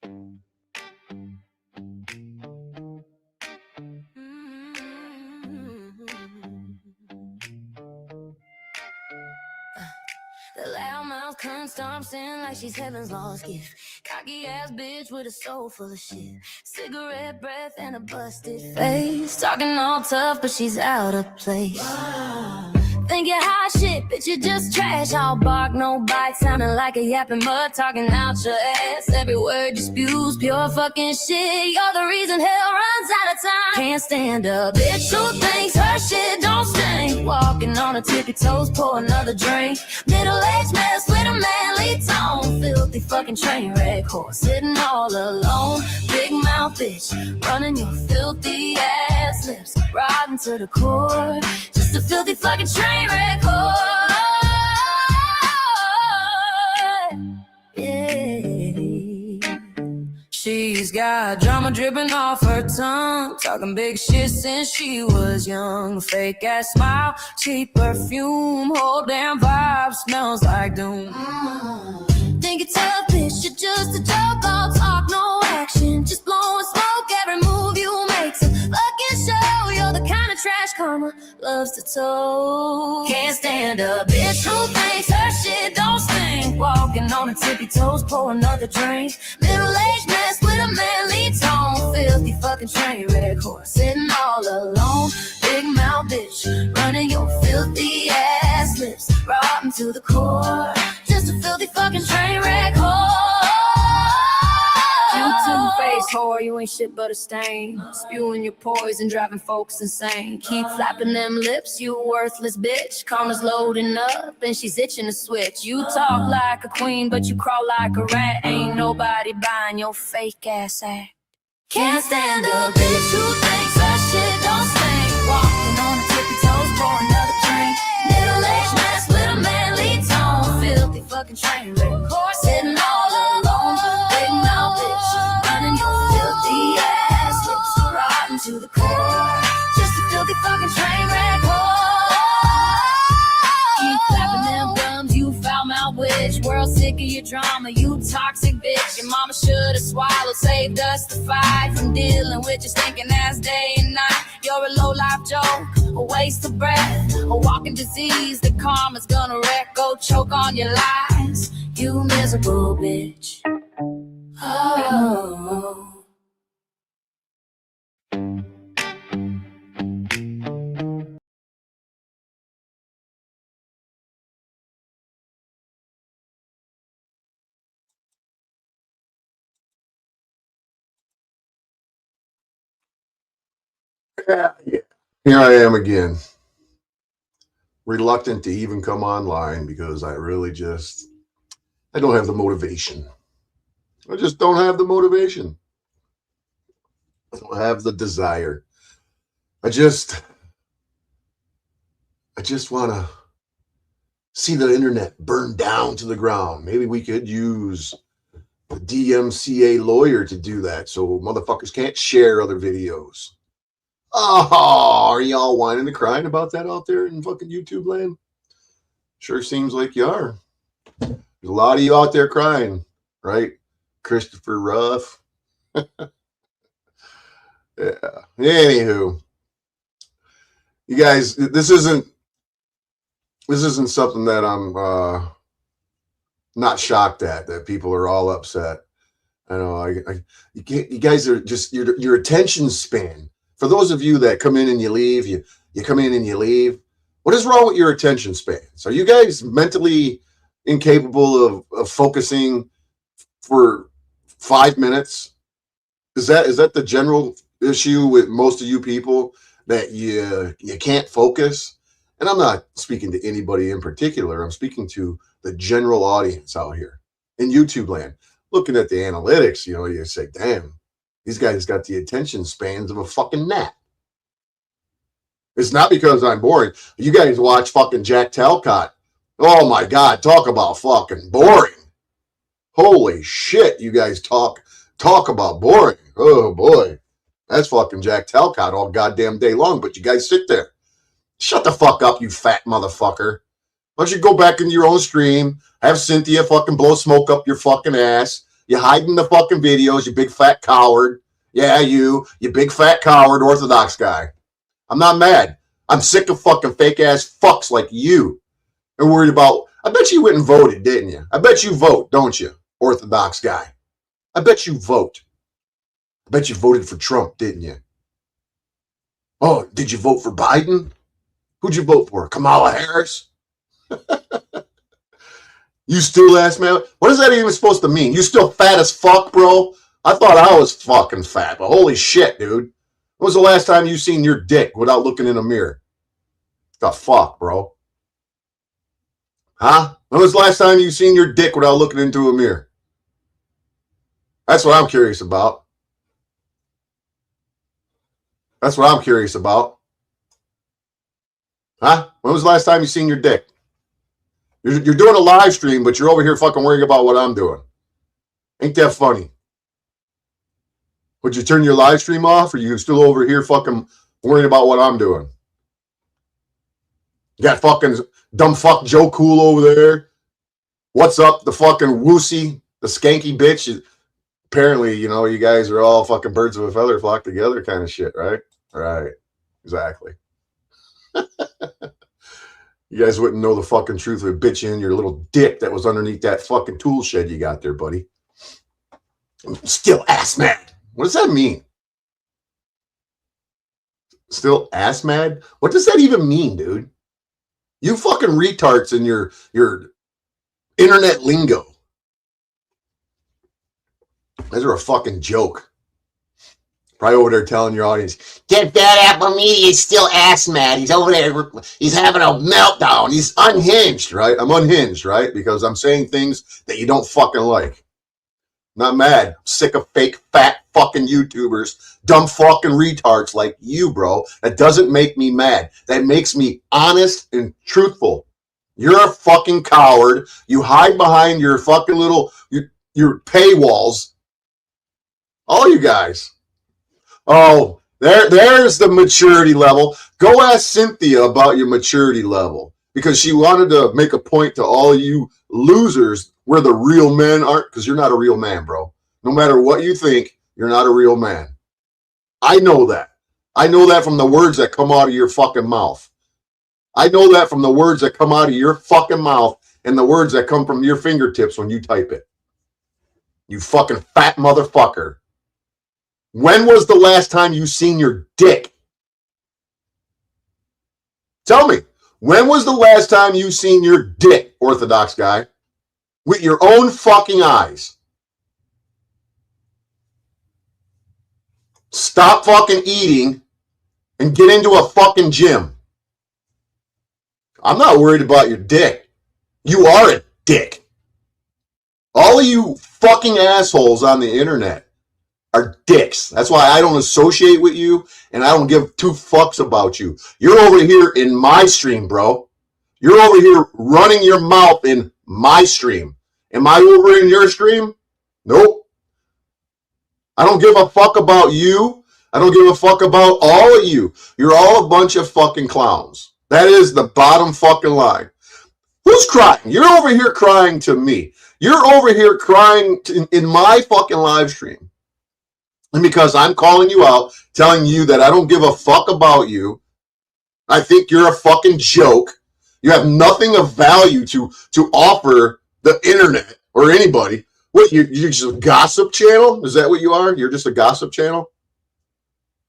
The loudmouth cunt stomps in like she's heaven's lost gift. Cocky ass bitch with a soul full of shit. Cigarette breath and a busted face. Talking all tough, but she's out of place. Think you're hot shit, bitch, you just trash. All bark, no bite, sounding like a yapping mud, talking out your ass. Every word you spew's pure fucking shit. You're the reason hell runs out of time. Can't stand a bitch who thinks her shit don't stink. Walking on her tippy toes, pour another drink. Middle-aged mess with a manly tone. Filthy fucking train wreck horse, sitting all alone. Big mouth bitch, running your filthy ass lips. Rotten to the core, just a filthy fucking train wreck horse. Yeah. She's got drama dripping off her tongue, talking big shit since she was young. Fake ass smile, cheap perfume, whole damn vibe smells like doom. Think you're tough, bitch, you're just a joke. All talk, no action, just blowing smoke. Every move you make's a fucking show. You're the kind of trash karma loves to tow. Can't stand a bitch who thinks her shit don't stink. Walking on her tippy toes, pour another drink. Middle-aged mess with a manly tone. Filthy fucking train wreck horse, sitting all alone. Big mouth bitch, running your filthy ass lips. Rotten to the core, just a filthy fucking train wreck whore. You two-faced whore, you ain't shit but a stain. Spewing your poison, driving folks insane. Keep flapping them lips, you worthless bitch. Karma's loading up and she's itching to switch. You talk like a queen, but you crawl like a rat. Ain't nobody buying your fake ass act. Can't stand a bitch who thinks her shit don't stink. Walking on her tippy toes, pour another drink. Middle-aged mess with a manly tone. Filthy fucking train wreck horse, sitting all alone. Big mouth bitch, running your filthy ass lips. Rotten to the core, just a filthy fucking train wreck horse. Keep clapping them gums, you foul mouth witch. World sick of your drama, you toxic bitch. Your mama should've swallowed, saved us the fight from dealing with your stinking ass day and night. You're a low-life joke, a waste of breath, a walking disease that karma's gonna wreck. Go choke on your lies, you miserable bitch. Oh. Yeah. Here I am again, reluctant to even come online because I don't have the motivation. I just don't have the motivation. I don't have the desire. I just want to see the internet burn down to the ground. Maybe we could use the DMCA lawyer to do that so motherfuckers can't share other videos. Oh, are y'all whining and crying about that out there in fucking YouTube land? Sure seems like you are. There's a lot of you out there crying, right? Christopher Ruff. Yeah. Anywho, you guys, this isn't something that I'm not shocked at, that people are all upset. I know you guys are just your attention span. For those of you that come in and you leave, you come in and you leave. What is wrong with your attention spans? Are you guys mentally incapable of focusing for 5 minutes? Is that the general issue with most of you people, that you can't focus? And I'm not speaking to anybody in particular. I'm speaking to the general audience out here in YouTube land. Looking at the analytics, you say, damn, these guys got the attention spans of a fucking gnat. It's not because I'm boring. You guys watch fucking Jack Talcott. Oh my God, talk about fucking boring. Holy shit, you guys talk about boring. Oh boy. That's fucking Jack Talcott all goddamn day long, but you guys sit there. Shut the fuck up, you fat motherfucker. Why don't you go back into your own stream, have Cynthia fucking blow smoke up your fucking ass. You hiding the fucking videos, you big fat coward. Yeah, you big fat coward Orthodox guy. I'm not mad. I'm sick of fucking fake ass fucks like you. They're worried about, I bet you went and voted, didn't you? I bet you vote, don't you, Orthodox guy? I bet you vote. I bet you voted for Trump, didn't you? Oh, did you vote for Biden? Who'd you vote for? Kamala Harris? You still ass man? What is that even supposed to mean? You still fat as fuck, bro? I thought I was fucking fat, but holy shit, dude. When was the last time you seen your dick without looking in a mirror? The fuck, bro? Huh? When was the last time you seen your dick without looking into a mirror? That's what I'm curious about. That's what I'm curious about. Huh? When was the last time you seen your dick? You're doing a live stream, but you're over here fucking worrying about what I'm doing. Ain't that funny? Would you turn your live stream off, or are you still over here fucking worrying about what I'm doing? You got fucking dumb fuck Joe Cool over there. What's up, the fucking woosy, the skanky bitch? Apparently, you know, you guys are all fucking birds of a feather flock together kind of shit, right? Right. Exactly. You guys wouldn't know the fucking truth of a bitch in your little dick that was underneath that fucking tool shed you got there, buddy. I'm still ass mad. What does that mean? Still ass mad? What does that even mean, dude? You fucking retards in your internet lingo. Those are a fucking joke. Probably over there telling your audience, get that Apple Media is still ass mad. He's over there, he's having a meltdown. He's unhinged, right? I'm unhinged, right? Because I'm saying things that you don't fucking like. Not mad. I'm sick of fake, fat fucking YouTubers, dumb fucking retards like you, bro. That doesn't make me mad. That makes me honest and truthful. You're a fucking coward. You hide behind your fucking little, your paywalls. All you guys. Oh, there's the maturity level. Go ask Cynthia about your maturity level, because she wanted to make a point to all you losers where the real men aren't, because you're not a real man, bro. No matter what you think, you're not a real man. I know that. I know that from the words that come out of your fucking mouth. I know that from the words that come out of your fucking mouth and the words that come from your fingertips when you type it. You fucking fat motherfucker. When was the last time you seen your dick? Tell me, when was the last time you seen your dick, Orthodox guy? With your own fucking eyes. Stop fucking eating and get into a fucking gym. I'm not worried about your dick. You are a dick. All of you fucking assholes on the internet are dicks. That's why I don't associate with you, and I don't give two fucks about you. You're over here in my stream, bro. You're over here running your mouth in my stream. Am I over in your stream? Nope. I don't give a fuck about you. I don't give a fuck about all of you. You're all a bunch of fucking clowns. That is the bottom fucking line. Who's crying? You're over here crying to me. You're over here crying in my fucking live stream. And because I'm calling you out, telling you that I don't give a fuck about you, I think you're a fucking joke. You have nothing of value to offer the internet or anybody. What, you're just a gossip channel? Is that what you are? You're just a gossip channel?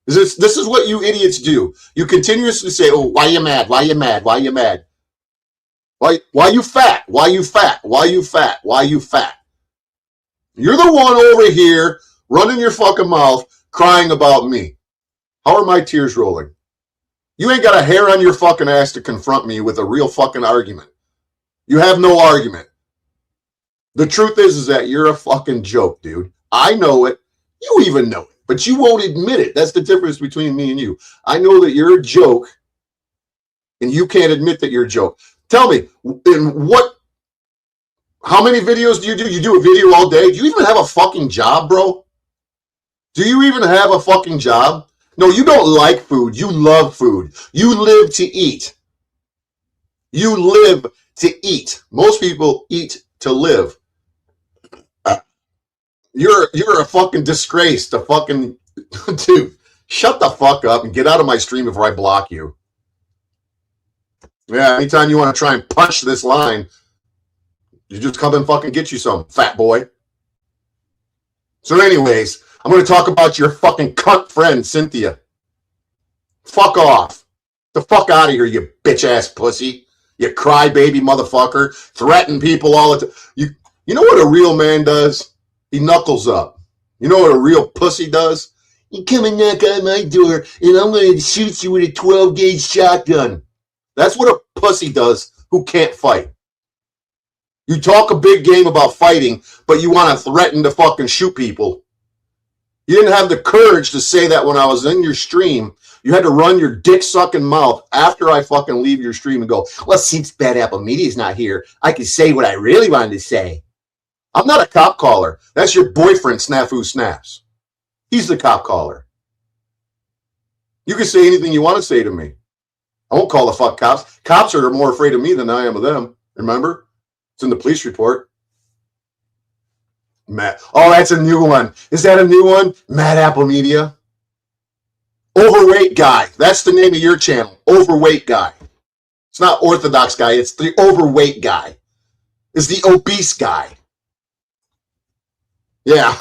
This is what you idiots do. You continuously say, oh, why you mad? Why you mad? Why you mad? Why you fat? Why you fat? Why you fat? Why you fat? You're the one over here running your fucking mouth crying about me. How are my tears rolling? You ain't got a hair on your fucking ass to confront me with a real fucking argument. You have no argument. The truth is that you're a fucking joke, dude. I know it. You even know it. But you won't admit it. That's the difference between me and you. I know that you're a joke, and you can't admit that you're a joke. Tell me, how many videos do you do? You do a video all day? Do you even have a fucking job, bro? Do you even have a fucking job? No, you don't like food. You love food. You live to eat. You live to eat. Most people eat to live. You're a fucking disgrace to fucking dude. Shut the fuck up and get out of my stream before I block you. Yeah, anytime you want to try and punch this line, you just come and fucking get you some, fat boy. So anyways, I'm going to talk about your fucking cunt friend, Cynthia. Fuck off. The fuck out of here, you bitch-ass pussy. You crybaby motherfucker. Threaten people all the time. You know what a real man does? He knuckles up. You know what a real pussy does? You come and knock on my door, and I'm going to shoot you with a 12-gauge shotgun. That's what a pussy does who can't fight. You talk a big game about fighting, but you want to threaten to fucking shoot people. You didn't have the courage to say that when I was in your stream. You had to run your dick-sucking mouth after I fucking leave your stream and go, well, since Bad Apple Media's not here, I can say what I really wanted to say. I'm not a cop caller. That's your boyfriend, Snafu Snaps. He's the cop caller. You can say anything you want to say to me. I won't call the fuck cops. Cops are more afraid of me than I am of them. Remember? It's in the police report. Matt. Oh, that's a new one. Is that a new one? Mad Apple Media. Overweight guy. That's the name of your channel. Overweight guy. It's not orthodox guy. It's the overweight guy. It's the obese guy. Yeah.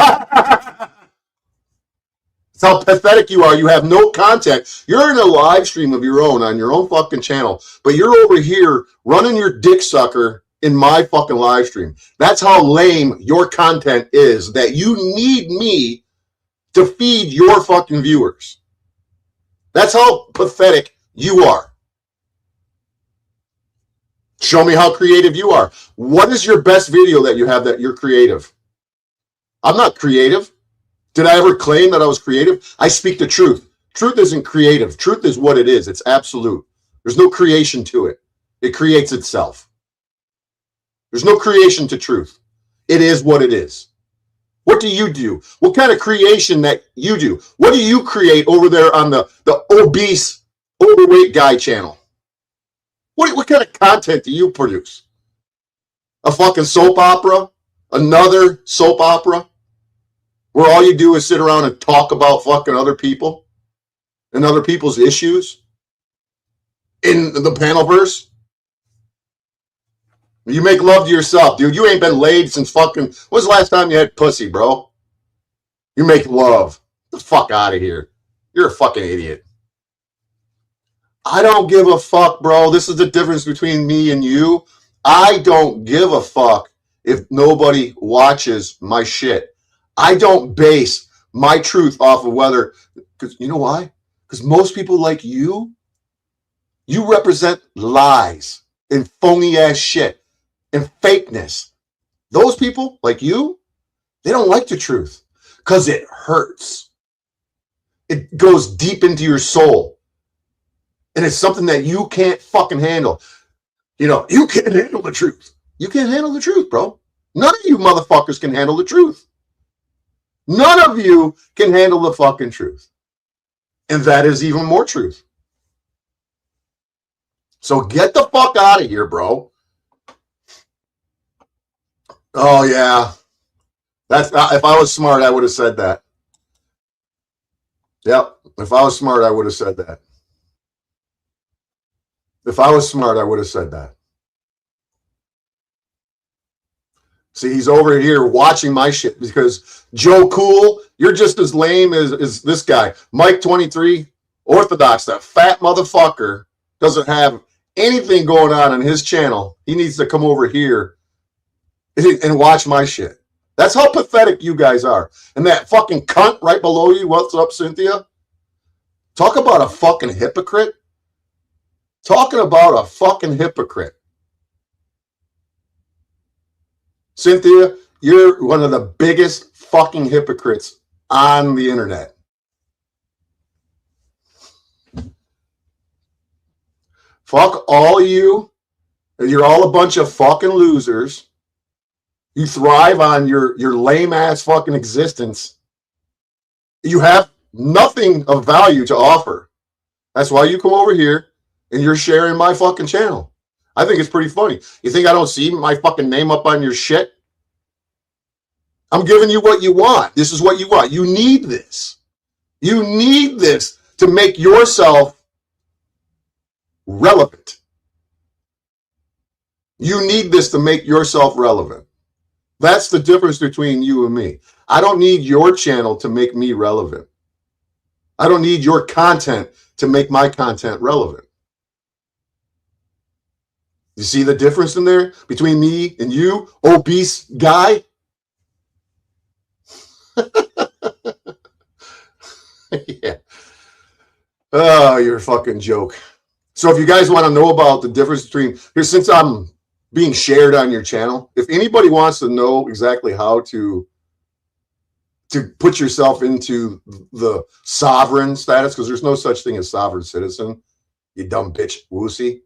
That's how pathetic you are. You have no content. You're in a live stream of your own on your own fucking channel, but you're over here running your dick sucker in my fucking live stream. That's how lame your content is, that you need me to feed your fucking viewers. That's how pathetic you are. Show me how creative you are. What is your best video that you have that you're creative? I'm not creative. Did I ever claim that I was creative? I speak the truth. Truth isn't creative. Truth is what it is. It's absolute. There's no creation to it. It creates itself. There's no creation to truth. It is what it is. What do you do? What kind of creation that you do? What do you create over there on the obese, overweight guy channel? What kind of content do you produce? A fucking soap opera? Another soap opera? Where all you do is sit around and talk about fucking other people and other people's issues in the panelverse? You make love to yourself, dude. You ain't been laid since fucking... When's the last time you had pussy, bro? You make love. Get the fuck out of here. You're a fucking idiot. I don't give a fuck, bro. This is the difference between me and you. I don't give a fuck if nobody watches my shit. I don't base my truth off of whether... Because you know why? Because most people like you represent lies and phony-ass shit. And fakeness. Those people, like you, they don't like the truth because it hurts. It goes deep into your soul. And it's something that you can't fucking handle. You know, you can't handle the truth. You can't handle the truth, bro. None of you motherfuckers can handle the truth. None of you can handle the fucking truth. And that is even more truth. So get the fuck out of here, bro. Oh, yeah. That's if I was smart, I would have said that. Yep. If I was smart, I would have said that. If I was smart, I would have said that. See, he's over here watching my shit because Joe Cool, you're just as lame as this guy. Mike 23, Orthodox, that fat motherfucker, doesn't have anything going on his channel. He needs to come over here and watch my shit. That's how pathetic you guys are. And that fucking cunt right below you, what's up, Cynthia? Talk about a fucking hypocrite. Talking about a fucking hypocrite. Cynthia, you're one of the biggest fucking hypocrites on the internet. Fuck all you. You're all a bunch of fucking losers. You thrive on your lame ass fucking existence. You have nothing of value to offer. That's why you come over here and you're sharing my fucking channel. I think it's pretty funny. You think I don't see my fucking name up on your shit? I'm giving you what you want. This is what you want. You need this. You need this to make yourself relevant. You need this to make yourself relevant. That's the difference between you and me. I don't need your channel to make me relevant. I don't need your content to make my content relevant. You see the difference in there between me and you, obese guy? Yeah. Oh, you're a fucking joke. So if you guys want to know about the difference between here, since I'm being shared on your channel, if anybody wants to know exactly how to put yourself into the sovereign status, because there's no such thing as sovereign citizen, you dumb bitch, Wussy.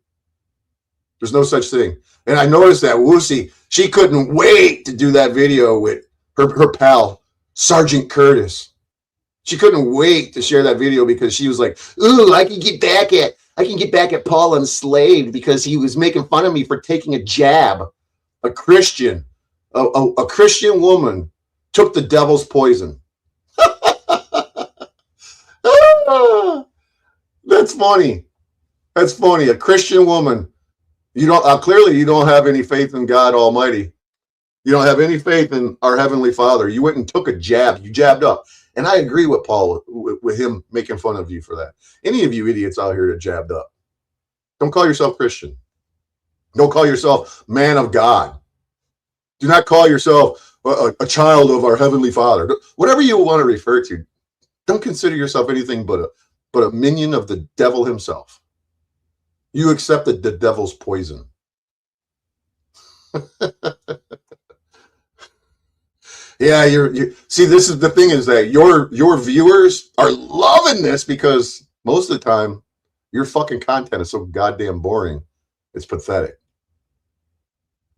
There's no such thing. And I noticed that Wussy, she couldn't wait to do that video with her pal, Sergeant Curtis. She couldn't wait to share that video because she was like, ooh, I can get back at Paul Enslaved because he was making fun of me for taking a jab. A Christian, a Christian woman took the devil's poison. That's funny. That's funny. A Christian woman. You don't clearly you don't have any faith in God Almighty. You don't have any faith in our Heavenly Father. You went and took a jab. You jabbed up. And I agree with Paul, with him making fun of you for that. Any of you idiots out here that jabbed up. Don't call yourself Christian. Don't call yourself man of God. Do not call yourself a child of our Heavenly Father. Whatever you want to refer to, don't consider yourself anything but a minion of the devil himself. You accepted the devil's poison. Yeah, you see, this is the thing, is that your viewers are loving this because most of the time your fucking content is so goddamn boring. It's pathetic.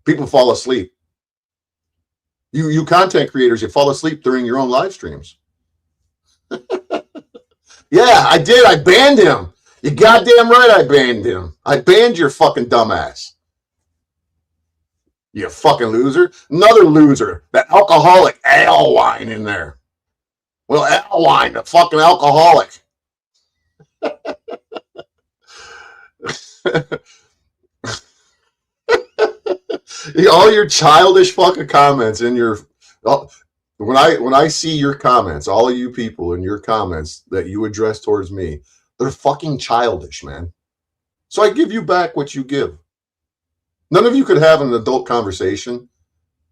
People fall asleep. You content creators, you fall asleep during your own live streams. Yeah, I did. I banned him. You goddamn right I banned him. I banned your fucking dumbass. You fucking loser. Another loser. That alcoholic ale wine in there. Well, ale wine, the fucking alcoholic. All your childish fucking comments in your... When I see your comments, all of you people in your comments that you address towards me, they're fucking childish, man. So I give you back what you give. None of you could have an adult conversation.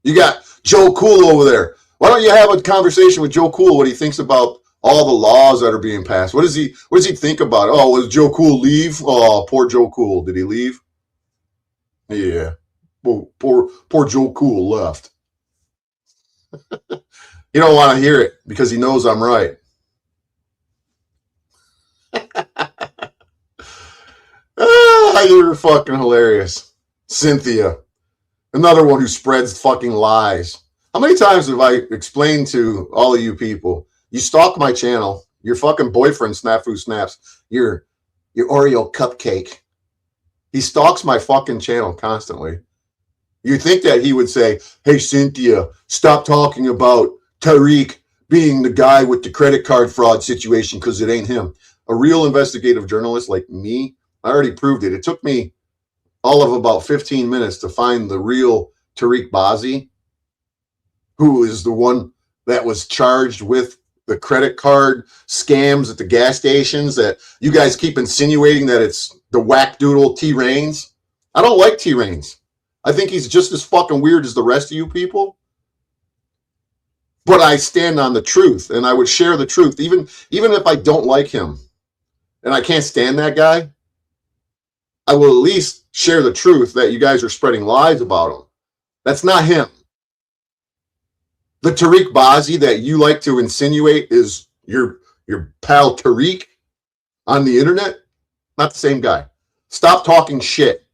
You got Joe Cool over there. Why don't you have a conversation with Joe Cool, what he thinks about all the laws that are being passed? What does he think about it? Oh, was Joe Cool leave? Oh, poor Joe Cool. Did he leave? Yeah. Well, poor Joe Cool left. You don't want to hear it because he knows I'm right. You're fucking hilarious. Cynthia, another one who spreads fucking lies. How many times have I explained to all of you people, you stalk my channel, your fucking boyfriend Snafu Snaps, your Oreo cupcake. He stalks my fucking channel constantly. You think that he would say, hey, Cynthia, stop talking about Tariq being the guy with the credit card fraud situation because it ain't him. A real investigative journalist like me, I already proved it. It took me all of about 15 minutes to find the real Tariq Bazzi, who is the one that was charged with the credit card scams at the gas stations that you guys keep insinuating that it's the whack-doodle T. Reigns. I don't like T. Reigns. I think he's just as fucking weird as the rest of you people. But I stand on the truth, and I would share the truth, even if I don't like him, and I can't stand that guy. I will at least share the truth that you guys are spreading lies about him. That's not him. The Tariq Bazzi that you like to insinuate is your pal Tariq on the internet, not the same guy. Stop talking shit.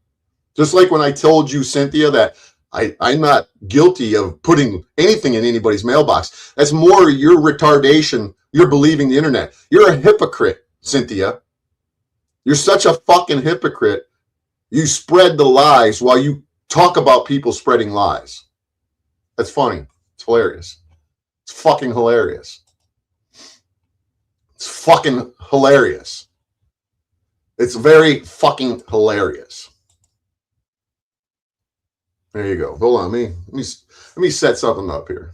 Just like when I told you, Cynthia, that I'm not guilty of putting anything in anybody's mailbox. That's more your retardation. You're believing the internet. You're a hypocrite, Cynthia. You're such a fucking hypocrite. You spread the lies while you talk about people spreading lies. That's funny. It's hilarious. It's fucking hilarious. It's fucking hilarious. It's very fucking hilarious. There you go. Hold on. Let me set something up here.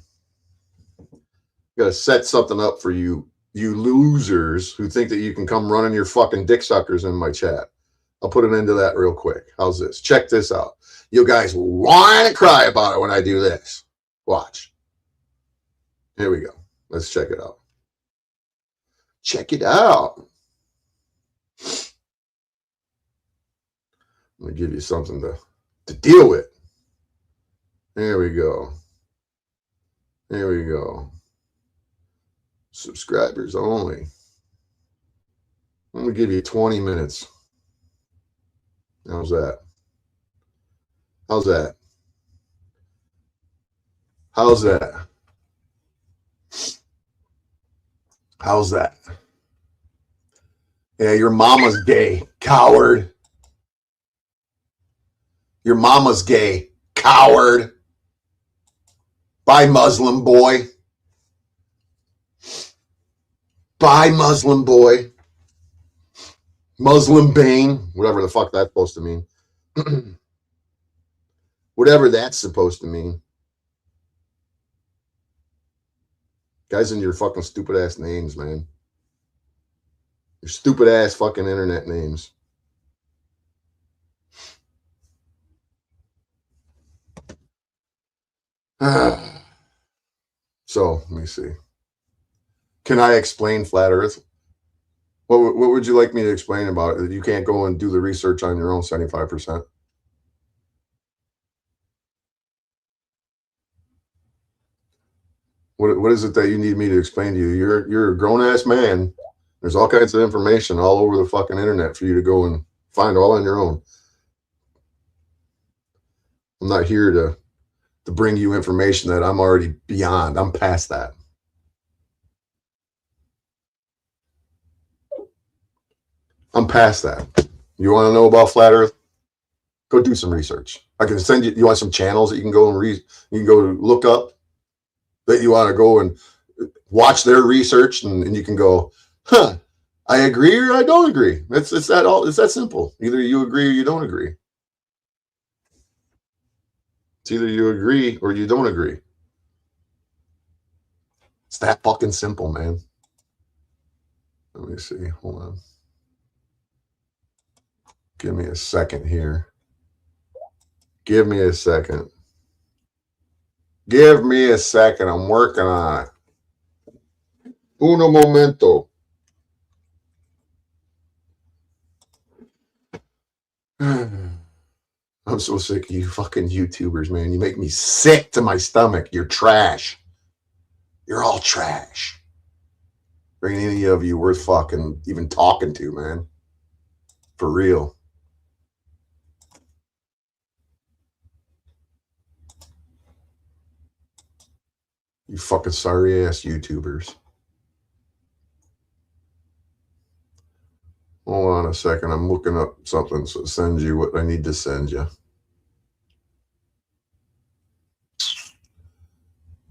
Gotta set something up for you losers who think that you can come running your fucking dick suckers in my chat. I'll put an end to that real quick. How's this? Check this out. You guys whine and cry about it when I do this. Watch. Here we go. Let's check it out. Check it out. Let me give you something to deal with. There we go. There we go. Subscribers only. I'm going to give you 20 minutes. How's that? How's that? How's that? How's that? Yeah, your mama's gay, coward. Your mama's gay, coward. Bye, Muslim boy. Bye, Muslim boy. Muslim Bane, whatever the fuck that's supposed to mean. Whatever that's supposed to mean. Guys in your fucking stupid ass names, man. Your stupid ass fucking internet names. So, let me see. Can I explain flat Earth? What would you like me to explain about it? You can't go and do the research on your own 75%. What is it that you need me to explain to you? You're a grown-ass man. There's all kinds of information all over the fucking internet for you to go and find all on your own. I'm not here to bring you information that I'm already beyond. I'm past that. I'm past that. You want to know about flat Earth? Go do some research. I can send you. You want some channels that you can go and read? You can go look up that you want to go and watch their research, and you can go, huh? I agree or I don't agree. It's that simple. Either you agree or you don't agree. It's either you agree or you don't agree. It's that fucking simple, man. Let me see. Hold on. Give me a second here. Give me a second. Give me a second. I'm working on it. Uno momento. I'm so sick of you fucking YouTubers, man. You make me sick to my stomach. You're trash. You're all trash. There ain't any of you worth fucking even talking to, man. For real. You fucking sorry ass YouTubers. Hold on a second. I'm looking up something to send you what I need to send you.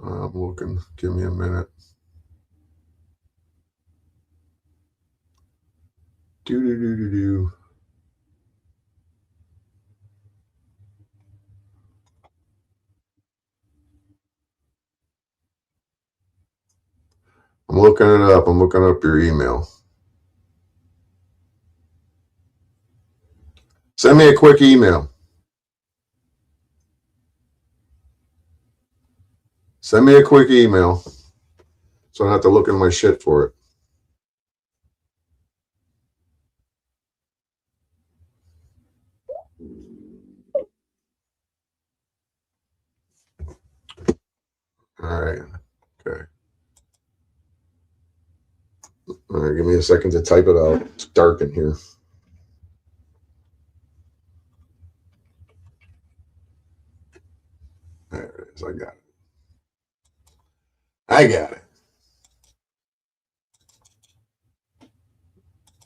I'm looking. Give me a minute. Do. I'm looking it up. I'm looking up your email. Send me a quick email. Send me a quick email so I don't have to look in my shit for it. All right. Okay. All right. Give me a second to type it out. It's dark in here. There it is. I got it. I got it.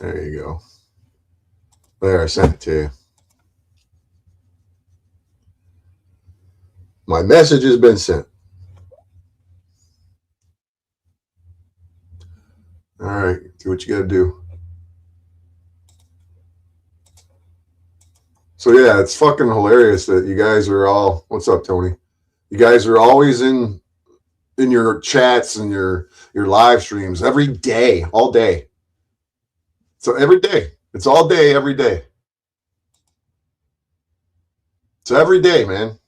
There you go. There, I sent it to you. My message has been sent. All right, do what you got to do. So yeah, it's fucking hilarious that you guys are all. What's up, Tony? You guys are always in your chats and your live streams every day, all day. So every day, it's all day, every day. So every day, man.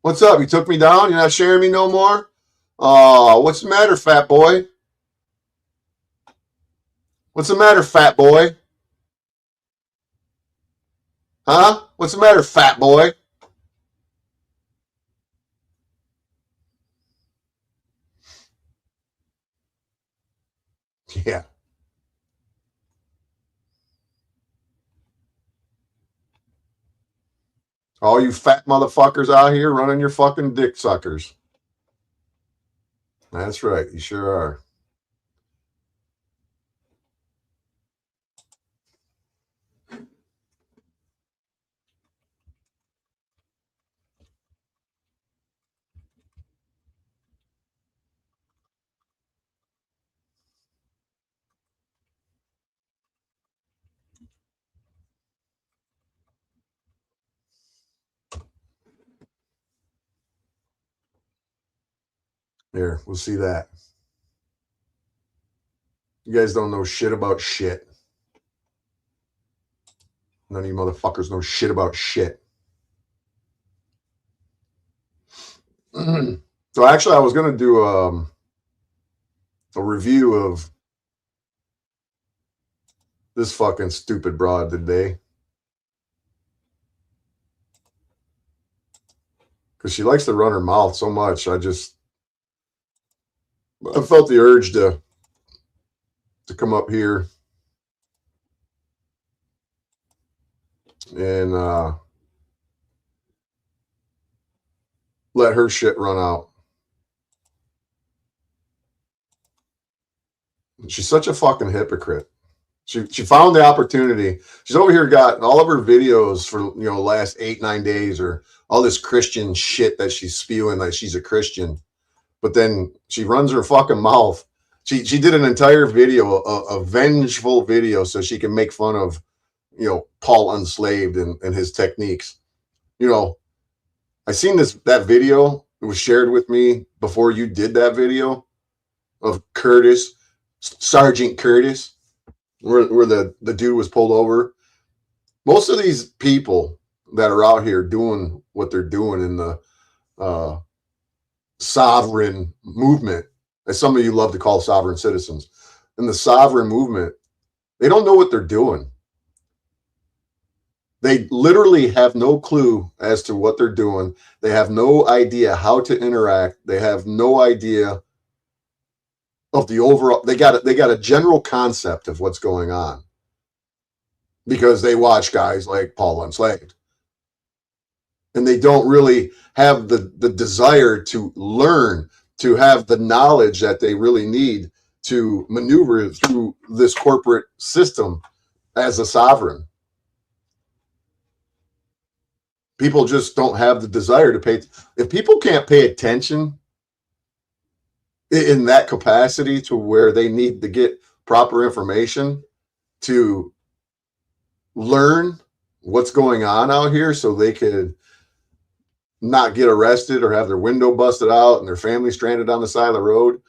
What's up? You took me down? You're not sharing me no more? Oh, what's the matter, fat boy? What's the matter, fat boy? Huh? What's the matter, fat boy? Yeah. All you fat motherfuckers out here running your fucking dick suckers. That's right. You sure are. Here, we'll see that. You guys don't know shit about shit. None of you motherfuckers know shit about shit. So actually, I was going to do a review of this fucking stupid broad today. Because she likes to run her mouth so much. I felt the urge to come up here and let her shit run out. She's such a fucking hypocrite. She found the opportunity. She's over here got all of her videos for last 8-9 days, or all this Christian shit that she's spewing like she's a Christian. But then she runs her fucking mouth. She did an entire video, a vengeful video, so she can make fun of Paul Unslaved and his techniques. I seen that video. It was shared with me before you did that video of Curtis, Sergeant Curtis, where the dude was pulled over. Most of these people that are out here doing what they're doing in the sovereign movement, as some of you love to call sovereign citizens, in the sovereign movement, they don't know what they're doing. They literally have no clue as to what they're doing. They have no idea how to interact. They have no idea of the overall. They got a general concept of what's going on because they watch guys like Paul Unslaved, and they don't really have the desire to learn, to have the knowledge that they really need to maneuver through this corporate system as a sovereign. People just don't have the desire to pay. If people can't pay attention in that capacity to where they need to get proper information to learn what's going on out here so they could not get arrested or have their window busted out and their family stranded on the side of the road,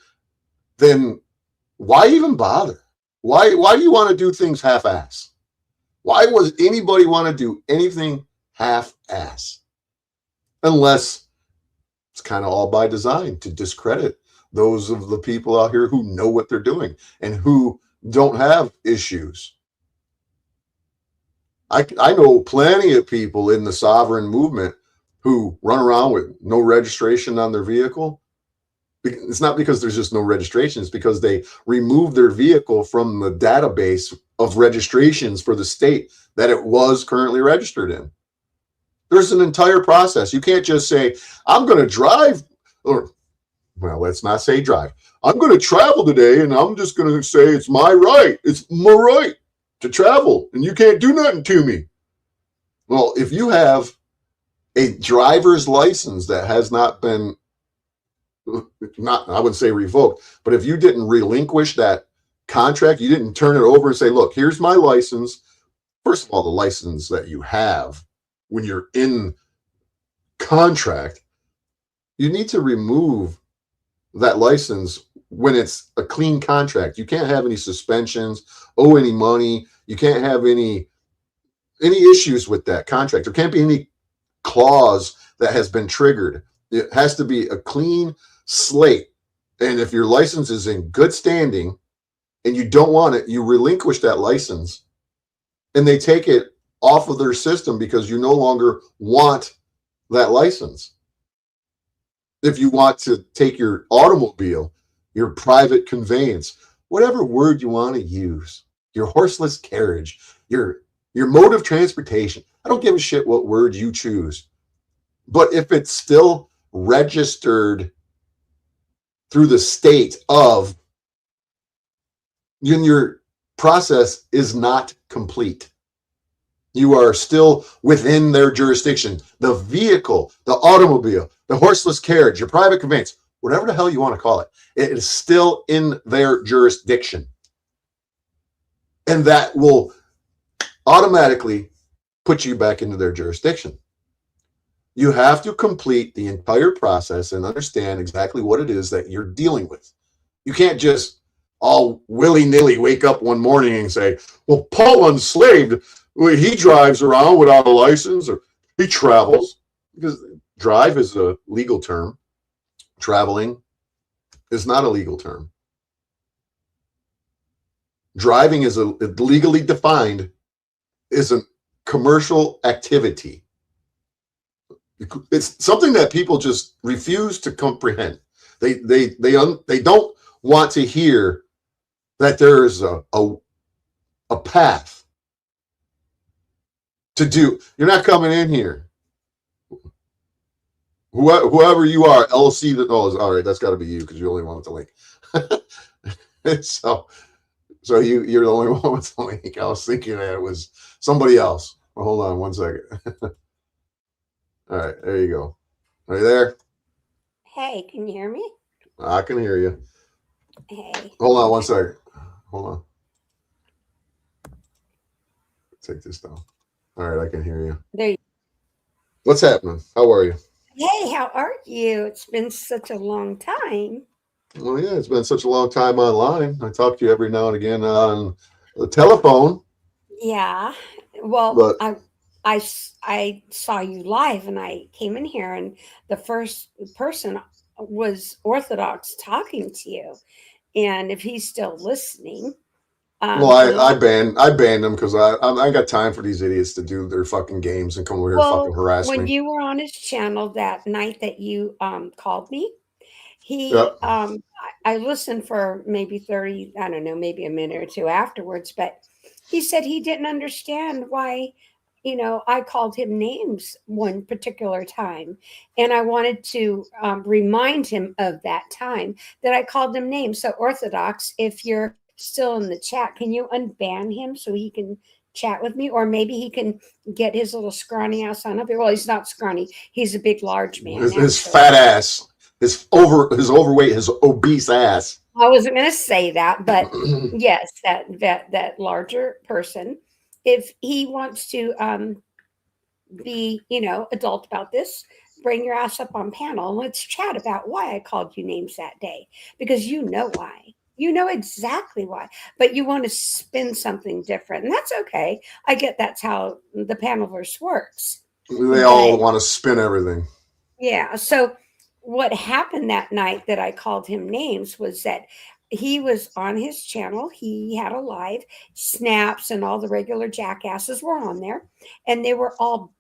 then why even bother? Why do you want to do things half-ass? Why would anybody want to do anything half-ass? Unless it's kind of all by design to discredit those of the people out here who know what they're doing and who don't have issues. I know plenty of people in the sovereign movement who run around with no registration on their vehicle. It's not because there's just no registration. It's because they removed their vehicle from the database of registrations for the state that it was currently registered in. There's an entire process. You can't just say, I'm going to drive, or, well, let's not say drive. I'm going to travel today, and I'm just going to say it's my right. It's my right to travel, and you can't do nothing to me. Well, if you have a driver's license that has not been not, I wouldn't say revoked, but if you didn't relinquish that contract, you didn't turn it over and say, look, here's my license. First of all, the license that you have when you're in contract, you need to remove that license when it's a clean contract. You can't have any suspensions, owe any money. You can't have any issues with that contract. There can't be any clause that has been triggered. It has to be a clean slate. And if your license is in good standing and you don't want it, you relinquish that license and they take it off of their system because you no longer want that license. If you want to take your automobile, your private conveyance, whatever word you want to use, your horseless carriage, your mode of transportation, I don't give a shit what word you choose. But if it's still registered through the state of, your process is not complete. You are still within their jurisdiction. The vehicle, the automobile, the horseless carriage, your private conveyance, whatever the hell you want to call it, it is still in their jurisdiction. And that will automatically put you back into their jurisdiction. You have to complete the entire process and understand exactly what it is that you're dealing with. You can't just all willy-nilly wake up one morning and say, well, Paul enslaved, he drives around without a license or he travels. Because drive is a legal term. Traveling is not a legal term. Driving is legally defined is a commercial activity. It's something that people just refuse to comprehend. They don't want to hear that there is a path to do. You're not coming in here. Whoever you are, LC, all right, that's got to be you because you only want the link. so you're the only one with the link. I was thinking that it was somebody else. Well, hold on one second. All right, there you go. Are you there? Hey, can you hear me? I can hear you. Hey. Hold on one second. Hold on. Take this down. All right, I can hear you. There you What's happening? How are you? Hey, how are you? It's been such a long time. Well, yeah, it's been such a long time online. I talk to you every now and again on the telephone. Yeah. Well, But I saw you live and I came in here and the first person was Orthodox talking to you. And if he's still listening, well, a lot. I banned them because I got time for these idiots to do their fucking games and come over here and fucking Well, harass when me. you were on his channel that night that you called me, he Yep. I listened for maybe 30, I don't know, maybe a minute or two afterwards, but he said he didn't understand why, I called him names one particular time. And I wanted to remind him of that time that I called him names. So, Orthodox, if you're still in the chat, can you unban him so he can chat with me? Or maybe he can get his little scrawny ass on up here. Well, he's not scrawny, he's a big, large man. His fat ass, his overweight, his obese ass. I wasn't going to say that, but yes, that larger person, if he wants to be, adult about this, bring your ass up on panel and let's chat about why I called you names that day, because you know why. You know exactly why, but you want to spin something different, and that's okay. I get that's how the panelverse works. They all want to spin everything. Yeah. So what happened that night that I called him names was that he was on his channel. He had a live. Snaps and all the regular jackasses were on there, and they were all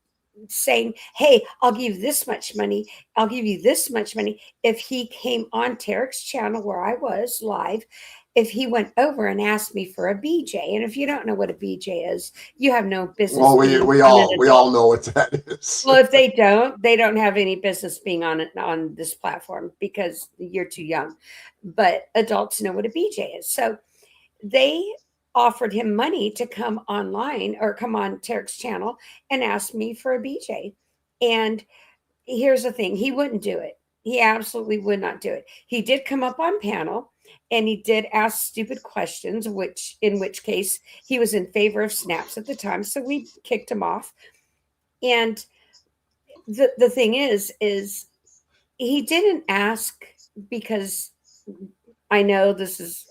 saying, hey, I'll give you this much money. I'll give you this much money if he came on Tarek's channel where I was live, if he went over and asked me for a BJ. And if you don't know what a BJ is, you have no business. Well, we all know what that is. Well, if they don't have any business being on this platform because you're too young. But adults know what a BJ is. So they offered him money to come online or come on Tarek's channel and ask me for a BJ. And here's the thing, he wouldn't do it. He absolutely would not do it. He did come up on panel and he did ask stupid questions, which in which case he was in favor of snaps at the time. So we kicked him off. And the thing is he didn't ask because I know this is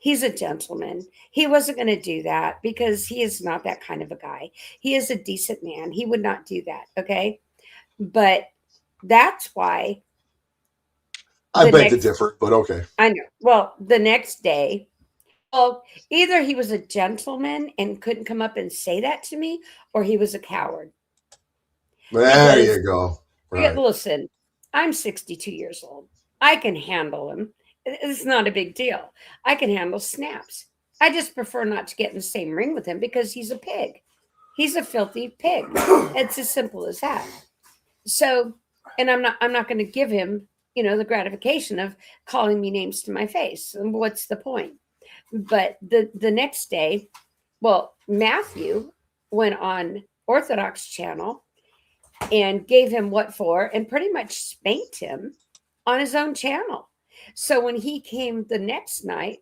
he's a gentleman. He wasn't going to do that because he is not that kind of a guy. He is a decent man. He would not do that. Okay. But that's why I the beg to next, differ, but okay. I know. Well, the next day, well, either he was a gentleman and couldn't come up and say that to me, or he was a coward. There Because you go. Right. listen, I'm 62 years old. I can handle him. It's not a big deal. I can handle snaps. I just prefer not to get in the same ring with him because he's a pig. He's a filthy pig. It's as simple as that. So, and I'm not going to give him, the gratification of calling me names to my face. And what's the point? But the next day, well, Matthew went on Orthodox channel and gave him what for and pretty much spanked him on his own channel. So when he came the next night,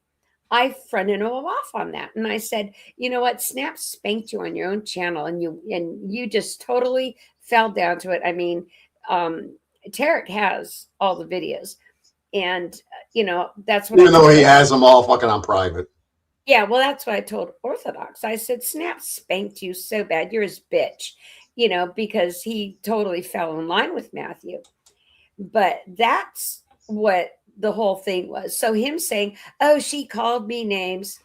I fronted him off on that. And I said, you know what? Snap spanked you on your own channel and you just totally fell down to it. I mean, Tarek has all the videos. And that's what Even though he has them all fucking on private. Yeah, well, that's what I told Orthodox. I said, Snap spanked you so bad. You're his bitch, because he totally fell in line with Matthew. But that's what the whole thing was. So him saying, oh, she called me names,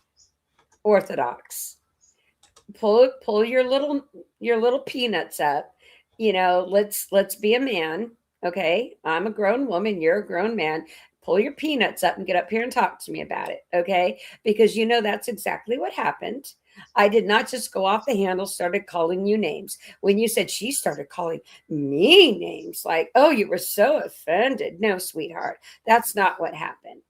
Orthodox. Pull your little peanuts up. Let's be a man. Okay. I'm a grown woman. You're a grown man. Pull your peanuts up and get up here and talk to me about it. Okay. Because that's exactly what happened. I did not just go off the handle, started calling you names. When you said she started calling me names, like, oh, you were so offended. No, sweetheart, that's not what happened.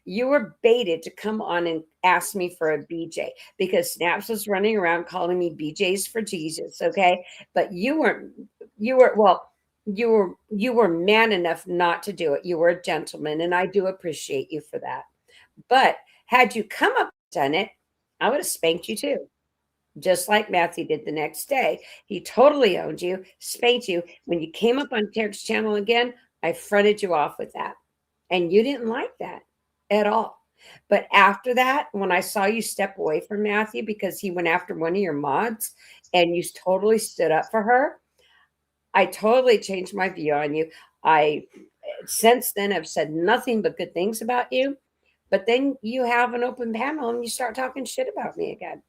You were baited to come on and ask me for a BJ because Snaps was running around calling me BJs for Jesus. Okay. But you were man enough not to do it. You were a gentleman, and I do appreciate you for that. But had you come up and done it, I would have spanked you too. Just like Matthew did the next day. He totally owned you, spanked you. When you came up on Tarek's channel again, I fronted you off with that. And you didn't like that at all. But after that, when I saw you step away from Matthew because he went after one of your mods and you totally stood up for her, I totally changed my view on you. I, since then, have said nothing but good things about you. But then you have an open panel and you start talking shit about me again.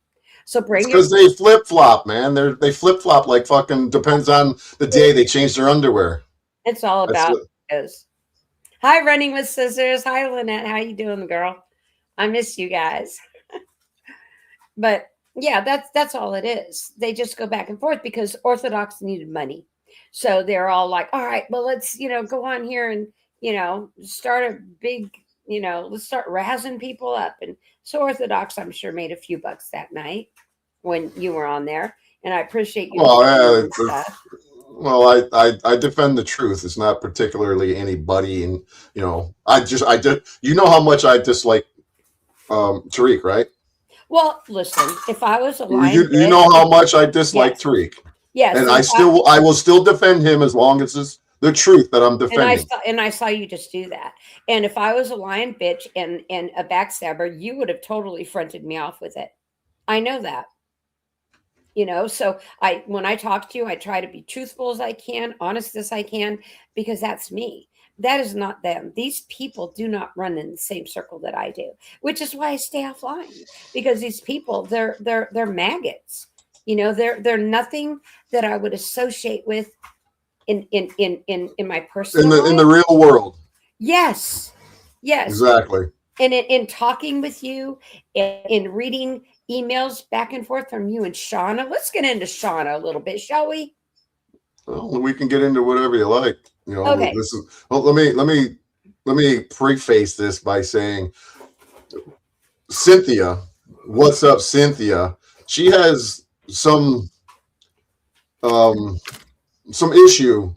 So bring it. Because they flip flop, man. They flip flop like fucking depends on the day they change their underwear. It's all about those. Hi, Running with Scissors. Hi, Lynette. How you doing, girl? I miss you guys. But yeah, that's all it is. They just go back and forth because Orthodox needed money. So they're all like, all right, well, let's, go on here and, start a big, let's start razzing people up. And so Orthodox, I'm sure, made a few bucks that night when you were on there. And I appreciate you. Well, well, I defend the truth. It's not particularly anybody. And, I did, how much I dislike Tariq, right? Well, listen, if I was a lion, you know how much I dislike Tariq. Yes. And I will still defend him as long as it's the truth that I'm defending. And I saw you just do that. And if I was a lion bitch and a backstabber, you would have totally fronted me off with it. I know that. So when I talk to you, I try to be truthful as I can, honest as I can, because that's me. That is not them. These people do not run in the same circle that I do, which is why I stay offline, because these people, they're maggots. They're nothing that I would associate with in my personal life. In the real world. Yes. Exactly. And in talking with you and in reading emails back and forth from you and Shauna. Let's get into Shauna a little bit, shall we? Well, we can get into whatever you like. Okay. Let me preface this by saying, Cynthia, what's up, Cynthia? She has some issue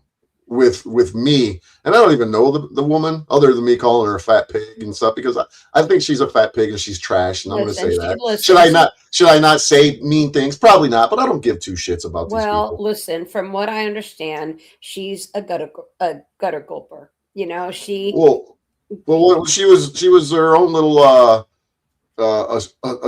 with me, and I don't even know the woman other than me calling her a fat pig and stuff, because I think she's a fat pig and she's trash, and I'm going to say that. Should I not say mean things? Probably not, but I don't give two shits about these people. Listen, from what I understand, she's a gutter gulper. You know, she was her own little a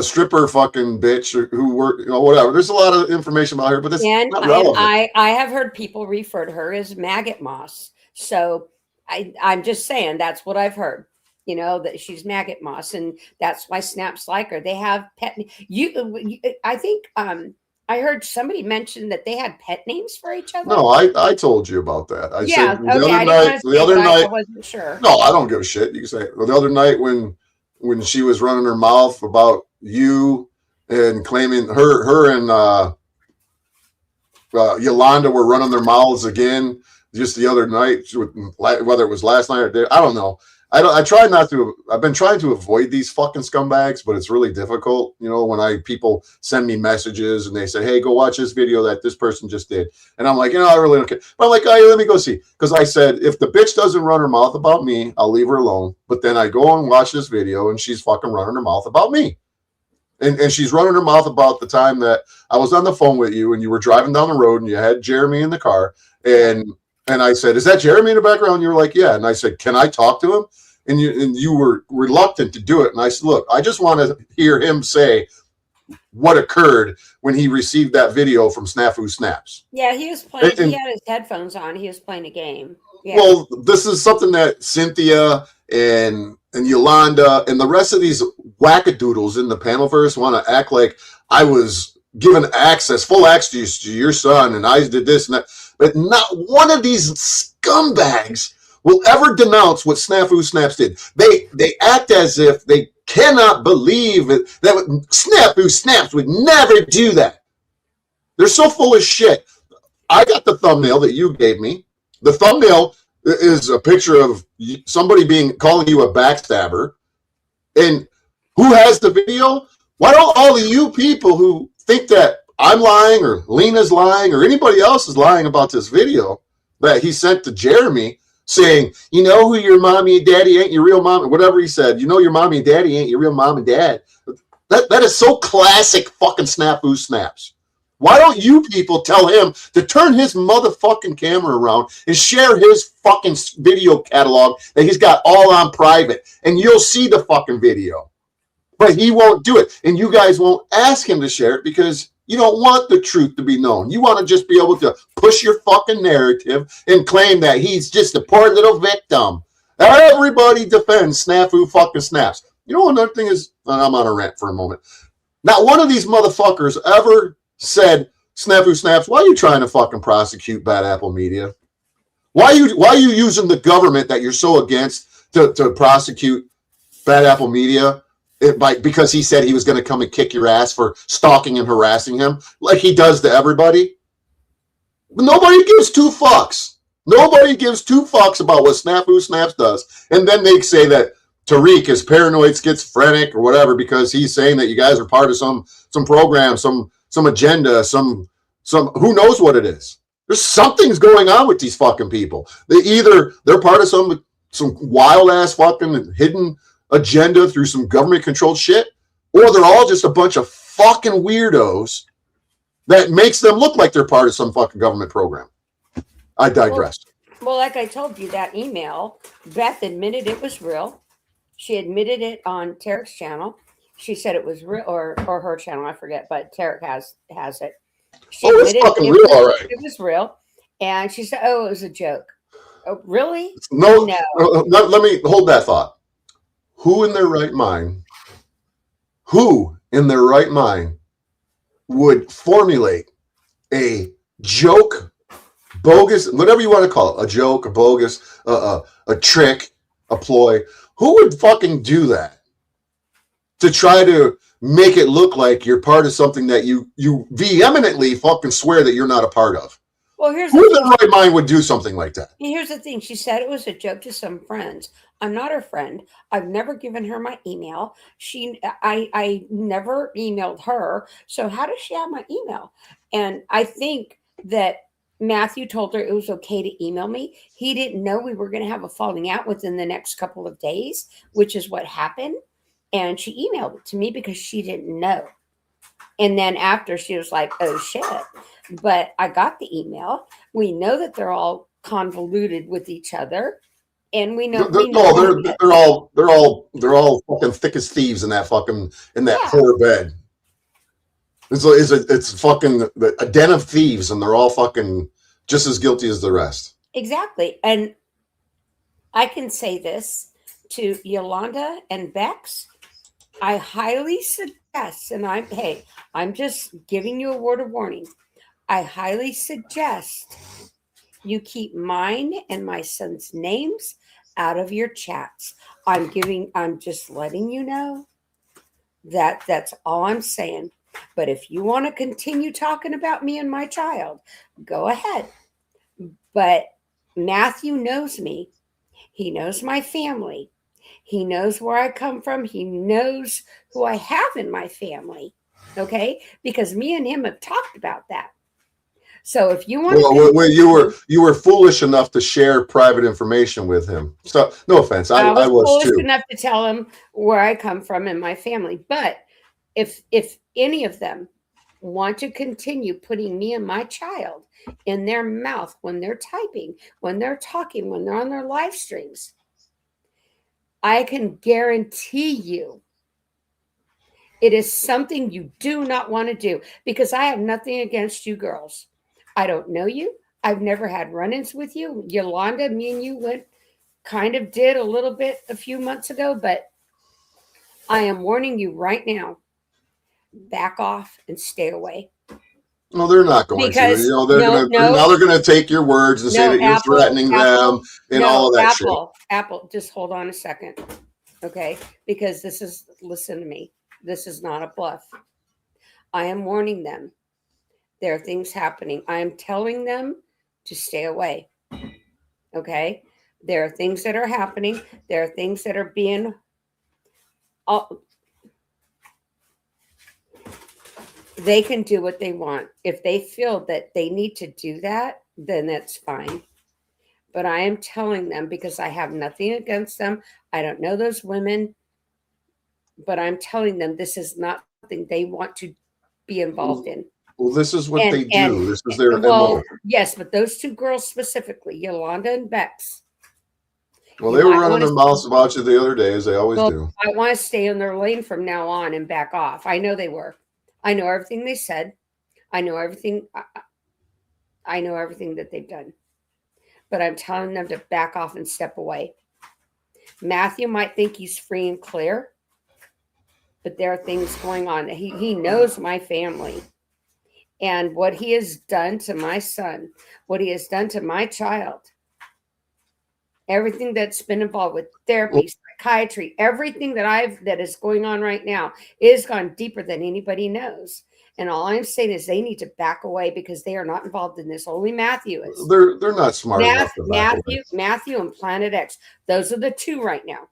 stripper fucking bitch who worked, you know, whatever. There's a lot of information about her, but that's not relevant. I have heard people refer to her as maggot moss. So I'm just saying that's what I've heard. You know, that she's maggot moss, and that's why snaps like her. They have pet. I think I heard somebody mention that they had pet names for each other. No, I told you about that. I said the other night. I wasn't sure. No, I don't give a shit. You can say the other night when she was running her mouth about you and claiming her and Yolanda were running their mouths again just the other night, whether it was last night or day, I don't know. I've been trying to avoid these fucking scumbags, but it's really difficult. You know, when people send me messages and they say, hey, go watch this video that this person just did. And I'm like, you know, I really don't care. But I'm like, oh, let me go see. Because I said, if the bitch doesn't run her mouth about me, I'll leave her alone. But then I go and watch this video and she's fucking running her mouth about me. And she's running her mouth about the time that I was on the phone with you and you were driving down the road and you had Jeremy in the car. And I said, is that Jeremy in the background? You were like, yeah. And I said, can I talk to him? And you were reluctant to do it. And I said, look, I just want to hear him say what occurred when he received that video from Snafu Snaps. Yeah, he was playing. He had his headphones on. He was playing a game. Yeah. Well, this is something that Cynthia and Yolanda and the rest of these wackadoodles in the Panelverse want to act like I was given full access to your son, and I did this and that. But not one of these scumbags will ever denounce what Snafu Snaps did. They act as if they cannot believe it, that Snafu Snaps would never do that. They're so full of shit. I got the thumbnail that you gave me. The thumbnail is a picture of somebody calling you a backstabber. And who has the video? Why don't all of you people who think that I'm lying or Lena's lying or anybody else is lying about this video that he sent to Jeremy, saying, you know who your mommy and daddy ain't your real mom, or whatever he said, you know your mommy and daddy ain't your real mom and dad. That is so classic fucking Snafu Snaps. Why don't you people tell him to turn his motherfucking camera around and share his fucking video catalog that he's got all on private, and you'll see the fucking video. But he won't do it, and you guys won't ask him to share it because you don't want the truth to be known. You want to just be able to push your fucking narrative and claim that he's just a poor little victim. Everybody defends Snafu fucking Snaps. You know, another thing is, and I'm on a rant for a moment. Not one of these motherfuckers ever said, Snafu Snaps, why are you trying to fucking prosecute Bad Apple Media? Why are you using the government that you're so against to prosecute Bad Apple Media? Because he said he was going to come and kick your ass for stalking and harassing him like he does to everybody. Nobody gives two fucks. Nobody gives two fucks about what Snafu Snaps does. And then they say that Tariq is paranoid, schizophrenic, or whatever, because he's saying that you guys are part of some program, some agenda, some who knows what it is. There's something's going on with these fucking people. They're part of some wild ass fucking hidden agenda through some government controlled shit, or they're all just a bunch of fucking weirdos that makes them look like they're part of some fucking government program. I digress. Well, like I told you, that email, Beth admitted it was real. She admitted it on Tarek's channel. She said it was real, or her channel, I forget, but Tarek has it. She it's fucking real, all right. It was real. And she said, oh, it was a joke. Oh, really? No. Let me hold that thought. Who in their right mind would formulate a joke, bogus, whatever you want to call it, a joke, a bogus, a trick, a ploy? Who would fucking do that to try to make it look like you're part of something that you vehemently fucking swear that you're not a part of? Well, who in their right mind would do something like that? Here's the thing. She said it was a joke to some friends. I'm not her friend. I've never given her my email. I never emailed her. So how does she have my email? And I think that Matthew told her it was okay to email me. He didn't know we were going to have a falling out within the next couple of days, which is what happened. And she emailed it to me because she didn't know. And then after, she was like, oh shit. But I got the email. We know that they're all convoluted with each other. And we know, they're all fucking thick as thieves in that poor bed. It's fucking a den of thieves, and they're all fucking just as guilty as the rest. Exactly. And I can say this to Yolanda and Bex. I highly suggest, and I'm just giving you a word of warning. I highly suggest you keep mine and my son's names out of your chats. I'm just letting you know that that's all I'm saying. But if you want to continue talking about me and my child, go ahead. But Matthew knows me. He knows my family. He knows where I come from. He knows who I have in my family. Okay? Because me and him have talked about that. So if you want you were foolish enough to share private information with him. So no offense. I was foolish too. enough to tell him where I come from and my family. But if any of them want to continue putting me and my child in their mouth when they're typing, when they're talking, when they're on their live streams, I can guarantee you it is something you do not want to do, because I have nothing against you girls. I don't know you. I've never had run-ins with you. Yolanda, me and you did a little bit a few months ago, but I am warning you right now, back off and stay away. No, they're not going to. You know, they're going to take your words and say that you're threatening them and all of that shit. Apple, just hold on a second, okay? Because listen to me. This is not a bluff. I am warning them. There are things happening. I am telling them to stay away, okay? There are things that are happening. There are things that are being... They can do what they want. If they feel that they need to do that, then that's fine. But I am telling them, because I have nothing against them. I don't know those women, but I'm telling them this is not something they want to be involved in. Well, this is what they do. This is their MO. Yes, but those two girls specifically, Yolanda and Bex. Well, they were running their mouths about you the other day, as they always do. I want to stay in their lane from now on and back off. I know they were. I know everything they said. I know everything. I know everything that they've done. But I'm telling them to back off and step away. Matthew might think he's free and clear, but there are things going on. He knows my family. And what he has done to my son, what he has done to my child, everything that's been involved with therapy, psychiatry, everything that is going on right now is gone deeper than anybody knows. And all I'm saying is they need to back away, because they are not involved in this. Only Matthew is. They're not smart enough to back away. Matthew and Planet X. Those are the two right now.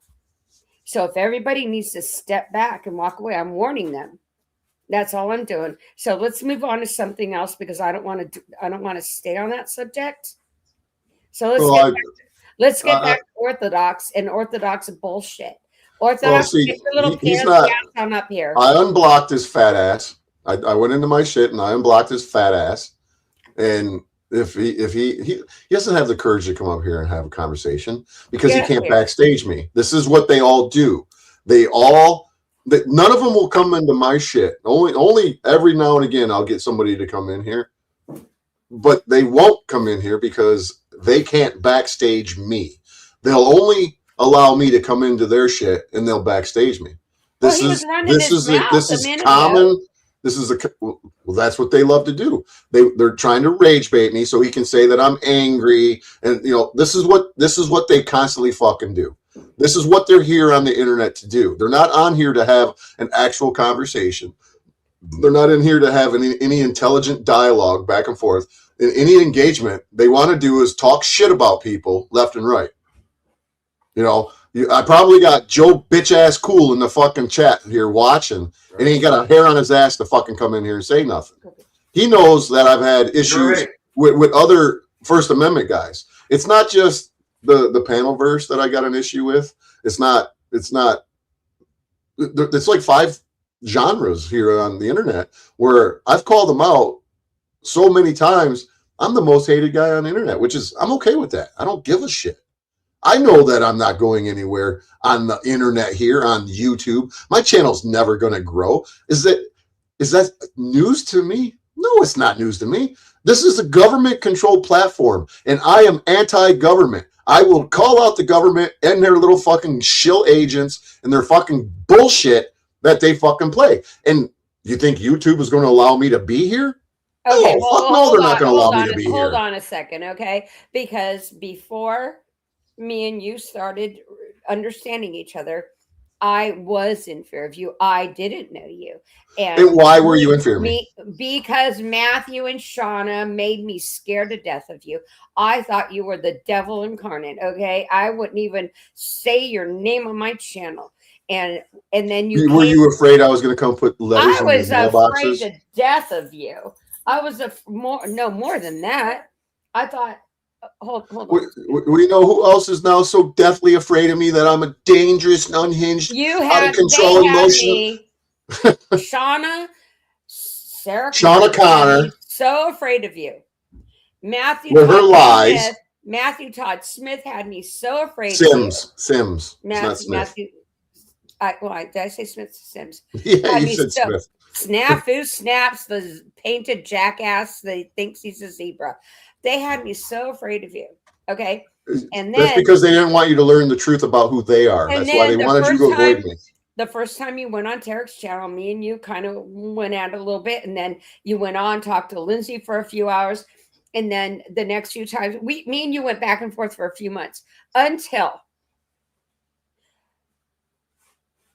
So if everybody needs to step back and walk away, I'm warning them. That's all I'm doing. So let's move on to something else, because I don't want to stay on that subject. So let's get back to Orthodox and Orthodox bullshit. Orthodox, get your little ass on up here. I unblocked his fat ass. I went into my shit and I unblocked his fat ass. And if he doesn't have the courage to come up here and have a conversation, because he can't backstage me. This is what they all do. None of them will come into my shit. Only every now and again I'll get somebody to come in here, but they won't come in here because they can't backstage me. They'll only allow me to come into their shit, and they'll backstage me. This is common. Well, that's what they love to do. They're trying to rage bait me so he can say that I'm angry, and this is what they constantly fucking do. This is what they're here on the internet to do. They're not on here to have an actual conversation. They're not in here to have any intelligent dialogue back and forth. In any engagement, they want to do is talk shit about people left and right. I probably got Joe bitch ass cool in the fucking chat here watching, and he ain't got a hair on his ass to fucking come in here and say nothing. He knows that I've had issues with other First Amendment guys. It's not just the panel verse that I got an issue with. It's like 5 genres here on the internet where I've called them out so many times. I'm the most hated guy on the internet, which is, I'm okay with that. I don't give a shit. I know that I'm not going anywhere on the internet here on YouTube. My channel's never going to grow. Is that news to me? No, it's not news to me. This is a government-controlled platform, and I am anti-government. I will call out the government and their little fucking shill agents and their fucking bullshit that they fucking play. And you think YouTube is going to allow me to be here? Okay, No, fuck no, they're not going to allow me to be here. Hold on a second, okay? Because before me and you started understanding each other, I was in fear of you. I didn't know you. And why were you in fear of me? Because Matthew and Shauna made me scared to death of you. I thought you were the devil incarnate, okay? I wouldn't even say your name on my channel. And then were you afraid I was going to come put letters in your mailboxes? I was afraid to death of you. I was more than that. I thought, hold on. We know who else is now so deathly afraid of me that I'm a dangerous, unhinged, out of control, emotional. Shauna Connor, so afraid of you. With her lies. Matthew Todd Smith had me so afraid. Sims. Matthew. Did I say Smith? Sims. Yeah, you said Smith. Snafu snaps, the painted jackass that thinks he's a zebra. They had me so afraid of you. Okay. And then that's because they didn't want you to learn the truth about who they are. That's why they wanted you to avoid me. The first time you went on Tarek's channel, me and you kind of went at it a little bit, and then you went on, talked to Lindsay for a few hours. And then the next few times, me and you went back and forth for a few months until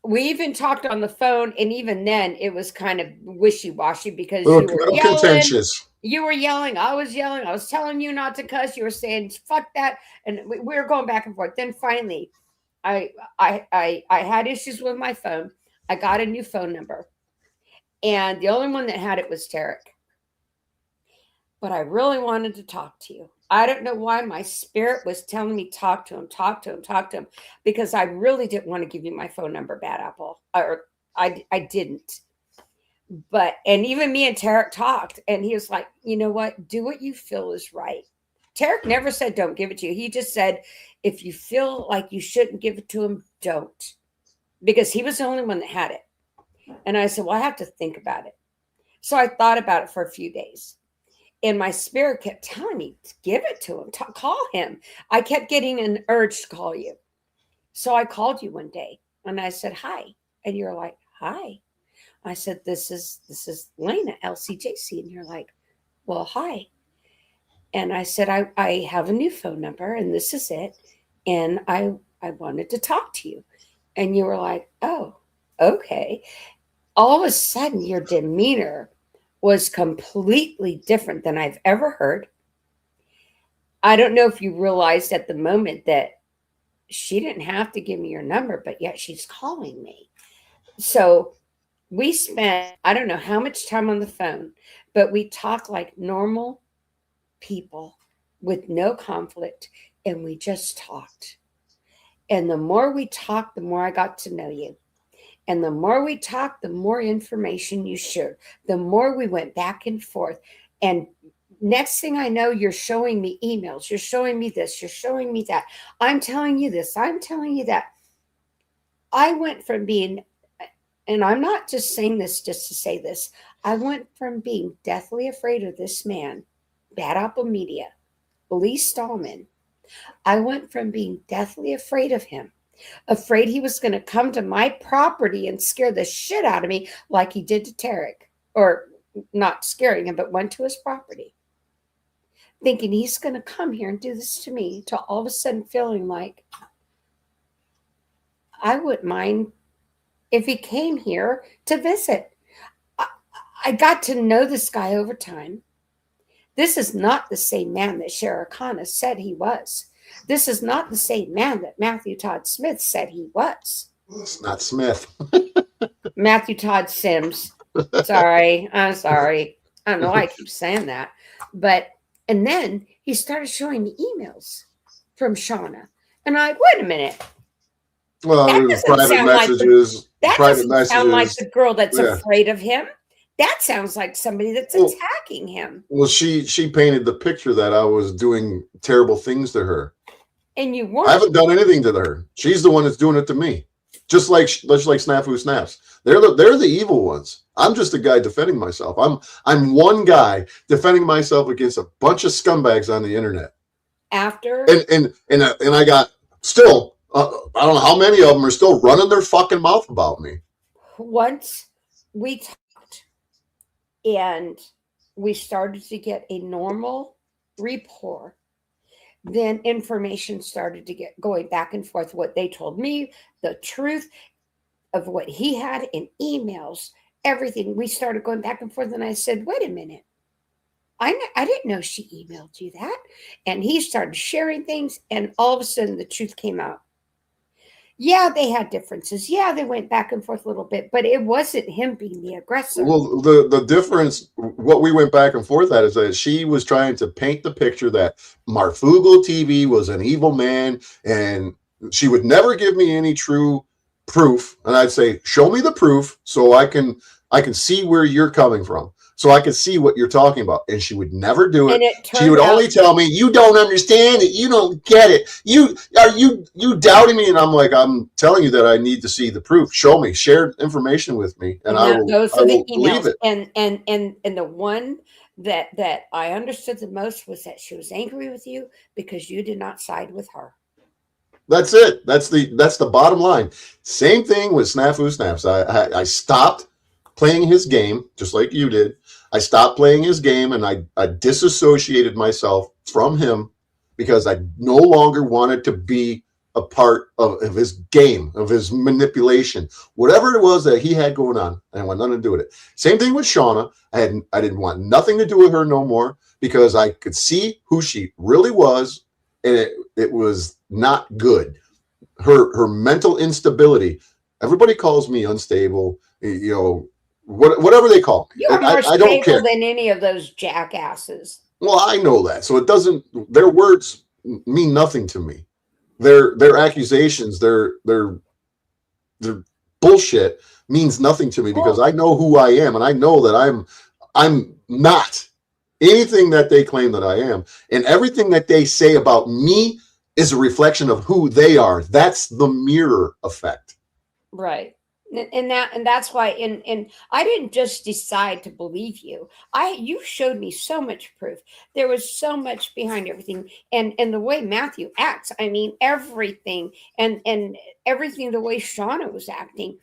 we even talked on the phone, and even then it was kind of wishy-washy because you were yelling. Contentious. You were yelling. I was yelling. I was telling you not to cuss. You were saying, fuck that. And we were going back and forth. Then finally, I had issues with my phone. I got a new phone number. And the only one that had it was Tarek. But I really wanted to talk to you. I don't know why my spirit was telling me, talk to him, because I really didn't want to give you my phone number, Bad Apple, or I didn't. But, and even me and Tarek talked, and he was like, you know what? Do what you feel is right. Tarek never said, don't give it to you. He just said, if you feel like you shouldn't give it to him, don't. Because he was the only one that had it. And I said, well, I have to think about it. So I thought about it for a few days. And my spirit kept telling me, give it to him, call him. I kept getting an urge to call you. So I called you one day and I said, hi. And you're like, hi. I said, this is Lena, LCJC. And you're like, well, hi. And I said, I have a new phone number and this is it. And I wanted to talk to you. And you were like, oh, okay. All of a sudden, your demeanor was completely different than I've ever heard. I don't know if you realized at the moment that she didn't have to give me your number, but yet she's calling me. So we spent, I don't know how much time on the phone, but we talked like normal people with no conflict, and we just talked. And the more we talked, the more I got to know you. And the more we talked, the more information you shared, the more we went back and forth. And next thing I know, you're showing me emails. You're showing me this. You're showing me that. I'm telling you this. I'm telling you that. I went from being, and I'm not just saying this just to say this, I went from being deathly afraid of this man, Bad Apple Media, Lee Stallman. I went from being deathly afraid of him, afraid he was going to come to my property and scare the shit out of me like he did to Tarek, or not scaring him, but went to his property, thinking he's going to come here and do this to me, to all of a sudden feeling like I wouldn't mind if he came here to visit. I got to know this guy over time. This is not the same man that Sharikana said he was. This is not the same man that Matthew Todd Smith said he was. It's not Smith. Matthew Todd Sims. Sorry. I'm sorry. I don't know why I keep saying that. But And then he started showing me emails from Shauna. And I'm like, wait a minute. Well, That it was doesn't private sound like messages. That private doesn't messages. sound like the girl that's Yeah. afraid of him. That sounds like somebody that's Well- attacking him. Well, she painted the picture that I was doing terrible things to her. And you I weren't. haven't done anything to her. She's the one that's doing it to me. Just like Snafu Snaps. They're the evil ones. I'm just a guy defending myself. I'm one guy defending myself against a bunch of scumbags on the internet. After And I got still I don't know how many of them are still running their fucking mouth about me. once we talked and we started to get a normal rapport, then information started to get going back and forth. What they told me, the truth of what he had in emails, everything. We started going back and forth, and I said, "Wait a minute, I didn't know she emailed you that." And he started sharing things, and all of a sudden, the truth came out. Yeah, they had differences. Yeah, they went back and forth a little bit, but it wasn't him being the aggressor. Well, the difference, what we went back and forth at, is that she was trying to paint the picture that Marfugo TV was an evil man, and she would never give me any true proof. And I'd say, show me the proof so I can see where you're coming from, so I can see what you're talking about. And she would never do it. And it She would turned only out- tell me, you don't understand it, you don't get it, you doubting me. And I'm like, I'm telling you that I need to see the proof. Show me, share information with me, and I will those I are the will believe emails. it. And the one that I understood the most was that she was angry with you because you did not side with her. That's it. That's the bottom line. Same thing with Snafu Snaps. I stopped playing his game, just like you did. I stopped playing his game, and I disassociated myself from him because I no longer wanted to be a part of his game, of his manipulation, whatever it was that he had going on. I didn't want nothing to do with it. Same thing with Shauna. I didn't want nothing to do with her no more because I could see who she really was, and it was not good. Her mental instability. Everybody calls me unstable, whatever they call me. You are more I don't care. stable than any of those jackasses. Well, I know that. So it doesn't, their words mean nothing to me. Their accusations, their bullshit means nothing to me because I know who I am, and I know that I'm not anything that they claim that I am. And everything that they say about me is a reflection of who they are. That's the mirror effect. Right. And that's why and I didn't just decide to believe you. You showed me so much proof. There was so much behind everything. And the way Matthew acts, I mean everything and everything, the way Shauna was acting.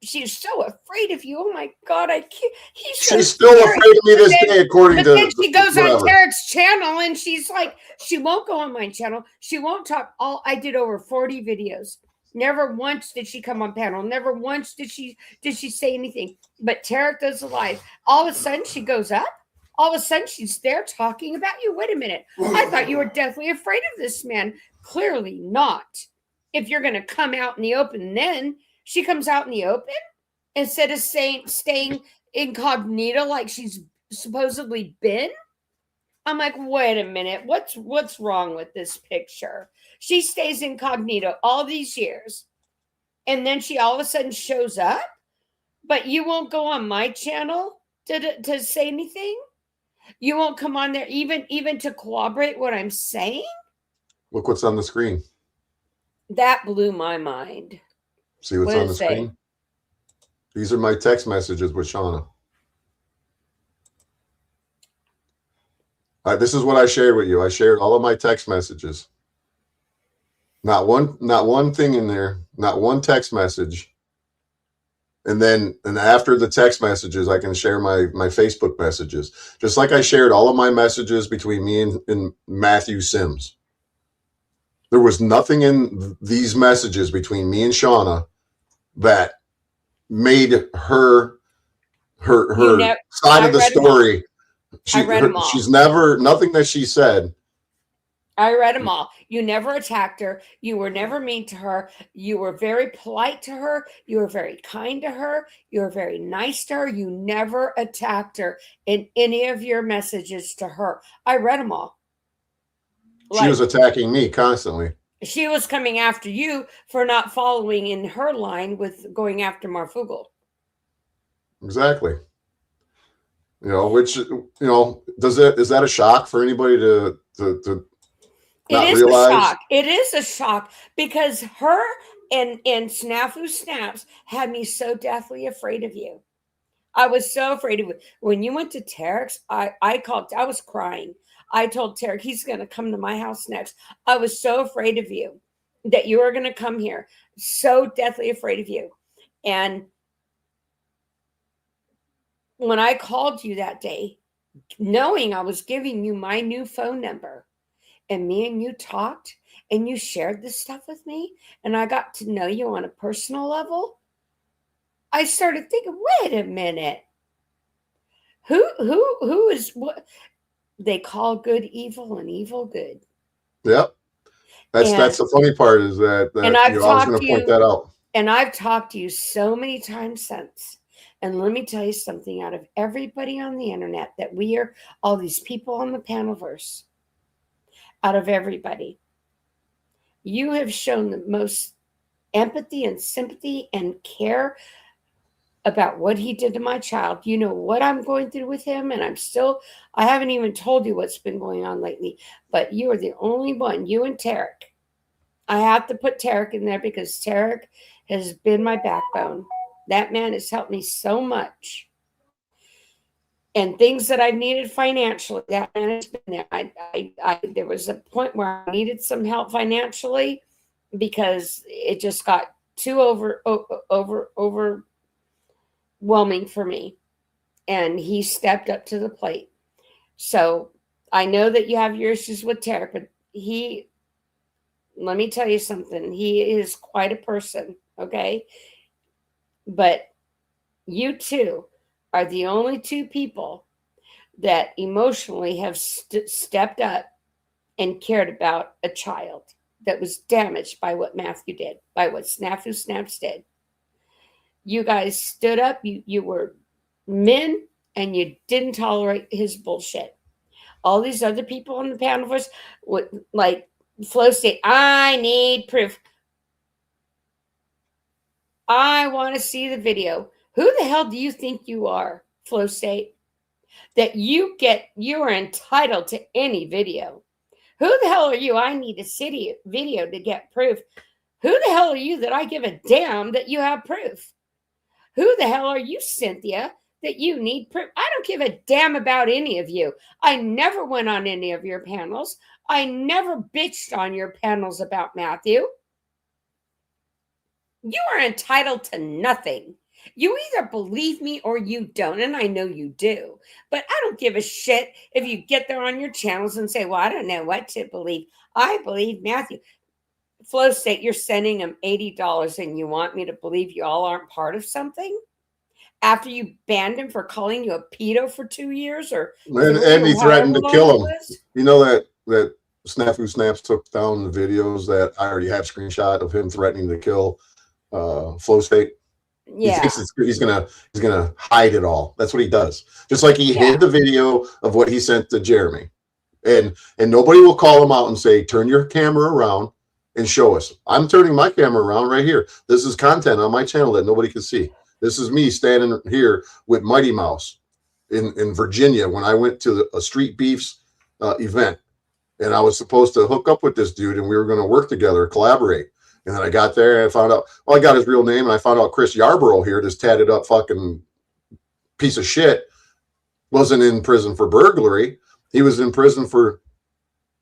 She's so afraid of you. Oh my God, I can't. She's still afraid of me this day, according to. But then she goes whatever. on Tarek's channel and she's like, she won't go on my channel. She won't talk. I did over 40 videos. Never once did she come on panel. Never once did she say anything. But Tarek does the live. All of a sudden she goes up. All of a sudden she's there talking about you. Wait a minute. I thought you were deathly afraid of this man. Clearly not. If you're going to come out in the open, then she comes out in the open instead of staying incognito like she's supposedly been. I'm like, wait a minute. What's wrong with this picture? She stays incognito all these years. And then she all of a sudden shows up. But you won't go on my channel to say anything? You won't come on there even to corroborate what I'm saying? Look what's on the screen. That blew my mind. See what's What on did the it say? screen? These are my text messages with Shauna. This is what I shared with you. I shared all of my text messages. Not one thing in there, not one text message. And after the text messages, I can share my Facebook messages. Just like I shared all of my messages between me and Matthew Sims. There was nothing in these messages between me and Shauna that made her side of the story. I read them all. She's never, nothing that she said I read them all. You never attacked her. You were never mean to her. You were very polite to her. You were very kind to her. You were very nice to her. You never attacked her in any of your messages to her. I read them all. She was attacking me constantly. She was coming after you for not following in her line with going after Marfugel. Exactly. You know, which, you know, is that a shock for anybody to not It is realize? a shock. It is a shock because her and Snafu Snaps had me so deathly afraid of you. I was so afraid of you. When you went to Tarek's, I was crying. I told Tarek he's going to come to my house next. I was so afraid of you that you were going to come here. So deathly afraid of you. And when I called you that day, knowing I was giving you my new phone number, and me and you talked and you shared this stuff with me, and I got to know you on a personal level, I started thinking, wait a minute. Who is what they call good evil and evil good? Yep. That's the funny part is that and I was going to point that out. And I've talked to you so many times since. And let me tell you something, out of everybody on the internet that we are, all these people on the Panelverse, out of everybody, you have shown the most empathy and sympathy and care about what he did to my child. You know what I'm going through with him, and I haven't even told you what's been going on lately, but you are the only one, you and Tarek. I have to put Tarek in there because Tarek has been my backbone. That man has helped me so much. And things that I've needed financially, that man has been there. There was a point where I needed some help financially because it just got too overwhelming for me. And he stepped up to the plate. So I know that you have your issues with Tarek, but let me tell you something. He is quite a person, okay? But you two are the only two people that emotionally have stepped up and cared about a child that was damaged by what Matthew did, by what Snafu Snaps did. You guys stood up. You were men, and you didn't tolerate his bullshit. All these other people on the Panelverse, like Flo State, I need proof. I want to see the video. Who the hell do you think you are, Flo State? That you are entitled to any video. Who the hell are you? I need a video to get proof. Who the hell are you that I give a damn that you have proof? Who the hell are you, Cynthia, that you need proof? I don't give a damn about any of you. I never went on any of your panels. I never bitched on your panels about Matthew. You are entitled to nothing. You either believe me or you don't, and I know you do. But I don't give a shit if you get there on your channels and say, well, I don't know what to believe. I believe Matthew. Flo State, you're sending him $80 and you want me to believe you all aren't part of something? After you banned him for calling you a pedo for 2 years? And he threatened to kill him. You know that Snafu Snaps took down the videos that I already have screenshot of him threatening to kill Flo State. Yeah, he thinks he's gonna hide it all. That's what he does. Just like he hid the video of what he sent to Jeremy, and nobody will call him out and say, "Turn your camera around and show us." I'm turning my camera around right here. This is content on my channel that nobody can see. This is me standing here with Mighty Mouse in Virginia when I went to a Street Beefs event, and I was supposed to hook up with this dude, and we were going to work together, collaborate. And then I got there and I found out, well, I got his real name, and I found out Chris Yarborough here, this tatted up fucking piece of shit, wasn't in prison for burglary. He was in prison for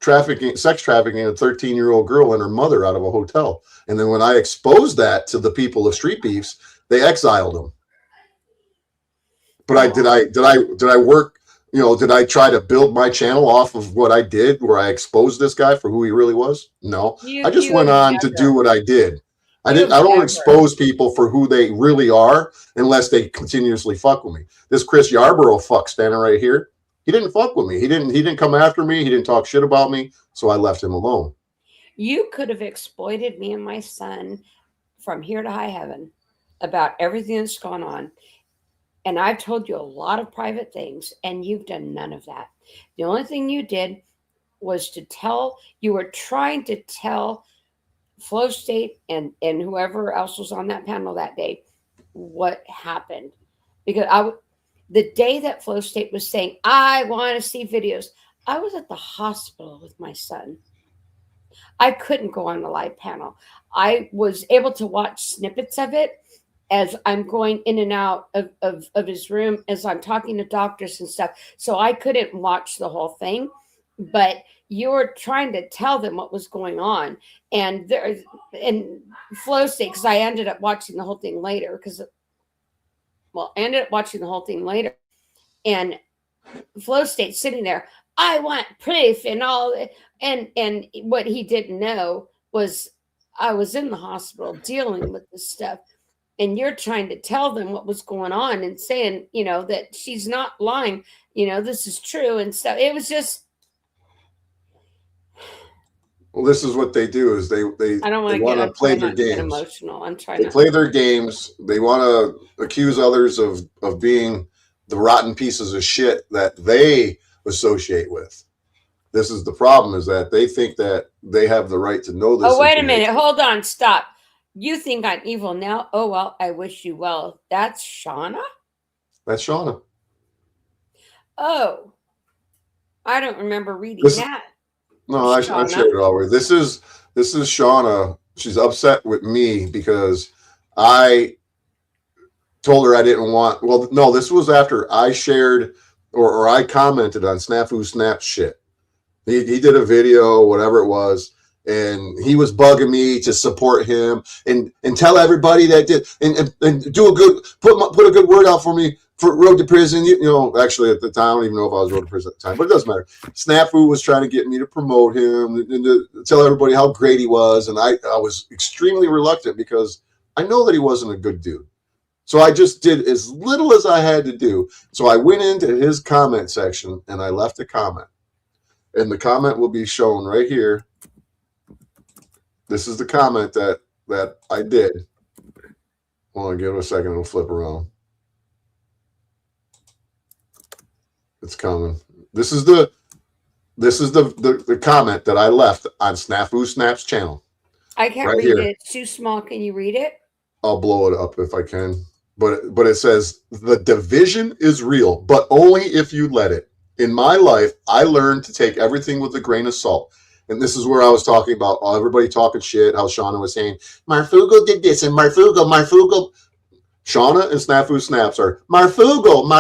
sex trafficking a 13-year-old girl and her mother out of a hotel. And then when I exposed that to the people of Street Beefs, they exiled him. But did I work? You know, did I try to build my channel off of what I did, where I exposed this guy for who he really was? No, I just went on to do what I did. I don't expose people for who they really are unless they continuously fuck with me. This Chris Yarborough fuck standing right here, He didn't fuck with me. He didn't come after me. He didn't talk shit about me. So I left him alone. You could have exploited me and my son from here to high heaven about everything that's gone on. And I've told you a lot of private things, and you've done none of that. The only thing you did was you were trying to tell Flow State and whoever else was on that panel that day what happened. Because the day that Flow State was saying, I want to see videos, I was at the hospital with my son. I couldn't go on the live panel. I was able to watch snippets of it as I'm going in and out of his room, as I'm talking to doctors and stuff. So I couldn't watch the whole thing, but you were trying to tell them what was going on. And Flow State, because I ended up watching the whole thing later, and Flow State sitting there, I want proof and all. And what he didn't know was I was in the hospital dealing with this stuff. And you're trying to tell them what was going on and saying, that she's not lying, this is true and stuff. It was just. Well, this is what they do is they I don't want to play their games. Emotional. I'm trying to play their games. They want to accuse others of being the rotten pieces of shit that they associate with. This is the problem, is that they think that they have the right to know this. Oh, wait a minute. Hold on. Stop. You think I'm evil now? Oh, well, I wish you well. That's Shauna? That's Shauna. Oh, I don't remember reading that. No, I shared it already. This is Shauna. She's upset with me because I told her I didn't want. Well, no, this was after I shared or I commented on Snafu Snap's shit. He did a video, whatever it was, and he was bugging me to support him and tell everybody that did and do a good put a good word out for me for Road to Prison. Actually at the time, I don't even know if I was Road to Prison at the time, but it doesn't matter. Snafu was trying to get me to promote him and to tell everybody how great he was, and I was extremely reluctant because I know that he wasn't a good dude. So I just did as little as I had to do. So I went into his comment section and I left a comment. And the comment will be shown right here. This is the comment that I did. Hold on, give it a second. It'll flip around. It's coming. This is the comment that I left on Snafu Snap's channel. I can't read it. It's too small. Can you read it? I'll blow it up if I can. But it says, the division is real, but only if you let it. In my life, I learned to take everything with a grain of salt. And this is where I was talking about everybody talking shit, how Shauna was saying, Marfugo did this, and Marfugo. Shauna and Snafu Snaps are, Marfugo,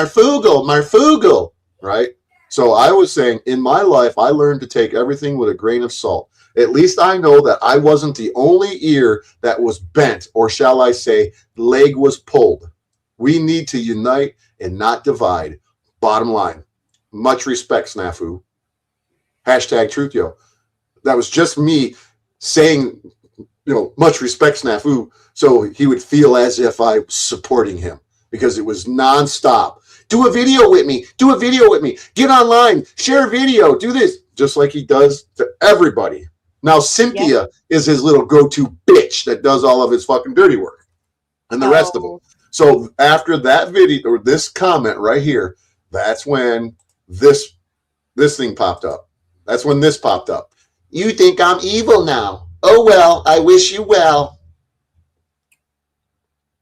right? So I was saying, in my life, I learned to take everything with a grain of salt. At least I know that I wasn't the only ear that was bent, or shall I say, leg was pulled. We need to unite and not divide. Bottom line. Much respect, Snafu. Hashtag Truth Yo. That was just me saying, much respect, Snafu, so he would feel as if I was supporting him, because it was nonstop. Do a video with me. Get online. Share a video. Do this. Just like he does to everybody. Now, Cynthia is his little go-to bitch that does all of his fucking dirty work. And the rest of them. So after that video, or this comment right here, that's when this thing popped up. That's when this popped up. You think I'm evil now? Oh, well, I wish you well.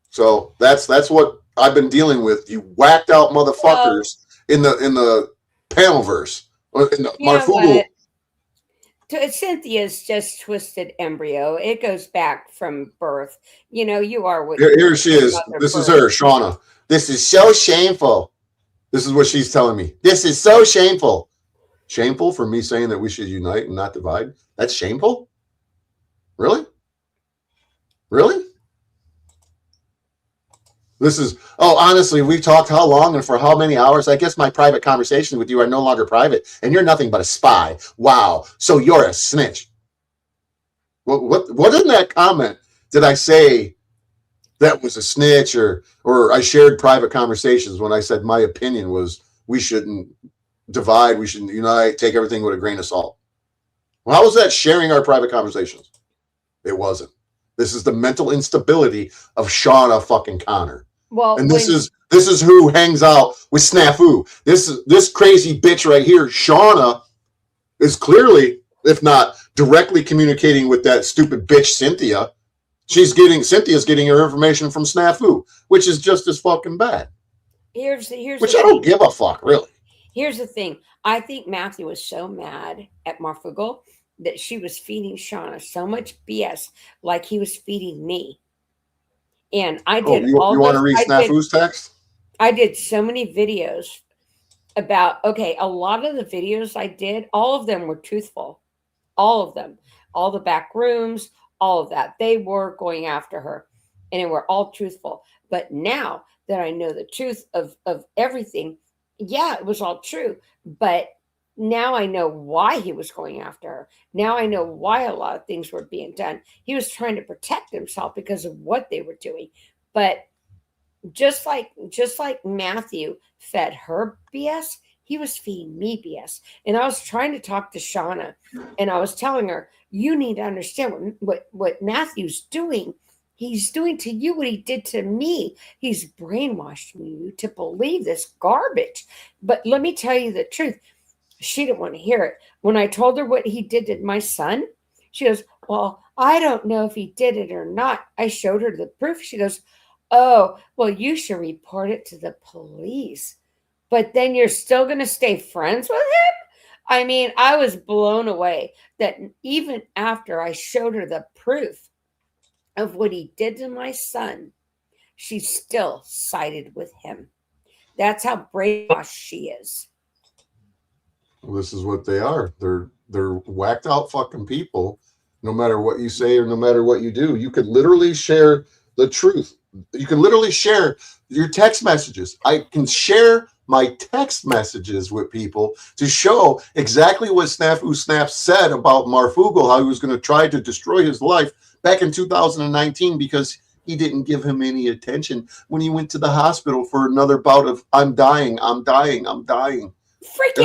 So that's what I've been dealing with. You whacked out motherfuckers in the panel verse. In the Marfugo. Cynthia's just twisted embryo. It goes back from birth. You are what. Here she is. This is her, Shauna. This is so shameful. This is what she's telling me. This is so shameful. Shameful for me saying that we should unite and not divide? That's shameful? Really? Really? Honestly, we've talked how long and for how many hours? I guess my private conversations with you are no longer private, and you're nothing but a spy. Wow. So you're a snitch. What in that comment did I say that was a snitch, or I shared private conversations when I said my opinion was we shouldn't divide. We should unite, take everything with a grain of salt. Well, how was that sharing our private conversations? It wasn't. This is the mental instability of Shauna fucking Connor. Well, and this is who hangs out with Snafu. This crazy bitch right here, Shauna, is clearly, if not directly, communicating with that stupid bitch Cynthia. Cynthia's getting her information from Snafu, which is just as fucking bad. Here's which I don't give a fuck, really. Here's the thing. I think Matthew was so mad at Marfugal that she was feeding Shauna so much BS, like he was feeding me. And I did. You want to read Snafu's text? I did so many videos about, a lot of the videos I did, all of them were truthful. All of them. All the back rooms, all of that. They were going after her. And they were all truthful. But now that I know the truth of everything, yeah, it was all true. But now I know why he was going after her. Now I know why a lot of things were being done. He was trying to protect himself because of what they were doing. But just like Matthew fed her BS, he was feeding me BS. And I was trying to talk to Shauna, and I was telling her, you need to understand what Matthew's doing. He's doing to you what he did to me. He's brainwashing you to believe this garbage. But let me tell you the truth. She didn't want to hear it. When I told her what he did to my son, she goes, well, I don't know if he did it or not. I showed her the proof. She goes, oh, well, you should report it to the police. But then you're still going to stay friends with him? I mean, I was blown away that even after I showed her the proof of what he did to my son, she still sided with him. That's how brainwashed she is. Well, this is what they are. They're whacked out fucking people. No matter what you say or no matter what you do, you could literally share the truth. You can literally share your text messages. I can share my text messages with people to show exactly what Snafu Snap said about Marfugal, how he was going to try to destroy his life back in 2019 because he didn't give him any attention when he went to the hospital for another bout of I'm dying. And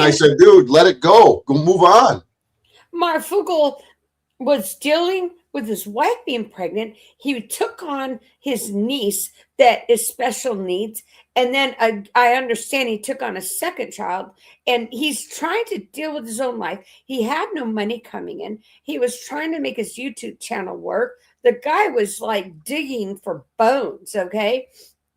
I said, dude, let it go. Go move on. Marfugal was dealing with his wife being pregnant. He took on his niece that is special needs. And then I understand he took on a second child. And he's trying to deal with his own life. He had no money coming in. He was trying to make his YouTube channel work. The guy was like digging for bones, okay?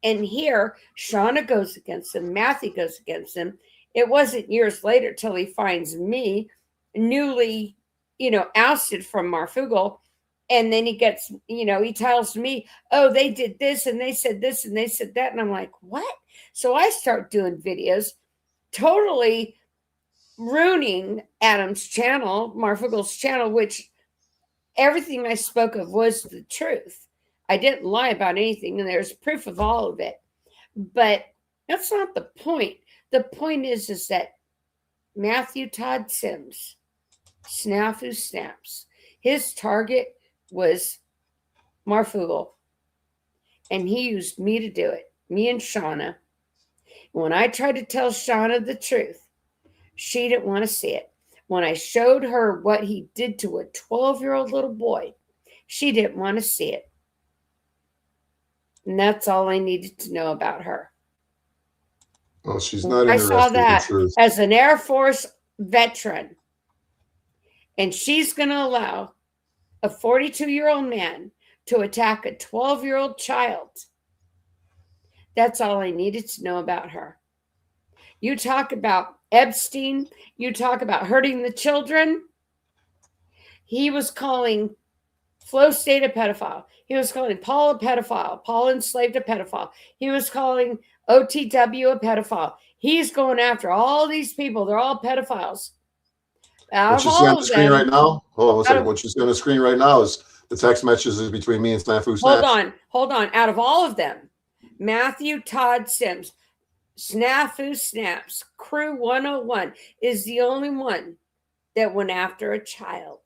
And here, Shauna goes against him. Matthew goes against him. It wasn't years later till he finds me newly, ousted from Marfugal. And then he gets, he tells me, oh, they did this and they said this and they said that. And I'm like, what? So I start doing videos totally ruining Adam's channel, Marfugal's channel, which everything I spoke of was the truth. I didn't lie about anything. And there's proof of all of it. But that's not the point. The point is that Matthew Todd Sims, Snafu Snaps, his target was Marfugal. And he used me to do it, me and Shauna. When I tried to tell Shauna the truth, she didn't want to see it. When I showed her what he did to a 12-year-old little boy, she didn't want to see it. And that's all I needed to know about her. Well, she's not I interested saw that in truth. as an Air Force veteran. And she's going to allow a 42-year-old man to attack a 12-year-old child. That's all I needed to know about her. You talk about Epstein. You talk about hurting the children. He was calling Flow State a pedophile. He was calling Paul a pedophile. Paul enslaved a pedophile. He was calling OTW a pedophile. He's going after all these people. They're all pedophiles. What you see on the screen right now? Hold on one second. What you see on the screen right now is the text messages between me and Snafu Snaps. Hold on. Out of all of them, Matthew Todd Sims, Snafu Snaps, Crew 101 is the only one that went after a child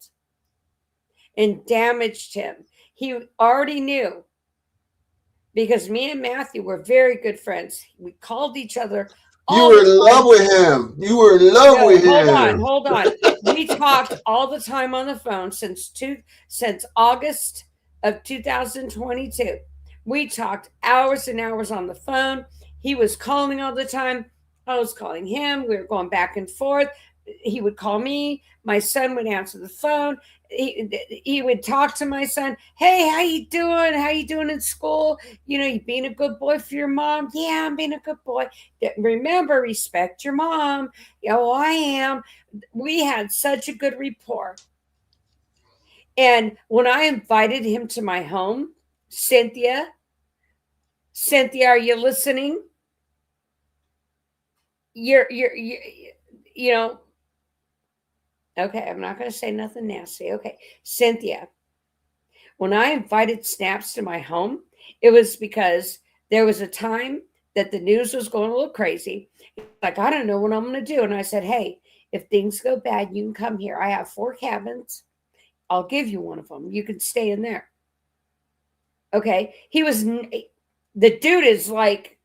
and damaged him. He already knew, because me and Matthew were very good friends. We called each other You were in love with him. You were in love with him. Hold on. We talked all the time on the phone since August of 2022. We talked hours and hours on the phone. He was calling all the time. I was calling him. We were going back and forth. He would call me. My son would answer the phone. He would talk to my son. Hey, how you doing? How you doing in school? You know, you being a good boy for your mom? Yeah, I'm being a good boy. Remember, respect your mom. Oh, I am. We had such a good rapport. And when I invited him to my home, Cynthia, are you listening? You're you know, okay, I'm not going to say nothing nasty. Okay, Cynthia, when I invited Snaps to my home, it was because there was a time that the news was going a little crazy. Like, I don't know what I'm going to do. And I said, hey, if things go bad, you can come here. I have 4 cabins. I'll give you one of them. You can stay in there. Okay. The dude is like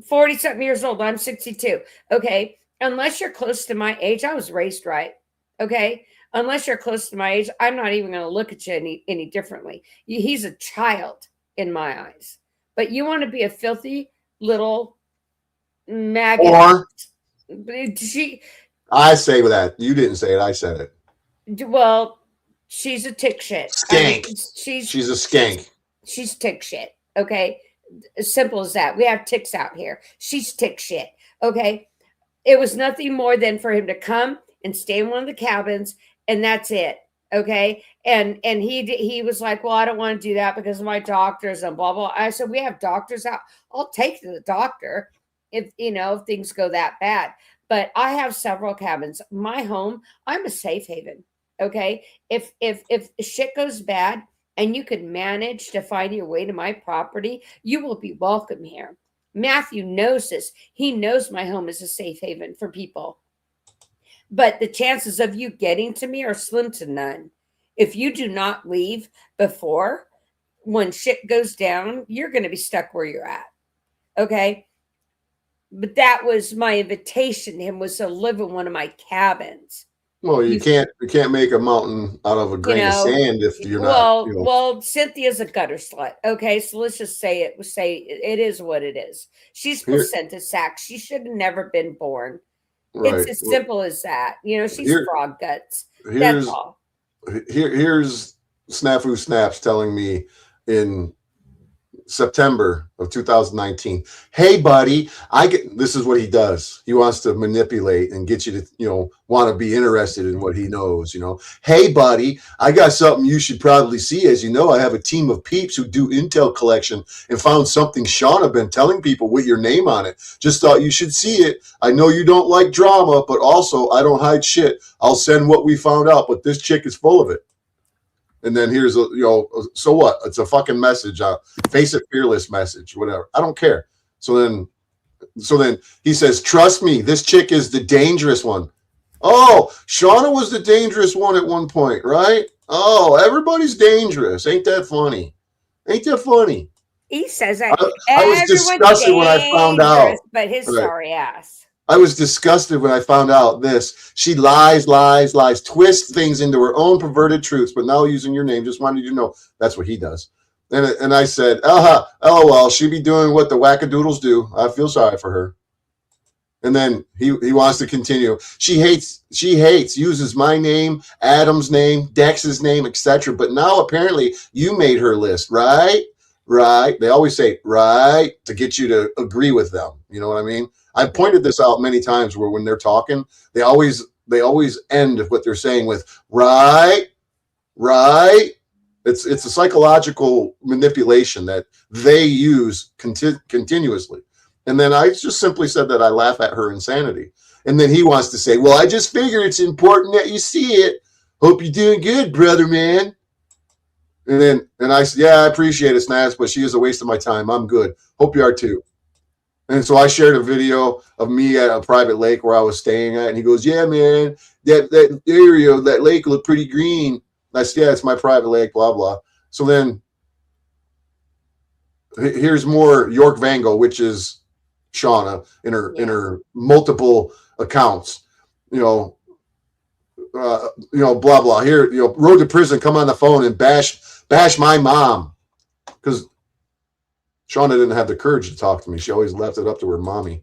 40 something years old. I'm 62. Okay. Unless you're close to my age, I was raised right. Okay. Unless you're close to my age, I'm not even going to look at you any differently. He's a child in my eyes. But you want to be a filthy little maggot. Or I say that. You didn't say it. I said it. Well, she's a tick shit. Skank. I mean, she's a skank. She's tick shit. Okay. As simple as that. We have ticks out here. She's tick shit. Okay. It was nothing more than for him to come and stay in one of the cabins, and that's it. Okay. And he was like, well, I don't want to do that because of my doctors and blah, blah. I said, we have doctors out. I'll take you to the doctor if things go that bad. But I have several cabins. My home, I'm a safe haven. Okay. If shit goes bad and you can manage to find your way to my property, you will be welcome here. Matthew knows this. He knows my home is a safe haven for people. But the chances of you getting to me are slim to none. If you do not leave before, when shit goes down, you're going to be stuck where you're at. Okay. But that was my invitation to him, was to live in one of my cabins. Well, you can't make a mountain out of a grain of sand if you're not. Well, Cynthia's a gutter slut. Okay, so let's just say it is what it is. She's placenta sac. She should have never been born. Right. It's as simple as that. She's frog guts. That's all. Here's Snafu Snaps telling me in September of 2019, hey buddy, this is what he does. He wants to manipulate and get you to, want to be interested in what he knows, Hey buddy, I got something you should probably see. As you know, I have a team of peeps who do intel collection and found something Shauna been telling people with your name on it. Just thought you should see it. I know you don't like drama, but also I don't hide shit. I'll send what we found out, but this chick is full of it. And then here's so what? It's a fucking message. Face it fearless message, whatever. I don't care. So then he says, trust me, this chick is the dangerous one. Oh, Shauna was the dangerous one at one point, right? Oh, everybody's dangerous. Ain't that funny? He says that. I was disgusted when I found out. But his sorry ass. I was disgusted when I found out this. She lies, twists things into her own perverted truths, but now using your name, just wanted you to know that's what he does. And I said, LOL, she be doing what the wackadoodles do. I feel sorry for her. And then he wants to continue. She hates, uses my name, Adam's name, Dex's name, etc. But now apparently you made her list, right? Right. They always say, right, to get you to agree with them. You know what I mean? I pointed this out many times where when they're talking, they always end what they're saying with right. It's a psychological manipulation that they use continuously. And then I just simply said that I laugh at her insanity. And then he wants to say, well, I just figure it's important that you see it. Hope you're doing good, brother, man. And I said, yeah, I appreciate it, Snaps, but she is a waste of my time. I'm good. Hope you are too. And so I shared a video of me at a private lake where I was staying at. And he goes, yeah, man, that area, that lake looked pretty green. I said, yeah, it's my private lake, blah, blah. So then here's more York Vango, which is Shauna in her multiple accounts. Blah blah. Here, road to prison. Come on the phone and bash my mom, because Shauna didn't have the courage to talk to me. She always left it up to her mommy.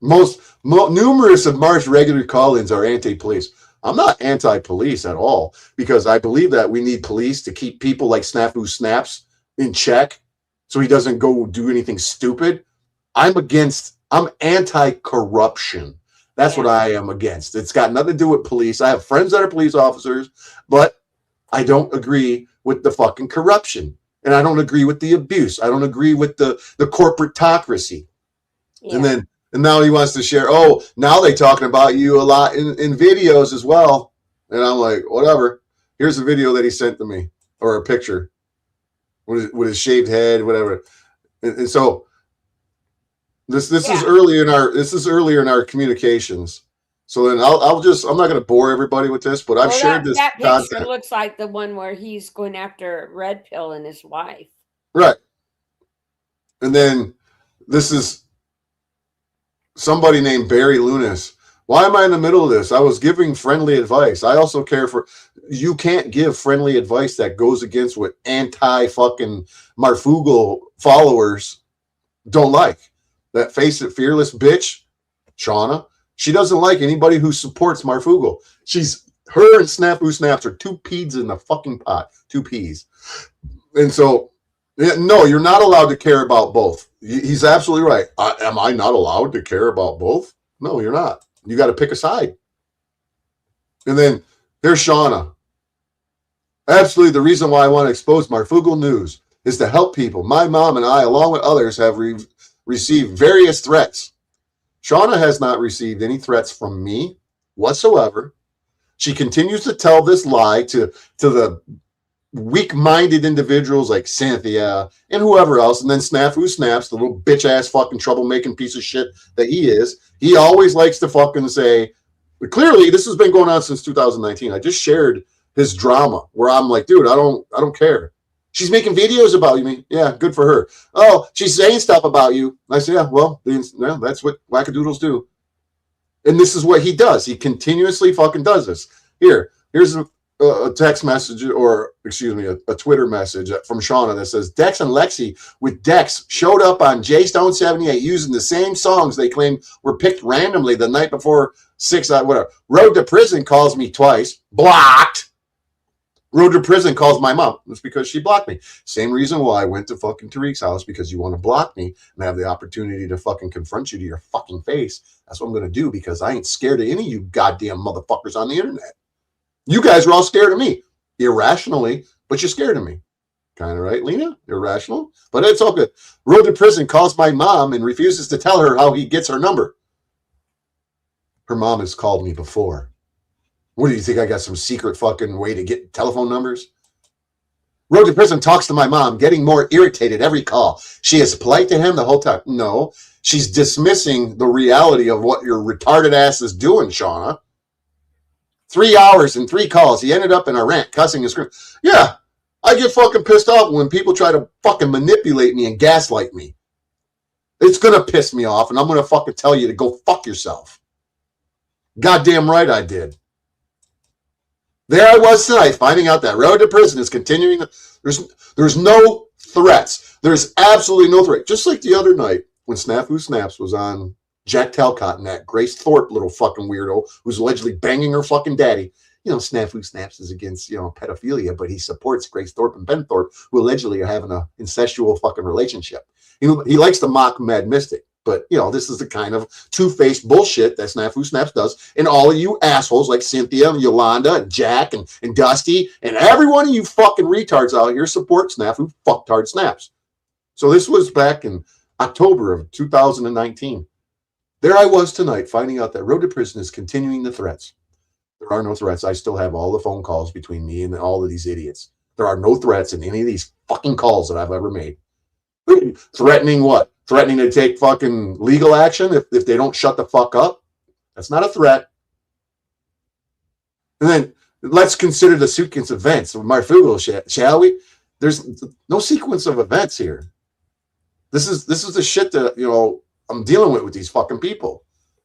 Numerous of Mark's regular call-ins are anti-police. I'm not anti-police at all, because I believe that we need police to keep people like Snafu Snaps in check so he doesn't go do anything stupid. I'm anti-corruption. That's what I am against. It's got nothing to do with police. I have friends that are police officers, but I don't agree with the fucking corruption. And I don't agree with the abuse. I don't agree with the corporatocracy. Yeah. And now he wants to share, now they talking about you a lot in videos as well. And I'm like, whatever. Here's a video that he sent to me, or a picture with his shaved head, whatever. And so this is earlier in our communications. So then I'm not going to bore everybody with this, but I've shared this. That picture looks like the one where he's going after Red Pill and his wife. Right. And then this is somebody named Barry Lunas. Why am I in the middle of this? I was giving friendly advice. I also care for, you can't give friendly advice that goes against what anti-fucking Marfugal followers don't like. That face it fearless bitch, Shauna, she doesn't like anybody who supports Marfugal. Her and Snafu Snaps are two peas in the fucking pot. Two peas. And so, no, you're not allowed to care about both. He's absolutely right. Am I not allowed to care about both? No, you're not. You got to pick a side. And then there's Shauna. Absolutely, the reason why I want to expose Marfugal News is to help people. My mom and I, along with others, have received various threats. Shauna has not received any threats from me whatsoever. She continues to tell this lie to the weak-minded individuals like Cynthia and whoever else, and then Snafu Snaps, the little bitch-ass fucking troublemaking piece of shit that he is. He always likes to fucking say, but clearly this has been going on since 2019. I just shared his drama where I'm like, dude, I don't care. She's making videos about you. Yeah, good for her. Oh, she's saying stuff about you. I say, yeah, well, that's what wackadoodles do. And this is what he does. He continuously fucking does this. Here's a text message, or excuse me, a Twitter message from Shauna that says, Dex and Lexi with Dex showed up on J-Stone 78 using the same songs they claim were picked randomly the night before 6, whatever. Road to prison calls me twice. Blocked. Road to prison calls my mom. It's because she blocked me. Same reason why I went to fucking Tariq's house, because you want to block me and have the opportunity to fucking confront you to your fucking face. That's what I'm going to do, because I ain't scared of any of you goddamn motherfuckers on the internet. You guys are all scared of me. Irrationally, but you're scared of me. Kind of right, Lena? Irrational? But it's all good. Road to prison calls my mom and refuses to tell her how he gets her number. Her mom has called me before. What do you think? I got some secret fucking way to get telephone numbers? Road to prison talks to my mom, getting more irritated every call. She is polite to him the whole time. No, she's dismissing the reality of what your retarded ass is doing, Shauna. 3 hours and 3 calls. He ended up in a rant, cussing and screaming. Yeah, I get fucking pissed off when people try to fucking manipulate me and gaslight me. It's going to piss me off, and I'm going to fucking tell you to go fuck yourself. Goddamn right I did. There I was tonight, finding out that Road to Prison is continuing. There's no threats. There's absolutely no threat. Just like the other night when Snafu Snaps was on Jack Talcott and that Grace Thorpe little fucking weirdo who's allegedly banging her fucking daddy. Snafu Snaps is against, pedophilia, but he supports Grace Thorpe and Ben Thorpe, who allegedly are having a incestual fucking relationship. He likes to mock Mad Mystic. But, this is the kind of two-faced bullshit that Snafu Snaps does. And all of you assholes like Cynthia and Yolanda and Jack and Dusty and every one of you fucking retards out here support Snafu fucktard Snaps. So this was back in October of 2019. There I was tonight finding out that Road to Prison is continuing the threats. There are no threats. I still have all the phone calls between me and all of these idiots. There are no threats in any of these fucking calls that I've ever made. Threatening what? Threatening to take fucking legal action if they don't shut the fuck up? That's not a threat. And then let's consider the sequence of events of Marfugal, shall we? There's no sequence of events here. This is the shit that, you know, I'm dealing with these fucking people.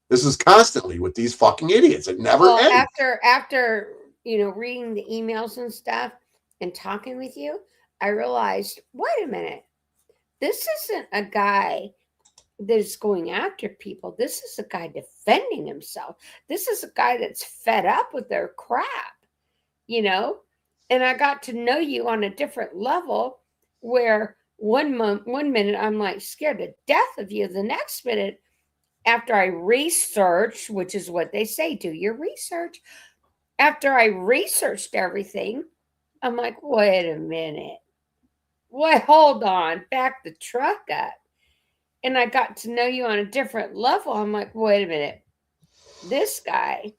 This is constantly with these fucking idiots. It never ends. After you know, reading the emails and stuff and talking with you, I realized, wait a minute, this isn't a guy that's going after people. This is a guy defending himself. This is a guy that's fed up with their crap, you know? And I got to know you on a different level where one minute I'm like scared to death of you. The next minute, after I research, which is what they say, do your research. After I researched everything, I'm like, wait a minute. Wait, hold on. Back the truck up. And I got to know you on a different level. I'm like, wait a minute. This guy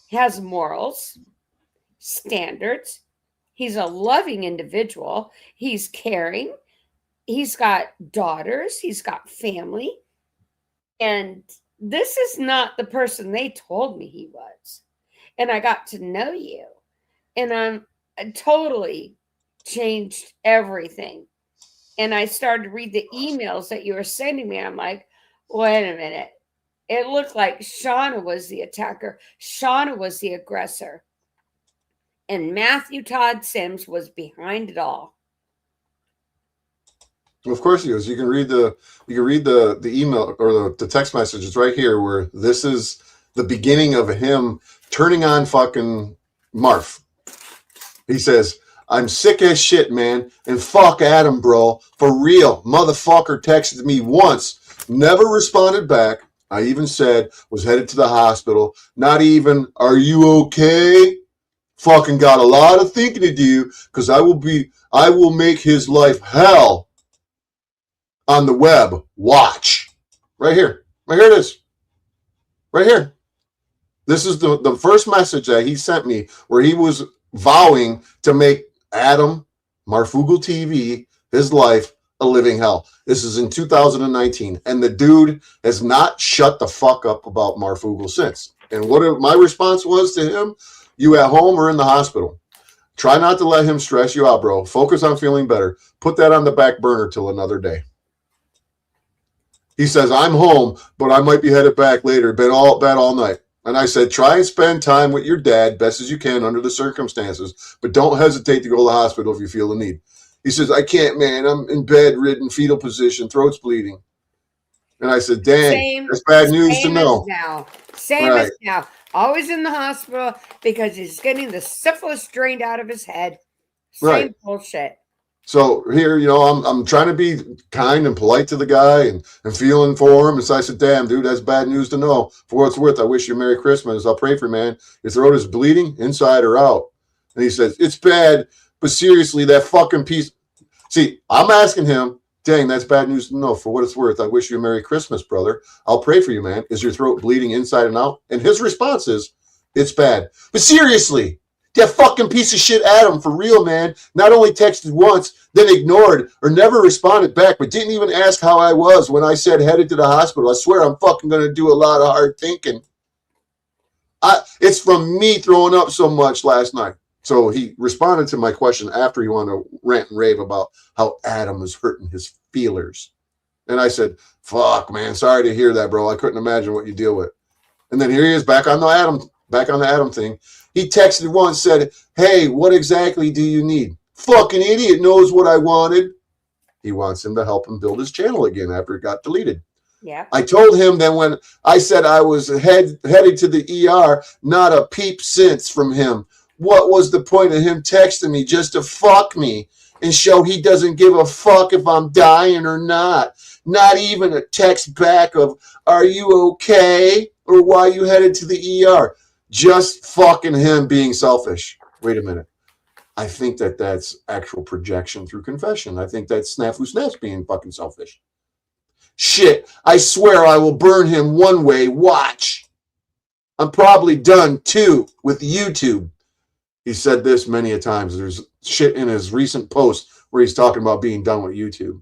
has morals, standards. He's a loving individual. He's caring. He's got daughters. He's got family. And this is not the person they told me he was. And I got to know you. And I totally changed everything. And I started to read the emails that you were sending me. I'm like, wait a minute. It looked like Shauna was the attacker. Shauna was the aggressor. And Matthew Todd Sims was behind it all. Well, of course he is. You can read the email or the text message. It's right here where this is the beginning of him turning on fucking Marf. He says, I'm sick as shit, man. And fuck Adam, bro. For real. Motherfucker texted me once. Never responded back. I even said, was headed to the hospital. Not even, are you okay? Fucking got a lot of thinking to do because I will make his life hell on the web. Watch. Right here. Right here it is. Right here. This is the first message that he sent me where he was vowing to make Adam, Marfugal TV, his life, a living hell. This is in 2019. And the dude has not shut the fuck up about Marfugal since. And what my response was to him, you at home or in the hospital. Try not to let him stress you out, bro. Focus on feeling better. Put that on the back burner till another day. He says, I'm home, but I might be headed back later. Been all night. And I said, try and spend time with your dad best as you can under the circumstances, but don't hesitate to go to the hospital if you feel the need. He says, I can't, man. I'm in bed, ridden, fetal position, throat's bleeding. And I said, dang, that's bad news to know. Same as now. Always in the hospital because he's getting the syphilis drained out of his head. Same bullshit. So here, you know, I'm trying to be kind and polite to the guy and feeling for him. And so I said, damn, dude, that's bad news to know. For what it's worth, I wish you a Merry Christmas. I'll pray for you, man. Your throat is bleeding inside or out. And he says, it's bad, but seriously, that fucking piece. See, I'm asking him, dang, that's bad news to know. For what it's worth, I wish you a Merry Christmas, brother. I'll pray for you, man. Is your throat bleeding inside and out? And his response is, it's bad. But seriously, that fucking piece of shit Adam, for real, man, not only texted once, then ignored or never responded back, but didn't even ask how I was when I said headed to the hospital. I swear I'm fucking going to do a lot of hard thinking. It's from me throwing up so much last night. So he responded to my question after he wanted to rant and rave about how Adam was hurting his feelers. And I said, fuck, man, sorry to hear that, bro. I couldn't imagine what you deal with. And then here he is back on the Adam thing. He texted once, said, hey, what exactly do you need? Fucking idiot knows what I wanted. He wants him to help him build his channel again after it got deleted. Yeah. I told him that when I said I was headed to the ER, not a peep since from him. What was the point of him texting me just to fuck me and show he doesn't give a fuck if I'm dying or not? Not even a text back of, are you okay? Or why you headed to the ER? Just fucking him being selfish. Wait a minute. I think that's actual projection through confession. I think that's Snafu Snaps being fucking selfish. Shit, I swear I will burn him one way. Watch. I'm probably done too with YouTube. He said this many a times. There's shit in his recent post where he's talking about being done with YouTube.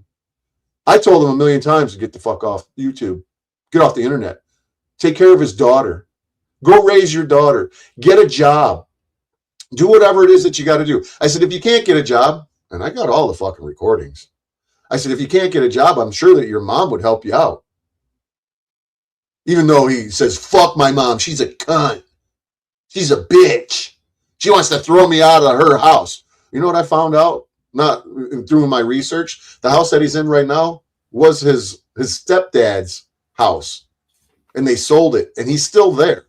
I told him a million times to get the fuck off YouTube. Get off the internet. Take care of his daughter. Go raise your daughter. Get a job. Do whatever it is that you got to do. I said, if you can't get a job, and I got all the fucking recordings. I said, if you can't get a job, I'm sure that your mom would help you out. Even though he says, fuck my mom. She's a cunt. She's a bitch. She wants to throw me out of her house. You know what I found out? Not through my research. The house that he's in right now was his stepdad's house. And they sold it. And he's still there.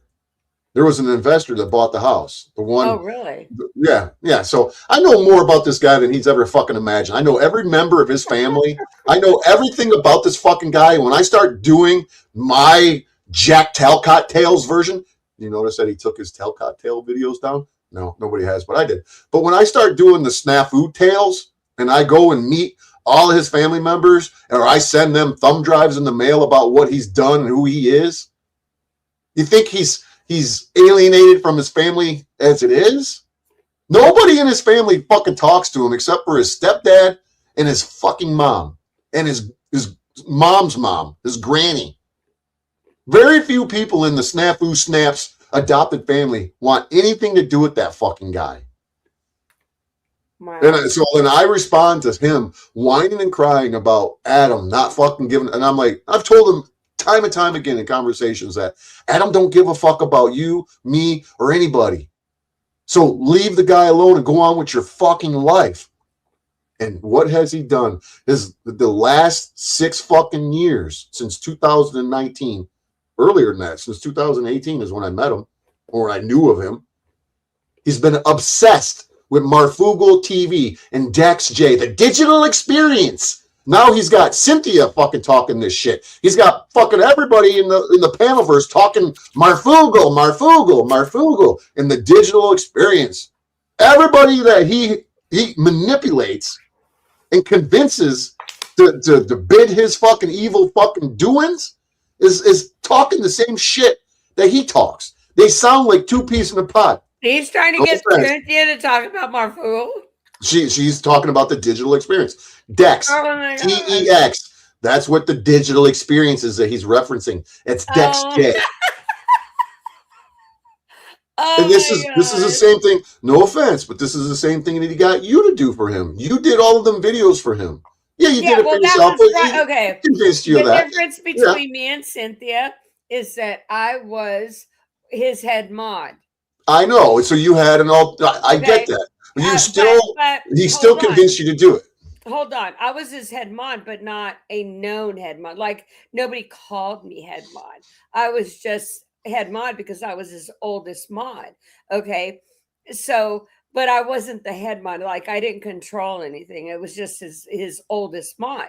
There was an investor that bought the house. The one. Oh, really? Yeah. So I know more about this guy than he's ever fucking imagined. I know every member of his family. I know everything about this fucking guy. When I start doing my Jack Talcott Tales version, you notice that he took his Talcott Tale videos down? No, nobody has, but I did. But when I start doing the snafu tales and I go and meet all of his family members, or I send them thumb drives in the mail about what he's done and who he is, you think he's alienated from his family as it is? Nobody in his family fucking talks to him except for his stepdad and his fucking mom and his mom's mom, his granny. Very few people in the Snafu Snaps adopted family want anything to do with that fucking guy. Wow. And so then I respond to him whining and crying about Adam not fucking giving, and I'm like, I've told him time and time again in conversations that Adam don't give a fuck about you, me, or anybody. So leave the guy alone and go on with your fucking life. And what has he done? The last 6 fucking years since 2019, earlier than that, since 2018 is when I met him, or I knew of him. He's been obsessed with Marfugal TV and Dex J, the digital experience. Now he's got Cynthia fucking talking this shit. He's got fucking everybody in the panelverse talking Marfugal in the digital experience. Everybody that he manipulates and convinces to bid his fucking evil fucking doings is talking the same shit that he talks. They sound like two peas in a pod. He's trying to get Cynthia to talk about Marfugal. She's talking about the digital experience. Dex, T-E-X. That's what the digital experience is that he's referencing. It's Dex J. And this is the same thing. No offense, but this is the same thing that he got you to do for him. You did all of them videos for him. Yeah, you did it for yourself. Okay. Convinced you of that. The difference between me and Cynthia is that I was his head mod. I know. So you had I get that. But he still convinced you to do it. Hold on. I was his head mod, but not a known head mod. Like, nobody called me head mod. I was just head mod because I was his oldest mod. Okay. So, but I wasn't the head mod. Like, I didn't control anything. It was just his oldest mod.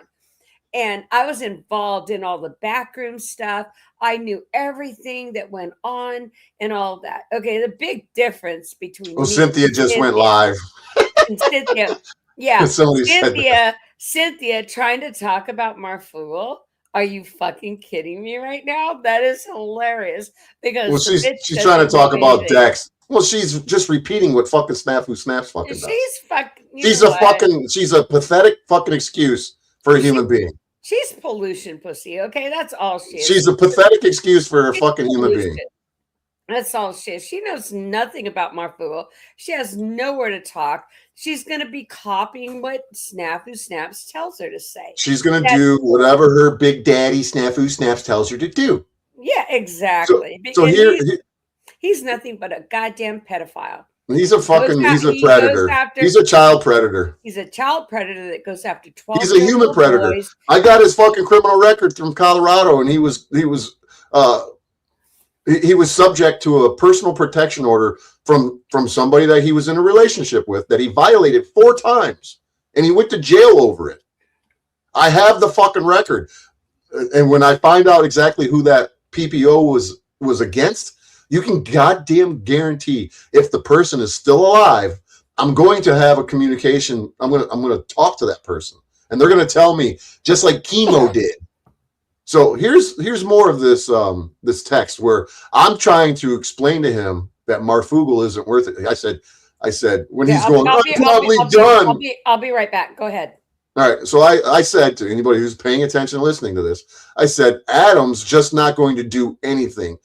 And I was involved in all the backroom stuff. I knew everything that went on and all that. Okay, the big difference between Cynthia just went live. And Cynthia, yeah. Cynthia trying to talk about Marfugal. Are you fucking kidding me right now? That is hilarious. Because she's trying to talk about Dex. Well, she's just repeating what fucking Snafu Snaps fucking does. She's a pathetic fucking excuse for a human being. She's pollution pussy, okay? That's all she is. She's a pathetic excuse for a fucking human being. That's all she is. She knows nothing about Marfugal. She has nowhere to talk. She's going to be copying what Snafu Snaps tells her to say. She's going to do whatever her big daddy Snafu Snaps tells her to do. Yeah, exactly. So he's nothing but a goddamn pedophile. He's a predator. He's a child predator. He's a child predator that goes after 12. He's a human predator. Boys. I got his fucking criminal record from Colorado, and he was subject to a personal protection order from somebody that he was in a relationship with that he violated 4 times, and he went to jail over it. I have the fucking record, and when I find out exactly who that PPO was against, you can goddamn guarantee if the person is still alive, I'm going to have a communication. I'm going to talk to that person, and they're going to tell me just like Chemo did. So here's more of this text where I'm trying to explain to him that Marfugal isn't worth it. I said when he's going, I'll be right back. Go ahead. All right. So I said to anybody who's paying attention and listening to this, I said, Adam's just not going to do anything.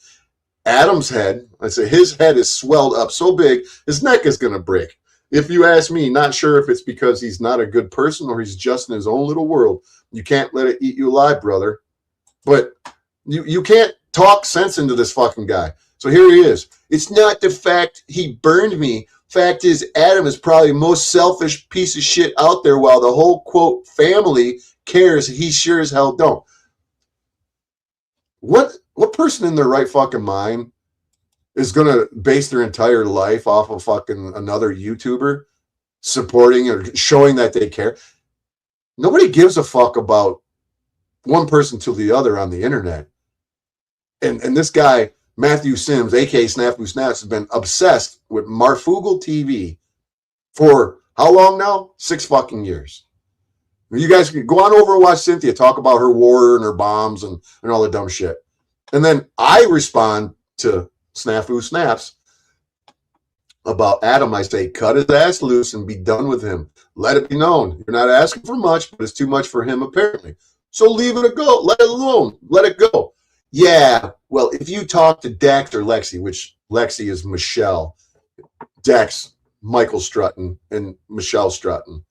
Adam's head, I said, his head is swelled up so big, his neck is going to break. If you ask me, not sure if it's because he's not a good person or he's just in his own little world. You can't let it eat you alive, brother. But you can't talk sense into this fucking guy. So here he is. It's not the fact he burned me. Fact is, Adam is probably the most selfish piece of shit out there, while the whole, quote, family cares. He sure as hell don't. What person in their right fucking mind is going to base their entire life off of fucking another YouTuber supporting or showing that they care? Nobody gives a fuck about one person to the other on the internet. And this guy, Matthew Sims, aka Snafu Snaps, has been obsessed with Marfugal TV for how long now? 6 fucking years. You guys can go on over and watch Cynthia talk about her war and her bombs and all the dumb shit. And then I respond to Snafu Snaps about Adam. I say, cut his ass loose and be done with him. Let it be known. You're not asking for much, but it's too much for him apparently. So leave it go. Let it alone. Let it go. Yeah, well, if you talk to Dex or Lexi, which Lexi is Michelle, Dex, Michael Stratton, and Michelle Stratton,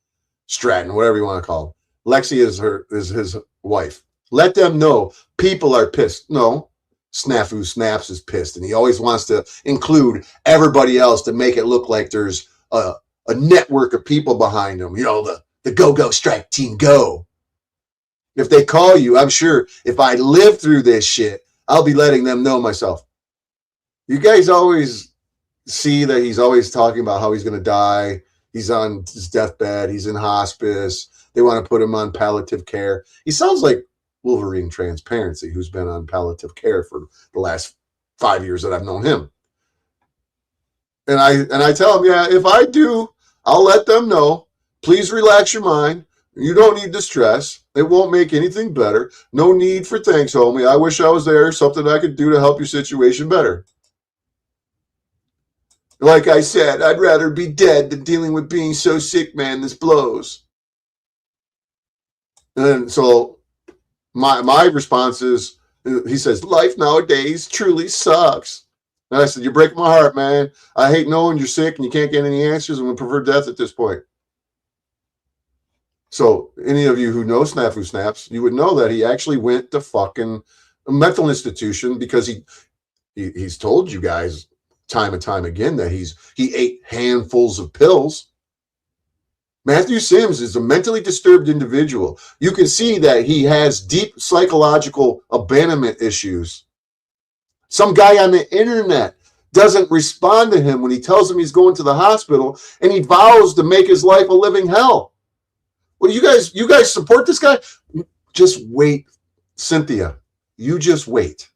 whatever you want to call him. Lexi is his wife. Let them know people are pissed. No, Snafu Snaps is pissed, and he always wants to include everybody else to make it look like there's a network of people behind him. You know, the Go Strike Team Go. If they call you, I'm sure if I live through this shit, I'll be letting them know myself. You guys always see that he's always talking about how he's going to die. He's on his deathbed. He's in hospice. They want to put him on palliative care. He sounds like Wolverine Transparency, who's been on palliative care for the last 5 years that I've known him. And I tell him, yeah, if I do, I'll let them know. Please relax your mind. You don't need to stress. It won't make anything better. No need for thanks, homie. I wish I was there. Something I could do to help your situation better. Like I said, I'd rather be dead than dealing with being so sick, man. This blows. And so my response is, he says, life nowadays truly sucks. And I said, you're breaking my heart, man. I hate knowing you're sick and you can't get any answers and would prefer death at this point. So any of you who know Snafu Snaps, you would know that he actually went to fucking a mental institution because he's told you guys time and time again that he ate handfuls of pills. Matthew Sims is a mentally disturbed individual. You can see that he has deep psychological abandonment issues. Some guy on the internet doesn't respond to him when he tells him he's going to the hospital, and he vows to make his life a living hell. Well, you guys support this guy? Just wait, Cynthia. You just wait.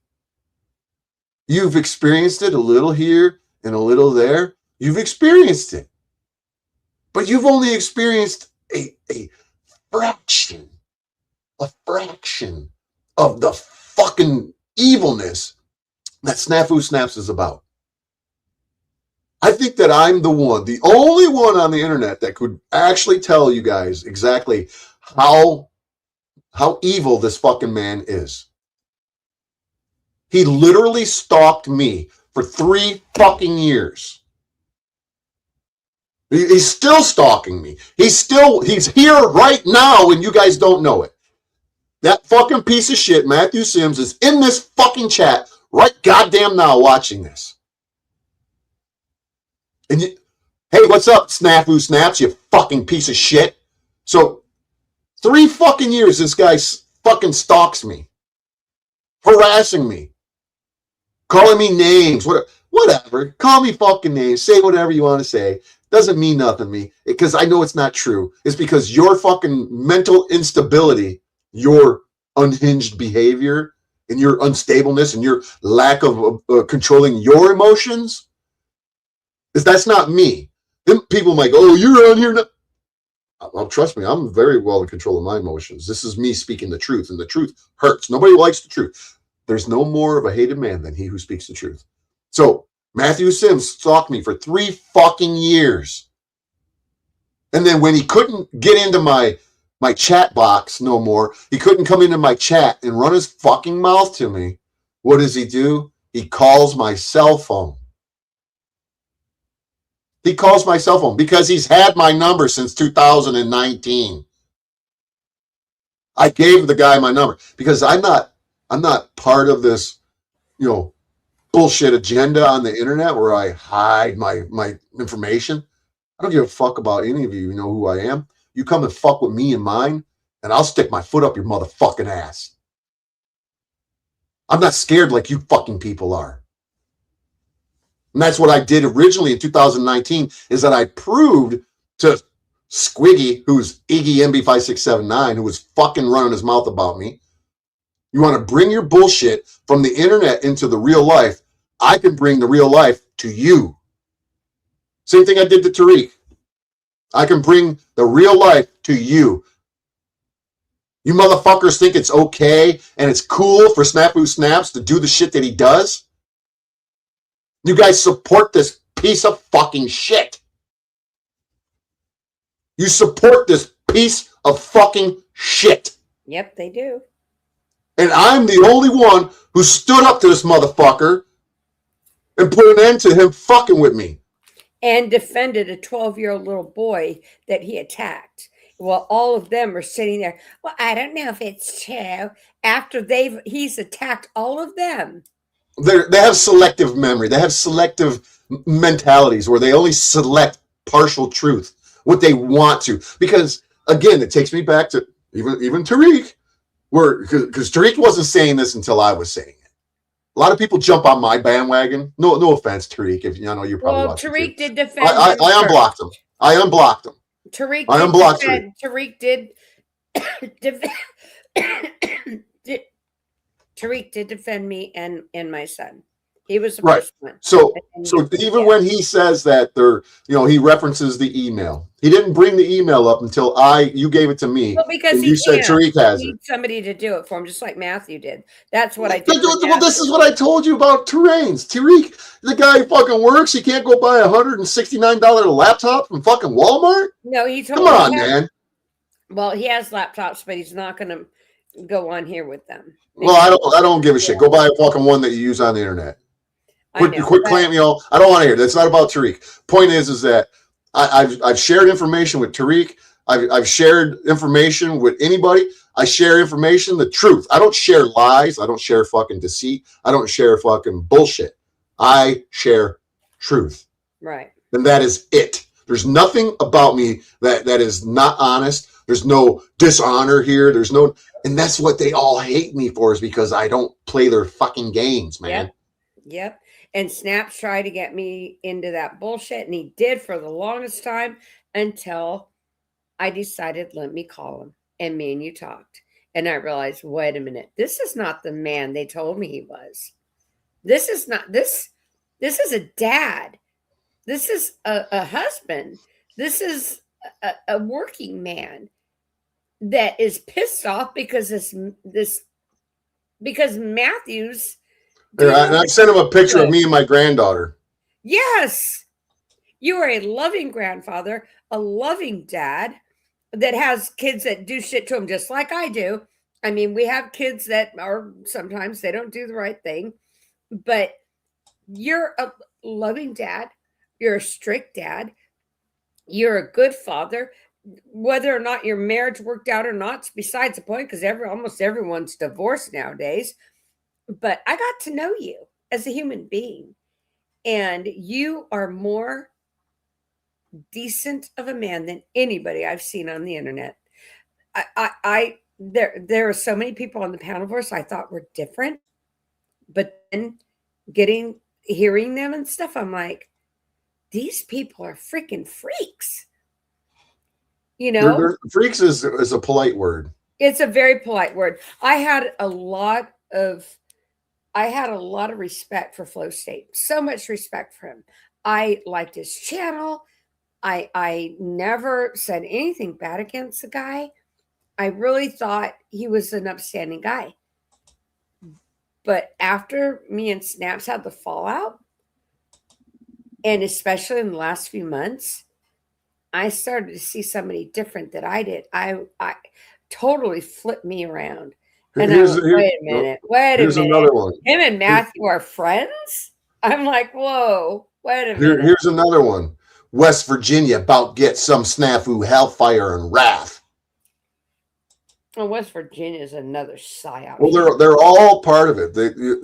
You've experienced it a little here and a little there. You've experienced it. But you've only experienced a fraction of the fucking evilness that Snafu Snaps is about. I think that I'm the only one on the internet that could actually tell you guys exactly how evil this fucking man is. He literally stalked me for 3 fucking years. He's still stalking me. He's here right now and you guys don't know it. That fucking piece of shit, Matthew Sims, is in this fucking chat right goddamn now watching this. And hey, what's up, Snafu Snaps, you fucking piece of shit? So 3 fucking years this guy fucking stalks me, harassing me, calling me names, whatever. Call me fucking names, say whatever you want to say. Doesn't mean nothing to me because I know it's not true. It's because your fucking mental instability, your unhinged behavior, and your unstableness and your lack of controlling your emotions, that's not me. Then people might go, oh, you're on here now. Well, trust me, I'm very well in control of my emotions. This is me speaking the truth, and the truth hurts. Nobody likes the truth. There's no more of a hated man than he who speaks the truth. So Matthew Sims stalked me for 3 fucking years. And then when he couldn't get into my chat box no more, he couldn't come into my chat and run his fucking mouth to me. What does he do? He calls my cell phone. He calls my cell phone because he's had my number since 2019. I gave the guy my number because I'm not part of this, bullshit agenda on the internet where I hide my information. I don't give a fuck about any of you. You know who I am. You come and fuck with me and mine, and I'll stick my foot up your motherfucking ass. I'm not scared like you fucking people are. And that's what I did originally in 2019, is that I proved to Squiggy, who's Iggy MB5679, who was fucking running his mouth about me. You want to bring your bullshit from the internet into the real life. I can bring the real life to you. Same thing I did to Tariq. I can bring the real life to you. You motherfuckers think it's okay and it's cool for Snafu Snaps to do the shit that he does? You guys support this piece of fucking shit. You support this piece of fucking shit. Yep, they do. And I'm the only one who stood up to this motherfucker and put an end to him fucking with me. And defended a 12-year-old little boy that he attacked. Well, all of them are sitting there. Well, I don't know if it's true. After he's attacked all of them. They have selective memory. They have selective mentalities where they only select partial truth, what they want to. Because, again, it takes me back to even Tariq, because Tariq wasn't saying this until I was saying it. A lot of people jump on my bandwagon. No offense, Tariq. If you're probably watching. Tariq did defend. I unblocked him. I unblocked him. Tariq did defend me and my son. He was the first one. So even when he says that he references the email. He didn't bring the email up until you gave it to me. Well, because you said Tariq has it. Somebody to do it for him, just like Matthew did. That's what I did. Well, this is what I told you about Terrains. Tariq, the guy fucking works. He can't go buy a $169 laptop from fucking Walmart. No, he told me. Come on, man. Well, he has laptops, but he's not going to go on here with them. Well, I don't give a shit. Go buy a fucking one that you use on the internet. Quit claiming, I don't want to hear. That's not about Tariq. Point is that I've shared information with Tariq. I've shared information with anybody. I share information, the truth. I don't share lies. I don't share fucking deceit. I don't share fucking bullshit. I share truth. Right. And that is it. There's nothing about me that is not honest. There's no dishonor here. And that's what they all hate me for, is because I don't play their fucking games, man. Yep. And Snaps tried to get me into that bullshit, and he did for the longest time until I decided, let me call him. And me and you talked. And I realized, wait a minute, this is not the man they told me he was. This is not, this is a dad. This is a husband. This is a working man that is pissed off because Matthew's. And I sent him a picture of me and my granddaughter. Yes. You are a loving grandfather, a loving dad that has kids that do shit to him just like I do. I mean, we have kids that are sometimes they don't do the right thing, but you're a loving dad. You're a strict dad. You're a good father. Whether or not your marriage worked out or not, it's besides the point, because almost everyone's divorced nowadays. But I got to know you as a human being, and you are more decent of a man than anybody I've seen on the internet. There are so many people on the Panelverse I thought were different, but then hearing them and stuff, I'm like, these people are freaking freaks. Freaks is a polite word. It's a very polite word. I had a lot of respect for Flow State. So much respect for him. I liked his channel. I never said anything bad against the guy. I really thought he was an upstanding guy. But after me and Snaps had the fallout, and especially in the last few months, I started to see somebody different that I did. I totally flipped me around. And wait a minute. Here's another one. Him and Matthew are friends? I'm like, whoa, wait a minute. Here's another one. West Virginia about get some snafu, hellfire, and wrath. Well, West Virginia is another psyop. Well, they're all part of it.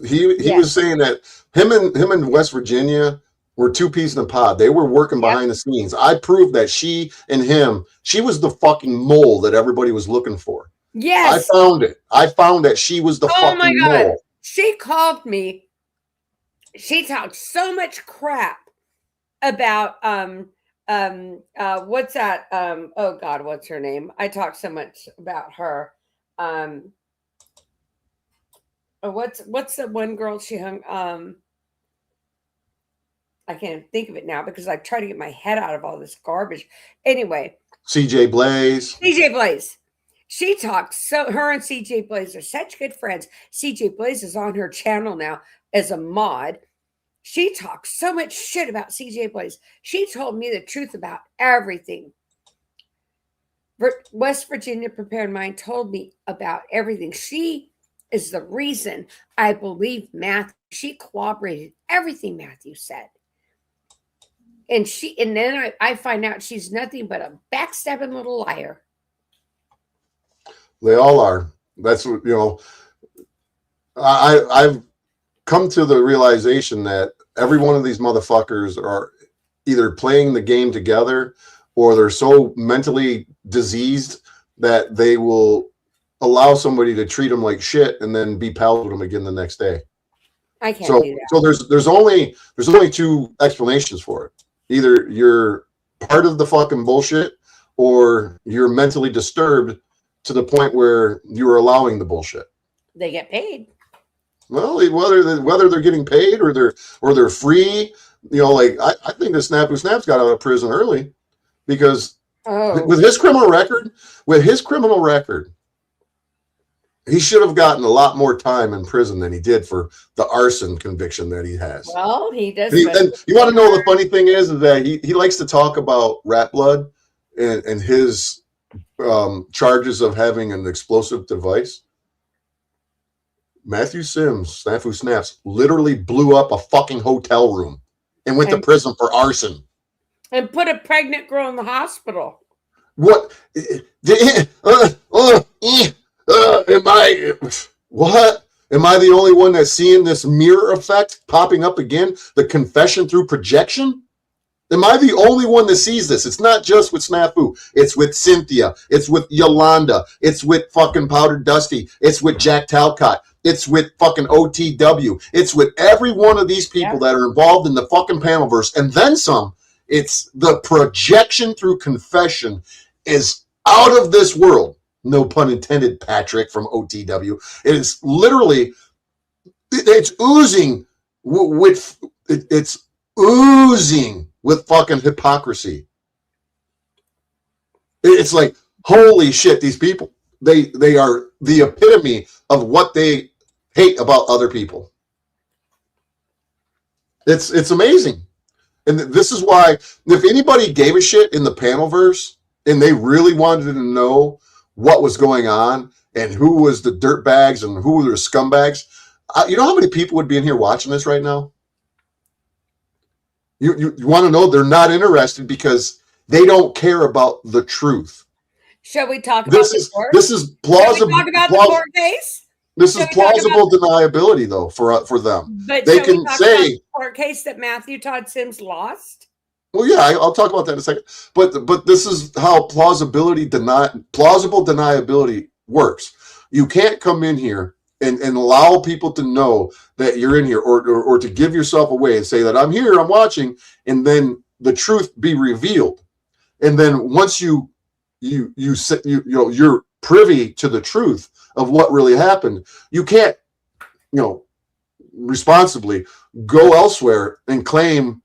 He was saying that him and West Virginia were two peas in a pod. They were working behind the scenes. I proved that she and him, she was the fucking mole that everybody was looking for. Yes. I found it. I found that she was the fucking mole. She called me. She talked so much crap about what's that? Oh God, what's her name? I talked so much about her. What's the one girl she hung? I can't think of it now because I try to get my head out of all this garbage. Anyway, CJ Blaze. CJ Blaze. She talks her and CJ Blaze are such good friends. CJ Blaze is on her channel now as a mod. She talks so much shit about CJ Blaze. She told me the truth about everything. West Virginia Prepared Mind told me about everything. She is the reason I believe Matthew. She corroborated everything Matthew said. And then I find out she's nothing but a backstabbing little liar. They all are. That's what, I've come to the realization that every one of these motherfuckers are either playing the game together or they're so mentally diseased that they will allow somebody to treat them like shit and then be pals with them again the next day. I can't do that. So there's only two explanations for it. Either you're part of the fucking bullshit or you're mentally disturbed to the point where you're allowing the bullshit. They get paid. Well, whether they're getting paid or they're free, I think the Snap Snaps got out of prison early because with his criminal record, he should have gotten a lot more time in prison than he did for the arson conviction that he has. Well, he does. And you want to know the funny thing is that he likes to talk about Rat Blood and his charges of having an explosive device. Matthew Sims, Snafu Snaps, literally blew up a fucking hotel room and went to prison for arson. And put a pregnant girl in the hospital. What? Am I the only one that's seeing this mirror effect popping up again? The confession through projection? Am I the only one that sees this? It's not just with Snafu. It's with Cynthia. It's with Yolanda. It's with fucking Powder Dusty. It's with Jack Talcott. It's with fucking OTW. It's with every one of these people that are involved in the fucking Panelverse. And then some. It's the projection through confession is out of this world. No pun intended, Patrick from OTW. It is literally, it's oozing with, it's oozing with fucking hypocrisy. It's like, holy shit, these people, they are the epitome of what they hate about other people. It's amazing. And this is why, if anybody gave a shit in the Panelverse and they really wanted to know what was going on and who was the dirtbags and who were the scumbags, you know how many people would be in here watching this right now? You want to know? They're not interested because they don't care about the truth. Shall we talk about this is plausible. Shall we talk about the court case? This is plausible deniability, though, for them. But they can say the court case that Matthew Todd Sims lost. Well, yeah, I'll talk about that in a second. But this is how plausible deniability works. You can't come in here and allow people to know that you're in here, or to give yourself away and say that I'm here, I'm watching, and then the truth be revealed. And then once you're privy to the truth of what really happened, you can't, responsibly go elsewhere and claim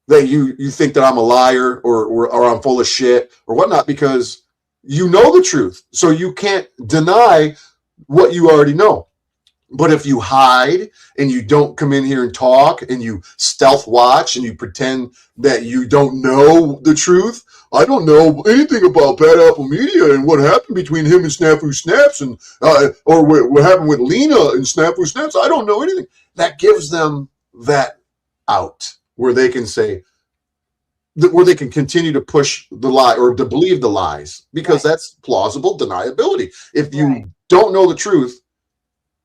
that you think that I'm a liar or I'm full of shit or whatnot, because you know the truth. So you can't deny what you already know. But if you hide and you don't come in here and talk and you stealth watch and you pretend that you don't know the truth, I don't know anything about Bad Apple Media and what happened between him and Snafu Snaps and or what happened with Lena and Snafu Snaps. I don't know anything. That gives them that out where they can say, where they can continue to push the lie or to believe the lies, because that's plausible deniability. If you don't know the truth,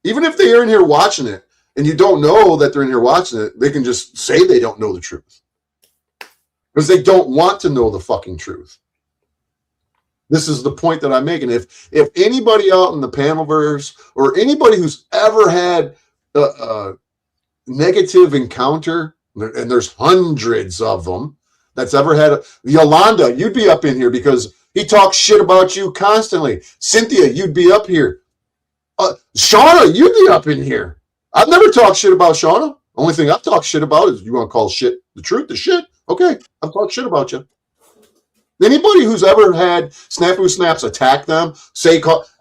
even if they are in here watching it and you don't know that they're in here watching it, they can just say they don't know the truth because they don't want to know the fucking truth. This is the point that I'm making. If anybody out in the panelverse or anybody who's ever had a negative encounter, and there's hundreds of them, that's ever had Yolanda, you'd be up in here because he talks shit about you constantly. Cynthia, you'd be up here. Shauna, you'd be up in here. I've never talked shit about Shauna. Only thing I've talked shit about is you want to call shit the truth, the shit. Okay, I've talked shit about you. Anybody who's ever had Snafu Snaps attack them,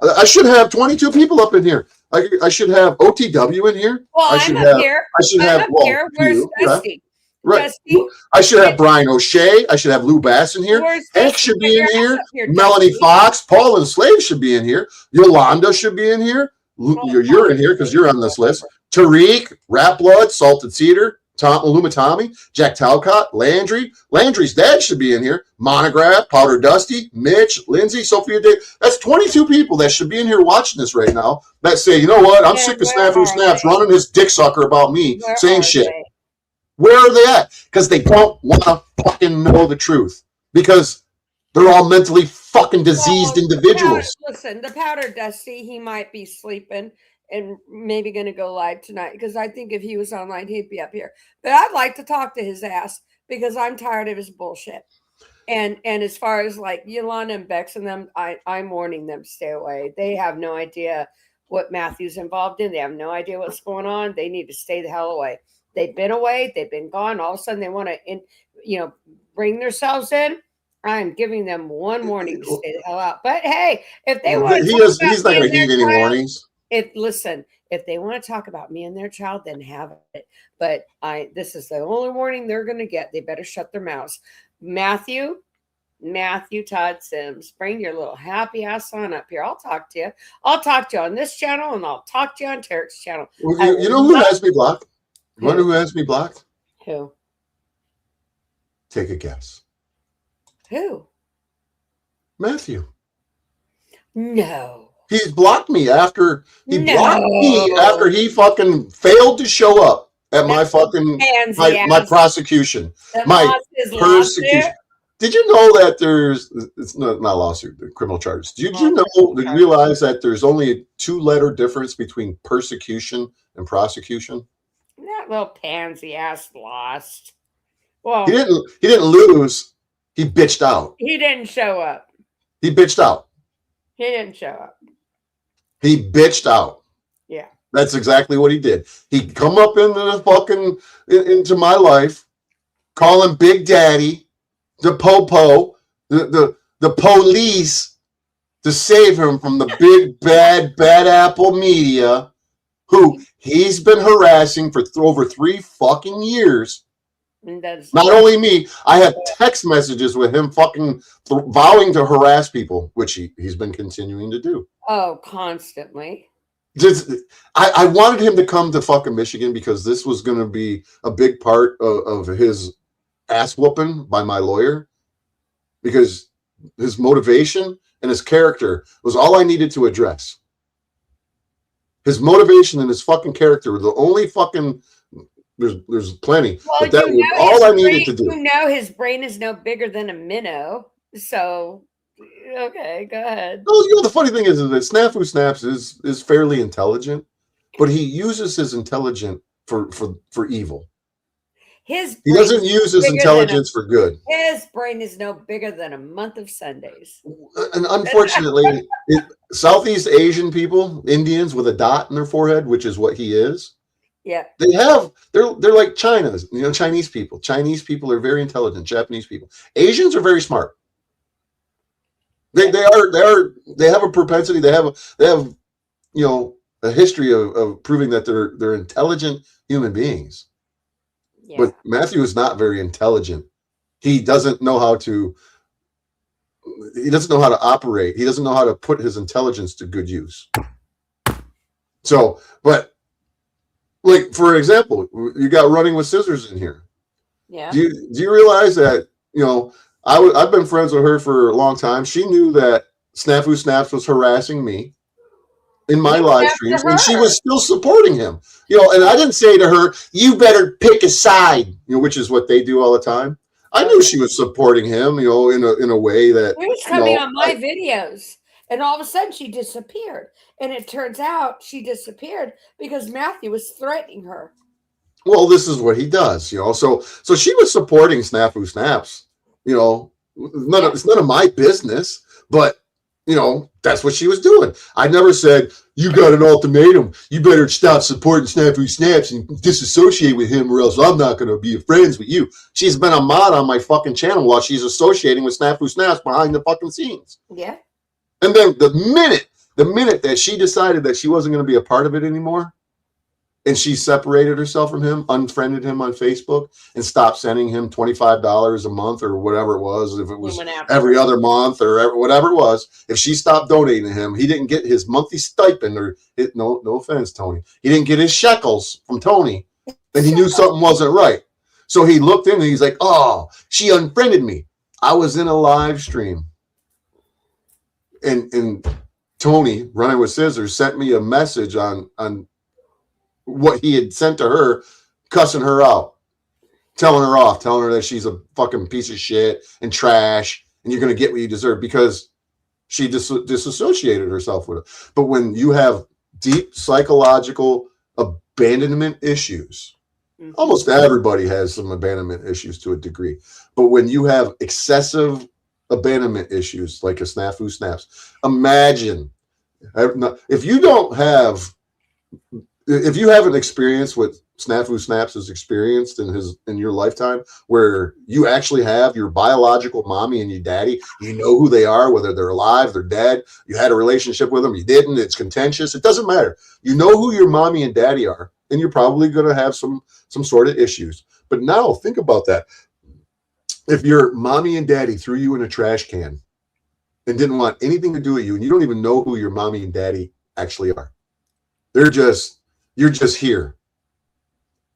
I should have 22 people up in here. I should have OTW in here. Well, I should I'm have, up here. I should I'm have. up here. Where's Dusty? Right. Dusty? I should have Brian O'Shea. I should have Lou Bass in here. Hank should be in here. Melanie Fox, Paul and Slade should be in here. Yolanda should be in here. You're in here because you're on this list. Tariq, Rap Blood, Salted Cedar, Lumatami, Jack Talcott, Landry. Landry's dad should be in here. Monograph, Powder Dusty, Mitch, Lindsay, Sophia Day. That's 22 people that should be in here watching this right now that say, you know what? I'm sick of Snafu Snaps running his dick sucker about me, saying shit. Where are they at? Because they don't want to fucking know the truth. Because they're all mentally fucking diseased individuals. Listen, the Powder Dusty, he might be sleeping and maybe going to go live tonight, because I think if he was online, he'd be up here. But I'd like to talk to his ass because I'm tired of his bullshit. And as far as like Yolanda and Bex and them, I'm warning them to stay away. They have no idea what Matthew's involved in. They have no idea what's going on. They need to stay the hell away. They've been away. They've been gone. All of a sudden, they want to, bring themselves in. I'm giving them one warning to stay the hell out. But hey, if they want, he's not going to heed any warnings. If they want to talk about me and their child, then have it. But this is the only warning they're going to get. They better shut their mouths. Matthew Todd Sims, bring your little happy ass on up here. I'll talk to you. I'll talk to you on this channel, and I'll talk to you on Tarek's channel. Well, you know who has me blocked? You wonder who has me blocked? Who? Take a guess. Who? Matthew. No. He's blocked me after he fucking failed to show up at my fucking my prosecution. My persecution. Did you know that it's not a lawsuit, criminal charges? Did you realize that there's only a 2-letter difference between persecution and prosecution? That little pansy ass lost. Well, he didn't lose. He bitched out. He didn't show up. He bitched out. He didn't show up. He bitched out. Yeah. That's exactly what he did. He come up into my life, calling Big Daddy, the Popo, the police to save him from the big bad apple media, who he's been harassing for over 3 fucking years. Not only me, I have text messages with him fucking vowing to harass people, which he's been continuing to do. Oh, constantly. I wanted him to come to fucking Michigan because this was going to be a big part of his ass whooping by my lawyer, because his motivation and his character was all I needed to address. His motivation and his fucking character were the only fucking... There's plenty, well, but that was all I needed to do. You know, his brain is no bigger than a minnow. So, okay, go ahead. Well, the funny thing is that Snafu Snaps is fairly intelligent, but he uses his intelligence for evil. He doesn't use his intelligence for good. His brain is no bigger than a month of Sundays. And unfortunately, Southeast Asian people, Indians with a dot in their forehead, which is what he is. Yeah, they're like China's, Chinese people. Chinese people are very intelligent. Japanese people, Asians are very smart. They have a propensity. They have a history of proving that they're intelligent human beings. Yeah. But Matthew is not very intelligent. He doesn't know how to operate. He doesn't know how to put his intelligence to good use. So, but. Like, for example, you got Running with Scissors in here. Yeah. Do you realize that, you know, I've been friends with her for a long time. She knew that Snafu Snaps was harassing me in my live streams, and she was still supporting him. You know, and I didn't say to her, "You better pick a side," you know, which is what they do all the time. I knew she was supporting him, you know, in a way that She was coming on my videos, and all of a sudden she disappeared. And it turns out she disappeared because Matthew was threatening her. Well, this is what he does, you know. So she was supporting Snafu Snaps, you know. It's none of my business, but you know, that's what she was doing. I never said, "You got an ultimatum. You better stop supporting Snafu Snaps and disassociate with him, or else I'm not going to be friends with you." She's been a mod on my fucking channel while she's associating with Snafu Snaps behind the fucking scenes. Yeah. And then the minute that she decided that she wasn't going to be a part of it anymore, and she separated herself from him, unfriended him on Facebook, and stopped sending him $25 a month or whatever it was, if it was every other month or whatever it was. If she stopped donating to him, he didn't get his monthly stipend, or no offense, Tony, he didn't get his shekels from Tony, and he knew something wasn't right. So he looked in and he's like, "Oh, she unfriended me." I was in a live stream, and Tony, running with scissors, sent me a message on what he had sent to her, cussing her out, telling her off, telling her that she's a fucking piece of shit and trash, and you're going to get what you deserve, because she disassociated herself with it. But when you have deep psychological abandonment issues, almost everybody has some abandonment issues to a degree, but when you have excessive abandonment issues like a Snafu Snaps, imagine if you haven't experienced what Snafu Snaps has experienced in your lifetime, where you actually have your biological mommy and your daddy, you know who they are, whether they're alive, they're dead, you had a relationship with them, you didn't, it's contentious, it doesn't matter. You know who your mommy and daddy are, and you're probably going to have some sort of issues. But now think about that. If your mommy and daddy threw you in a trash can and didn't want anything to do with you, and you don't even know who your mommy and daddy actually are, you're just here.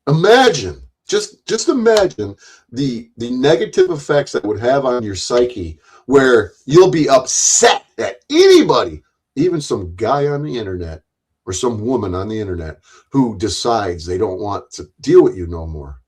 Imagine, just imagine the negative effects that would have on your psyche, where you'll be upset at anybody, even some guy on the internet or some woman on the internet who decides they don't want to deal with you no more.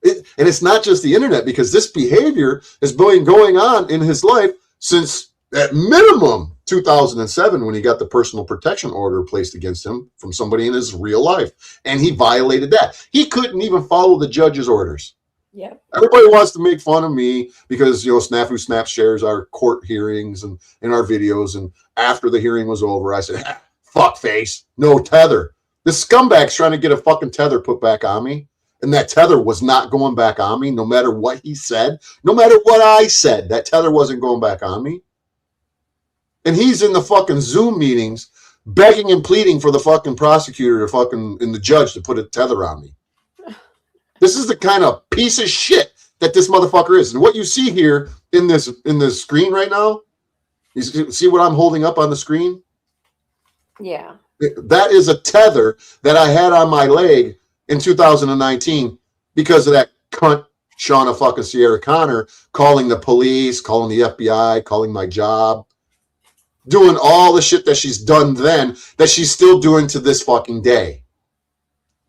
And it's not just the internet, because this behavior has been going on in his life since at minimum 2007, when he got the personal protection order placed against him from somebody in his real life, and he violated that. He couldn't even follow the judge's orders. Yeah. Everybody wants to make fun of me because, you know, Snafu Snap shares our court hearings and our videos, and after the hearing was over, I said, "Fuck face, no tether." This scumbag's trying to get a fucking tether put back on me, and that tether was not going back on me, no matter what he said, no matter what I said. That tether wasn't going back on me. And he's in the fucking Zoom meetings begging and pleading for the fucking prosecutor to fucking, and the judge to put a tether on me. This is the kind of piece of shit that this motherfucker is. And what you see here in this screen right now, you see what I'm holding up on the screen? Yeah. That is a tether that I had on my leg in 2019 because of that cunt Shauna fucking Sierra Connor calling the police, calling the FBI, calling my job, doing all the shit that she's done then, that she's still doing to this fucking day.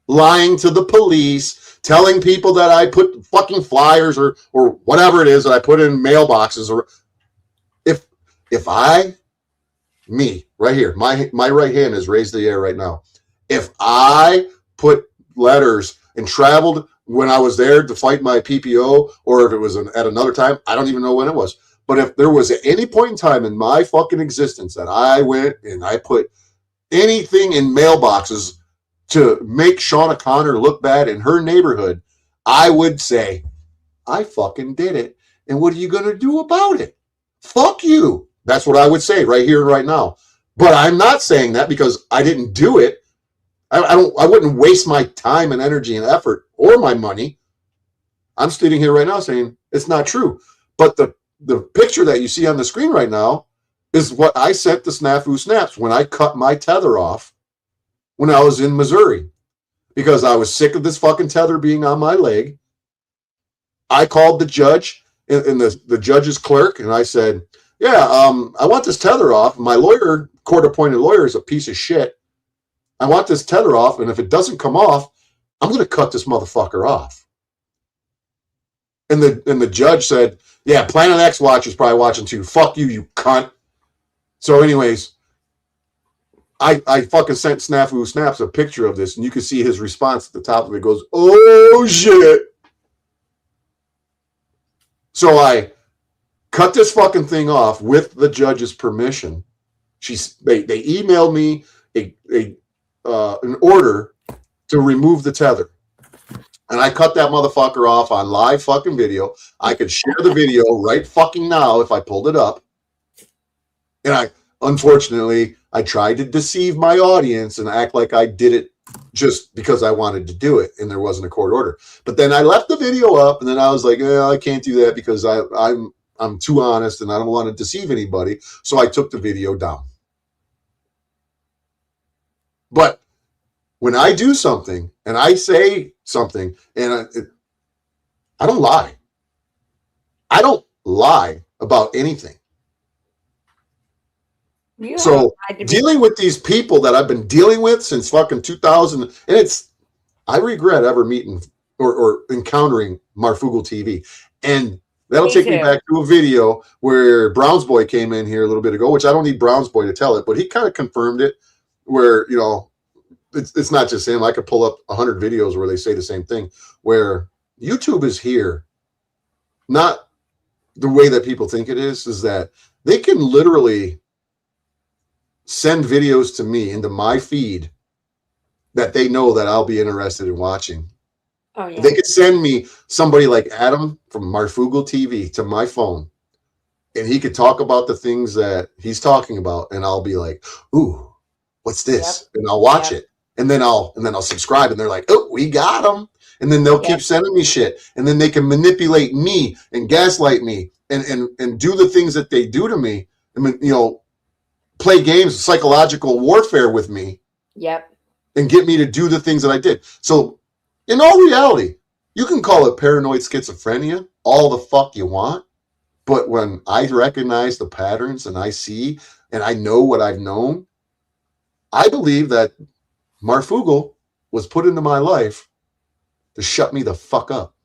Lying to the police, telling people that I put fucking flyers or whatever it is that I put in mailboxes. Or if me right here, my right hand is raised to the air right now. If I put letters and traveled when I was there to fight my PPO, or if it was at another time, I don't even know when it was. But if there was at any point in time in my fucking existence that I went and I put anything in mailboxes to make Shauna Connor look bad in her neighborhood, I would say, I fucking did it. And what are you going to do about it? Fuck you. That's what I would say right here and right now. But I'm not saying that because I didn't do it. I wouldn't waste my time and energy and effort or my money. I'm sitting here right now saying it's not true. But the picture that you see on the screen right now is what I sent to Snafu Snaps when I cut my tether off when I was in Missouri, because I was sick of this fucking tether being on my leg. I called the judge in the judge's clerk, and I said, yeah, I want this tether off. My lawyer, court-appointed lawyer, is a piece of shit. I want this tether off, and if it doesn't come off, I'm going to cut this motherfucker off. And the judge said, yeah, Planet X Watch is probably watching too. Fuck you, you cunt. So anyways, I fucking sent Snafu Snaps a picture of this, and you can see his response at the top of it. Goes, oh, shit. So I cut this fucking thing off with the judge's permission. They emailed me an order to remove the tether. And I cut that motherfucker off on live fucking video. I could share the video right fucking now if I pulled it up. And unfortunately, I tried to deceive my audience and act like I did it just because I wanted to do it and there wasn't a court order. But then I left the video up, and then I was like, I can't do that because I'm too honest and I don't want to deceive anybody. So I took the video down. But when I do something and I say something, and I don't lie. I don't lie about anything. So dealing with these people that I've been dealing with since fucking 2000, and I regret ever meeting or encountering Marfugal TV. And that'll take me back to a video where Browns Boy came in here a little bit ago, which I don't need Browns Boy to tell it, but he kind of confirmed it where, it's not just him. I could pull up 100 videos where they say the same thing, where YouTube is here. Not the way that people think it is that they can literally send videos to me into my feed that they know that I'll be interested in watching. Oh, yeah. They could send me somebody like Adam from Marfugal TV to my phone, and he could talk about the things that he's talking about, and I'll be like, ooh, what's this? Yep. And I'll watch it. And then I'll subscribe, and they're like, oh, we got them. And then they'll keep sending me shit. And then they can manipulate me and gaslight me and do the things that they do to me. I mean, play games, psychological warfare with me. Yep. And get me to do the things that I did. So in all reality, you can call it paranoid schizophrenia all the fuck you want. But when I recognize the patterns and I see and I know what I've known, I believe that Marfugal was put into my life to shut me the fuck up.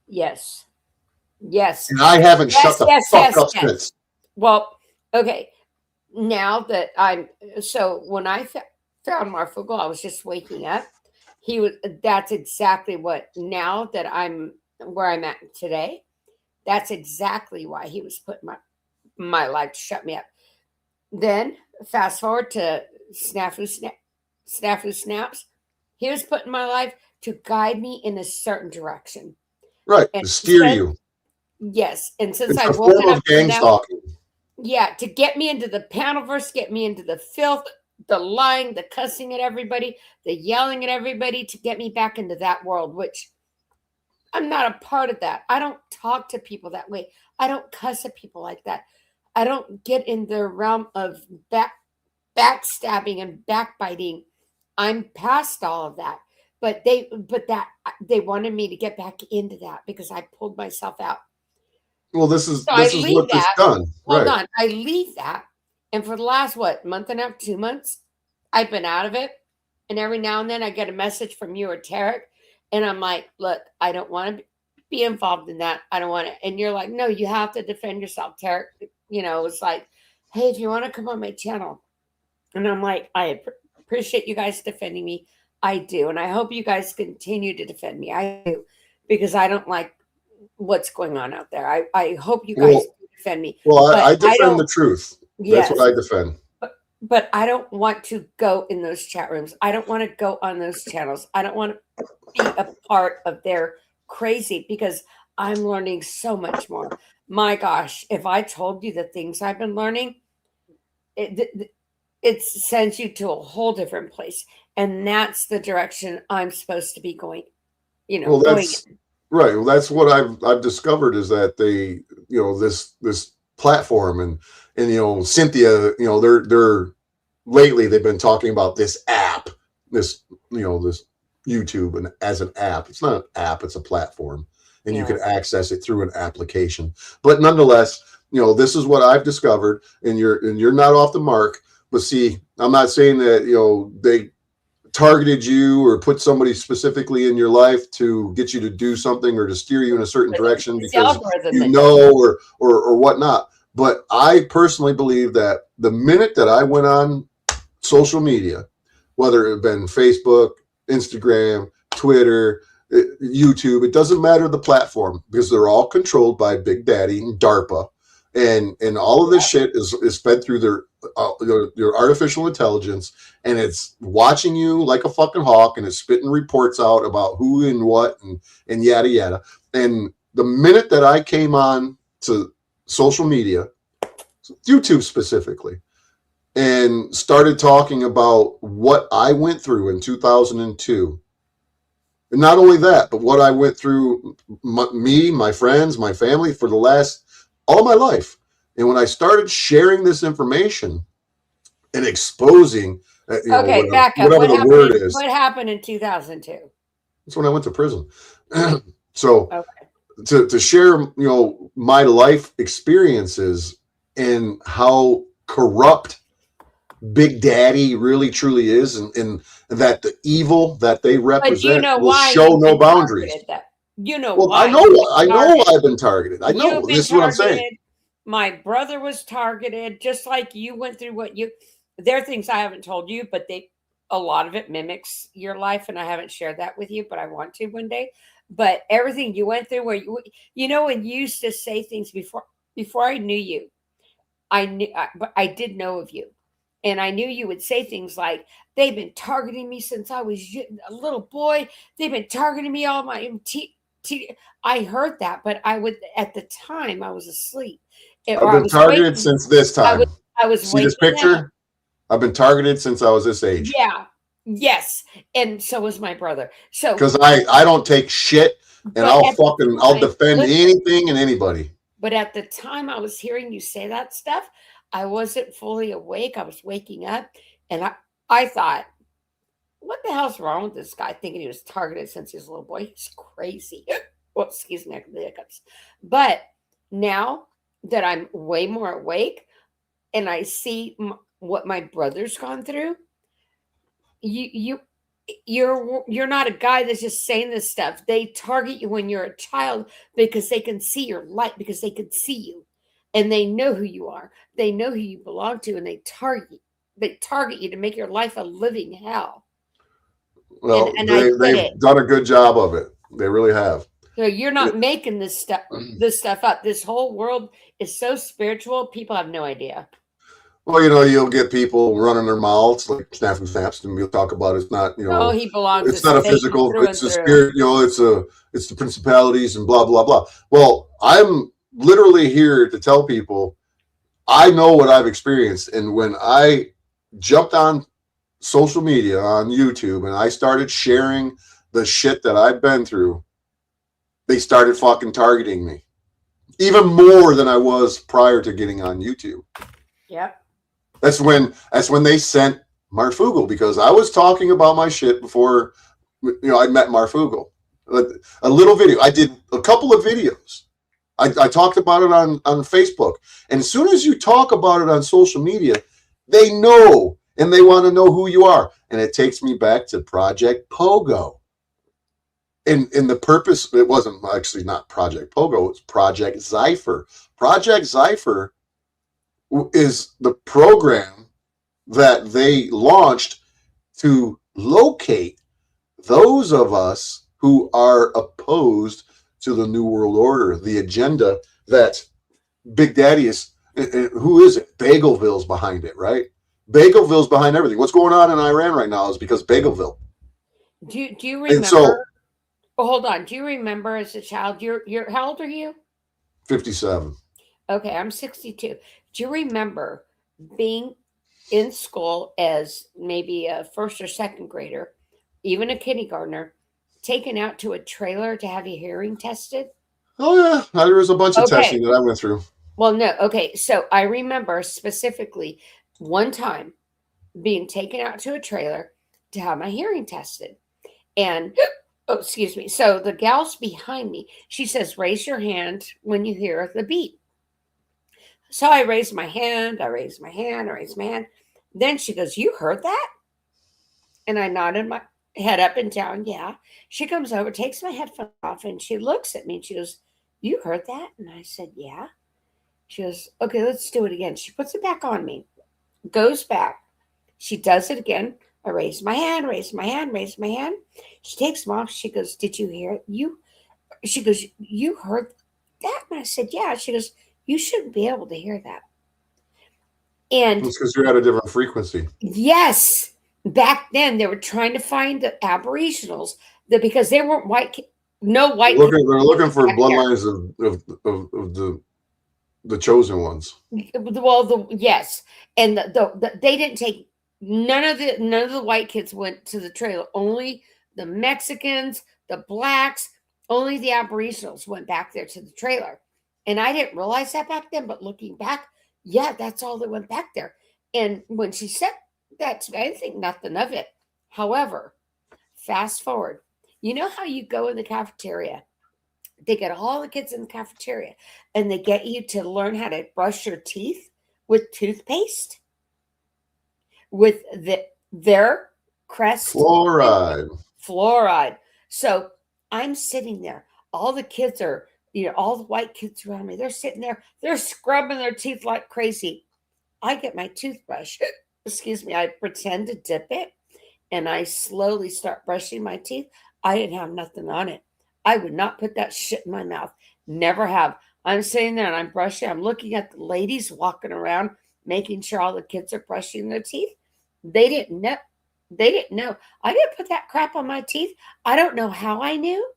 Yes. Yes. And I haven't shut the fuck up since. Well, okay. Now that so when I found Marfugal, I was just waking up. That's exactly what, now that I'm where I'm at today, that's exactly why he was put in my life to shut me up. Then fast forward to Snafu Snaps. He was put in my life to guide me in a certain direction. Right. And to steer you. Yes. And since I've woken up gang stalking. Yeah, to get me into the panelverse, get me into the filth, the lying, the cussing at everybody, the yelling at everybody, to get me back into that world, which I'm not a part of that. I don't talk to people that way. I don't cuss at people like that. I don't get in the realm of backstabbing and backbiting. I'm past all of that. But they wanted me to get back into that because I pulled myself out. Well, this is what it's done. Hold on. I leave that. And for the last, month and a half, 2 months, I've been out of it. And every now and then I get a message from you or Tarek. And I'm like, look, I don't want to be involved in that. I don't want to. And you're like, no, you have to defend yourself, Tarek. It's like, hey, if you want to come on my channel. And I'm like, I appreciate you guys defending me. I do. And I hope you guys continue to defend me. I do. Because I don't like what's going on out there. I hope you guys defend me. Well, I defend the truth. Yes, that's what I defend. But I don't want to go in those chat rooms. I don't want to go on those channels. I don't want to be a part of their crazy, because I'm learning so much more. My gosh, if I told you the things I've been learning, it sends you to a whole different place. And that's the direction I'm supposed to be going, well, that's right. Well, that's what I've discovered, is that they, this platform and Cynthia, they're lately they've been talking about this app, this YouTube, and as an app. It's not an app, it's a platform. and you can access it through an application. But nonetheless, this is what I've discovered, and you're not off the mark. But see, I'm not saying that they targeted you or put somebody specifically in your life to get you to do something or to steer you in a certain direction because or whatnot. But I personally believe that the minute that I went on social media, whether it had been Facebook, Instagram, Twitter, YouTube, it doesn't matter the platform, because they're all controlled by Big Daddy and DARPA, and all of this shit is fed through their artificial intelligence, and it's watching you like a fucking hawk, and it's spitting reports out about who and what and yada yada. And the minute that I came on to social media, YouTube specifically, and started talking about what I went through in 2002, and not only that, but what I went through, my friends, my family, for all my life. And when I started sharing this information and exposing, back up. whatever the word is. What happened in 2002? That's when I went to prison. So to share, my life experiences and how corrupt Big Daddy really truly is, and that the evil that they represent will show no boundaries. Why? I know I've been targeted. I know. This is what I'm saying. My brother was targeted, just like you went through there are things I haven't told you, but a lot of it mimics your life, and I haven't shared that with you, but I want to one day. But everything you went through, where when you used to say things before I knew you, I did know of you. And I knew you would say things like, they've been targeting me since I was a little boy. They've been targeting me all my I heard that, but at the time I was asleep. I've been targeted since this time. I was see this picture? I've been targeted since I was this age. Yeah. Yes. And so was my brother. So because I don't take shit, and I'll defend anything and anybody. But at the time I was hearing you say that stuff, I wasn't fully awake. I was waking up, and I thought, what the hell's wrong with this guy, thinking he was targeted since he was a little boy? He's crazy. Well, excuse me, I got the hiccups. But now that I'm way more awake and I see what my brother's gone through, you're not a guy that's just saying this stuff. They target you when you're a child because they can see your light, because they can see you, and they know who you are. They know who you belong to, and they target you to make your life a living hell. Well, they've done a good job of it. They really have. So you're not making this stuff up. This whole world is so spiritual. People have no idea. Well, you'll get people running their mouths like Snap and Snaps, and we'll talk about it's not, Oh, he belongs. It's not a physical. It's a spirit. It's the principalities and blah blah blah. Well, I'm literally here to tell people I know what I've experienced, and when I jumped on social media, on YouTube, and I started sharing the shit that I've been through, they started fucking targeting me even more than I was prior to getting on YouTube. Yep. That's when they sent Marfugel, because I was talking about my shit before, I met Marfugel. A little video. I did a couple of videos. I talked about it on Facebook. And as soon as you talk about it on social media, they know, and they want to know who you are. And it takes me back to Project Pogo. And the purpose, it wasn't actually not Project Pogo, it's Project Zypher. Project Zypher is the program that they launched to locate those of us who are opposed to the New World Order, the agenda that Big Daddy is. Who is it? Bagelville's behind it, right? Bagelville's behind everything. What's going on in Iran right now is because Bagelville. Do you remember? Hold on. Do you remember as a child? You're how old are you? 57. Okay, I'm 62. Do you remember being in school as maybe a first or second grader, even a kindergartner, taken out to a trailer to have your hearing tested? Oh yeah, there was a bunch of testing that I went through. Well, no. Okay, so I remember specifically one time being taken out to a trailer to have my hearing tested, and Oh, excuse me. So the gal's behind me. She says, raise your hand when you hear the beep. So I raise my hand, I raise my hand, I raise my hand. Then she goes, you heard that? And I nodded my head up and down. Yeah. She comes over, takes my headphone off, and she looks at me and she goes, you heard that? And I said, yeah. She goes, okay, let's do it again. She puts it back on me, goes back. She does it again. I raise my hand, raise my hand, raise my hand. She takes them off. She goes, did you hear it? She goes, you heard that? And I said, yeah. She goes, you shouldn't be able to hear that. And It's because you're at a different frequency. yes, back then they were trying to find the Aboriginals because they weren't white. No white. They're looking for back there. bloodlines of the chosen ones. Well, yes, and they didn't take none of the white kids went to the trailer. Only the Mexicans, the blacks, only the Aboriginals went back there to the trailer. And I didn't realize that back then, but looking back, yeah, that's all that went back there. And when she said that to me, I didn't think nothing of it. However, fast forward, you know how you go in the cafeteria? They get all the kids in the cafeteria and they get you to learn how to brush your teeth with toothpaste with their crest fluoride. So I'm sitting there. All the kids are, all the white kids around me, they're sitting there, they're scrubbing their teeth like crazy. I get my toothbrush, excuse me, I pretend to dip it and I slowly start brushing my teeth. I didn't have nothing on it. I would not put that shit in my mouth. Never have. I'm sitting there and I'm brushing. I'm looking at the ladies walking around, making sure all the kids are brushing their teeth. They didn't know. They didn't know. I didn't put that crap on my teeth. I don't know how I knew,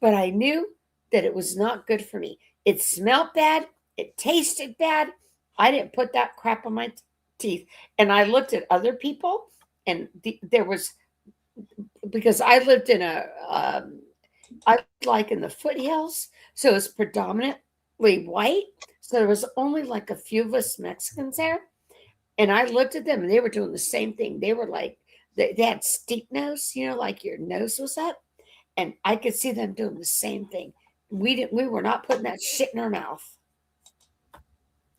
but I knew that it was not good for me. It smelled bad. It tasted bad. I didn't put that crap on my teeth. And I looked at other people, and there was, because I lived in I like in the foothills, so it was predominantly white. So there was only like a few of us Mexicans there. And I looked at them and they were doing the same thing. They were like, they had steep nose, like your nose was up. And I could see them doing the same thing. We were not putting that shit in our mouth.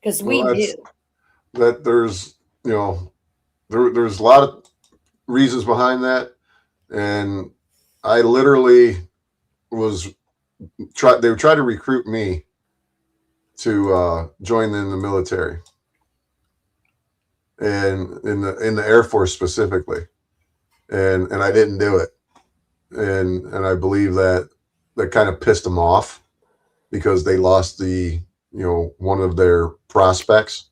Because we knew that there's, there's a lot of reasons behind that. And I literally they would try to recruit me to join in the military and in the Air Force specifically, and I didn't do it, and I believe that kind of pissed them off because they lost one of their prospects.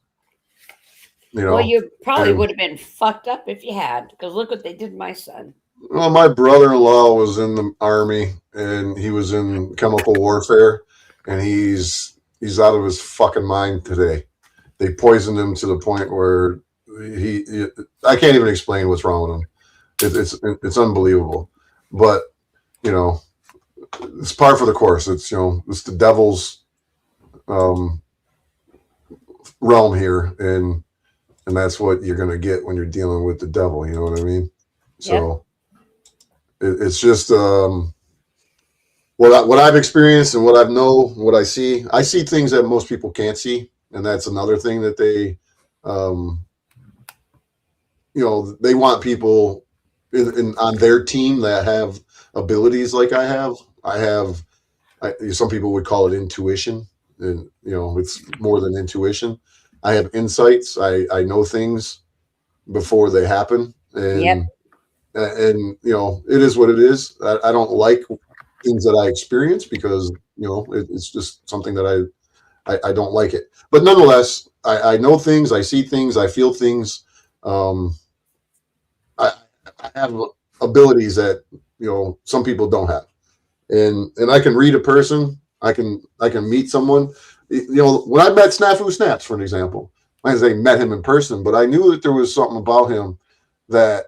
Well, you probably would have been fucked up if you had, because look what they did to my son. Well, my brother-in-law was in the Army and he was in chemical warfare, and he's out of his fucking mind today. They poisoned him to the point where I can't even explain what's wrong with him. It's unbelievable, but it's par for the course. It's it's the devil's realm here, and that's what you're gonna get when you're dealing with the devil. You know what I mean? So. It's just what I've experienced and what I know, what I see. I see things that most people can't see, and that's another thing that they, they want people on their team that have abilities like I have. Some people would call it intuition, and it's more than intuition. I have insights. I know things before they happen, and. Yep. And it is what it is. I don't like things that I experience because it's just something that I don't like it. But nonetheless, I know things, I see things, I feel things. I have abilities that some people don't have, and I can read a person. I can meet someone. When I met Snafu Snaps, for an example, I didn't say met him in person, but I knew that there was something about him that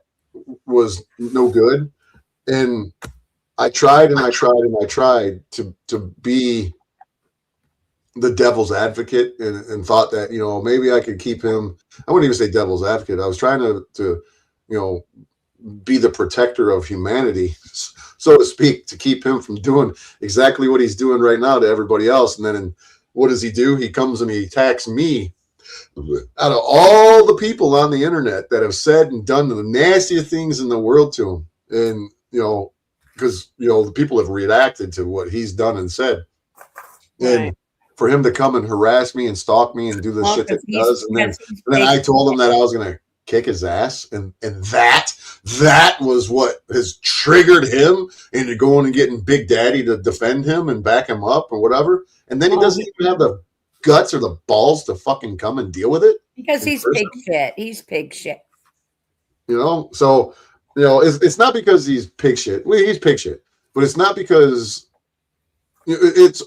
was no good, and I tried and I tried and I tried to be the devil's advocate, and thought that maybe I could keep him. I wouldn't even say devil's advocate. I was trying to be the protector of humanity, so to speak, to keep him from doing exactly what he's doing right now to everybody else. And then what does he do? He comes and he attacks me. Out of all the people on the internet that have said and done the nastiest things in the world to him, and because the people have reacted to what he's done and said, and for him to come and harass me and stalk me and do the shit that he does, and then I told him that I was gonna kick his ass, and that was what has triggered him into going and getting Big Daddy to defend him and back him up or whatever, and then he doesn't even have the guts or the balls to fucking come and deal with it because he's pig shit. He's pig shit. So it's not because he's pig shit. Well, he's pig shit, but it's not because it's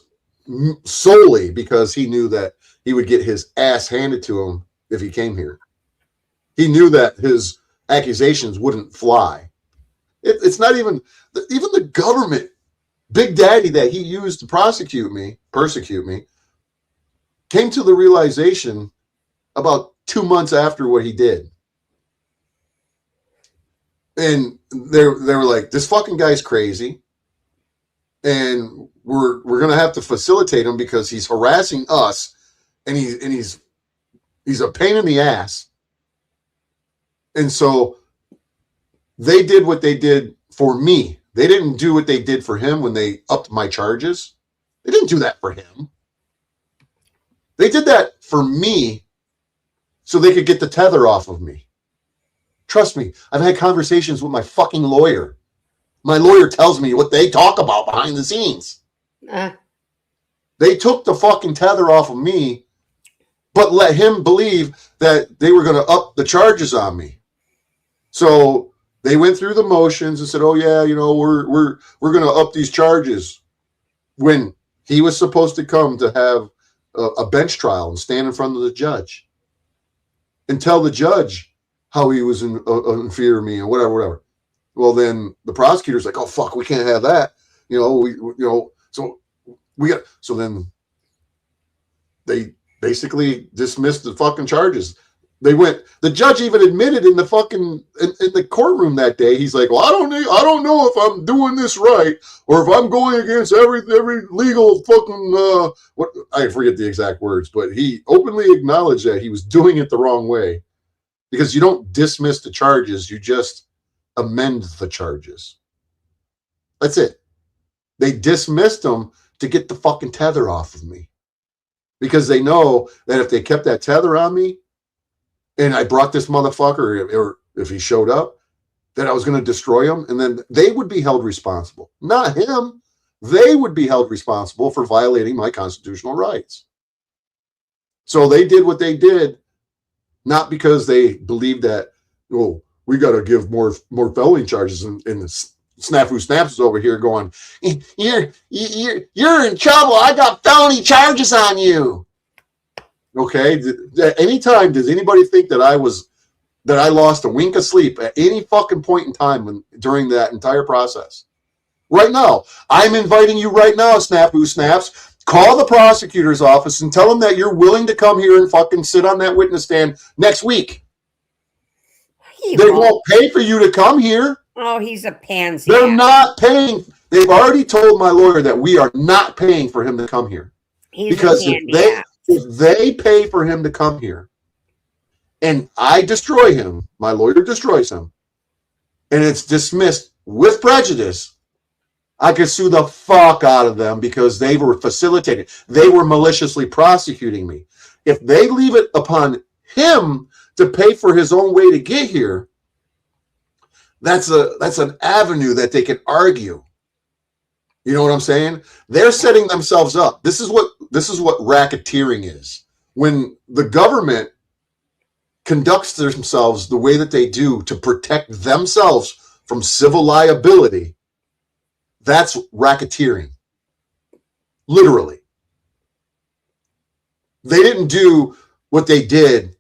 solely because he knew that he would get his ass handed to him if he came here. He knew that his accusations wouldn't fly. It's not even the government, Big Daddy that he used to persecute me, came to the realization about 2 months after what he did. And they were like, this fucking guy's crazy. And we're going to have to facilitate him because he's harassing us and he's a pain in the ass. And so they did what they did for me. They didn't do what they did for him when they upped my charges. They didn't do that for him. They did that for me so they could get the tether off of me. Trust me, I've had conversations with my fucking lawyer. My lawyer tells me what they talk about behind the scenes. They took the fucking tether off of me, but let him believe that they were going to up the charges on me. So they went through the motions and said, "Oh yeah, we're going to up these charges," when he was supposed to come to have a bench trial and stand in front of the judge and tell the judge how he was in fear of me and whatever. Well, then the prosecutor's like, "Oh fuck, we can't have that." So then they basically dismissed the fucking charges. The judge even admitted in the fucking in the courtroom that day, he's like, "Well, I don't know if I'm doing this right or if I'm going against every legal fucking what I forget the exact words, but he openly acknowledged that he was doing it the wrong way, because you don't dismiss the charges, you just amend the charges. That's it. They dismissed them to get the fucking tether off of me, because they know that if they kept that tether on me and I brought this motherfucker, or if he showed up, that I was going to destroy him, and then they would be held responsible. Not him. They would be held responsible for violating my constitutional rights. So they did what they did, not because they believed that, oh, we got to give more felony charges, and the Snafu Snaps is over here going, you're in trouble. I got felony charges on you. Okay. Anytime does anybody think that I lost a wink of sleep at any fucking point in time during that entire process? Right now, I'm inviting you right now, Snafu Snaps. Call the prosecutor's office and tell them that you're willing to come here and fucking sit on that witness stand next week. They won't pay for you to come here. Oh, he's a pansy. They're not paying. They've already told my lawyer that we are not paying for him to come here. Because if they pay for him to come here and I destroy him, my lawyer destroys him, and it's dismissed with prejudice, I could sue the fuck out of them because they were facilitating. They were maliciously prosecuting me. If they leave it upon him to pay for his own way to get here, that's an avenue that they can argue. You know what I'm saying? They're setting themselves up. This is what racketeering is. When the government conducts themselves the way that they do to protect themselves from civil liability, that's racketeering. Literally. They didn't do what they did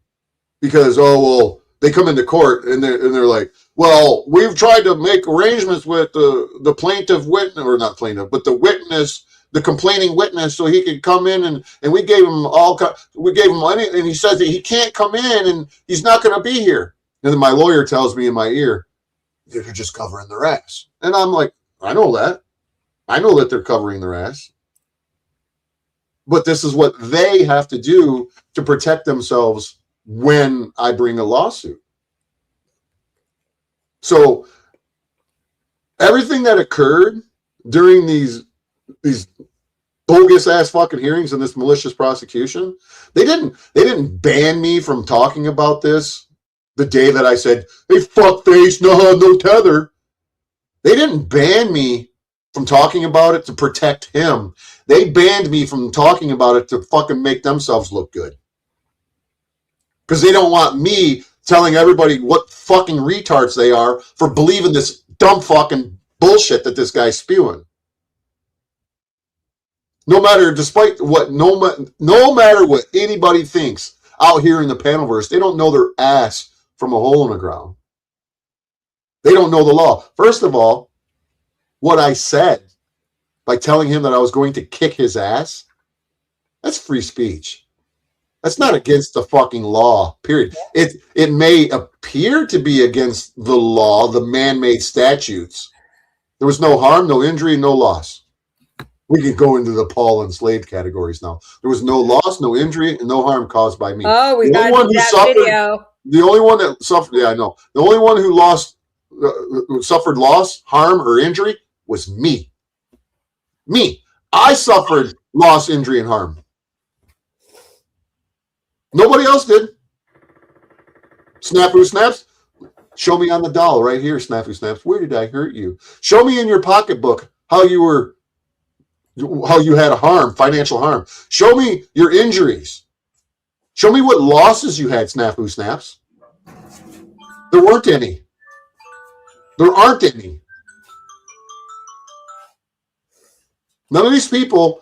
because, oh, well, they come into court and they're like, well, we've tried to make arrangements with the plaintiff witness, or not plaintiff, but the witness, the complaining witness, so he could come in, and we gave him money, and he says that he can't come in and he's not going to be here. And then my lawyer tells me in my ear, they're just covering their ass. And I'm like, I know that. I know that they're covering their ass. But this is what they have to do to protect themselves when I bring a lawsuit. So everything that occurred during these bogus ass fucking hearings and this malicious prosecution, they didn't ban me from talking about this the day that I said, hey, fuckface, no tether. They didn't ban me from talking about it to protect him. They banned me from talking about it to fucking make themselves look good. Because they don't want me telling everybody what fucking retards they are for believing this dumb fucking bullshit that this guy's spewing. No matter what anybody thinks out here in the panelverse, they don't know their ass from a hole in the ground. They don't know the law. First of all, what I said by telling him that I was going to kick his ass, that's free speech. That's not against the fucking law, period. It may appear to be against the law, the man-made statutes. There was no harm, no injury, no loss. We can go into the Paul enslaved categories now. There was no loss, no injury, and no harm caused by me. Oh, we got that video. The only one that suffered, yeah, I know. The only one who suffered loss, harm, or injury was me. Me. I suffered loss, injury, and harm. Nobody else did. Snafu Snaps, show me on the doll right here, Snafu Snaps. Where did I hurt you? Show me in your pocketbook how you had a harm, financial harm. Show me your injuries. Show me what losses you had, Snafu Snaps. There weren't any. There aren't any. None of these people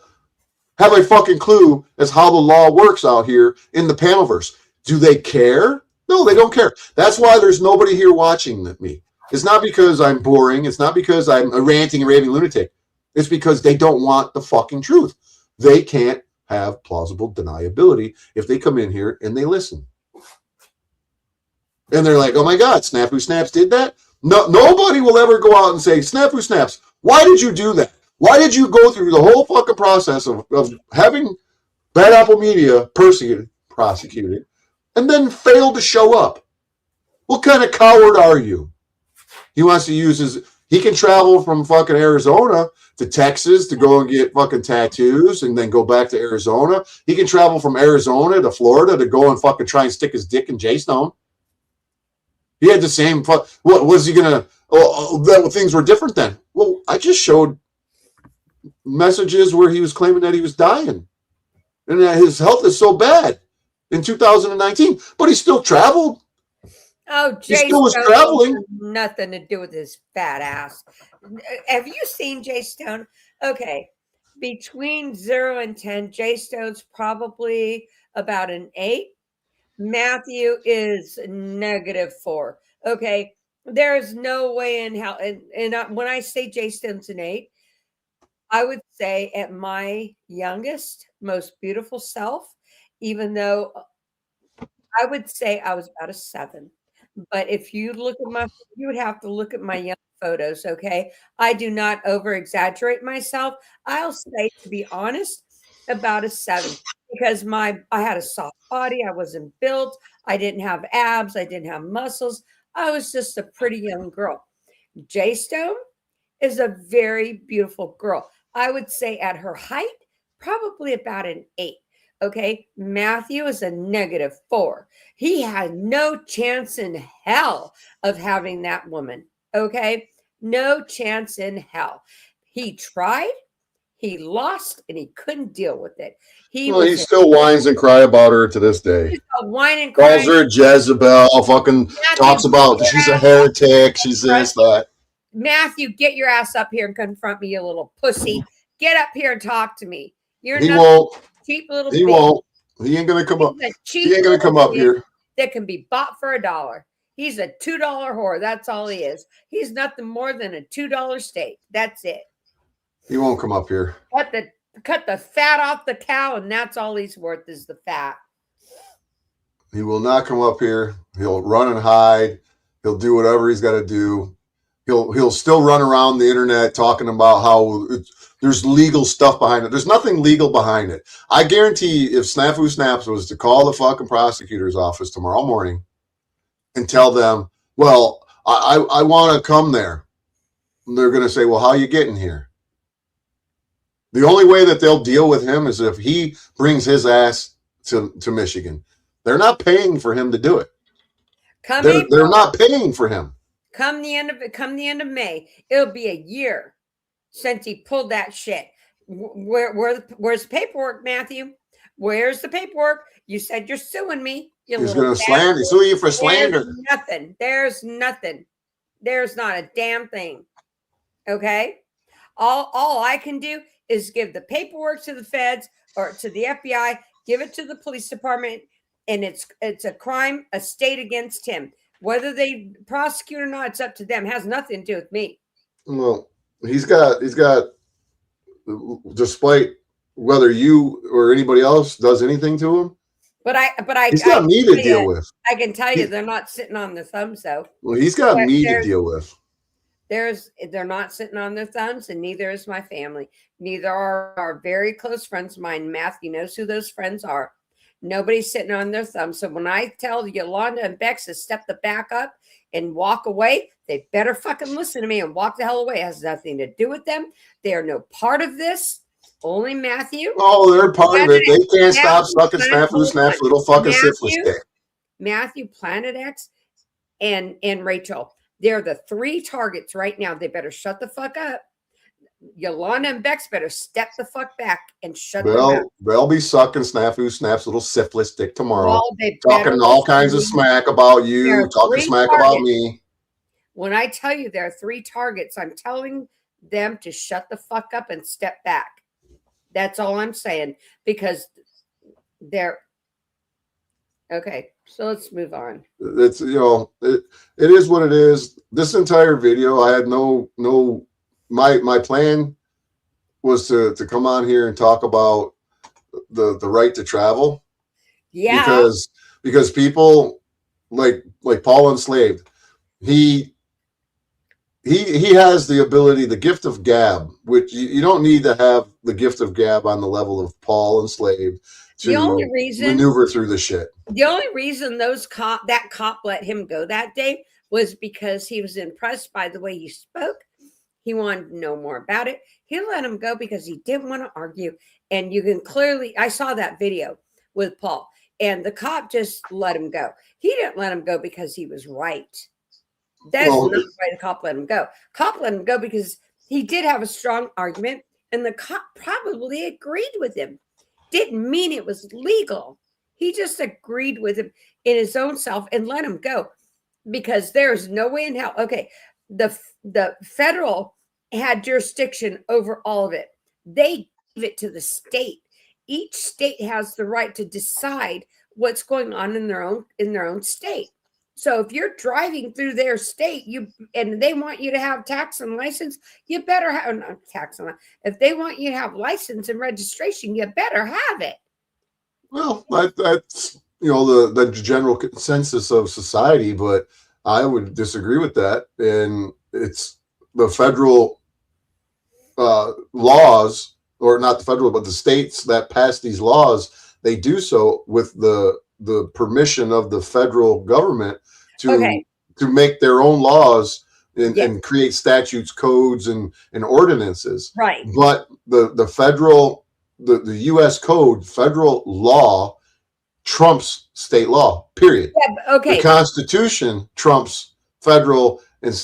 have a fucking clue as how the law works out here in the panelverse. Do they care? No, they don't care. That's why there's nobody here watching me. It's not because I'm boring. It's not because I'm a ranting and raving lunatic. It's because they don't want the fucking truth. They can't have plausible deniability if they come in here and they listen. And they're like, oh my God, Snafu Snaps did that? No, nobody will ever go out and say, Snafu Snaps, why did you do that? Why did you go through the whole fucking process of having Bad Apple Media prosecuted, and then fail to show up? What kind of coward are you? He wants to use he can travel from fucking Arizona to Texas to go and get fucking tattoos and then go back to Arizona. He can travel from Arizona to Florida to go and fucking try and stick his dick in J-Stone. He had the same, what was he going to, things were different then. Well, I just showed messages where he was claiming that he was dying and that his health is so bad in 2019, but he still traveled. Oh, He still was traveling. Nothing to do with his fat ass. Have you seen Jay Stone? Okay, between 0 and 10, Jay Stone's probably about an 8. Matthew is -4. Okay, there's no way in hell. And when I say Jay Stone's an 8, I would say at my youngest, most beautiful self, even though I would say I was about a 7. But if you look at you would have to look at my young photos, okay? I do not over exaggerate myself. I'll say, to be honest, about a 7 because I had a soft body. I wasn't built. I didn't have abs. I didn't have muscles. I was just a pretty young girl. Jay Stone is a very beautiful girl. I would say at her height, probably about an 8. Okay, Matthew is a -4. He had no chance in hell of having that woman. Okay, no chance in hell. He tried, he lost, and he couldn't deal with it. He still whines and cries about her to this day. He's a whine and cry. Calls her Jezebel, fucking talks about she's a heretic, she's this, that. Matthew, get your ass up here and confront me, you little pussy. Get up here and talk to me. He won't. Cheap little He won't. He ain't gonna come up. He ain't gonna come up here. That can be bought for $1. He's a $2 whore. That's all he is. He's nothing more than a $2 steak. That's it. He won't come up here. Cut the fat off the cow, and that's all he's worth is the fat. He will not come up here. He'll run and hide. He'll do whatever he's got to do. He'll still run around the internet talking about how there's legal stuff behind it. There's nothing legal behind it. I guarantee if Snafu Snaps was to call the fucking prosecutor's office tomorrow morning and tell them, well, I want to come there, they're going to say, well, how are you getting here? The only way that they'll deal with him is if he brings his ass to Michigan. They're not paying for him to do it. They're not paying for him. Come the end of May, it'll be a year since he pulled that shit. Where's the paperwork, Matthew? Where's the paperwork? You said you're suing me. He's going to sue you for slander. There's nothing. There's not a damn thing. Okay? All I can do is give the paperwork to the feds or to the FBI, give it to the police department, and it's a crime, a state against him. Whether they prosecute or not, it's up to them. It has nothing to do with me. Well, he's got, despite whether you or anybody else does anything to him. But he's got me to deal with. I can tell you, they're not sitting on their thumbs, though. Well, he's got me to deal with. They're not sitting on their thumbs, and neither is my family. Neither are our very close friends of mine. Matthew knows who those friends are. Nobody's sitting on their thumbs. So when I tell Yolanda and Bex to step the back up and walk away, they better fucking listen to me and walk the hell away. It has nothing to do with them. They are no part of this. Only Matthew. Oh, they're part of it. They can't stop sucking Snafu Snaps little fucking syphilis stick. Matthew, Planet X, and Rachel. They're the three targets right now. They better shut the fuck up. Yolanda and Bex better step the fuck back and shut their mouth. They'll be sucking Snafu Snaps little syphilis dick tomorrow. Well, talking all kinds of smack about you, talking smack about me. When I tell you there are three targets, I'm telling them to shut the fuck up and step back. That's all I'm saying, because they're okay. So let's move on. It's, it is what it is. This entire video, I had my plan was to come on here and talk about the right to travel. Yeah. Because people like Paul Enslaved, he has the ability, the gift of gab, which you don't need to have the gift of gab on the level of Paul Enslaved to maneuver through the shit. The only reason that cop let him go that day was because he was impressed by the way he spoke. He wanted to know more about it. He let him go because he didn't want to argue. And you can clearly, I saw that video with Paul, and the cop just let him go. He didn't let him go because he was right. That's not why the cop let him go. Cop let him go because he did have a strong argument, and the cop probably agreed with him. Didn't mean it was legal. He just agreed with him in his own self and let him go, because there's no way in hell. Okay, the federal had jurisdiction over all of it. They gave it to the state. Each state has the right to decide what's going on in their own state. So if you're driving through their state, and they want you to have tax and license, you better have not tax and if they want you to have license and registration, you better have it. Well, that's the general consensus of society, but I would disagree with that. And it's the federal laws, or not the federal, but the states that pass these laws. They do so with the permission of the federal government to make their own laws and create statutes, codes, and ordinances. Right. But the federal, the U.S. code, federal law trumps state law, period. Yeah, okay. The Constitution trumps federal, and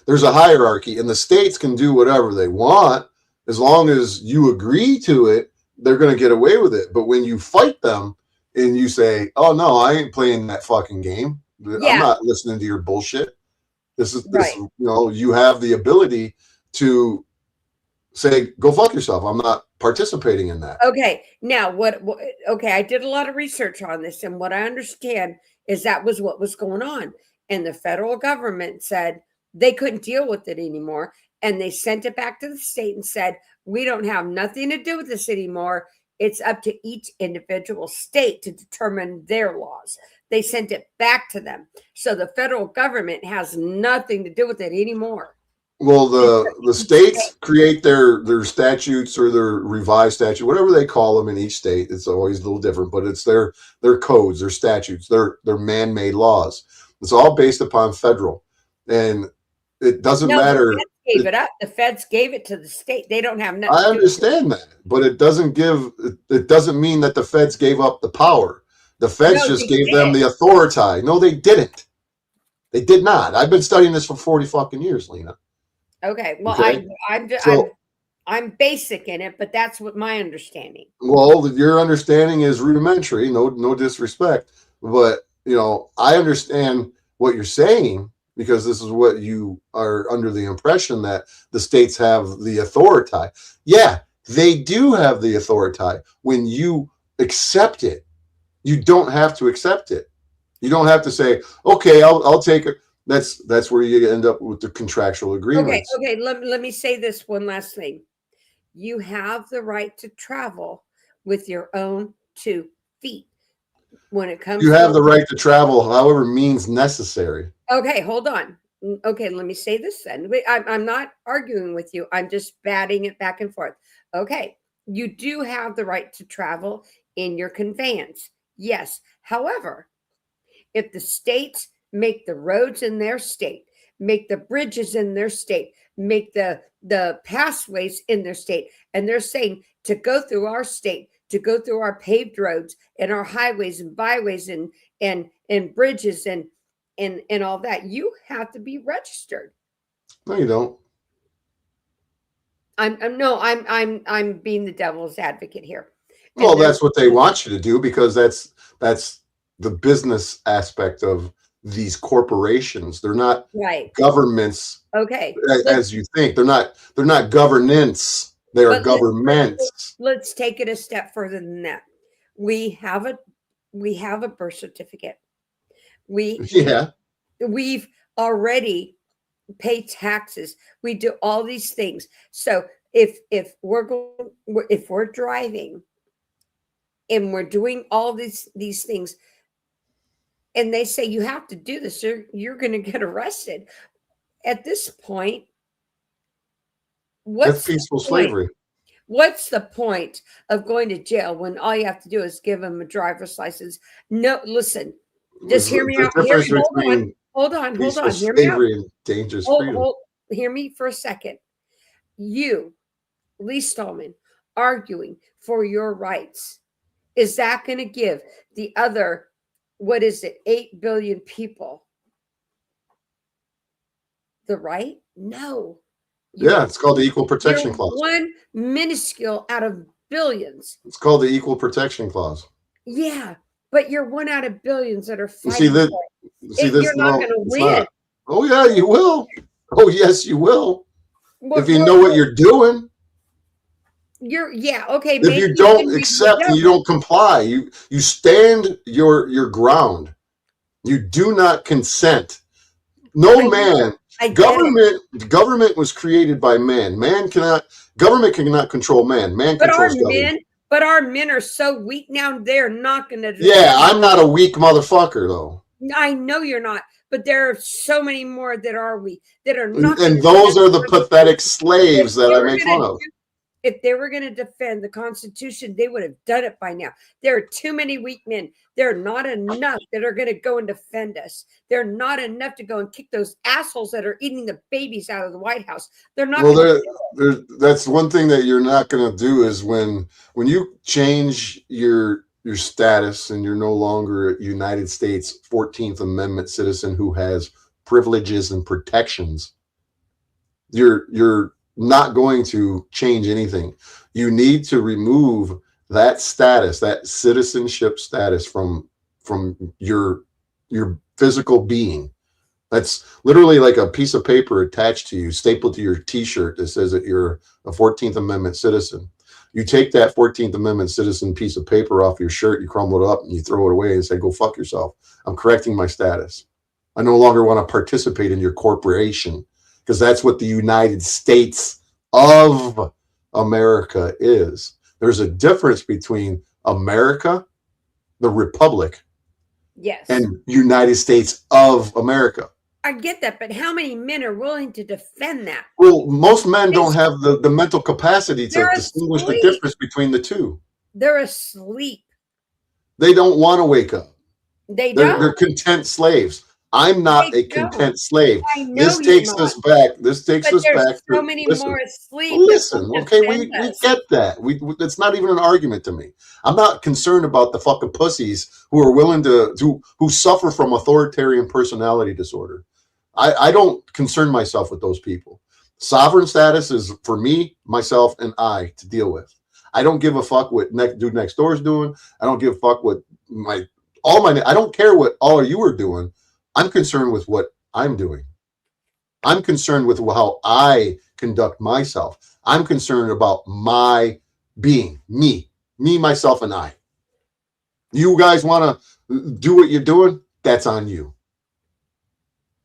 there's a hierarchy, and the states can do whatever they want as long as you agree to it. They're going to get away with it. But when you fight them and you say, "Oh no, I ain't playing that fucking game. I'm not listening to your bullshit." This is you have the ability to say, "Go fuck yourself. I'm not participating in that." Okay. Now okay, I did a lot of research on this, and what I understand is that was what was going on. And the federal government said they couldn't deal with it anymore. And they sent it back to the state and said, "We don't have nothing to do with this anymore. It's up to each individual state to determine their laws." They sent it back to them. So the federal government has nothing to do with it anymore. Well, the states create their statutes or their revised statute, whatever they call them in each state. It's always a little different, but it's their codes, their statutes, their man-made laws. It's all based upon federal, and it doesn't matter. The feds gave it up. The feds gave it to the state. They don't have nothing. I understand that, but it doesn't mean that the feds gave up the power. The feds just gave them the authority. No, they didn't. They did not. I've been studying this for 40 fucking years, Lena. Okay. Well, okay? I'm basic in it, but that's what my understanding. Well, your understanding is rudimentary. No disrespect, but I understand what you're saying, because this is what you are under the impression, that the states have the authority. Yeah, they do have the authority when you accept it. You don't have to accept it. You don't have to say, okay, I'll take it. That's where you end up with the contractual agreements. Okay. Let me say this one last thing. You have the right to travel with your own 2 feet. When it comes, you have the right to travel, however means necessary. Okay, hold on. Okay, let me say this then. I'm not arguing with you. I'm just batting it back and forth. Okay, you do have the right to travel in your conveyance. Yes. However, if the states make the roads in their state, make the bridges in their state, make the pathways in their state, and they're saying to go through our state, to go through our paved roads and our highways and byways and bridges and all that, you have to be registered. No, you don't. I'm being the devil's advocate here. Well, that's what they want you to do, because that's the business aspect of these corporations. They're not governments. Okay, as you think. They're not governance. They are governments. Let's take it a step further than that. We have a birth certificate. We've already paid taxes. We do all these things. So if we're driving and we're doing all these things, and they say you have to do this, you're going to get arrested. At this point, that's peaceful slavery. What's the point of going to jail when all you have to do is give them a driver's license? No, listen, just hear me out. Hold on. Hear me out. And dangerous freedom. Hear me for a second. You, Lee Stallman, arguing for your rights, is that going to give the other, 8 billion people the right? No. It's called the Equal Protection Clause. One minuscule out of billions. It's called the Equal Protection Clause. Yeah, but you're one out of billions that are fighting. You're not going to win. Oh yeah, you will. Oh yes, you will. If you know what you're doing. Okay. If you don't accept and you don't comply, you stand your ground. You do not consent. No man. Government was created by man. Government cannot control man. Man controls government. But our men are so weak now, they're not going to. Yeah, I'm not a weak motherfucker, though. I know you're not, but there are so many more that are weak, that are not. And those are the pathetic slaves that I make fun of. If they were going to defend the Constitution, they would have done it by now. There are too many weak men. There are not enough that are going to go and defend us. There are not enough to go and kick those assholes that are eating the babies out of the White House. They're not. Well, that's one thing that you're not going to do is when you change your status and you're no longer a United States 14th Amendment citizen who has privileges and protections. You're not going to change anything. You need to remove that status, that citizenship status from your physical being. That's literally like a piece of paper attached to you, stapled to your t-shirt that says that you're a 14th Amendment citizen. You take that 14th Amendment citizen piece of paper off your shirt, you crumble it up and you throw it away and say, go fuck yourself. I'm correcting my status. I no longer want to participate in your corporation, because that's what the United States of America is. There's a difference between America, the Republic, Yes. and United States of America. I get that, but how many men are willing to defend that? Well, most men don't have the mental capacity to They're distinguish the asleep. difference between the two. They're asleep. They don't want to wake up. They They're don't. content slaves. I'm not They a content slave. I know This you're takes not. us back. This takes But us there's back so to many listen. more asleep. Listen, that okay, will we defend us. get that. It's not even an argument to me. I'm not concerned about the fucking pussies who are willing who suffer from authoritarian personality disorder. I don't concern myself with those people. Sovereign status is for me, myself, and I to deal with. I don't give a fuck what dude next door is doing. I don't give a fuck what I don't care what all of you are doing. I'm concerned with what I'm doing. I'm concerned with how I conduct myself. I'm concerned about my being, me, myself, and I. You guys want to do what you're doing? That's on you.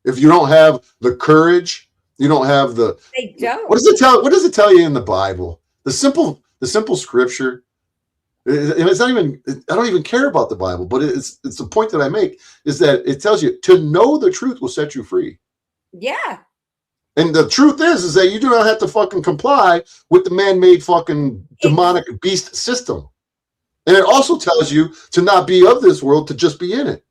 If you don't have the courage, you don't have the. They don't. What does it tell you in the Bible? The simple scripture. It's not even. I don't even care about the Bible, but it's the point that I make is that it tells you to know the truth will set you free. Yeah. And the truth is that you do not have to fucking comply with the man-made fucking demonic beast system. And it also tells you to not be of this world, to just be in it.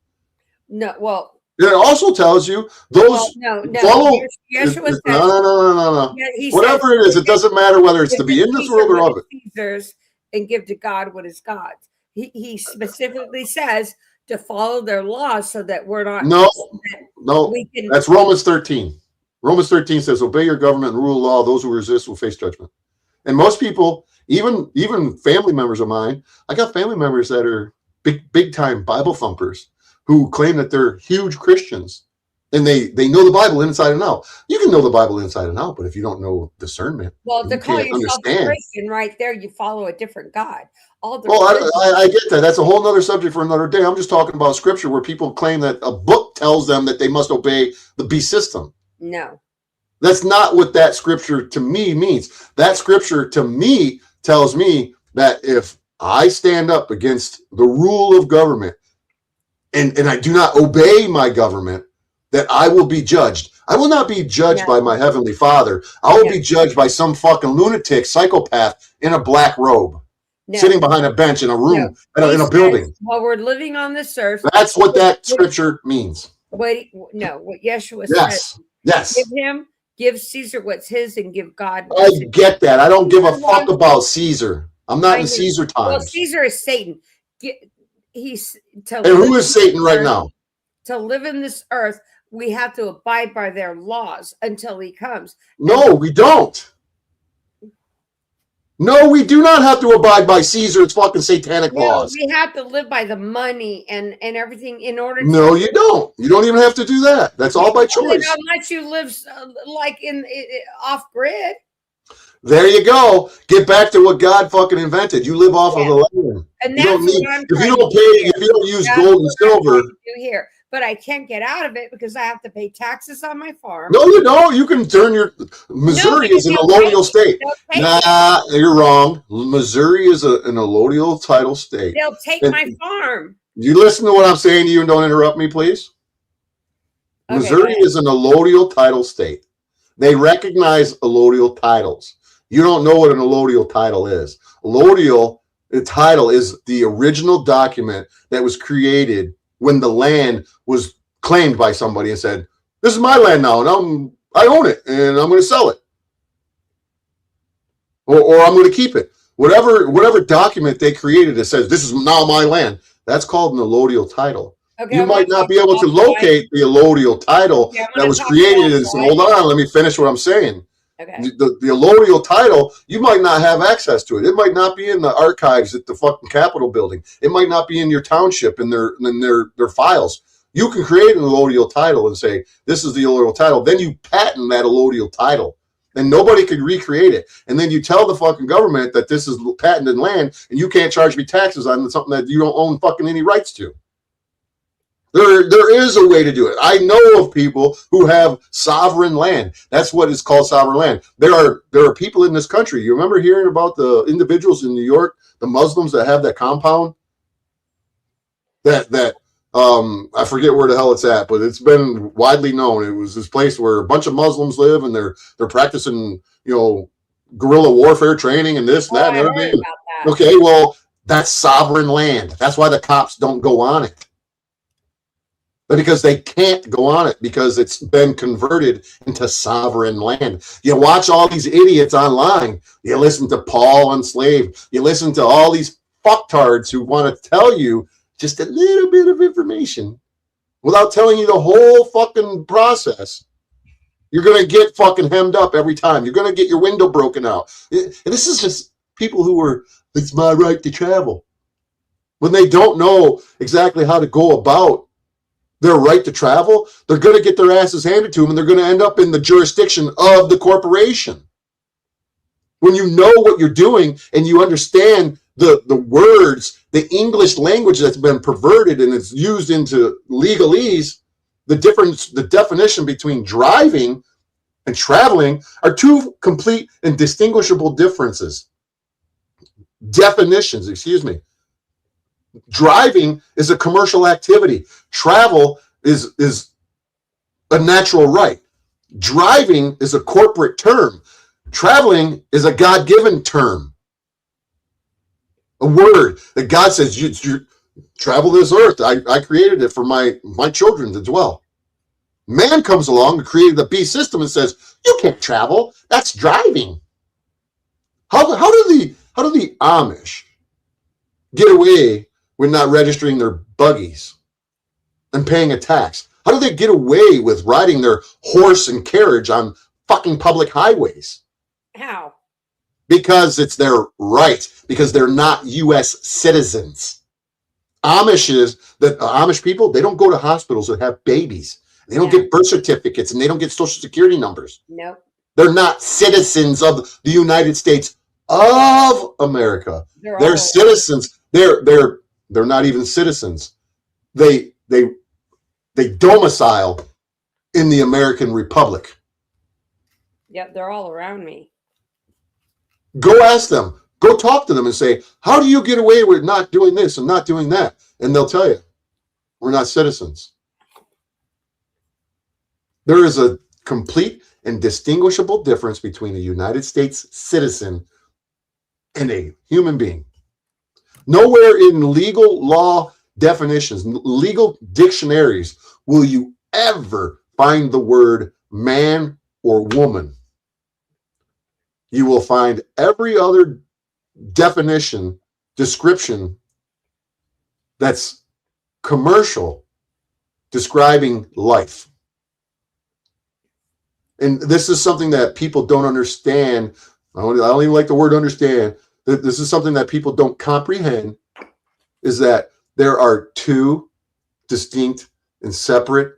No, well. And it also tells you those no. follow. Yeshua says, No. Yeah, whatever it is, it doesn't matter whether it's to be in this world or of it. Caesar's and give to God what is God's. He specifically says to follow their laws so that we're not. No. That's Romans 13. Romans 13 says, obey your government and rule of law. Those who resist will face judgment. And most people, even family members of mine, I got family members that are big time Bible thumpers who claim that they're huge Christians and they know the Bible inside and out. You can know the Bible inside and out, but if you don't know discernment, well, to call yourself a Christian right there, you follow a different God. I get that. That's a whole other subject for another day. I'm just talking about scripture where people claim that a book tells them that they must obey the beast system. No. That's not what that scripture to me means. That scripture to me tells me that if I stand up against the rule of government and I do not obey my government, that I will be judged. I will not be judged by my heavenly Father. I will be judged by some fucking lunatic psychopath in a black robe, sitting behind a bench in a room, in a building. While we're living on this earth. That's what that scripture means. What Yeshua says. Yes. Give Caesar what's his and give God. I get that. I don't give a fuck about Caesar. I'm not in Caesar times. Well, Caesar is Satan. And who is Satan right now? To live in this earth, we have to abide by their laws until he comes. No, we don't. No, we do not have to abide by Caesar's fucking satanic laws. We have to live by the money and everything in order to. No, you don't. You don't even have to do that. That's all by choice. Unless you live like in off grid. There you go. Get back to what God fucking invented. You live off of the land. And that's if you don't use gold and silver. Do here. But I can't get out of it because I have to pay taxes on my farm. No, you don't. You can turn Missouri is an allodial state. Nah, you're wrong. Missouri is an allodial title state. They'll take my farm. You listen to what I'm saying to you and don't interrupt me, please. Okay, Missouri is an allodial title state. They recognize allodial titles. You don't know what an allodial title is. Allodial title is the original document that was created when the land was claimed by somebody and said, this is my land now, and I own it, and I'm going to sell it. Or I'm going to keep it. Whatever document they created that says, this is now my land, that's called an allodial title. Okay, you might not be able to locate the allodial title that was created and say, hold on, let me finish what I'm saying. Okay. The allodial title, you might not have access to it. It might not be in the archives at the fucking Capitol building. It might not be in your township in their files. You can create an allodial title and say, this is the allodial title. Then you patent that allodial title. And nobody could recreate it. And then you tell the fucking government that this is patented land and you can't charge me taxes on something that you don't own fucking any rights to. There is a way to do it. I know of people who have sovereign land. That's what is called sovereign land. There are people in this country. You remember hearing about the individuals in New York, the Muslims that have that compound that I forget where the hell it's at, but it's been widely known. It was this place where a bunch of Muslims live, and they're practicing, guerrilla warfare training and this, that, and I heard everything. about that. Okay, well, that's sovereign land. That's why the cops don't go on it. But because they can't go on it, because it's been converted into sovereign land. You watch all these idiots online. You listen to Paul Enslaved. You listen to all these fucktards who want to tell you just a little bit of information without telling you the whole fucking process. You're going to get fucking hemmed up every time. You're going to get your window broken out. And this is just people who are, it's my right to travel. When they don't know exactly how to go about their right to travel, they're going to get their asses handed to them, and they're going to end up in the jurisdiction of the corporation. When you know what you're doing and you understand the words, the English language that's been perverted and it's used into legalese, the definition between driving and traveling are two complete and distinguishable differences. Definitions, excuse me. Driving is a commercial activity. Travel is a natural right. Driving is a corporate term. Traveling is a God-given term. A word that God says, you travel this earth. I created it for my children as well. Man comes along and created the beast system and says, you can't travel. That's driving. How do the Amish get away with not registering their buggies and paying a tax? How do they get away with riding their horse and carriage on fucking public highways? How? Because it's their right, because they're not U.S. citizens. Amish people, they don't go to hospitals that have babies. They don't get birth certificates, and they don't get social security numbers. Nope. They're not citizens of the United States of America. They're citizens. They're not even citizens. They domicile in the American Republic. Yep, they're all around me. Go ask them. Go talk to them and say, how do you get away with not doing this and not doing that? And they'll tell you, we're not citizens. There is a complete and distinguishable difference between a United States citizen and a human being. Nowhere in legal law definitions, legal dictionaries, will you ever find the word man or woman. You will find every other definition, description that's commercial, describing life. And this is something that people don't understand. I don't even like the word understand. This is something that people don't comprehend, is that there are two distinct and separate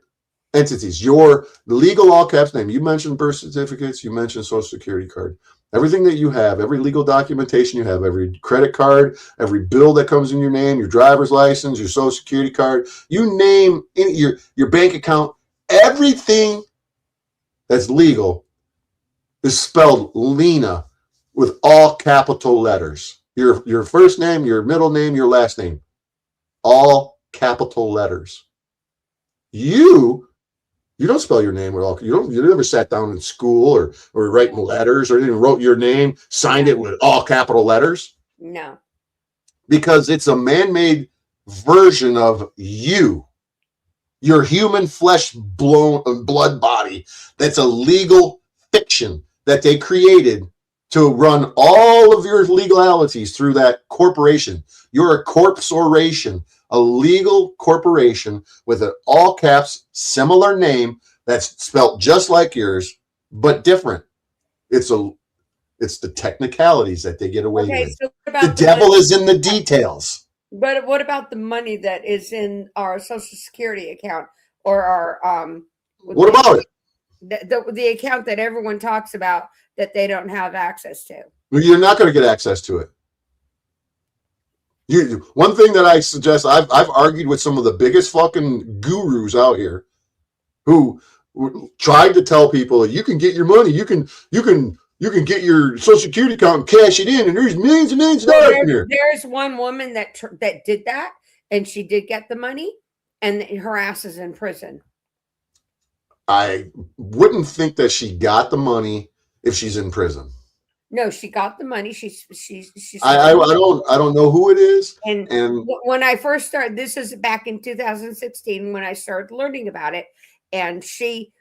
entities. Your legal all caps name, you mentioned birth certificates, you mentioned social security card. Everything that you have, every legal documentation you have, every credit card, every bill that comes in your name, your driver's license, your social security card, you name your bank account, everything that's legal is spelled Lena with all capital letters. Your first name, your middle name, your last name, all capital letters. You don't spell your name with all. You never sat down in school or writing letters or even wrote your name, signed it with all capital letters. No. Because it's a man-made version of you. Your human flesh blood body. That's a legal fiction that they created to run all of your legalities through that corporation. You're a corporation, a legal corporation with an all caps similar name that's spelt just like yours, but different. It's the technicalities that they get away with. So the devil is in the details. But what about the money that is in our Social Security account or our what about it? The account that everyone talks about that they don't have access to? Well, you're not going to get access to it. One thing that I suggest, I've argued with some of the biggest fucking gurus out here who tried to tell people you can get your money, you can get your Social Security account and cash it in, and there's millions and millions of dollars in here. There's one woman that did that, and she did get the money, and her ass is in prison. I wouldn't think that she got the money if she's in prison. No, she got the money. She's. I don't know who it is. And when I first started, this is back in 2016 when I started learning about it, and she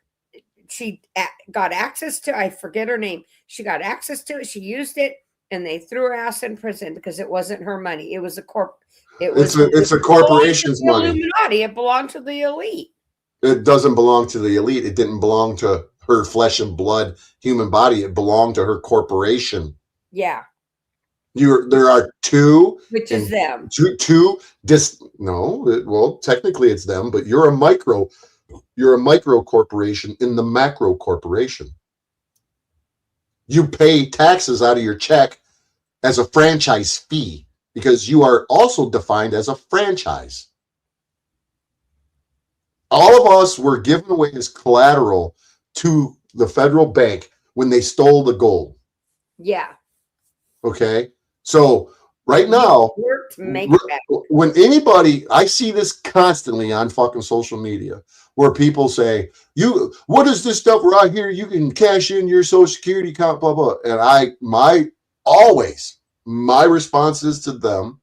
got access to. I forget her name. She got access to it. She used it, and they threw her ass in prison because it wasn't her money. It was a It's a corporation's money. Illuminati. It belonged to the elite. It doesn't belong to the elite. It didn't belong to her flesh and blood human body. It belonged to her corporation. Yeah. There are two. Which is them. Well, technically it's them, but you're a micro corporation in the macro corporation. You pay taxes out of your check as a franchise fee because you are also defined as a franchise. All of us were given away as collateral to the federal bank when they stole the gold. Yeah. Okay. So right now, when anybody, I see this constantly on fucking social media where people say, what is this stuff where I hear you can cash in your social security account, blah, blah. And my response is to them,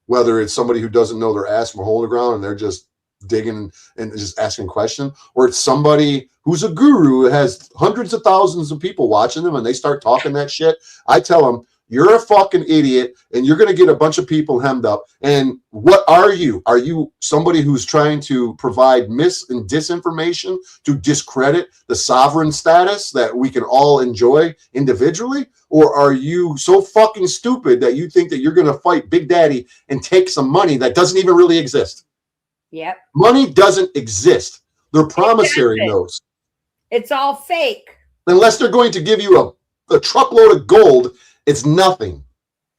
whether it's somebody who doesn't know their ass from a hole in the ground and they're just digging and just asking questions, or it's somebody who's a guru who has hundreds of thousands of people watching them and they start talking that shit. I tell them, you're a fucking idiot and you're going to get a bunch of people hemmed up. And what are you? Are you somebody who's trying to provide mis and disinformation to discredit the sovereign status that we can all enjoy individually? Or are you so fucking stupid that you think that you're going to fight Big Daddy and take some money that doesn't even really exist? Yep. Money doesn't exist. They're promissory notes. It's all fake. Unless they're going to give you a truckload of gold, it's nothing.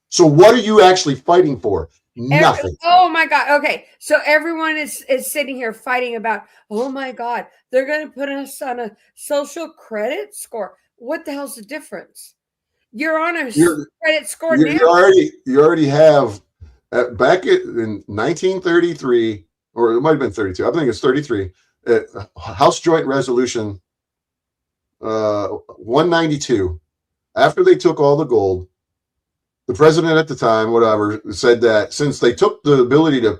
So what are you actually fighting for? Nothing. Oh my God. Okay. So everyone is sitting here fighting about, oh my God, they're going to put us on a social credit score. What the hell's the difference? You're on a credit score now. You already have, back in 1933, or it might have been 32. I think it's 33. House Joint Resolution 192. After they took all the gold, the president at the time, whatever, said that since they took the ability to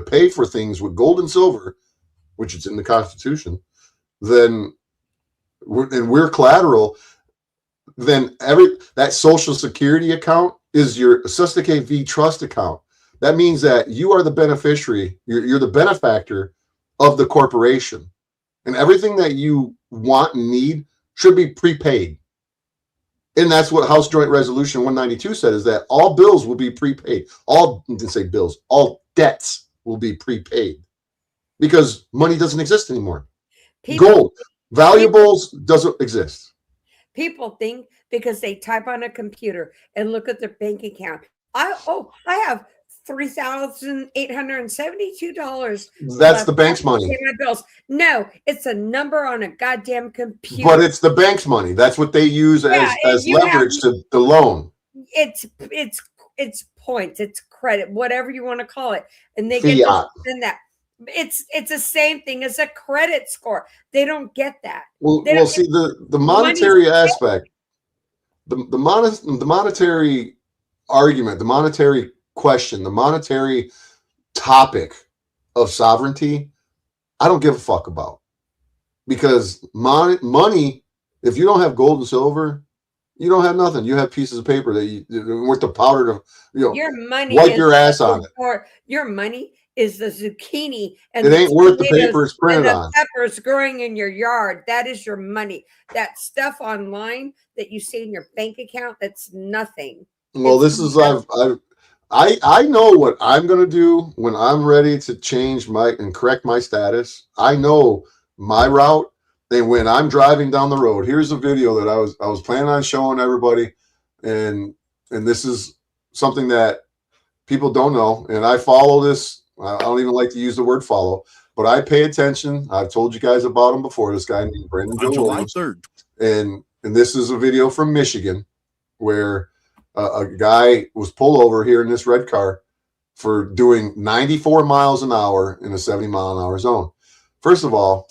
pay for things with gold and silver, which is in the Constitution, then we're collateral. Then that Social Security account is your Susticate V Trust account. That means that you are the beneficiary. You're the benefactor of the corporation, and everything that you want and need should be prepaid. And that's what House Joint Resolution 192 said, is that all bills will be prepaid. All debts will be prepaid because money doesn't exist anymore. Gold, valuables doesn't exist. People think because they type on a computer and look at their bank account, I have $3,872. That's the bank's money. My bills. No, it's a number on a goddamn computer. But it's the bank's money. That's what they use as leverage to the loan. It's points, it's credit, whatever you want to call it, and they get to spend that. It's the same thing as a credit score. They don't get that. Well, see the monetary aspect, the monetary argument, the monetary question, the monetary topic of sovereignty, I don't give a fuck about, because money, if you don't have gold and silver, you don't have nothing. You have pieces of paper that worth the powder to your money wipe your ass on it. Or your money is the zucchini and it ain't worth the paper it's printed on. Peppers growing in your yard. That is your money. That stuff online that you see in your bank account, that's nothing. Well, I know what I'm going to do when I'm ready to change and correct my status. I know my route. And when I'm driving down the road, here's a video that I was planning on showing everybody. And this is something that people don't know. And I follow this. I don't even like to use the word follow, but I pay attention. I've told you guys about him before. This guy named Brandon Joe July Williams. 3rd. And this is a video from Michigan where a guy was pulled over here in this red car, for doing 94 miles an hour in a 70-mile-an-hour zone. First of all,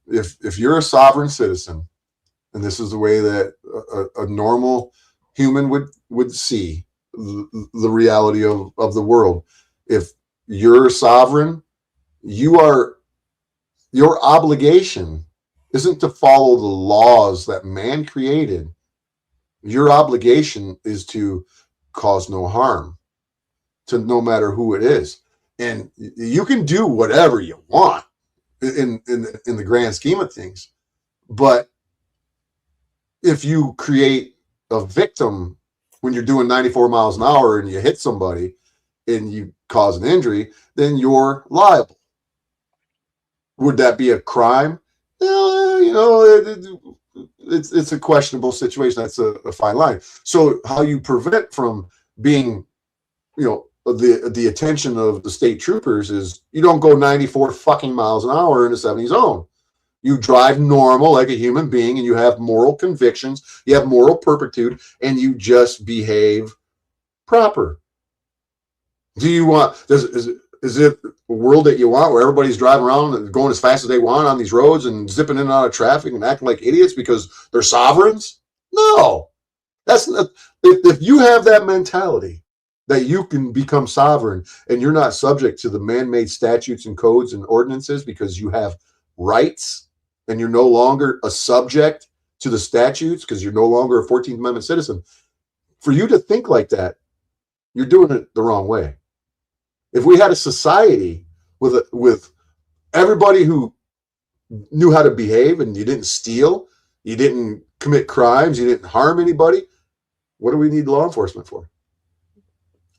if you're a sovereign citizen, and this is the way that a normal human would see the reality of the world, if you're sovereign, your obligation isn't to follow the laws that man created. Your obligation is to cause no harm to no matter who it is. And you can do whatever you want in the grand scheme of things. But if you create a victim when you're doing 94 miles an hour and you hit somebody and you cause an injury, then you're liable. Would that be a crime? You know, it's a questionable situation. That's a fine line. So how you prevent from being, you know, the attention of the state troopers is you don't go 94 fucking miles an hour in a 70 zone. You drive normal like a human being, and you have moral convictions, you have moral turpitude, and you just behave proper. Do you want, is it a world that you want where everybody's driving around and going as fast as they want on these roads and zipping in and out of traffic and acting like idiots because they're sovereigns? No. That's not, if you have that mentality that you can become sovereign and you're not subject to the man-made statutes and codes and ordinances because you have rights and you're no longer a subject to the statutes because you're no longer a 14th Amendment citizen, for you to think like that, you're doing it the wrong way. If we had a society with everybody who knew how to behave and you didn't steal, you didn't commit crimes, you didn't harm anybody, what do we need law enforcement for?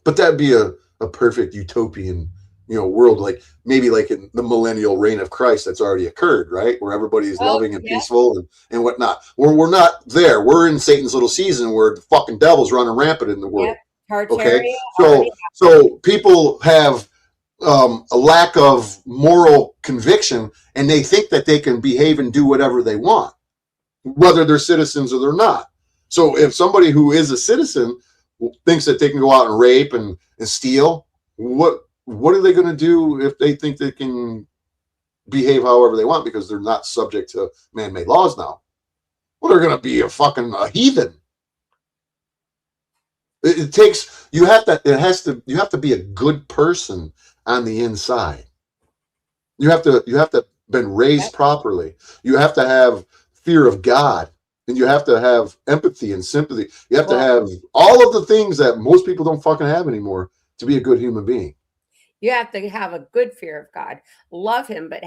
But that'd be a perfect utopian, you know, world, like maybe like in the millennial reign of Christ that's already occurred, right? Where everybody's loving and peaceful and whatnot. We're not there. We're in Satan's little season where the fucking devil's running rampant in the world. Okay, so people have a lack of moral conviction, and they think that they can behave and do whatever they want, whether they're citizens or they're not. So if somebody who is a citizen thinks that they can go out and rape and steal, what are they going to do if they think they can behave however they want because they're not subject to man-made laws now? Well, they're going to be a heathen. It takes, you have to be a good person on the inside. You have to been raised properly. You have to have fear of God, and you have to have empathy and sympathy. You have to have all of the things that most people don't fucking have anymore to be a good human being. You have to have a good fear of God, love him, but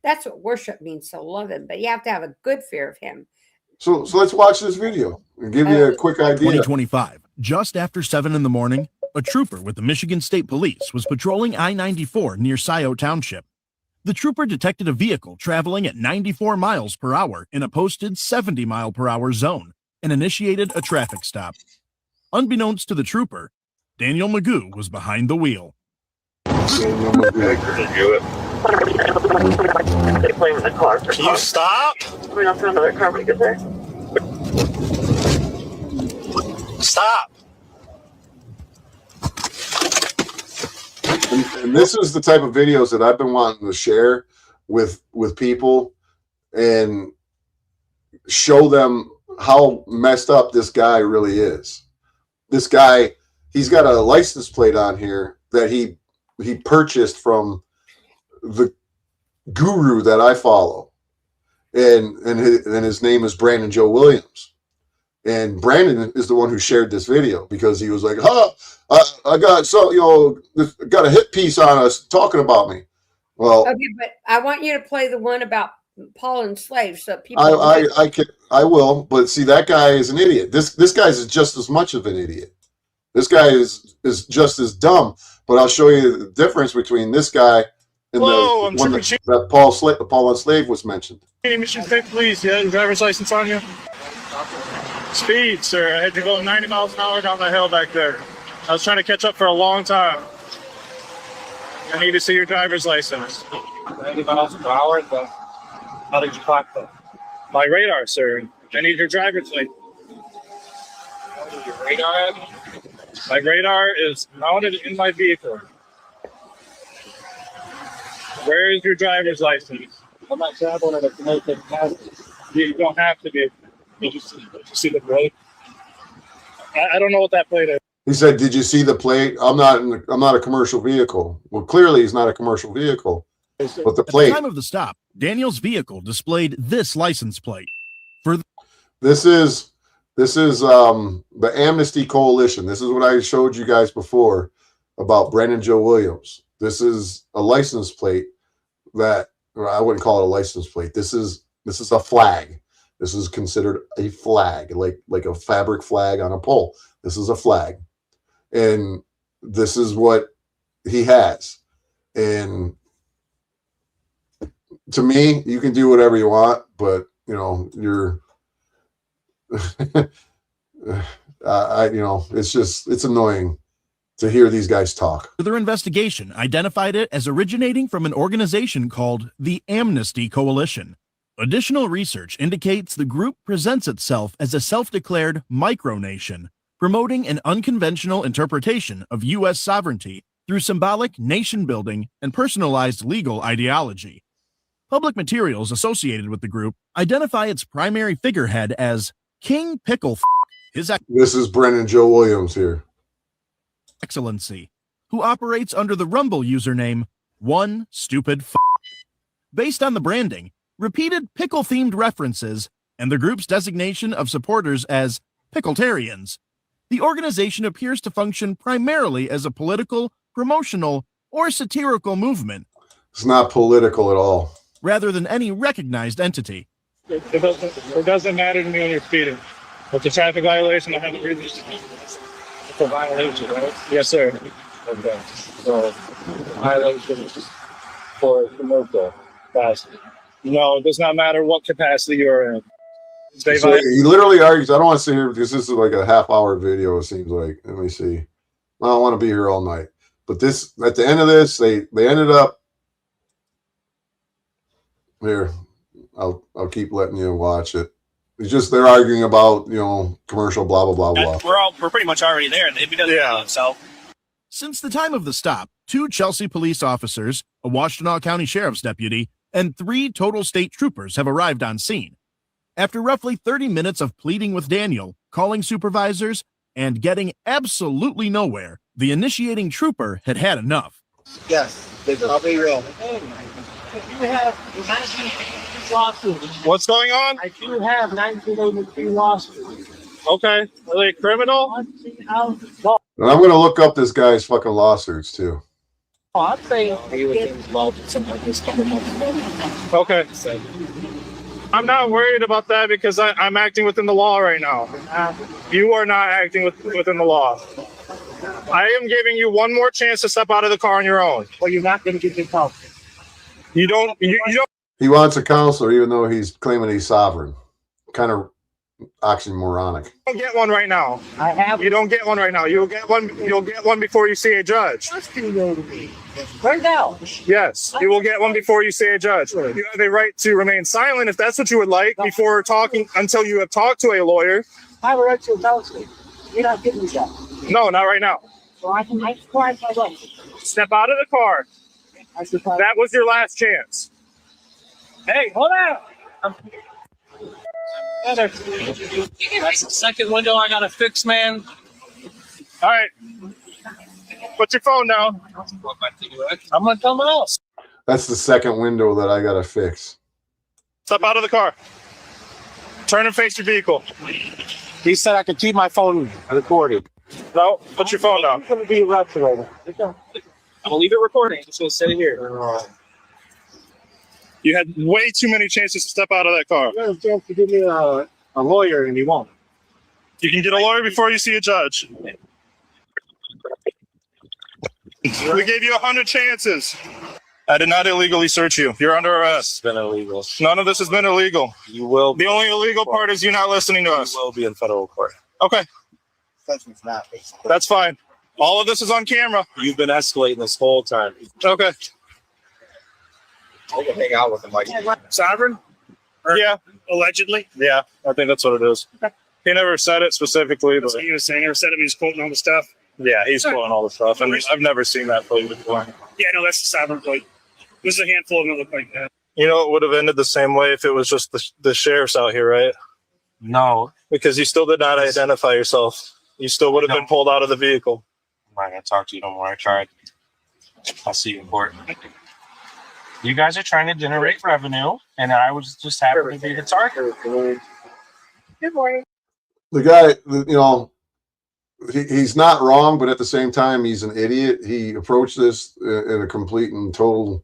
that's what worship means, to love him, but you have to have a good fear of him. So let's watch this video and give you a quick idea. 2025, just after 7 in the morning, a trooper with the Michigan State Police was patrolling I-94 near Scioto Township. The trooper detected a vehicle traveling at 94 miles per hour in a posted 70-mile-per-hour zone and initiated a traffic stop. Unbeknownst to the trooper, Daniel Magoo was behind the wheel. Can you stop? We're not for another car when we get there. Stop. And this is the type of videos that I've been wanting to share with people and show them how messed up this guy really is. This guy, he's got a license plate on here that he purchased from the guru that I follow, and his name is Brandon Joe Williams. And Brandon is the one who shared this video because he was like, I got a hit piece on us talking about me. Well, okay, but I want you to play the one about Paul and slaves, so people. I will, but see, that guy is an idiot. This guy is just as much of an idiot. This guy is just as dumb. But I'll show you the difference between this guy and the one that Paul and slave was mentioned. Hey, Mr. State Police, you have your driver's license on you? Speed, sir. I had to go 90 miles an hour down the hill back there. I was trying to catch up for a long time. I need to see your driver's license. 90 miles per hour? How did you clock that? My radar, sir. I need your driver's license. Your radar at? My radar is mounted in my vehicle. Where is your driver's license? I'm not traveling in a Connecticut capacity. You don't have to be. Did you see the plate? I don't know what that plate is. He said, "Did you see the plate? I'm not a commercial vehicle." Well, clearly he's not a commercial vehicle. But the At plate. the time of the stop, Daniel's vehicle displayed this license plate. This is the Amnesty Coalition. This is what I showed you guys before about Brandon Joe Williams. This is a license plate that, or I wouldn't call it a license plate. This is a flag. This is considered a flag, like a fabric flag on a pole. This is a flag. And this is what he has. And to me, you can do whatever you want, but you're it's annoying to hear these guys talk. Further investigation identified it as originating from an organization called the Amnesty Coalition. Additional research indicates the group presents itself as a self-declared micronation, promoting an unconventional interpretation of U.S. sovereignty through symbolic nation building and personalized legal ideology. Public materials associated with the group identify its primary figurehead as King Pickle This is Brennan Joe Williams here. Excellency, who operates under the Rumble username One Stupid Based on the branding, repeated pickle-themed references, and the group's designation of supporters as Pickletarians, the organization appears to function primarily as a political, promotional, or satirical movement. It's not political at all. Rather than any recognized entity. It doesn't matter to me when you're speeding. It's a traffic violation. I haven't read this. It's a violation, right? Yes, sir. Okay. So, violation for commercial capacity. No, it does not matter what capacity you're in. So he literally argues. I don't want to sit here because this is like a half-hour video, it seems like. Let me see. I don't want to be here all night. But this, at the end of this, they ended up here. I'll keep letting you watch it. It's just they're arguing about commercial blah blah blah blah. We're pretty much already there. So since the time of the stop, 2 Chelsea police officers, a Washtenaw County Sheriff's deputy, and 3 total state troopers have arrived on scene. After roughly 30 minutes of pleading with Daniel, calling supervisors, and getting absolutely nowhere, the initiating trooper had had enough. Yes, they probably will. you have 19 lawsuits. What's going on? I do have 1983 lawsuits. Okay. Are they criminal? And I'm going to look up this guy's fucking lawsuits too. I'm saying Okay. I'm not worried about that because I'm acting within the law right now. You are not acting within the law. I am giving you one more chance to step out of the car on your own. well, you're not going to get your help. You don't. He wants a counselor even though he's claiming he's sovereign. Kind of oxymoronic. You don't get one right now. I have. You don't get one right now. You'll get one. You'll get one before you see a judge. Right now. Yes, you will get one before you see a judge. You have a right to remain silent if that's what you would like before talking until you have talked to a lawyer. I have a right to a You're not getting me that. No, not right now. So I can quiet my right. Step out of the car. That was your last chance. Hey, hold on. That's the second window I gotta fix, man. All right. Put your phone down. I'm gonna tell someone else. That's the second window that I got to fix. Step out of the car. Turn and face your vehicle. He said I could keep my phone recorded. No, put your phone down. I'm gonna be arrested right now. I'm gonna leave it recording. I'm just gonna sit here. You had way too many chances to step out of that car. You have a chance to give me a lawyer and he won't. You can get a lawyer before you see a judge. We gave you 100 chances. I did not illegally search you. You're under arrest. It's been illegal. None of this has been illegal. You will. The only illegal part is you not listening to us. You will be in federal court. Okay, that's fine. All of this is on camera. You've been escalating this whole time. Okay. I can hang out with him like Sovereign? Yeah. Allegedly. Yeah, I think that's what it is. He never said it specifically, but That's what he was saying. Never said it. He was quoting all the stuff. yeah, he's quoting all the stuff. And I've never seen that play before. Yeah, no, that's the sovereign plate. There's a handful of them that look like that. You know, it would have ended the same way if it was just the sheriff's out here, right? No, Because you still did not identify yourself. You still would have been pulled out of the vehicle. I'm not gonna talk to you no more. I tried. I'll see you in court. You guys are trying to generate revenue, and I was just happy to be the target. Good morning. The guy, you know, he's not wrong, but at the same time, he's an idiot. He approached this in a complete and total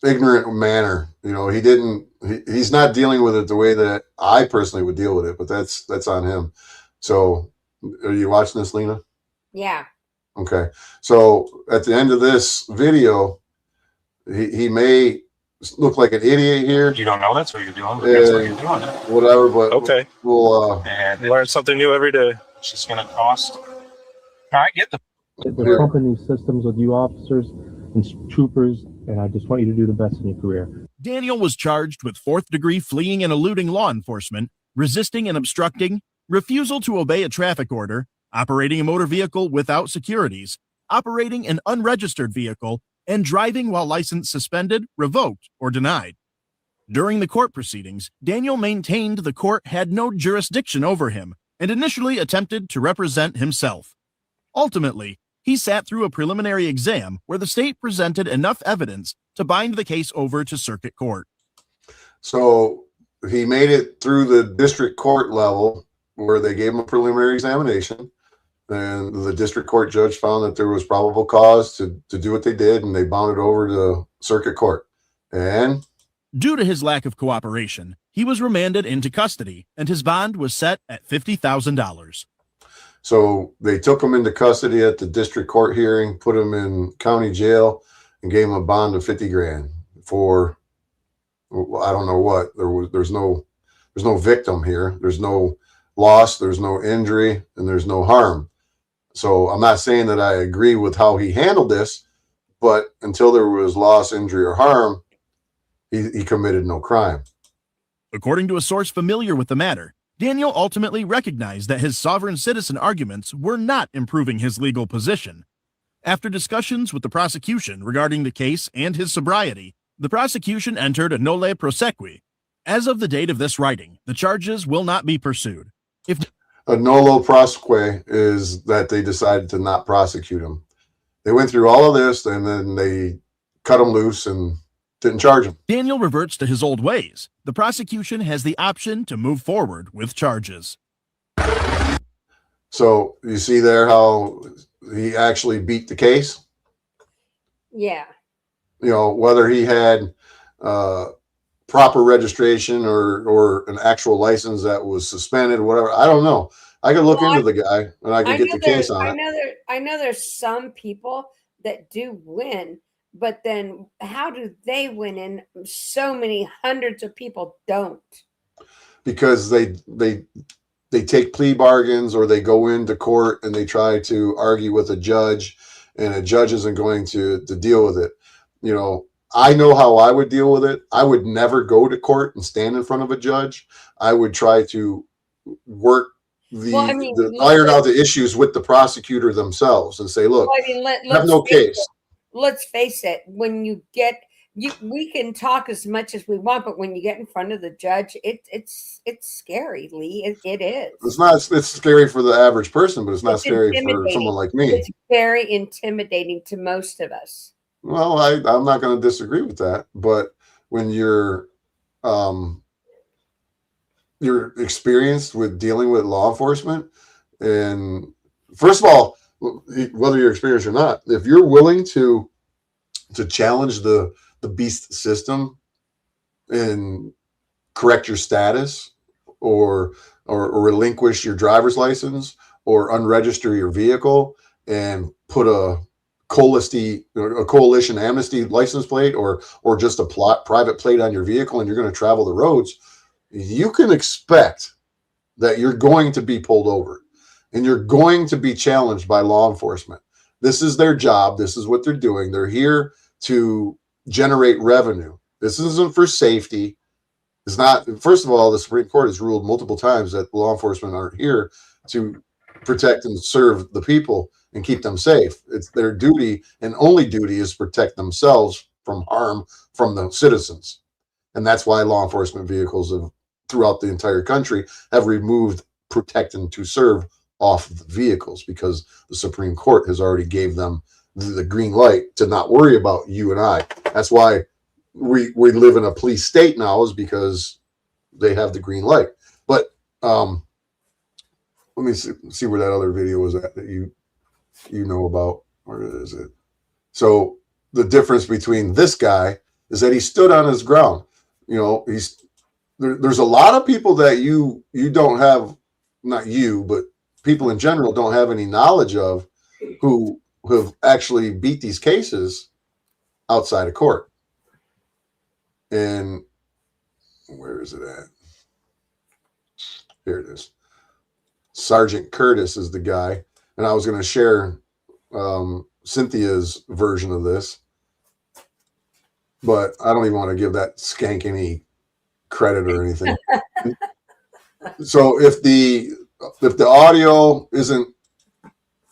ignorant manner. You know, he's not dealing with it the way that I personally would deal with it, but that's on him. So are you watching this, Lena? Yeah. Okay. So at the end of this video, he may look like an idiot here. You don't know that's what you're doing. That's what you're doing. Whatever, but Okay. we'll And Learn something new every day. it's just gonna cost. All right, get the. We're pumping these systems with you officers and troopers, and I just want you to do the best in your career. Daniel was charged with 4th-degree fleeing and eluding law enforcement, resisting and obstructing, refusal to obey a traffic order, operating a motor vehicle without securities, operating an unregistered vehicle, and driving while license suspended, revoked, or denied. During the court proceedings, Daniel maintained the court had no jurisdiction over him and initially attempted to represent himself. Ultimately, he sat through a preliminary exam where the state presented enough evidence to bind the case over to circuit court. So he made it through the district court level where they gave him a preliminary examination, and the district court judge found that there was probable cause to do what they did, and they bound it over to circuit court. And due to his lack of cooperation, he was remanded into custody, and his bond was set at $50,000. so they took him into custody at the district court hearing, put him in county jail, and gave him a bond of 50 grand for, I don't know what. There's no victim here. There's no loss, there's no injury, and there's no harm. So I'm not saying that I agree with how he handled this, but until there was loss, injury, or harm, he committed no crime. According to a source familiar with the matter, Daniel ultimately recognized that his sovereign citizen arguments were not improving his legal position. After discussions with the prosecution regarding the case and his sobriety, the prosecution entered a nolle prosequi. As of the date of this writing, the charges will not be pursued. A nolo prosequi is that they decided to not prosecute him. They went through all of this, and then they cut him loose and didn't charge him. Daniel reverts to his old ways. The prosecution has the option to move forward with charges. So you see there how he actually beat the case? Yeah. You know, whether he had proper registration or an actual license that was suspended or whatever, I don't know. I could look into the guy and I could get the case on it. I know there's some people that do win, but then how do they win and so many hundreds of people don't? Because they take plea bargains, or they go into court and they try to argue with a judge, and a judge isn't going to deal with it. You know, I know how I would deal with it. I would never go to court and stand in front of a judge. I would try to work iron out the issues with the prosecutor themselves and say, look, I have no case. Let's face it, when you get we can talk as much as we want, but when you get in front of the judge, it's scary, Lee. It is. It's scary for the average person, but it's not scary for someone like me. It's very intimidating to most of us. Well, I'm not going to disagree with that, but when you're experienced with dealing with law enforcement, and first of all, whether you're experienced or not, if you're willing to challenge the beast system and correct your status, or relinquish your driver's license, or unregister your vehicle and put a coalition amnesty license plate, or just a private plate on your vehicle, and you're going to travel the roads, you can expect that you're going to be pulled over and you're going to be challenged by law enforcement. This is their job. This is what they're doing. They're here to generate revenue. This isn't for safety. It's not. First of all, the Supreme Court has ruled multiple times that law enforcement aren't here to protect and serve the people. and keep them safe. It's their duty, and only duty is to protect themselves from harm from the citizens. And that's why law enforcement vehicles have, throughout the entire country, have removed protect and to serve off of the vehicles, because the Supreme Court has already gave them the green light to not worry about you and I. That's why we live in a police state now, is because they have the green light. But let me see where that other video was at that you know about. Where is it? So the difference between this guy is that he stood on his ground. You know, there's a lot of people that you don't have, not you, but people in general don't have any knowledge of, who have actually beat these cases outside of court. And where is it at? Here it is. Sergeant Curtis is the guy. And I was going to share Cynthia's version of this, but I don't even want to give that skank any credit or anything. So if the audio isn't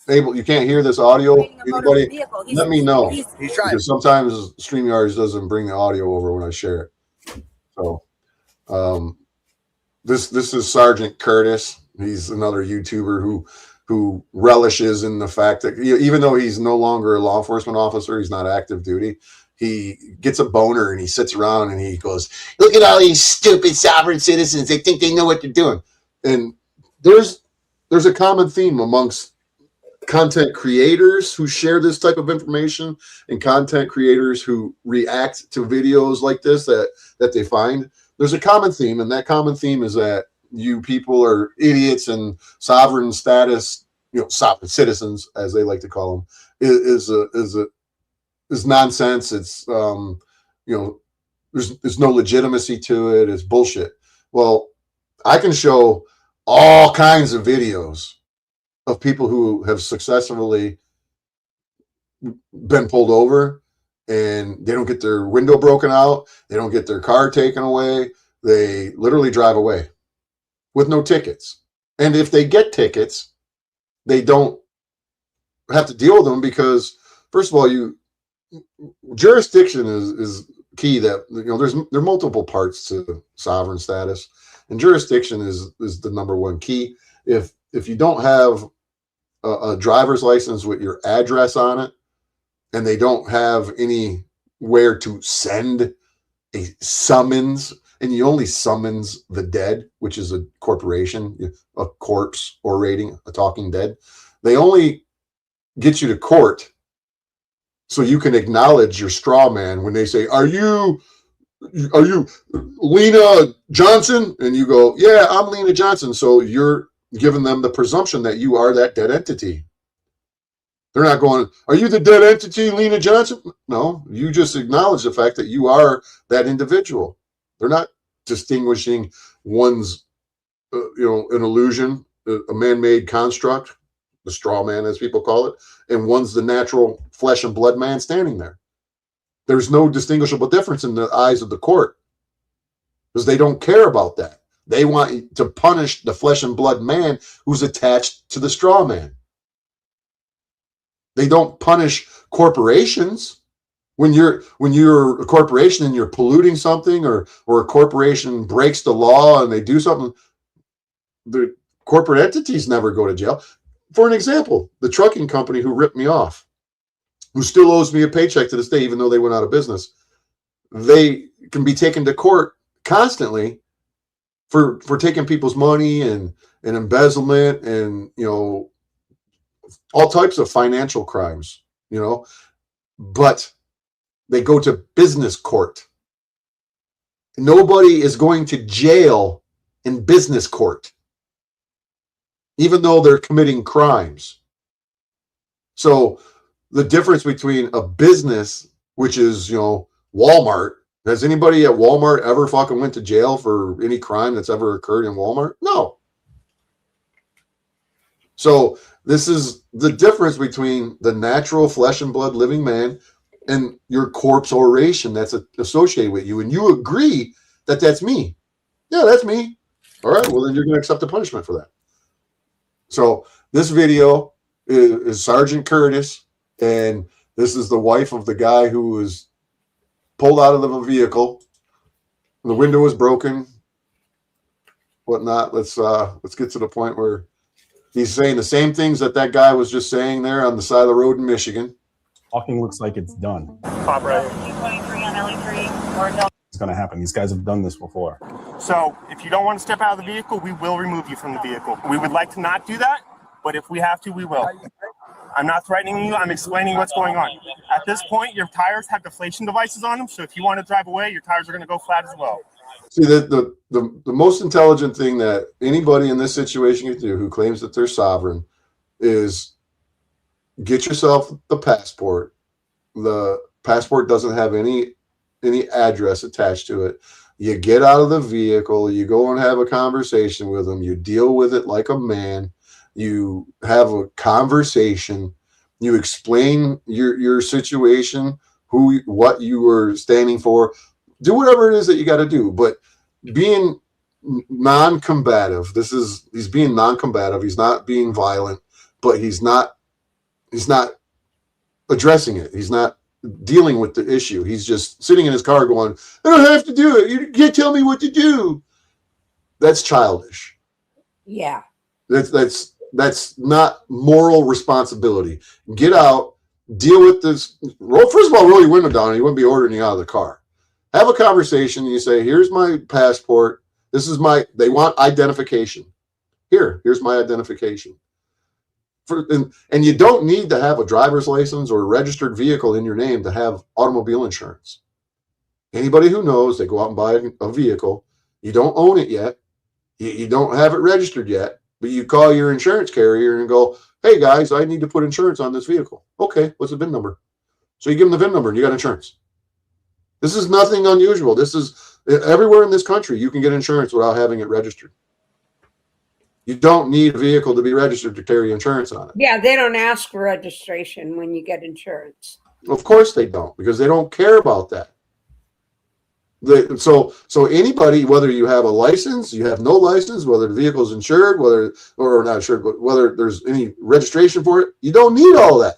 able, you can't hear this audio, anybody, let me know. He's trying. Because sometimes StreamYard doesn't bring the audio over when I share it. So this is Sergeant Curtis. He's another YouTuber who relishes in the fact that even though he's no longer a law enforcement officer, he's not active duty, he gets a boner and he sits around and he goes, "Look at all these stupid sovereign citizens. They think they know what they're doing." And there's a common theme amongst content creators who share this type of information, and content creators who react to videos like this that they find. There's a common theme, and that common theme is that you people are idiots, and sovereign status, sovereign citizens, as they like to call them, is nonsense. It's there's no legitimacy to it. It's bullshit. Well, I can show all kinds of videos of people who have successfully been pulled over, and they don't get their window broken out, they don't get their car taken away, they literally drive away with no tickets. And if they get tickets, they don't have to deal with them, because first of all, jurisdiction is key. That there are multiple parts to sovereign status, and jurisdiction is the number one key. If you don't have a driver's license with your address on it, and they don't have anywhere to send a summons, and you only summons the dead, which is a corporation, a corpse orating, a talking dead, they only get you to court so you can acknowledge your straw man when they say, are you Lena Johnson? And you go, yeah, I'm Lena Johnson. So you're giving them the presumption that you are that dead entity. They're not going, are you the dead entity, Lena Johnson? No, you just acknowledge the fact that you are that individual. They're not distinguishing one's, an illusion, a man-made construct, the straw man, as people call it, and one's the natural flesh and blood man standing there. There's no distinguishable difference in the eyes of the court, because they don't care about that. They want to punish the flesh and blood man who's attached to the straw man. They don't punish corporations. When you're a corporation and you're polluting something, or a corporation breaks the law and they do something, the corporate entities never go to jail. For an example, the trucking company who ripped me off, who still owes me a paycheck to this day, even though they went out of business, they can be taken to court constantly for taking people's money and embezzlement and all types of financial crimes, but they go to business court. Nobody is going to jail in business court, even though they're committing crimes. So the difference between a business, which is, Walmart, has anybody at Walmart ever fucking went to jail for any crime that's ever occurred in Walmart? No. So this is the difference between the natural flesh and blood living man and your corpse oration that's associated with you. And you agree that that's me. Yeah, that's me. All right, well, then you're going to accept the punishment for that. So this video is Sergeant Curtis, and this is the wife of the guy who was pulled out of the vehicle. The window was broken, whatnot. Let's get to the point where he's saying the same things that guy was just saying there on the side of the road in Michigan. Talking looks like it's done. Pop right. 223 on LE3. It's going to happen. These guys have done this before. So if you don't want to step out of the vehicle, we will remove you from the vehicle. We would like to not do that, but if we have to, we will. I'm not threatening you. I'm explaining what's going on. At this point, your tires have deflation devices on them. So if you want to drive away, your tires are going to go flat as well. See, the most intelligent thing that anybody in this situation can do who claims that they're sovereign is get yourself the passport. The passport doesn't have any address attached to it. You get out of the vehicle, you go and have a conversation with them, you deal with it like a man, you have a conversation, you explain your situation, what you were standing for, do whatever it is that you got to do. But being non-combative, he's being non-combative, he's not being violent, but he's not addressing it. He's not dealing with the issue. He's just sitting in his car going, I don't have to do it. You can't tell me what to do. That's childish. Yeah. That's not moral responsibility. Get out, deal with this. First of all, roll your window down and he wouldn't be ordering you out of the car. Have a conversation. And you say, here's my passport. They want identification. Here's my identification. And you don't need to have a driver's license or a registered vehicle in your name to have automobile insurance. Anybody who knows, they go out and buy a vehicle. You don't own it yet. You don't have it registered yet, but you call your insurance carrier and go, hey guys, I need to put insurance on this vehicle. Okay, what's the VIN number? So you give them the VIN number and you got insurance. This is nothing unusual. This is everywhere in this country. You can get insurance without having it registered. You don't need a vehicle to be registered to carry insurance on it. Yeah, they don't ask for registration when you get insurance. Of course they don't, because they don't care about that. So anybody, whether you have a license, you have no license, whether the vehicle is insured, or not insured, but whether there's any registration for it, you don't need all that.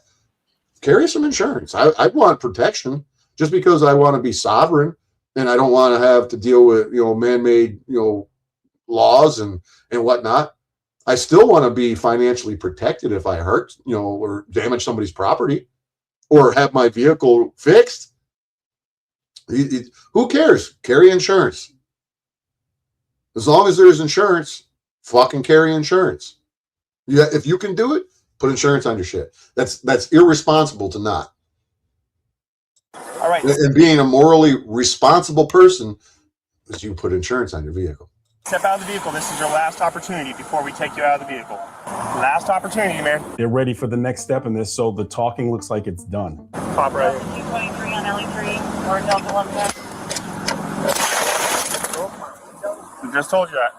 Carry some insurance. I want protection just because I want to be sovereign and I don't want to have to deal with man-made laws and whatnot. I still want to be financially protected if I hurt, or damage somebody's property or have my vehicle fixed. Who cares? Carry insurance. As long as there's insurance, fucking carry insurance. Yeah, if you can do it, put insurance on your shit. That's irresponsible to not. All right. And being a morally responsible person is you put insurance on your vehicle. Step out of the vehicle. This is your last opportunity before we take you out of the vehicle. Last opportunity, man. They're ready for the next step in this, so the talking looks like it's done. Pop right. 223 on LE3 or Delta 11. I just told you that.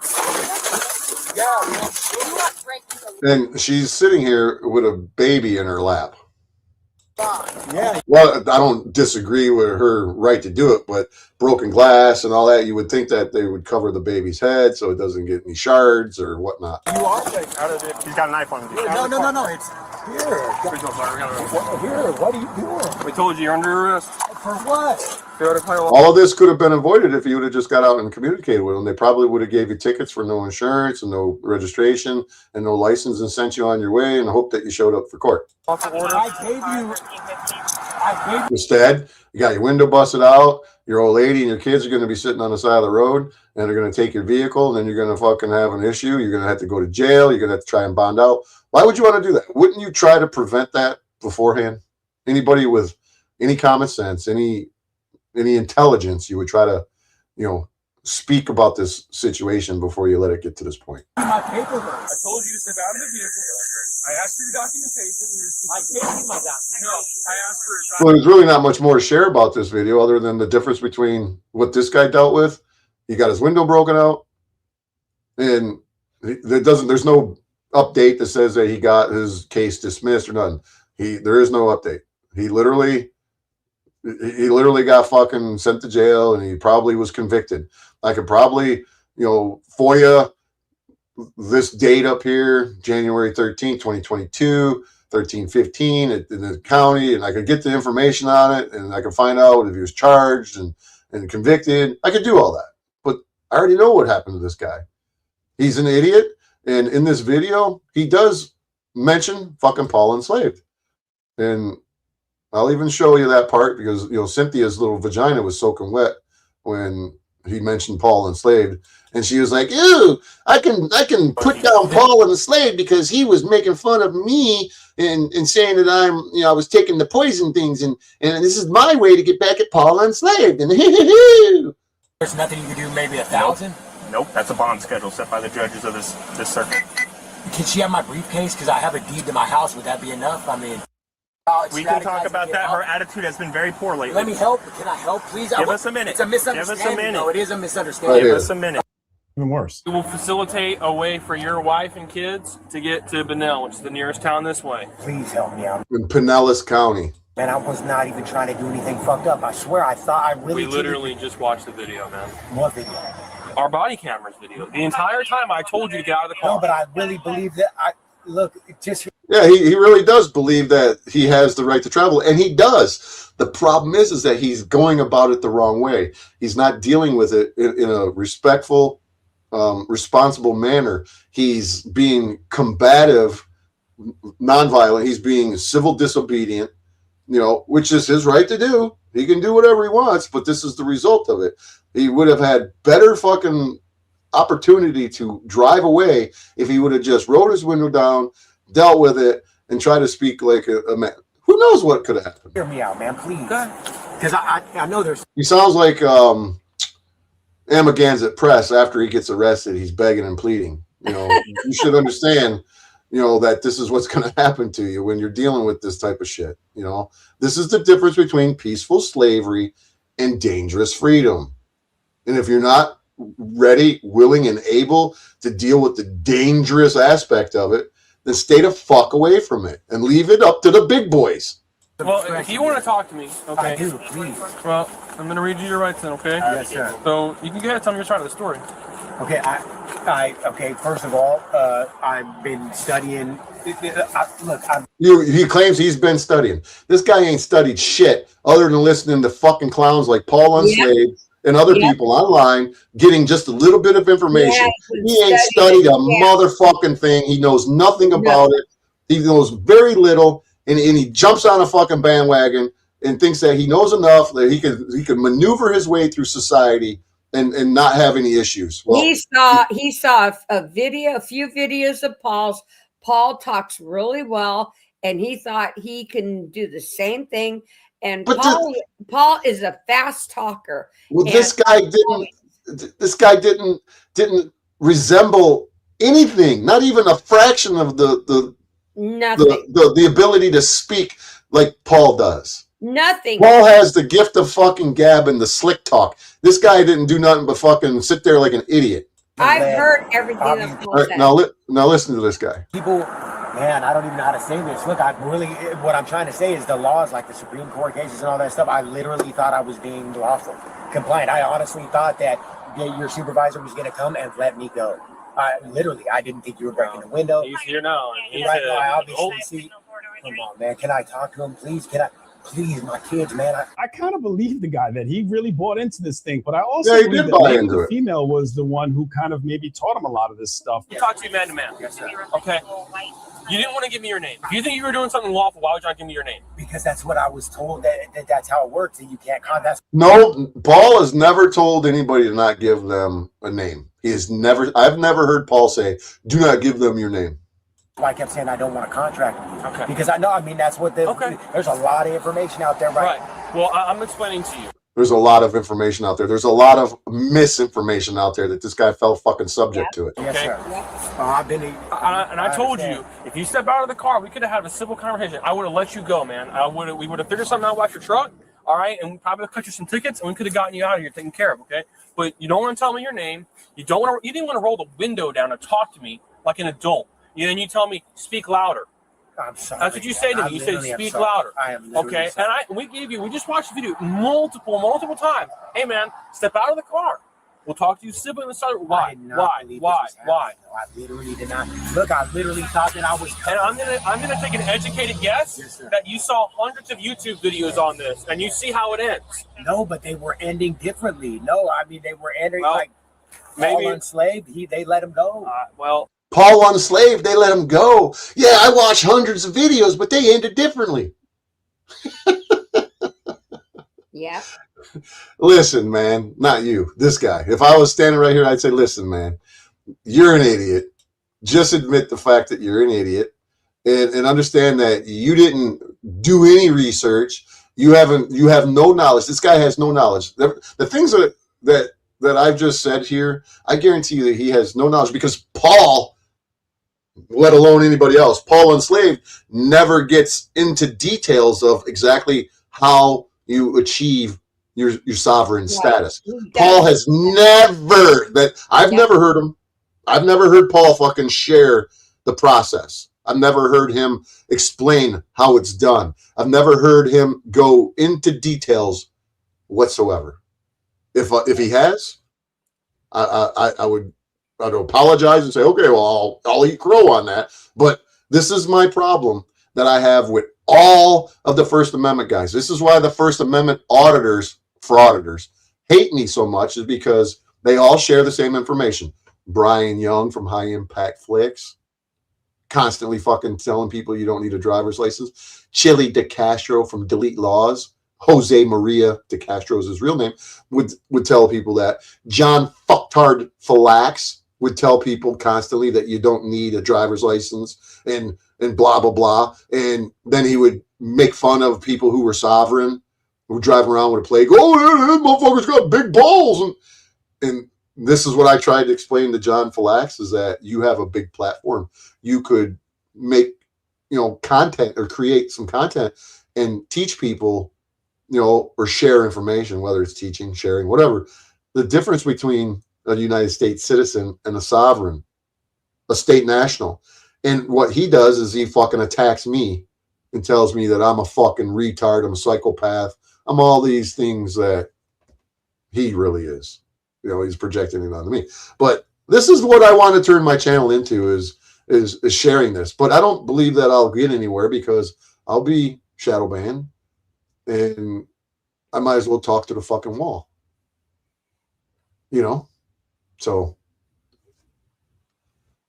And she's sitting here with a baby in her lap. Yeah. Well, I don't disagree with her right to do it, but broken glass and all that, you would think that they would cover the baby's head so it doesn't get any shards or whatnot. You are out of it. He's got a knife on him. No. It's here. Here. What are you doing? We told you you're under arrest. For what? All of this could have been avoided if you would have just got out and communicated with them. They probably would have gave you tickets for no insurance and no registration and no license and sent you on your way and hoped that you showed up for court. Instead, you got your window busted out, your old lady and your kids are going to be sitting on the side of the road and they're going to take your vehicle and then you're going to fucking have an issue. You're going to have to go to jail. You're going to have to try and bond out. Why would you want to do that? Wouldn't you try to prevent that beforehand? Anybody with any common sense, any intelligence, you would try to, speak about this situation before you let it get to this point. My paperwork. I told you to step out of the vehicle. I asked for your documentation. I gave you my documentation. No, I asked for Well, there's really not much more to share about this video other than the difference between what this guy dealt with. He got his window broken out, and there's no update that says that he got his case dismissed or nothing. There is no update. He literally got fucking sent to jail, and he probably was convicted. I could probably, FOIA this date up here, January 13th, 2022, 1315 in the county, and I could get the information on it, and I could find out if he was charged and convicted. I could do all that. But I already know what happened to this guy. He's an idiot. And in this video, he does mention fucking Paul enslaved. And I'll even show you that part because, you know, Cynthia's little vagina was soaking wet when he mentioned Paul enslaved. And she was like, ew, I can put down Paul enslaved because he was making fun of me and saying that I was taking the poison things and this is my way to get back at Paul enslaved. And There's nothing you can do, maybe 1,000? Nope, that's a bond schedule set by the judges of this circuit. Can she have my briefcase? Because I have a deed to my house. Would that be enough? I mean, we can talk about that. Her attitude has been very poor lately. let me help. Can I help, please? Give us a minute. It's a misunderstanding. Give us a minute. No, it is a misunderstanding. Give us a minute. Even worse. We will facilitate a way for your wife and kids to get to Bunnell, which is the nearest town this way. Please help me out. in Pinellas County. Man, I was not even trying to do anything fucked up. I swear, I thought I really. We literally just watched the video, man. What video? Our body cameras video. The entire time I told you to get out of the car. No, but I really believe that. Yeah, he really does believe that he has the right to travel, and he does. The problem is that he's going about it the wrong way. He's not dealing with it in a respectful, responsible manner. He's being combative, nonviolent. He's being civil disobedient, you know, which is his right to do. He can do whatever he wants, but this is the result of it. He would have had better fucking opportunity to drive away if he would have just rolled his window down, dealt with it, and tried to speak like a man. Who knows what could have happened? Hear me out, man, please. Because I know there's. He sounds like Amagansett Press after he gets arrested. He's begging and pleading. You know, you should understand, you know, that this is what's going to happen to you when you're dealing with this type of shit. You know, this is the difference between peaceful slavery and dangerous freedom. And if you're not ready, willing, and able to deal with the dangerous aspect of it, then stay the fuck away from it and leave it up to the big boys. Well, if you want to talk to me, okay. I do, please. Well, I'm going to read you your rights then, okay? Yes, sir. So you can go ahead and tell me your side of the story. Okay, okay. First of all, I've been studying. He claims he's been studying. This guy ain't studied shit other than listening to fucking clowns like Paul Enslaved and other people online, getting just a little bit of information. He ain't studied a motherfucking thing. He knows nothing about it. He knows very little, and he jumps on a fucking bandwagon and thinks that he knows enough that he could maneuver his way through society and not have any issues. Well, he saw a few videos of Paul's. Paul talks really well, and he thought he can do the same thing. And Paul is a fast talker. Well, this guy didn't resemble anything, not even a fraction of the ability to speak like Paul does. Nothing. Paul has the gift of fucking gab and the slick talk. This guy didn't do nothing but fucking sit there like an idiot. I've heard everything that Paul said. Now listen to this guy. People, man, I don't even know how to say this. Look, what I'm trying to say is the laws, like the Supreme Court cases and all that stuff, I literally thought I was being lawful compliant. I honestly thought that your supervisor was going to come and let me go. I didn't think you were breaking the window. He's here now. And right now, I obviously see. Come on, man. Can I talk to him, please? Please, my kids, man. I kind of believe the guy that he really bought into this thing, but I also believe that maybe the female was the one who kind of maybe taught him a lot of this stuff. You talk to you man to man. Yes, sir. Okay. You didn't want to give me your name. If you think you were doing something lawful, why would you not give me your name? Because that's what I was told, that's how it works, and you can't contact. No, Paul has never told anybody to not give them a name. I've never heard Paul say, do not give them your name. I kept saying I don't want a contract with you. Okay. Because that's what there's a lot of information out there, right? Well, I'm explaining to you. There's a lot of information out there. There's a lot of misinformation out there that this guy fell fucking subject to it. Yes, sir. I told you, if you step out of the car, we could have had a civil conversation. I would have let you go, man. We would have figured something out about your truck, all right? And we probably cut you some tickets, and we could have gotten you out of here taken care of, okay? But you don't want to tell me your name. You didn't want to roll the window down and talk to me like an adult. And then you tell me, speak louder. I'm sorry. That's what you say to me. You say, speak louder. I am okay. Sorry. And we just watched the video multiple times. Hey, man, step out of the car. We'll talk to you civilly on the side. Why? Why? I literally did not. Look, I literally thought that I was. And I'm gonna take an educated guess that you saw hundreds of YouTube videos on this, and you see how it ends. No, but they were ending differently. No, I mean they were ending Well, like maybe Paul enslaved. They let him go. Well, Paul enslaved, they let him go. Yeah, I watched hundreds of videos, but they ended differently. Yeah. Listen, man, not you, this guy. If I was standing right here, I'd say, listen, man, you're an idiot. Just admit the fact that you're an idiot and understand that you didn't do any research. You have no knowledge. This guy has no knowledge. The things that I've just said here, I guarantee you that he has no knowledge, because Paul, let alone anybody else, Paul enslaved never gets into details of exactly how you achieve your sovereign status. Paul has never, never heard him. I've never heard Paul fucking share the process. I've never heard him explain how it's done. I've never heard him go into details whatsoever. If he has, I'd apologize and say, okay, well, I'll eat crow on that. But this is my problem that I have with all of the First Amendment guys. This is why the First Amendment auditors hate me so much, is because they all share the same information. Brian Young from High Impact Flicks, constantly fucking telling people you don't need a driver's license. Chili DeCastro from Delete Laws, Jose Maria DeCastro is his real name, would tell people that. John Fucktard Falax would tell people constantly that you don't need a driver's license and blah, blah, blah. And then he would make fun of people who were sovereign, who were driving around with a plague. Oh, yeah, motherfucker's got big balls. And this is what I tried to explain to John Falax, is that you have a big platform. You could make, content, or create some content and teach people, or share information, whether it's teaching, sharing, whatever. The difference between a United States citizen and a sovereign, a state national. And what he does is he fucking attacks me and tells me that I'm a fucking retard, I'm a psychopath, I'm all these things that he really is. He's projecting it onto me. But this is what I want to turn my channel into, is sharing this. But I don't believe that I'll get anywhere, because I'll be shadow banned, and I might as well talk to the fucking wall. So.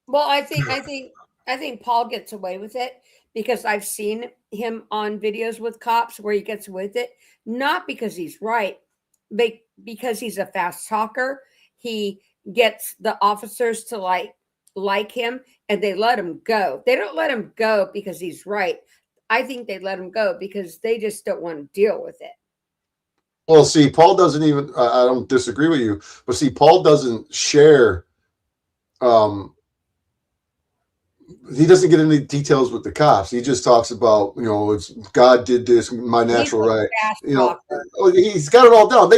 Well, I think Paul gets away with it, because I've seen him on videos with cops where he gets away with it, not because he's right, but because he's a fast talker. He gets the officers to like him, and they let him go. They don't let him go because he's right. I think they let him go because they just don't want to deal with it. Well, see, Paul doesn't even, I don't disagree with you, but see, Paul doesn't share, he doesn't get into details with the cops. He just talks about, it's God did this, my natural right. He's got it all down.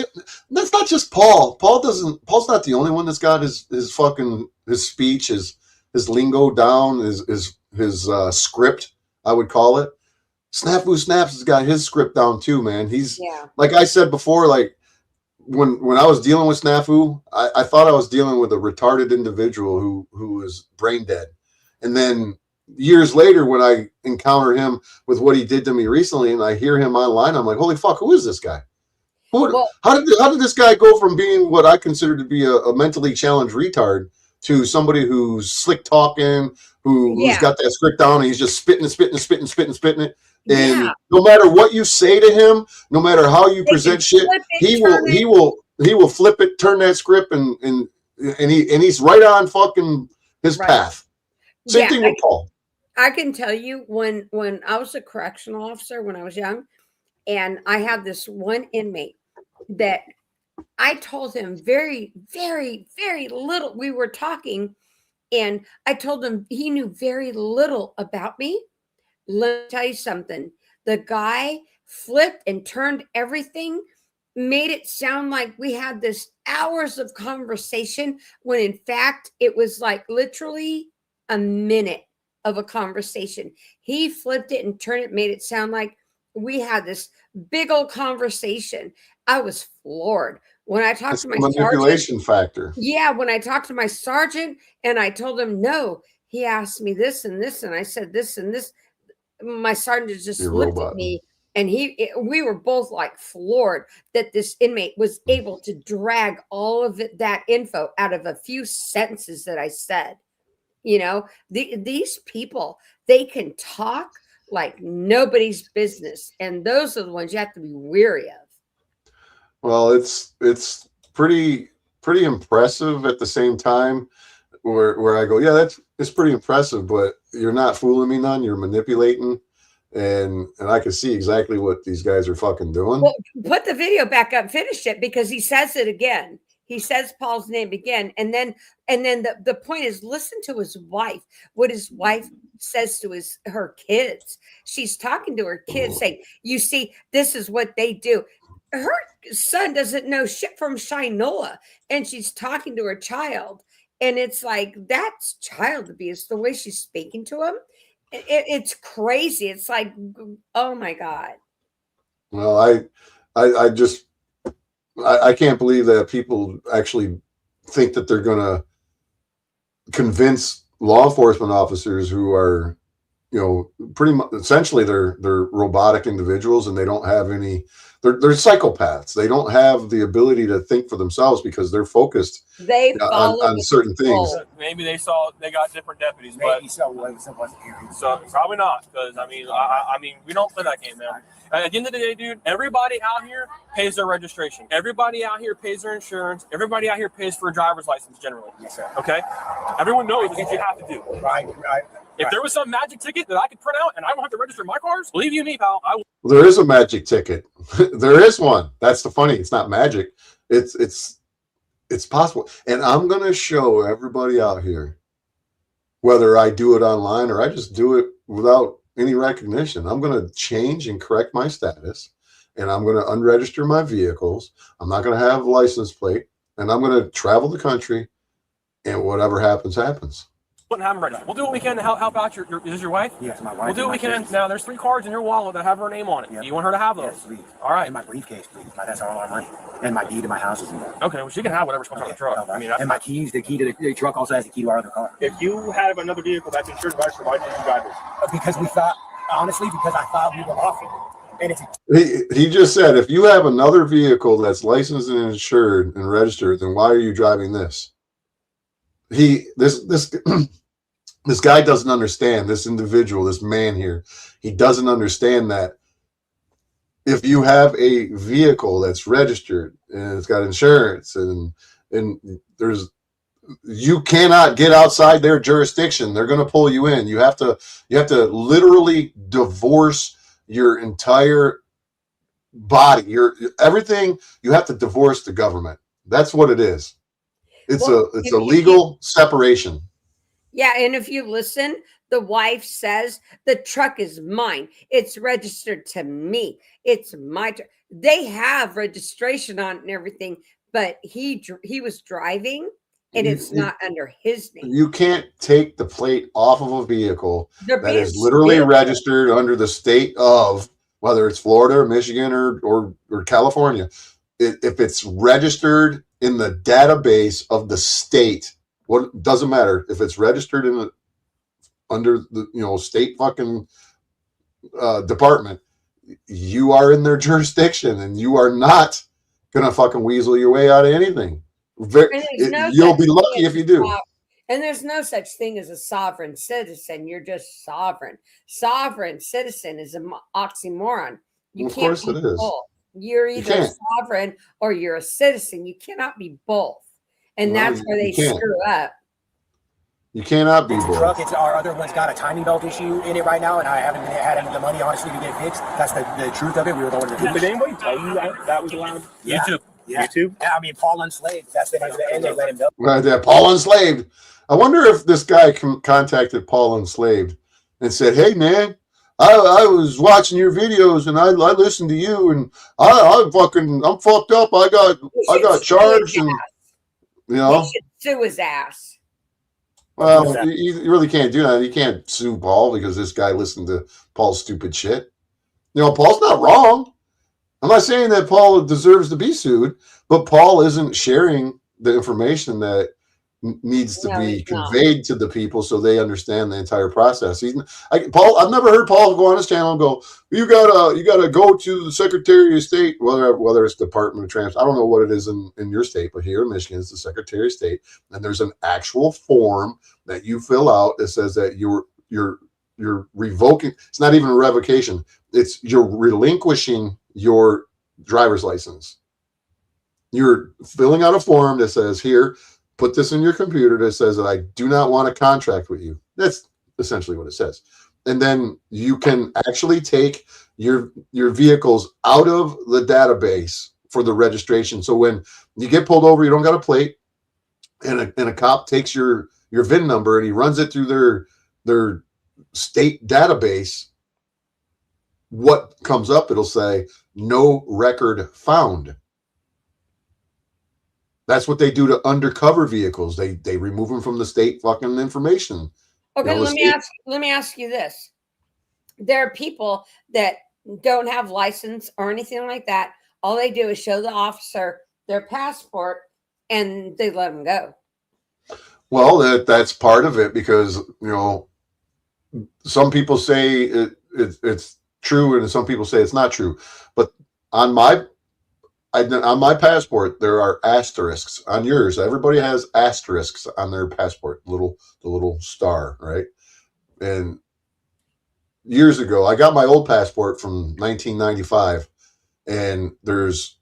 That's not just Paul. Paul's not the only one that's got his speech, his lingo down, his script, I would call it. Snafu Snaps has got his script down too, man. He's, like I said before, like when I was dealing with Snafu, I thought I was dealing with a retarded individual who was brain dead. And then years later, when I encounter him with what he did to me recently, and I hear him online, I'm like, holy fuck, who is this guy? How did this guy go from being what I consider to be a mentally challenged retard to somebody who's slick talking, who's got that script down, and he's just spitting it. And no matter what you say to him, no matter how you present shit, he will flip it, turn that script, and he's right on fucking his path. Same thing with Paul. I can tell you, when I was a correctional officer when I was young, and I had this one inmate that I told him very, very, very little. We were talking, and I told him he knew very little about me. Let me tell you something. The guy flipped and turned everything, made it sound like we had this hours of conversation, when in fact it was like literally a minute of a conversation. He flipped it and turned it, made it sound like we had this big old conversation. I was floored. When I talked It's to the my manipulation factor. yeah, when I talked to my sergeant and I told him no, he asked me this and this, and I said this and this. My sergeant just You're a looked at robot. me, and we were both like floored that this inmate was able to drag all of that info out of a few sentences that I said. You know, these people, they can talk like nobody's business, and those are the ones you have to be weary of. Well, it's pretty impressive at the same time. Where I go, yeah, it's pretty impressive, but you're not fooling me none. You're manipulating, and I can see exactly what these guys are fucking doing. Well, put the video back up, finish it, because he says it again. He says Paul's name again, and then the point is, listen to his wife. What his wife says to her kids. She's talking to her kids, saying, "You see, this is what they do." Her son doesn't know shit from Shinola, and she's talking to her child. And it's like, that's child abuse, the way she's speaking to him. It's crazy. It's like, oh my God. Well, I can't believe that people actually think that they're going to convince law enforcement officers who are, you know, pretty much essentially they're robotic individuals, and they don't have any. They're psychopaths. They don't have the ability to think for themselves because they're focused on certain things. Maybe they got different deputies, Maybe but so. probably not, because I mean we don't play that game, man. At the end of the day, dude, everybody out here pays their registration. Everybody out here pays their insurance. Everybody out here pays for a driver's license generally. Yes, sir. Okay, everyone knows what you have to do. Right. If there was some magic ticket that I could print out and I don't have to register my cars, believe you me, pal, I would. There is a magic ticket. There is one. That's the funny. It's not magic. It's possible. And I'm going to show everybody out here, whether I do it online or I just do it without any recognition. I'm going to change and correct my status, and I'm going to unregister my vehicles. I'm not going to have a license plate, and I'm going to travel the country, and whatever happens, happens. Wouldn't have them right now. We'll do what we can to help out your is this your wife? Yes, my wife. We'll do what we can. Now, there's 3 cards in your wallet that have her name on it. Yep. You want her to have those? Yes, please. All right. And my briefcase, please. That's all our money. And my deed to my house is in there. Okay, well, she can have whatever's comes on the truck. I mean, and my keys, the key to the truck also has the key to our other car. If you have another vehicle that's insured by registered, why didn't you drive it? Because we thought, honestly, because I thought we were lawful. And it's He just said, if you have another vehicle that's licensed and insured and registered, then why are you driving this? This guy doesn't understand, this individual, this man here. He doesn't understand that if you have a vehicle that's registered and it's got insurance and you cannot get outside their jurisdiction. They're going to pull you in. You have to literally divorce your entire body, everything. You have to divorce the government. That's what it is. It's a legal separation. Yeah, and if you listen, the wife says the truck is mine. It's registered to me. It's my truck. They have registration on it and everything, but he was driving, and it's not under his name. You can't take the plate off of a vehicle that is literally stupid. registered under the state of, whether it's Florida or Michigan or California. If it's registered in the database of the state, what doesn't matter if it's registered under the state fucking department, you are in their jurisdiction, and you are not gonna fucking weasel your way out of anything. You'll be lucky if you do. And there's no such thing as a sovereign citizen. You're just sovereign. Sovereign citizen is an oxymoron. You can't course be it is. both. You're either sovereign or you're a citizen. You cannot be both. And that's where they screw up. You cannot be both. both. Truck, our other one's got a timing belt issue in it right now, and I haven't had the money, honestly, to get it fixed. That's the truth of it. We were going to Did anybody tell you that was allowed? Yeah. YouTube. Yeah. YouTube? Yeah, I mean, Paul Enslaved. That's the name of it, and they let him go. Right there, Paul Enslaved. I wonder if this guy contacted Paul Enslaved and said, "Hey, man, I was watching your videos and I listened to you, and I'm fucked up. I got charged, and He should sue his ass." Well, you really can't do that. You can't sue Paul because this guy listened to Paul's stupid shit. Paul's not wrong. I'm not saying that Paul deserves to be sued, but Paul isn't sharing the information that needs to be conveyed to the people so they understand the entire process. Paul, I've never heard Paul go on his channel and go, you gotta go to the Secretary of State, whether it's Department of Transport. I don't know what it is in your state, but here in Michigan, it's the Secretary of State, and there's an actual form that you fill out that says that you're revoking. It's not even a revocation. It's you're relinquishing your driver's license. You're filling out a form that says, here, put this in your computer that says that I do not want to contract with you. That's essentially what it says. And then you can actually take your vehicles out of the database for the registration. So when you get pulled over, you don't got a plate, and a cop takes your VIN number and he runs it through their state database. What comes up, it'll say no record found. That's what they do to undercover vehicles. They remove them from the state fucking information. Okay, let me ask you this. There are people that don't have license or anything like that. All they do is show the officer their passport and they let them go. Well, that's part of it, because some people say it's true and some people say it's not true. But on my passport, there are asterisks. On yours, everybody has asterisks on their passport, the little star, right? And years ago, I got my old passport from 1995, and there's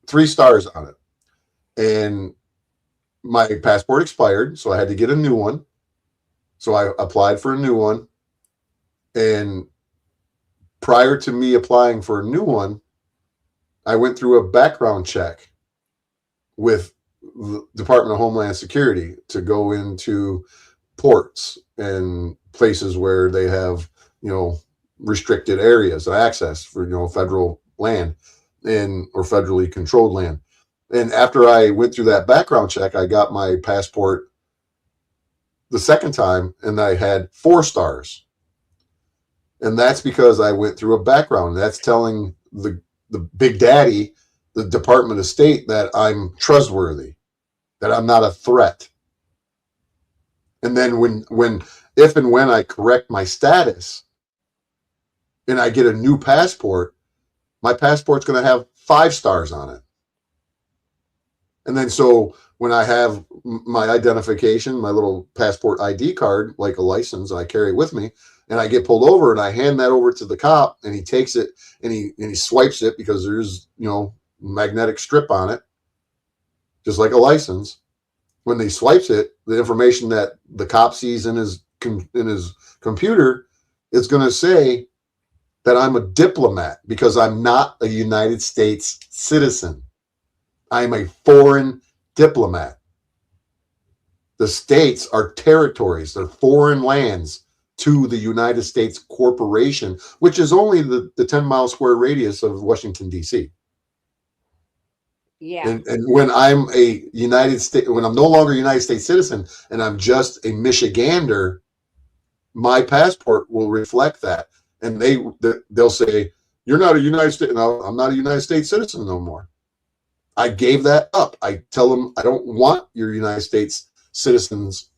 3 stars on it. And my passport expired, so I had to get a new one. So I applied for a new one. And prior to me applying for a new one, I went through a background check with the Department of Homeland Security to go into ports and places where they have, restricted areas of access for, federal land or federally controlled land. And after I went through that background check, I got my passport the second time, and I had 4 stars. And that's because I went through a background. That's telling the big daddy, the Department of State, that I'm trustworthy, that I'm not a threat. And then if and when I correct my status and I get a new passport, my passport's going to have 5 stars on it. And then so when I have my identification, my little passport ID card, like a license I carry with me, and I get pulled over and I hand that over to the cop, and he takes it and he swipes it, because there's, magnetic strip on it, just like a license. When he swipes it, the information that the cop sees in his computer is going to say that I'm a diplomat, because I'm not a United States citizen. I'm a foreign diplomat. The states are territories. They're foreign lands to the United States corporation, which is only the 10-mile square radius of Washington, D.C. Yeah. And when I'm when I'm no longer a United States citizen and I'm just a Michigander, my passport will reflect that. And they'll say, you're not a United States. No, I'm not a United States citizen no more. I gave that up. I tell them I don't want your United States citizens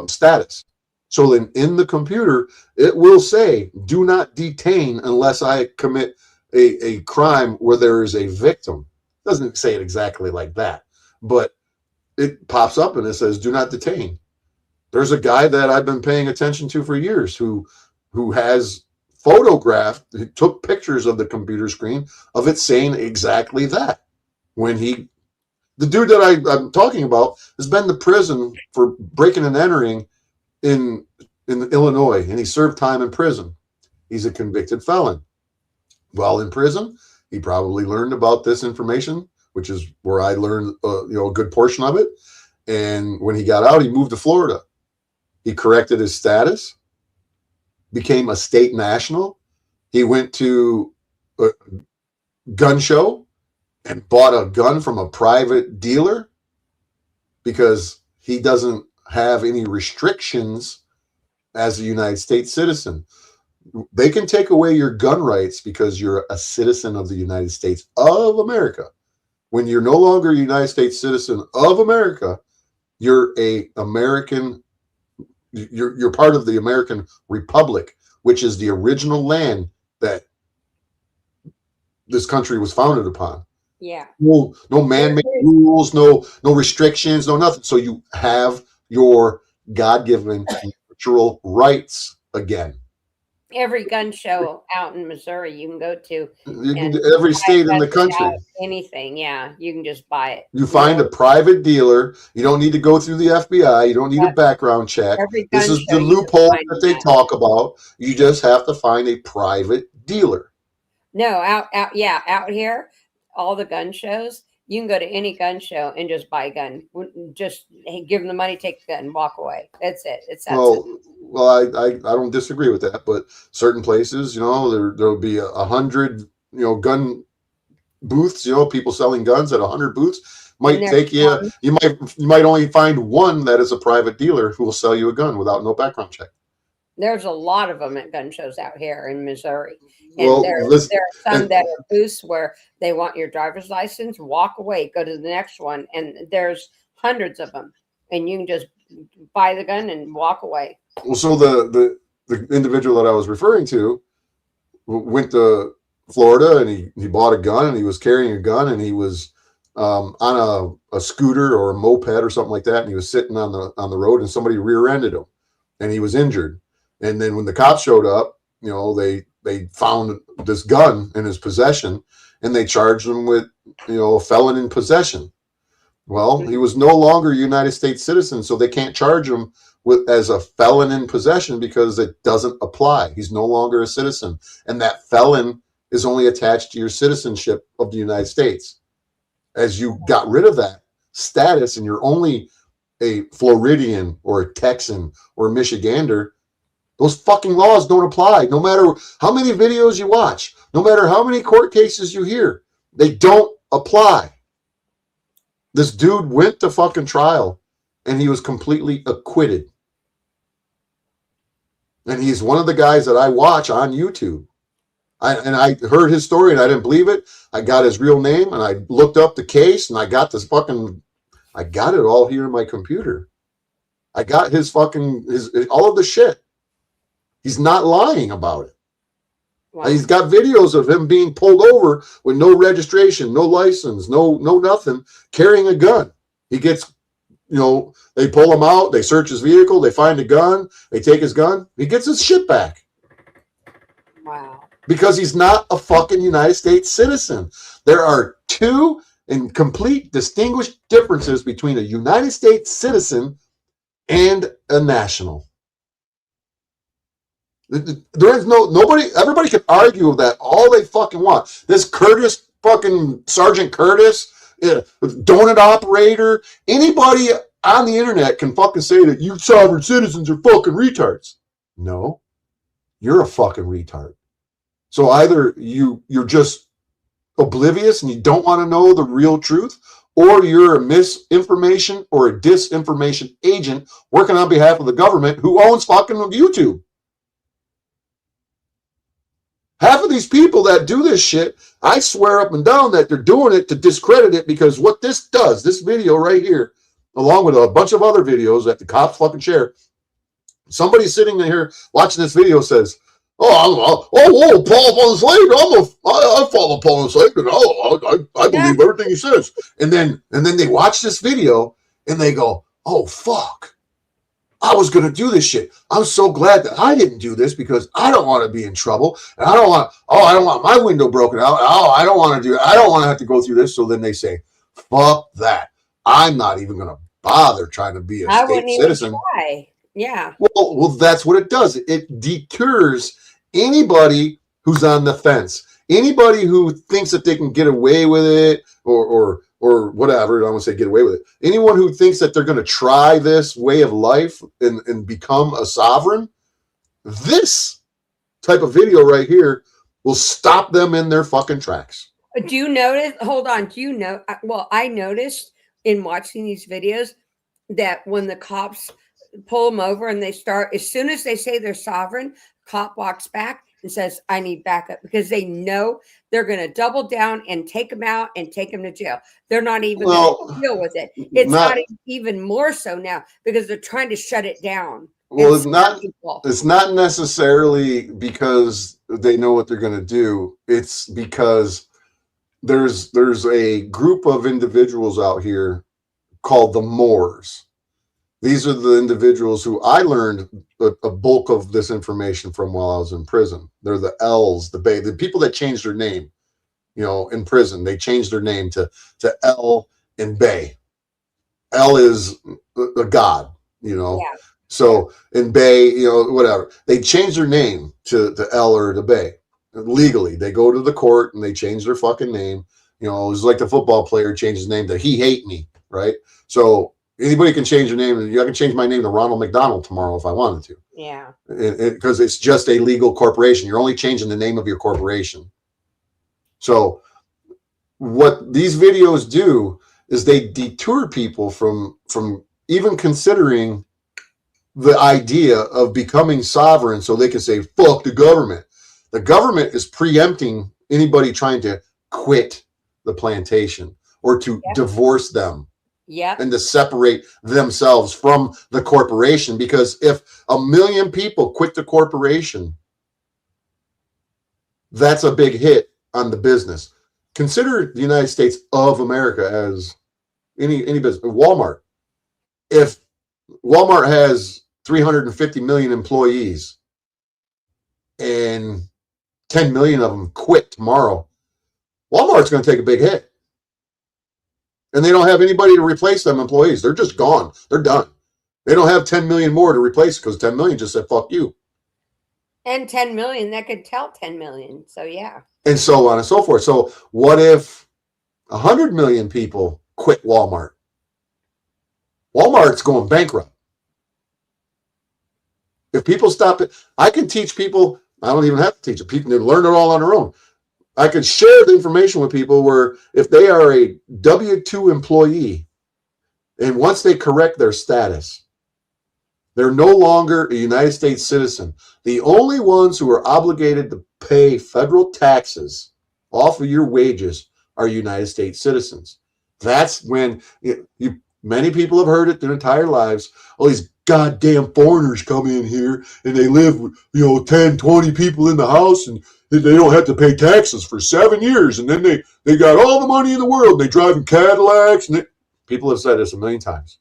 status. So then in the computer, it will say, do not detain unless I commit a crime where there is a victim. It doesn't say it exactly like that, but it pops up and it says, do not detain. There's a guy that I've been paying attention to for years who has photographed, he took pictures of the computer screen of it saying exactly that. The dude that I'm talking about has been to prison for breaking and entering in Illinois, and he served time in prison. He's a convicted felon. While in prison, he probably learned about this information, which is where I learned a good portion of it. And when he got out, he moved to Florida. He corrected his status, became a state national. He went to a gun show and bought a gun from a private dealer because he doesn't have any restrictions as a United States citizen. They can take away your gun rights because you're a citizen of the United States of America. When you're no longer a United States citizen of America, you're a American. You're part of the American Republic, which is the original land that this country was founded upon. Yeah. No man-made rules, no restrictions, no nothing. So you have your God-given natural rights again. Every gun show out in Missouri you can go to. Every state in the country. Anything, yeah. You can just buy it. You find a private dealer. You don't need to go through the FBI. You don't need a background check. This is the loophole that they talk about. You just have to find a private dealer. No, out here, all the gun shows, you can go to any gun show and just buy a gun. Just give them the money, take the gun, walk away. That's it. It's that simple. Well, I don't disagree with that, but certain places, there'll be 100, gun booths, people selling guns at 100 booths. Might take you. You might only find one that is a private dealer who will sell you a gun without no background check. There's a lot of them at gun shows out here in Missouri. And there are some that are booths where they want your driver's license, walk away, go to the next one. And there's hundreds of them. And you can just buy the gun and walk away. Well, so the individual that I was referring to went to Florida and he bought a gun and he was carrying a gun and he was on a scooter or a moped or something like that. And he was sitting on the road and somebody rear-ended him and he was injured. And then when the cops showed up, they found this gun in his possession and they charged him with, a felon in possession. Well, he was no longer a United States citizen, so they can't charge him as a felon in possession because it doesn't apply. He's no longer a citizen. And that felon is only attached to your citizenship of the United States. As you got rid of that status and you're only a Floridian or a Texan or a Michigander, those fucking laws don't apply. No matter how many videos you watch, no matter how many court cases you hear, they don't apply. This dude went to fucking trial and he was completely acquitted. And he's one of the guys that I watch on YouTube. I heard his story and I didn't believe it. I got his real name and I looked up the case and I got it all here in my computer. I got his all of the shit. He's not lying about it. Wow. He's got videos of him being pulled over with no registration, no license, no nothing, carrying a gun. He gets, they pull him out, they search his vehicle, they find a gun, they take his gun, he gets his shit back. Wow. Because he's not a fucking United States citizen. There are two and complete distinguished differences between a United States citizen and a national. There is everybody can argue that all they fucking want. This Curtis, fucking Sergeant Curtis, donut operator, anybody on the internet can fucking say that you sovereign citizens are fucking retards. No, you're a fucking retard. So either you're just oblivious and you don't want to know the real truth, or you're a misinformation or a disinformation agent working on behalf of the government who owns fucking YouTube. Half of these people that do this shit, I swear up and down that they're doing it to discredit it, because what this does, this video right here, along with a bunch of other videos that the cops fucking share, somebody sitting in here watching this video says, Paul von Slater, I follow Paul von Slater, I believe everything he says. And then they watch this video and they go, oh, fuck. I was going to do this shit. I'm so glad that I didn't do this because I don't want to be in trouble. And I don't want my window broken out. I don't want to do it. I don't want to have to go through this. So then they say, fuck that. I'm not even going to bother trying to be a state citizen. Try. Yeah. Well, that's what it does. It deters anybody who's on the fence. Anybody who thinks that they can get away with it or whatever, I don't want to say get away with it. Anyone who thinks that they're going to try this way of life and become a sovereign, this type of video right here will stop them in their fucking tracks. Do you notice? Hold on. Do you know? Well, I noticed in watching these videos that when the cops pull them over and they start, as soon as they say they're sovereign, cop walks back and says, I need backup, because they know they're going to double down and take them out and take them to jail. They're not even going to deal with it. It's not even more so now because they're trying to shut it down. Well, it's not necessarily because they know what they're going to do. It's because there's a group of individuals out here called the Moors. These are the individuals who I learned a bulk of this information from while I was in prison. They're the L's, the people that changed their name, in prison. They changed their name to L and Bay. L is a god, Yeah. So in Bay, whatever. They changed their name to L or to Bay. Legally, they go to the court and they change their fucking name. It's like the football player changes his name to He Hate Me, right? So anybody can change their name. I can change my name to Ronald McDonald tomorrow if I wanted to. Yeah. Because it's just a legal corporation. You're only changing the name of your corporation. So what these videos do is they deter people from even considering the idea of becoming sovereign so they can say, fuck the government. The government is preempting anybody trying to quit the plantation or to divorce them. Yeah. And to separate themselves from the corporation. Because if 1 million people quit the corporation, that's a big hit on the business. Consider the United States of America as any business. Walmart. If Walmart has 350 million employees and 10 million of them quit tomorrow, Walmart's going to take a big hit. And they don't have anybody to replace them employees. They're just gone. They're done. They don't have 10 million more to replace because 10 million just said, fuck you. And 10 million, that could tell 10 million. So, yeah. And so on and so forth. So what if 100 million people quit Walmart? Walmart's going bankrupt. If people stop it, I can teach people. I don't even have to teach it. People can learn it all on their own. I could share the information with people where if they are a W-2 employee and once they correct their status, they're no longer a United States citizen. The only ones who are obligated to pay federal taxes off of your wages are United States citizens. That's when many people have heard it their entire lives. Oh, these goddamn foreigners come in here and they live with, 10, 20 people in the house and they don't have to pay taxes for 7 years. And then they got all the money in the world. They drive in Cadillacs. And people have said this a million times.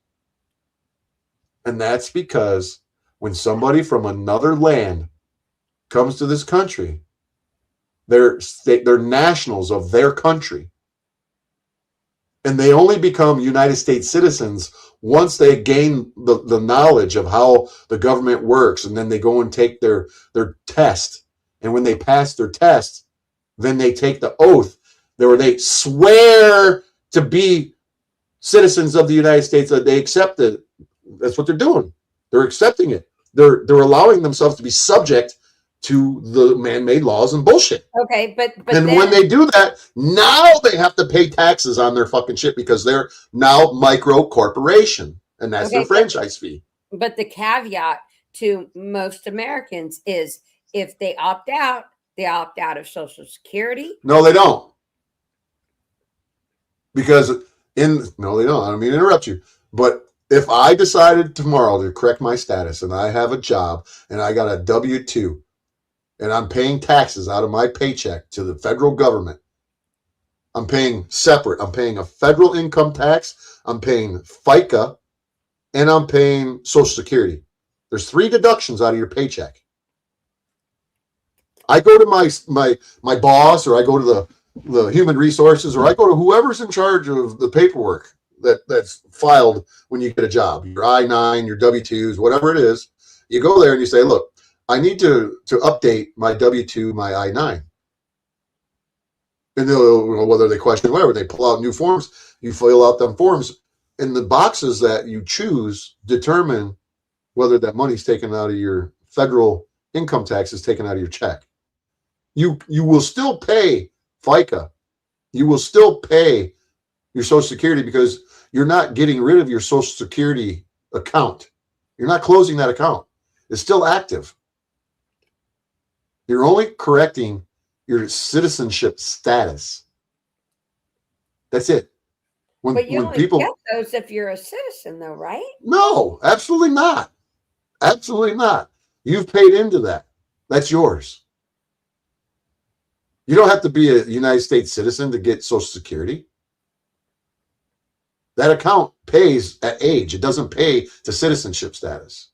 And that's because when somebody from another land comes to this country, they're nationals of their country. And they only become United States citizens once they gain the knowledge of how the government works. And then they go and take their test. And when they pass their test, then they take the oath where they swear to be citizens of the United States, that they accept it. That's what they're doing. They're accepting it. They're allowing themselves to be subject to the man-made laws and bullshit. Okay, but and then, when they do that, now they have to pay taxes on their fucking shit because they're now micro corporation, and that's their franchise fee. But the caveat to most Americans is if they opt out of Social Security. No, they don't. Because no, they don't. I don't mean to interrupt you, but if I decided tomorrow to correct my status and I have a job and I got a W-2 and I'm paying taxes out of my paycheck to the federal government, I'm paying separate. I'm paying a federal income tax, I'm paying FICA, and I'm paying Social Security. There's 3 deductions out of your paycheck. I go to my boss, or I go to the human resources, or I go to whoever's in charge of the paperwork that's filed when you get a job, your I-9, your W-2s, whatever it is. You go there and you say, look, I need to update my W-2, my I-9. And they'll, whether they question whatever, they pull out new forms, you fill out them forms, and the boxes that you choose determine whether that money's taken out of your federal income tax is taken out of your check. You will still pay FICA. You will still pay your Social Security because you're not getting rid of your Social Security account. You're not closing that account. It's still active. You're only correcting your citizenship status. That's it. But you only get those if you're a citizen, though, right? No, absolutely not. Absolutely not. You've paid into that. That's yours. You don't have to be a United States citizen to get Social Security. That account pays at age. It doesn't pay to citizenship status.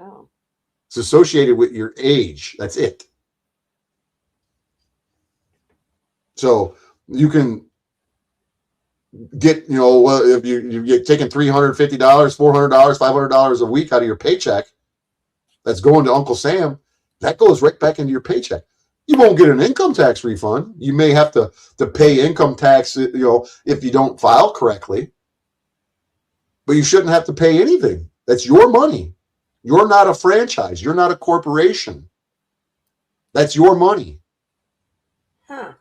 Oh. It's associated with your age. That's it. So you can get, if you're taking $350, $400, $500 a week out of your paycheck, that's going to Uncle Sam, that goes right back into your paycheck. You won't get an income tax refund. You may have to pay income tax, if you don't file correctly. But you shouldn't have to pay anything. That's your money. You're not a franchise. You're not a corporation. That's your money. Huh.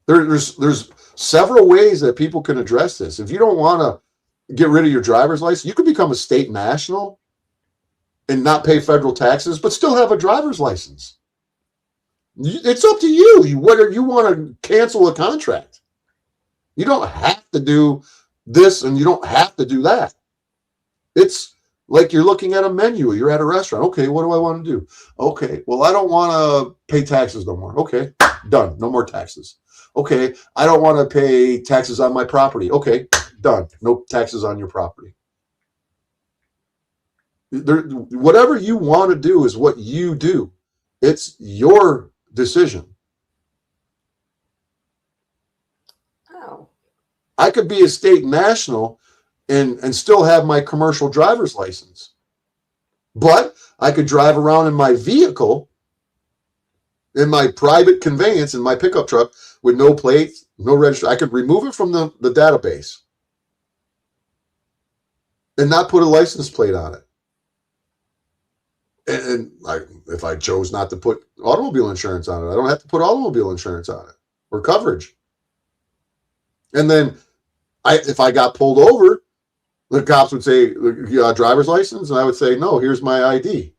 There's several ways that people can address this. If you don't want to get rid of your driver's license, you can become a state national and not pay federal taxes, but still have a driver's license. It's up to you whether you want to cancel a contract. You don't have to do this and you don't have to do that. It's like you're looking at a menu. You're at a restaurant. Okay, what do I want to do? Okay, well, I don't want to pay taxes no more. Okay, done. No more taxes. Okay, I don't want to pay taxes on my property. Okay, done. No taxes on your property. Whatever you want to do is what you do. It's your decision. Oh. I could be a state national and still have my commercial driver's license. But I could drive around in my vehicle, in my private conveyance, in my pickup truck, with no plates, no register. I could remove it from the database and not put a license plate on it. And if I chose not to put automobile insurance on it, I don't have to put automobile insurance on it or coverage. And then if I got pulled over, the cops would say, driver's license? And I would say, no, here's my ID.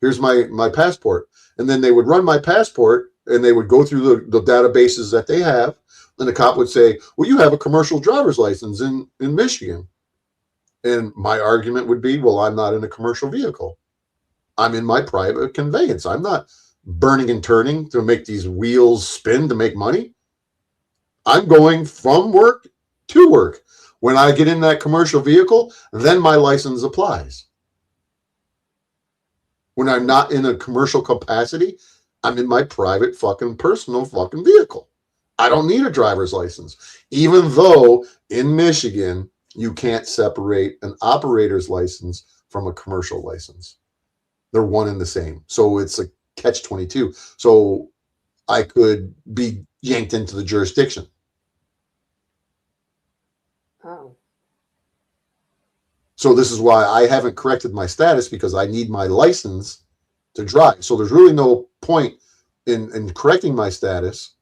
Here's my passport. And then they would run my passport and they would go through the databases that they have. And the cop would say, well, you have a commercial driver's license in Michigan. And my argument would be, well, I'm not in a commercial vehicle. I'm in my private conveyance. I'm not burning and turning to make these wheels spin to make money. I'm going from work to work. When I get in that commercial vehicle, then my license applies. When I'm not in a commercial capacity, I'm in my private personal vehicle. I don't need a driver's license, even though in Michigan, you can't separate an operator's license from a commercial license. They're one and the same. So it's a catch-22. So I could be yanked into the jurisdiction. Oh. So this is why I haven't corrected my status, because I need my license to drive. So there's really no point in correcting my status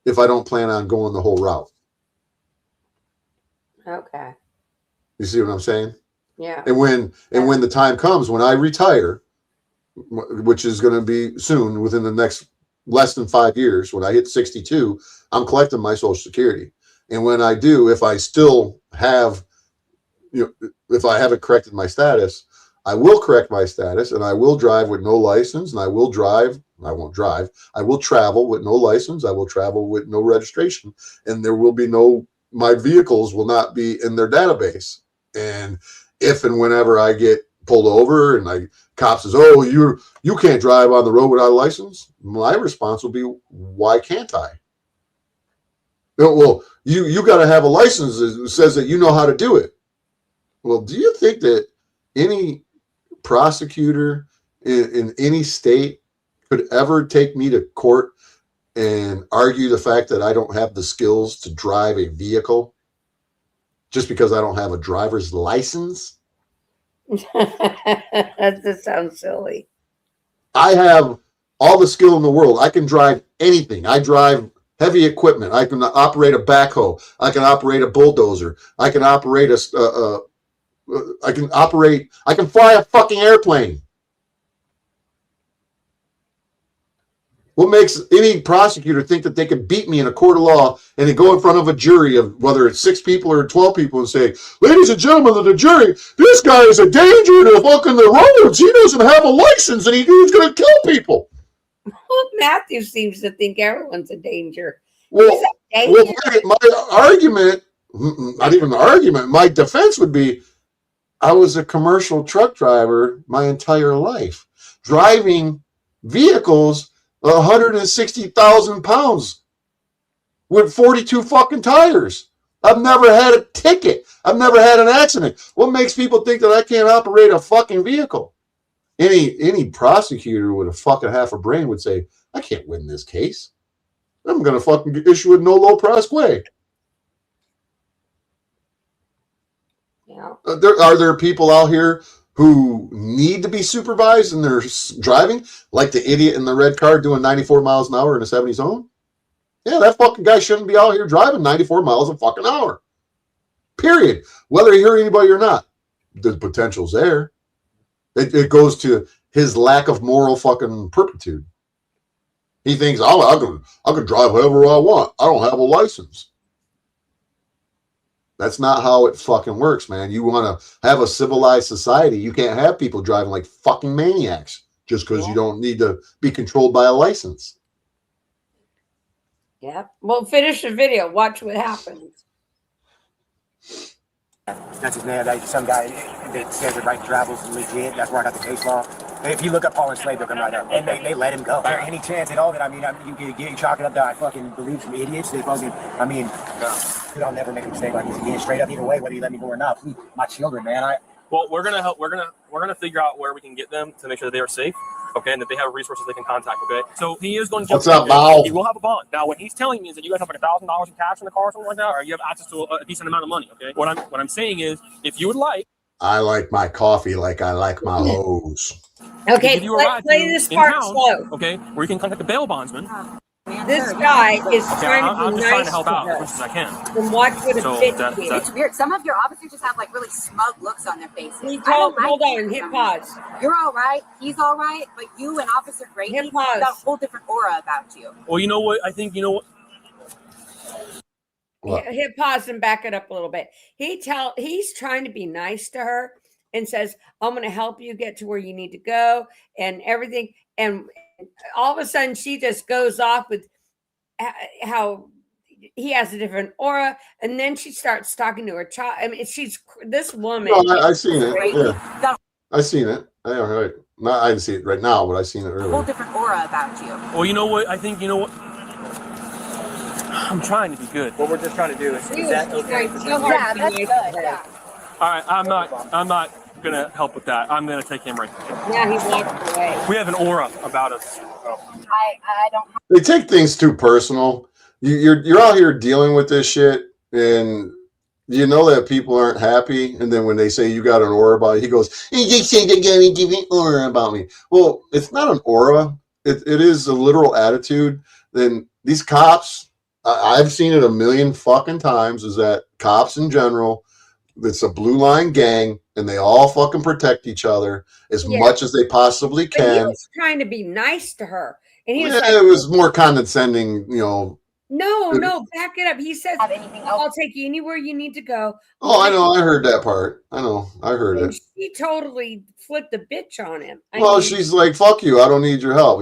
if I don't plan on going the whole route. Okay. You see what I'm saying? Yeah. And when the time comes, when I retire, which is going to be soon, within the next less than 5 years, when I hit 62, I'm collecting my Social Security. And when I do, if I still have, if I haven't corrected my status, I will correct my status and I will drive with no license, and I will travel with no license. I will travel with no registration, and there will be my vehicles will not be in their database. And if and whenever I get pulled over and cop says, oh, you can't drive on the road without a license, my response will be, why can't I? Well, you got to have a license that says that you know how to do it. Well, do you think that any prosecutor in any state could ever take me to court and argue the fact that I don't have the skills to drive a vehicle just because I don't have a driver's license? That just sounds silly. I have all the skill in the world. I can drive anything. I drive heavy equipment. I can operate a backhoe. I can operate a bulldozer. I can operate I can fly a fucking airplane. What makes any prosecutor think that they can beat me in a court of law and then go in front of a jury of whether it's 6 people or 12 people and say, ladies and gentlemen of the jury, this guy is a danger to fucking the roads. He doesn't have a license and he's going to kill people. Well, Matthew seems to think everyone's a danger. Well, my argument, not even the argument, my defense would be, I was a commercial truck driver my entire life, driving vehicles 160,000 pounds with 42 fucking tires. I've never had a ticket. I've never had an accident. What makes people think that I can't operate a fucking vehicle? Any prosecutor with a fucking half a brain would say, I can't win this case. I'm going to fucking issue a nolo prosequi. Yeah. Are there people out here who need to be supervised in their driving, like the idiot in the red car doing 94 miles an hour in a 70 zone? Yeah, that fucking guy shouldn't be out here driving 94 miles a fucking hour. Period. Whether he hurt anybody or not, the potential's there. It goes to his lack of moral fucking turpitude. He thinks, I can drive however I want. I don't have a license. That's not how it fucking works, man. You want to have a civilized society. You can't have people driving like fucking maniacs just because you don't need to be controlled by a license. Yeah. Well, finish the video. Watch what happens. That's his name. Some guy that says the right to travel is legit. That's where I got the case law. If you look up Paul and Slade, they'll come right up. And they let him go. Is there any chance at all that, you can get chalk it up that I fucking believe some idiots? They fucking, I'll never make a mistake like this again. Straight up either way, whether you let me go or not. Please, my children, man. Well, we're gonna help. We're gonna figure out where we can get them to make sure that they are safe, okay, and that they have resources they can contact, okay. So he is going to. What's up, Mal? He will have a bond. Now, what he's telling me is that you guys have like $1,000 in cash in the car or something like that, or you have access to a decent amount of money, okay. What I'm saying is, if you would like, I like my coffee like I like my hose. Okay, play this part slow. Okay, where you can contact the bail bondsman. This guy is trying to I'm be just trying nice to help to out her. as much as I can. And watch what a bitch that's- is. It's weird. Some of your officers just have like really smug looks on their faces. Hold on, hit pause. You're all right. He's all right. But you and Officer Grady Hit got pause. a whole different aura about you. Well, you know what? I think you know what. Hit pause and back it up a little bit. He's trying to be nice to her and says, I'm going to help you get to where you need to go and everything. And all of a sudden she just goes off with how he has a different aura. And then she starts talking to her child. I mean, this woman. No, I seen it. Yeah. I seen it. I didn't see it right now, but I seen it A earlier. whole different aura about you. Well, you know what? I think you know what. I'm trying to be good. What we're just trying to do is that okay? Yeah, that's good. Yeah. All right, I'm not gonna help with that. I'm gonna take him right now. Now he walked away. We have an aura about us. I don't. They take things too personal. You're out here dealing with this shit, and you know that people aren't happy. And then when they say you got an aura about you, he goes, "You just say they're gonna give an aura about me." Well, it's not an aura. It is a literal attitude. Then these cops, I've seen it a million fucking times. Is that cops in general? It's a blue line gang, and they all fucking protect each other as much as they possibly can. But he was trying to be nice to her, and he was like, it was more condescending, you know. No, back it up. He says, I'll take you anywhere you need to go. Oh, I know. I heard that part. I heard And it. she totally flipped the bitch on him. She's like, fuck you. I don't need your help.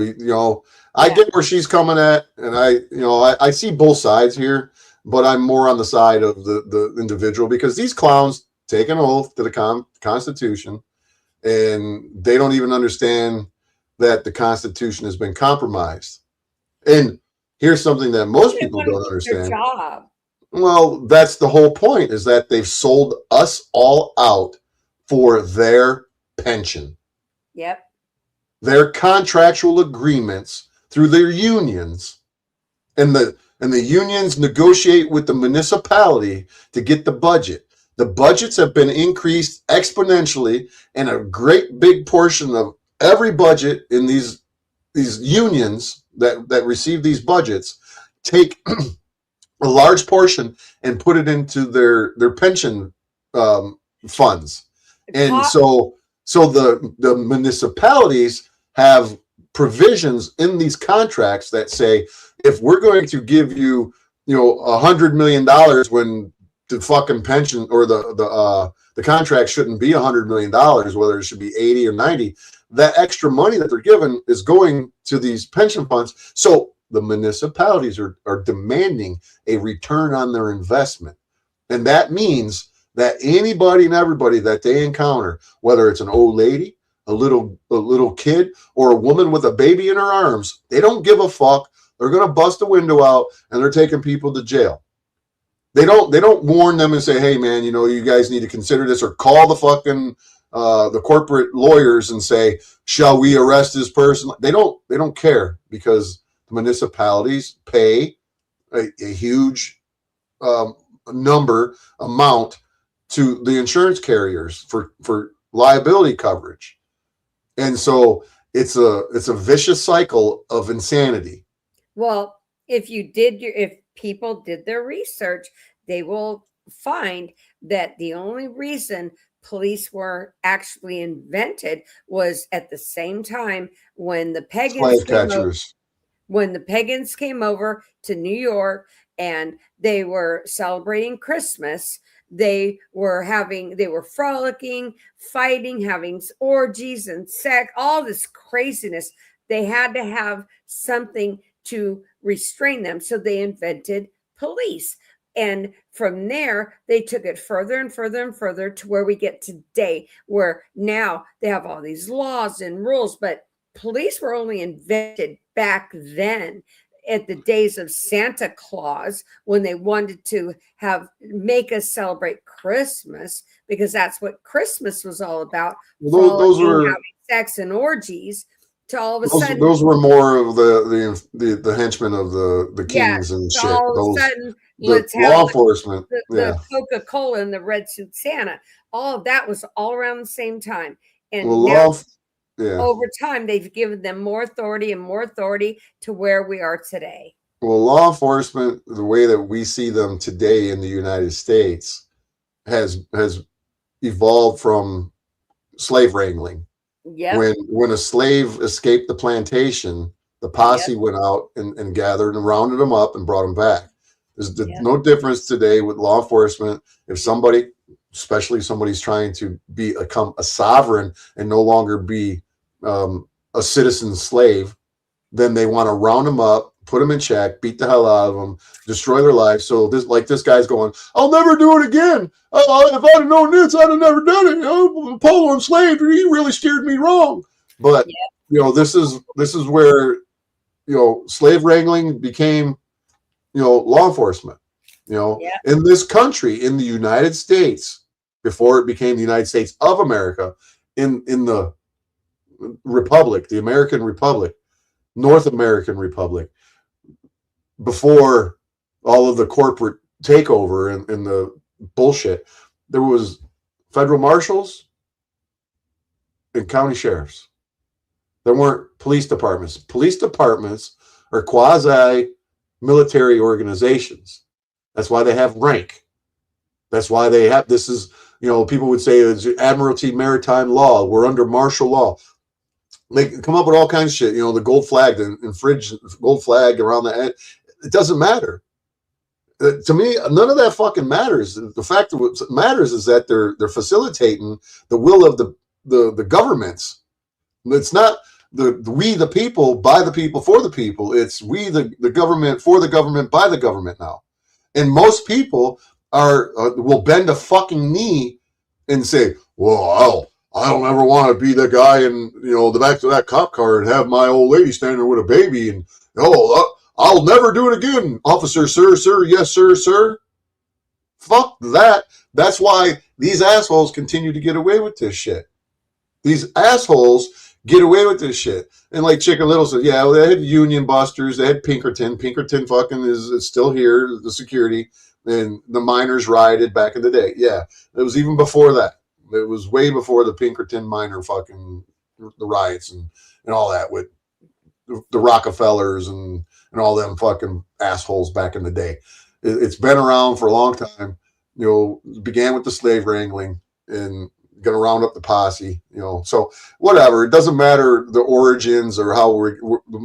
I get where she's coming at. And I see both sides here, but I'm more on the side of the individual because these clowns take an oath to the Constitution and they don't even understand that the Constitution has been compromised. And here's something that most people don't understand. Well, that's the whole point, is that they've sold us all out for their pension. Yep. Their contractual agreements through their unions. And the unions negotiate with the municipality to get the budget. The budgets have been increased exponentially, and a great big portion of every budget in these unions that receive these budgets take a large portion and put it into their pension funds. And so the municipalities have provisions in these contracts that say, if we're going to give you, $100 million when the fucking pension or the contract shouldn't be $100 million, whether it should be 80 or 90, that extra money that they're given is going to these pension funds. So the municipalities are demanding a return on their investment. And that means that anybody and everybody that they encounter, whether it's an old lady, a little kid, or a woman with a baby in her arms, they don't give a fuck. They're going to bust a window out and they're taking people to jail. They don't warn them and say, hey man, you guys need to consider this, or call the fucking the corporate lawyers and say, shall we arrest this person? They don't care, because the municipalities pay a huge amount to the insurance carriers for liability coverage. And so it's a vicious cycle of insanity. Well, if people did their research, they will find that the only reason police were actually invented was at the same time when the pagans came over to New York and they were celebrating Christmas. They were frolicking, fighting, having orgies and sex, all this craziness. They had to have something to restrain them. So they invented police. And from there, they took it further and further and further to where we get today, where now they have all these laws and rules. But police were only invented back then, at the days of Santa Claus, when they wanted to make us celebrate Christmas, because that's what Christmas was all about. Those were having sex and orgies. To all of a sudden, those were more of the henchmen of the kings and shit. All of a sudden, let's have law enforcement, the Coca-Cola and the Red Suit Santa. All of that was all around the same time, and over time, they've given them more authority and more authority to where we are today. Well, law enforcement, the way that we see them today in the United States, has evolved from slave wrangling. Yep. When a slave escaped the plantation, the posse went out and gathered and rounded them up and brought them back. There's no difference today with law enforcement. If somebody, especially somebody's trying to become a sovereign and no longer be a citizen slave, then they want to round them up, put them in check, beat the hell out of them, destroy their life. So this guy's going, I'll never do it again. If I'd have known this, I'd have never done it. Polo enslaved, he really steered me wrong. But this is where slave wrangling became law enforcement. In this country, in the United States, before it became the United States of America, in the Republic, the American Republic, North American Republic, before all of the corporate takeover and the bullshit, there was federal marshals and county sheriffs. There weren't police departments. Police departments are quasi-military organizations. That's why they have rank. That's why they have, this is, people would say it's Admiralty Maritime Law. We're under martial law. They come up with all kinds of shit, the gold flag, the infringed gold flag around the head. It doesn't matter. To me, none of that fucking matters. The fact that what matters is that they're facilitating the will of the governments. It's not we the people, by the people, for the people. It's we the government, for the government, by the government now. And most people will bend a fucking knee and say, well, I don't ever want to be the guy in the back of that cop car and have my old lady standing there with a baby, and I'll never do it again, officer, sir, yes, sir. Fuck that. That's why these assholes continue to get away with this shit. These assholes get away with this shit. And like Chicken Little said, they had Union Busters, they had Pinkerton. Pinkerton fucking is still here, the security, and the miners rioted back in the day. Yeah, it was even before that. It was way before the Pinkerton miner fucking the riots and all that with the Rockefellers and all them fucking assholes back in the day. It's been around for a long time. It began with the slave wrangling, and going to round up the posse, you know. So whatever, it doesn't matter the origins or how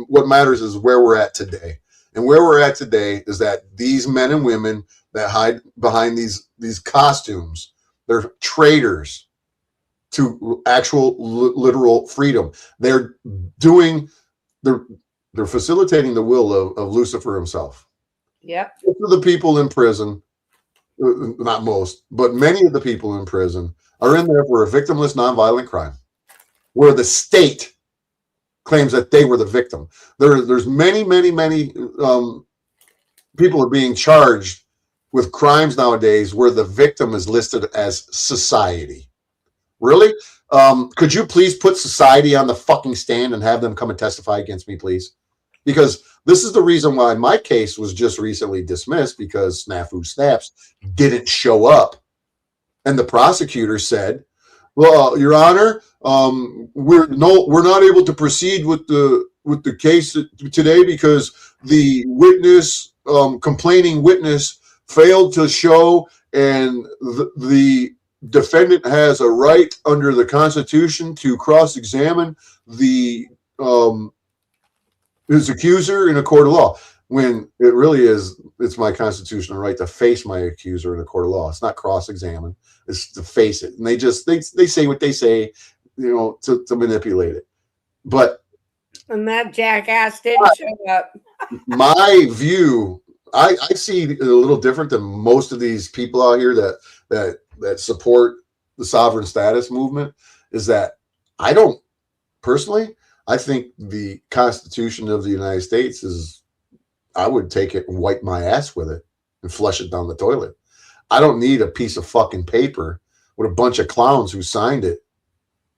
what matters is where we're at today. And where we're at today is that these men and women that hide behind these costumes, they're traitors to actual literal freedom. They're facilitating the will of Lucifer himself. Yep. For the people in prison, not most, but many of the people in prison are in there for a victimless, nonviolent crime, where the state claims that they were the victim. There's many people are being charged with crimes nowadays where the victim is listed as society. Really? Could you please put society on the fucking stand and have them come and testify against me, please? Because this is the reason why my case was just recently dismissed, because Snafu Snaps didn't show up. And the prosecutor said, well, Your Honor, we're not able to proceed with the case today because the witness, complaining witness, failed to show, and the defendant has a right under the Constitution to cross-examine his accuser in a court of law, when it really is, it's my constitutional right to face my accuser in a court of law. It's not cross-examine, it's to face it. And they say what they say, you know, to manipulate it. But and that jackass didn't show up. My view, I see it a little different than most of these people out here that support the sovereign status movement, is that I don't personally, I think the Constitution of the United States I would take it and wipe my ass with it and flush it down the toilet. I don't need a piece of fucking paper with a bunch of clowns who signed it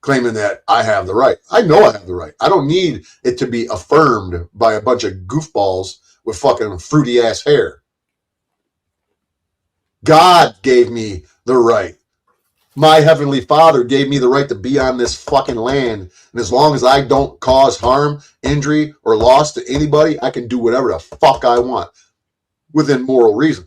claiming that I have the right. I know I have the right. I don't need it to be affirmed by a bunch of goofballs with fucking fruity ass hair. God gave me the right. My heavenly Father gave me the right to be on this fucking land. And as long as I don't cause harm, injury, or loss to anybody, I can do whatever the fuck I want within moral reason.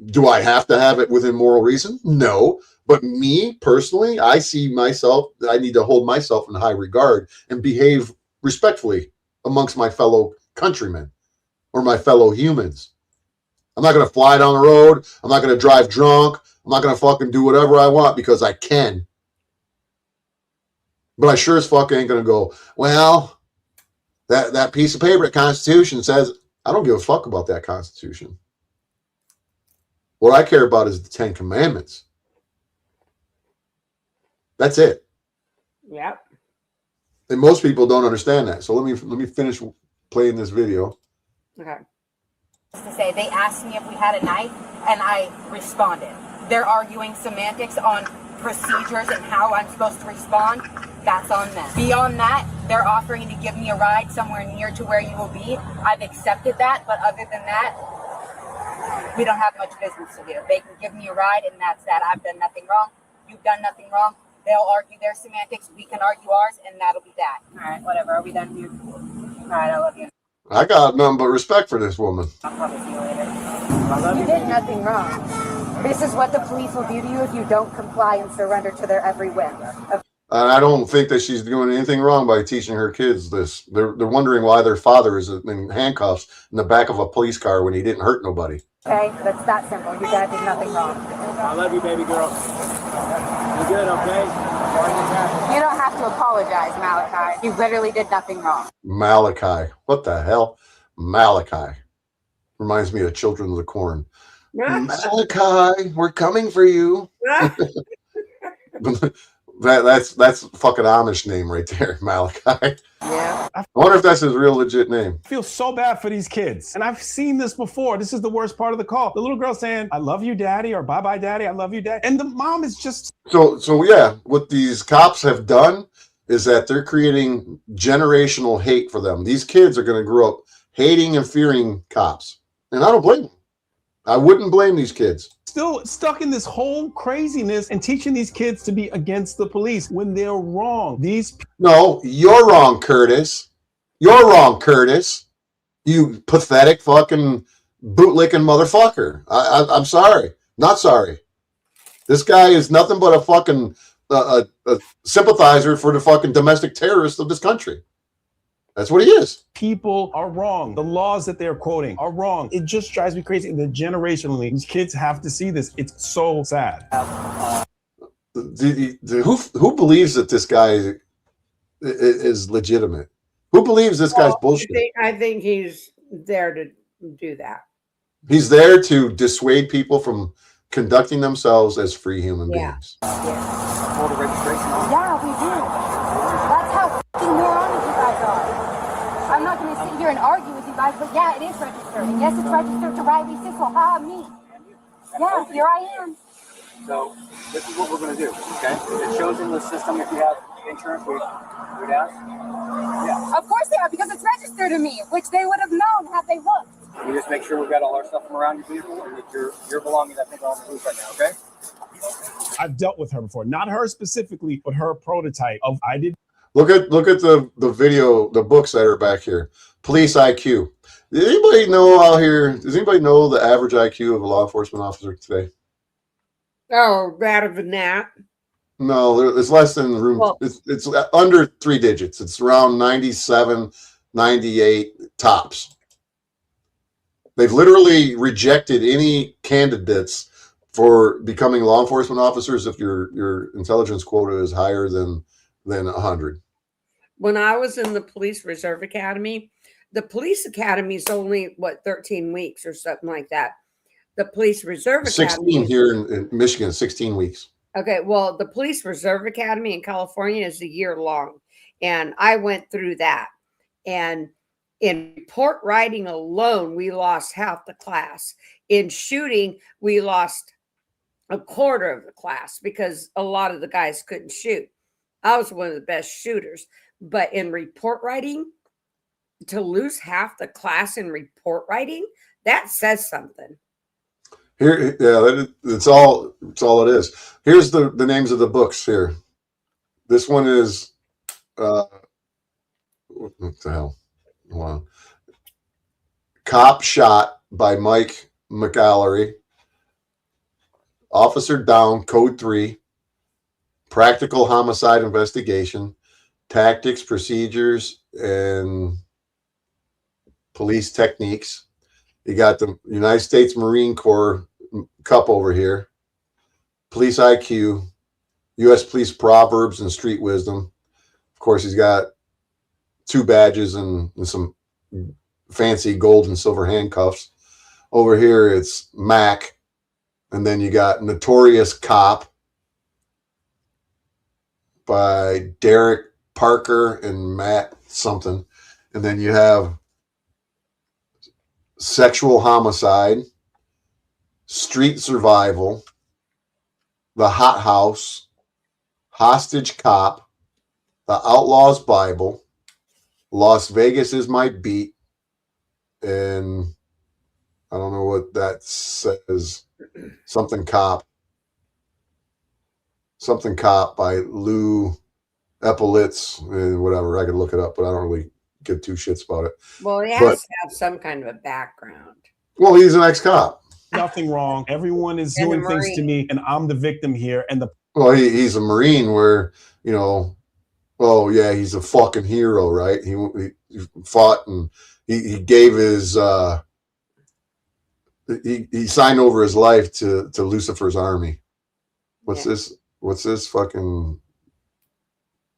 Do I have to have it within moral reason? No. But me personally, I see myself, I need to hold myself in high regard and behave respectfully amongst my fellow countrymen or my fellow humans. I'm not going to fly down the road. I'm not going to drive drunk. I'm not going to fucking do whatever I want because I can. But I sure as fuck ain't going to go, well, that piece of paper, the Constitution says, I don't give a fuck about that Constitution. What I care about is the 10 Commandments. That's it. Yep. And most people don't understand that. So let me finish playing this video. Okay. To say, they asked me if we had a knife, and I responded. They're arguing semantics on procedures and how I'm supposed to respond. That's on them. Beyond that, they're offering to give me a ride somewhere near to where you will be. I've accepted that, but other than that, we don't have much business to do. They can give me a ride, and that's that. I've done nothing wrong. You've done nothing wrong. They'll argue their semantics. We can argue ours, and that'll be that. All right, whatever. Are we done here? All right, I love you. I got nothing but respect for this woman. I'll probably see you later. You did nothing wrong. This is what the police will do to you if you don't comply and surrender to their every whim. And I don't think that she's doing anything wrong by teaching her kids this. They're wondering why their father is in handcuffs in the back of a police car when he didn't hurt nobody. Okay, that's that simple. Your dad did nothing wrong. I love you, baby girl. You're good, okay? You don't have to apologize, Malachi. You literally did nothing wrong. Malachi. What the hell? Malachi. Reminds me of Children of the Corn. Malachi, we're coming for you. That's fucking Amish name right there, Malachi. Yeah. I wonder if that's his real legit name. I feel so bad for these kids. And I've seen this before. This is the worst part of the call. The little girl saying, I love you, daddy, or bye-bye, daddy, I love you, dad. And the mom is just... So yeah, what these cops have done is that they're creating generational hate for them. These kids are going to grow up hating and fearing cops. And I don't blame them. I wouldn't blame these kids. Still stuck in this whole craziness and teaching these kids to be against the police when they're wrong. No, you're wrong, Curtis. You're wrong, Curtis. You pathetic fucking bootlicking motherfucker. I'm sorry. Not sorry. This guy is nothing but a fucking a sympathizer for the fucking domestic terrorists of this country. That's what he is. People are wrong. The laws that they're quoting are wrong. It just drives me crazy. The generationally, these kids have to see this. It's so sad. Who believes that this guy is legitimate? Who believes this guy's bullshit? I think he's there to do that. He's there to dissuade people from conducting themselves as free human beings. Yeah, we do. That's how fucking moronic you guys are. I'm not going to sit here and argue with you guys, but yeah, it is registered. And yes, it's registered to Riley Sissel. Ha, me. Yeah, here I am. So this is what we're going to do, okay? It shows in the system if you have insurance, we'd ask. Yeah. Of course they are, because it's registered to me, which they would have known had they looked. We just make sure we've got all our stuff from around your vehicle and that your belongings, I think, are on the roof right now, okay? I've dealt with her before. Not her specifically, but her prototype of I did. Look at the video, the books that are back here. Police IQ. Does anybody know out here? Does anybody know the average IQ of a law enforcement officer today? Oh, rather than that. No, it's less than room. Well, it's under 3 digits. It's around 97, 98 tops. They've literally rejected any candidates for becoming law enforcement officers if your intelligence quota is higher than 100. When I was in the Police Reserve Academy, the Police Academy is only, 13 weeks or something like that. The Police Reserve Academy. 16 here in Michigan, 16 weeks. Okay, well, the Police Reserve Academy in California is a year long. And I went through that. And in report writing alone, we lost half the class. In shooting, we lost a quarter of the class because a lot of the guys couldn't shoot. I was one of the best shooters. But in report writing, to lose half the class in report writing, that says something. Here, yeah, it's all it is. Here's the names of the books here. This one is what the hell? Wow. Cop Shot by Mike McAllery. Officer Down, Code 3. Practical Homicide Investigation. Tactics, Procedures, and Police Techniques. You got the United States Marine Corps cup over here. Police IQ. U.S. Police Proverbs and Street Wisdom. Of course, he's got 2 badges and some fancy gold and silver handcuffs. Over here, it's Mac. And then you got Notorious Cop by Derek Parker and Matt something. And then you have Sexual Homicide, Street Survival, The Hot House, Hostage Cop, The Outlaw's Bible, Las Vegas is My Beat, and I don't know what that says. Something Cop by Lou Eppolitz and whatever. I could look it up, but I don't really give 2 shits about it. Well, he has to have some kind of a background. Well, he's an ex-cop. Nothing wrong. Everyone is doing things to me, and I'm the victim here. And well, he's a Marine where, oh yeah, he's a fucking hero, right? He fought and he gave his he signed over his life to Lucifer's army. What's this? What's this fucking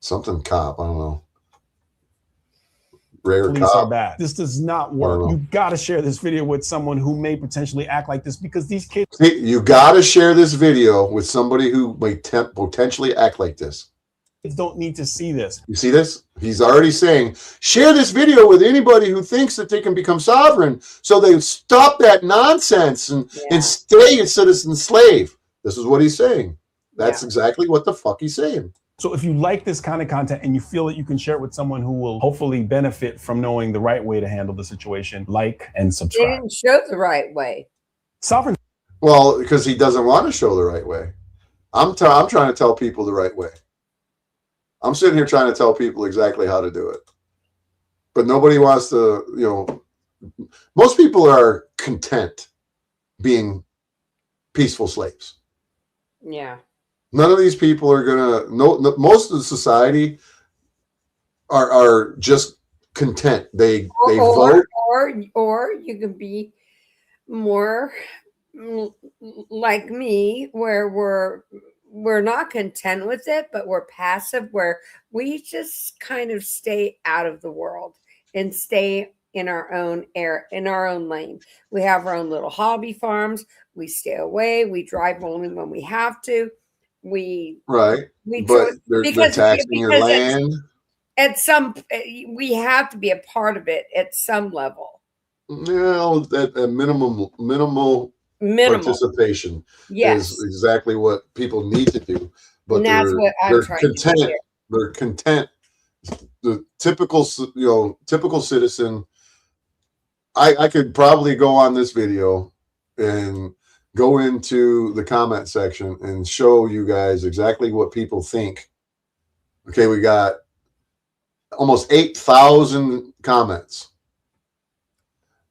something cop? I don't know. Rare police cop. are bad. This does not work. You got to share this video with someone who may potentially act like this, because these kids. You got to share this video with somebody who may potentially act like this. Kids don't need to see this. You see this? He's already saying, share this video with anybody who thinks that they can become sovereign, so they stop that nonsense and stay a citizen slave. This is what he's saying. That's exactly what the fuck he's saying. So if you like this kind of content and you feel that you can share it with someone who will hopefully benefit from knowing the right way to handle the situation, like and subscribe. They didn't show the right way. Sovereign. Well, because he doesn't want to show the right way. I'm trying to tell people the right way. I'm sitting here trying to tell people exactly how to do it. But nobody wants to, most people are content being peaceful slaves. Yeah. None of these people are gonna. No, most of the society are just content. They vote. Or you can be more like me, where we're not content with it, but we're passive, where we just kind of stay out of the world and stay in our own in our own lane. We have our own little hobby farms. We stay away. We drive only when we have to. But they're taxing your land. At some, we have to be a part of it at some level. Well, that minimal participation is exactly what people need to do. But and that's what I'm trying to do. They're content. The typical citizen. I could probably go on this video and go into the comment section and show you guys exactly what people think. Okay, we got almost 8,000 comments,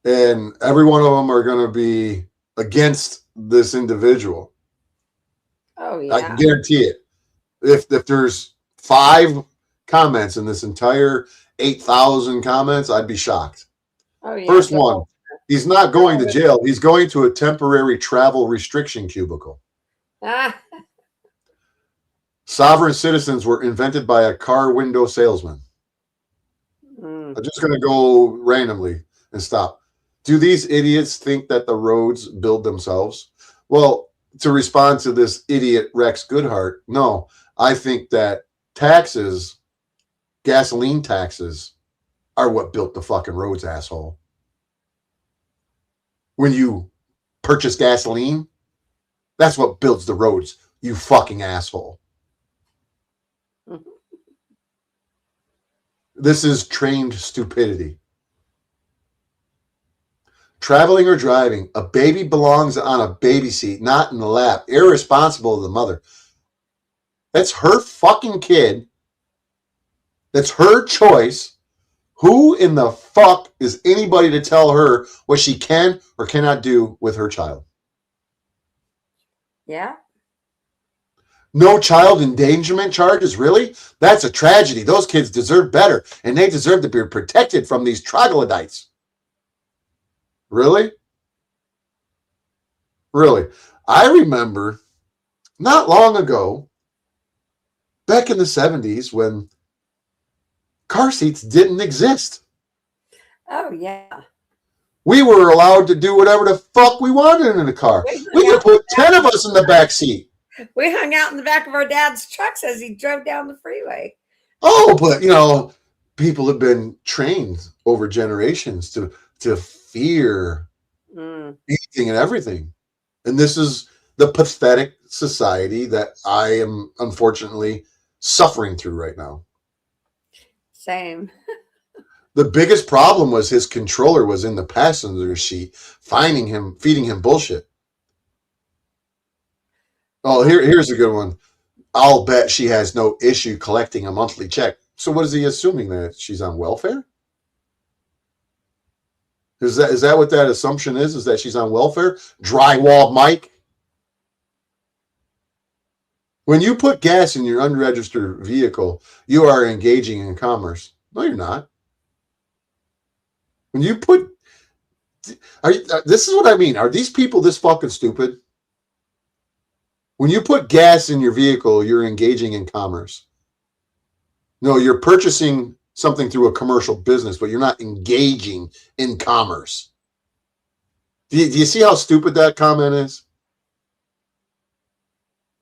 and every one of them are going to be against this individual. Oh yeah, I can guarantee it. If there's 5 comments in this entire 8,000 comments, I'd be shocked. Oh yeah. First one, he's not going to jail. He's going to a temporary travel restriction cubicle. Sovereign citizens were invented by a car window salesman. I'm just going to go randomly and stop. Do these idiots think that the roads build themselves? Well, to respond to this idiot Rex Goodhart, no. I think that taxes, gasoline taxes, are what built the fucking roads, asshole. When you purchase gasoline, that's what builds the roads, you fucking asshole. This is trained stupidity. Traveling or driving, a baby belongs on a baby seat, not in the lap. Irresponsible of the mother. That's her fucking kid. That's her choice. Who in the fuck is anybody to tell her what she can or cannot do with her child? Yeah. No child endangerment charges, really? That's a tragedy. Those kids deserve better, and they deserve to be protected from these troglodytes. Really? Really? I remember not long ago, back in the 70s, when car seats didn't exist. Oh, yeah. We were allowed to do whatever the fuck we wanted in the car. We could put 10 of us in the back seat. We hung out in the back of our dad's trucks as he drove down the freeway. Oh, but, people have been trained over generations to fear anything and everything. And this is the pathetic society that I am unfortunately suffering through right now. Same. The biggest problem was his controller was in the passenger seat, feeding him bullshit. Oh, here's a good one. I'll bet she has no issue collecting a monthly check. So what is he assuming, that she's on welfare? Is that what that assumption is? Is that she's on welfare? Drywall Mike? When you put gas in your unregistered vehicle, you are engaging in commerce. No, you're not. When you put... this is what I mean. Are these people this fucking stupid? When you put gas in your vehicle, you're engaging in commerce. No, you're purchasing something through a commercial business, but you're not engaging in commerce. Do you see how stupid that comment is?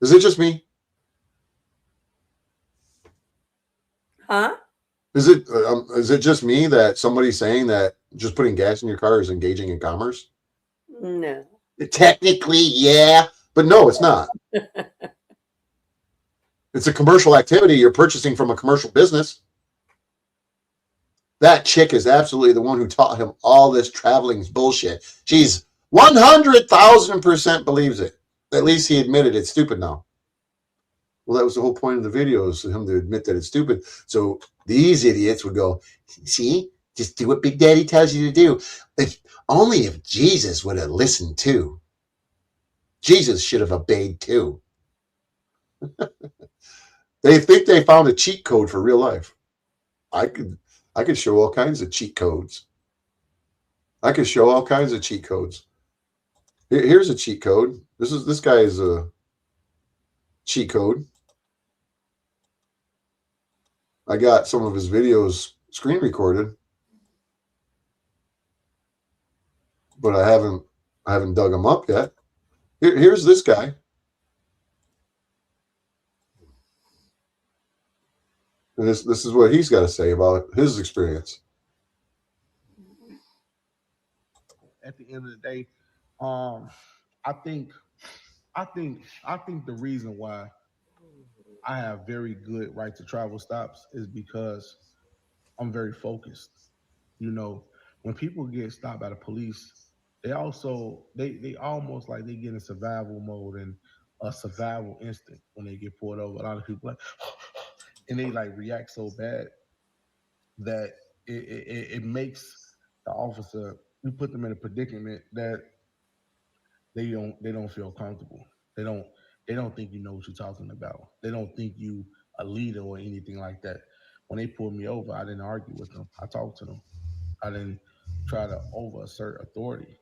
Is it just me? Huh? Is it just me that somebody's saying that just putting gas in your car is engaging in commerce? No. Technically, yeah, but no, it's not. It's a commercial activity. You're purchasing from a commercial business. That chick is absolutely the one who taught him all this traveling bullshit. She's 100,000% believes it. At least he admitted it's stupid now. Well, that was the whole point of the video, is for him to admit that it's stupid. So these idiots would go, see, just do what Big Daddy tells you to do. Only if Jesus would have listened too. Jesus should have obeyed too. They think they found a cheat code for real life. I could show all kinds of cheat codes. I could show all kinds of cheat codes. Here's a cheat code. This guy is a cheat code. I got some of his videos screen recorded, but I haven't dug them up yet. Here's this guy. And this is what he's got to say about his experience. At the end of the day, I think the reason why I have very good right to travel stops is because I'm very focused. You know, when people get stopped by the police, they also they almost like they get in survival mode and a survival instinct when they get pulled over. A lot of people like and they like react so bad that it makes the officer, we put them in a predicament that they don't feel comfortable. They don't think you know what you're talking about. They don't think you a leader or anything like that. When they pulled me over, I didn't argue with them. I talked to them. I didn't try to overassert authority.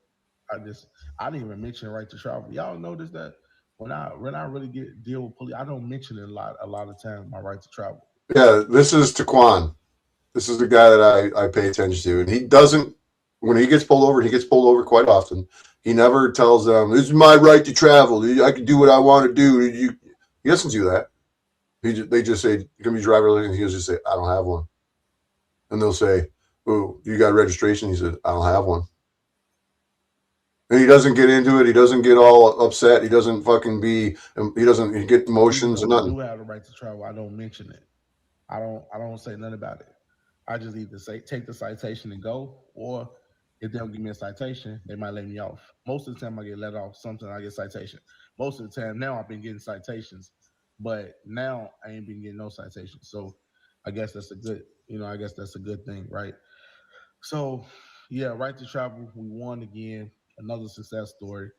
I didn't even mention right to travel. Y'all notice that when I really deal with police, I don't mention it a lot of times, my right to travel. Yeah, this is Taquan. This is the guy that I pay attention to. And he doesn't, when he gets pulled over, he gets pulled over quite often. He never tells them, this is my right to travel. I can do what I want to do. He doesn't do that. They just say, give me your driver's license. He'll just say, I don't have one. And they'll say, oh, you got registration? He said, I don't have one. And he doesn't get into it. He doesn't get all upset. He doesn't he get emotions or nothing. I do have the right to travel. I don't mention it. I don't say nothing about it. I just either say take the citation and go, or if they don't give me a citation, they might let me off. Most of the time I get let off. Sometimes I get citation. Most of the time now I've been getting citations, but now I ain't been getting no citations. So I guess that's a good thing, right? So yeah, right to travel. We won again. Another success story.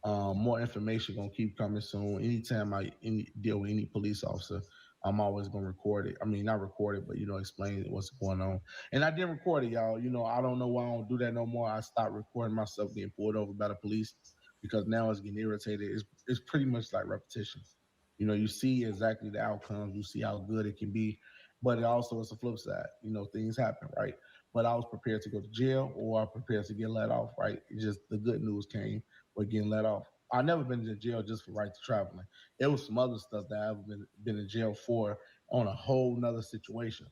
More information gonna keep coming soon. Anytime I deal with any police officer, I'm always gonna record it. I mean, not record it, but explain what's going on. And I did record it, y'all. I don't know why I don't do that no more. I stopped recording myself getting pulled over by the police because now it's getting irritated. It's pretty much like repetition. You see exactly the outcomes. You see how good it can be, but it also is a flip side. Things happen, right? But I was prepared to go to jail or I was prepared to get let off, right? It just the good news came with getting let off. I've never been to jail just for right to traveling. It was some other stuff that I've been in jail for on a whole nother situation.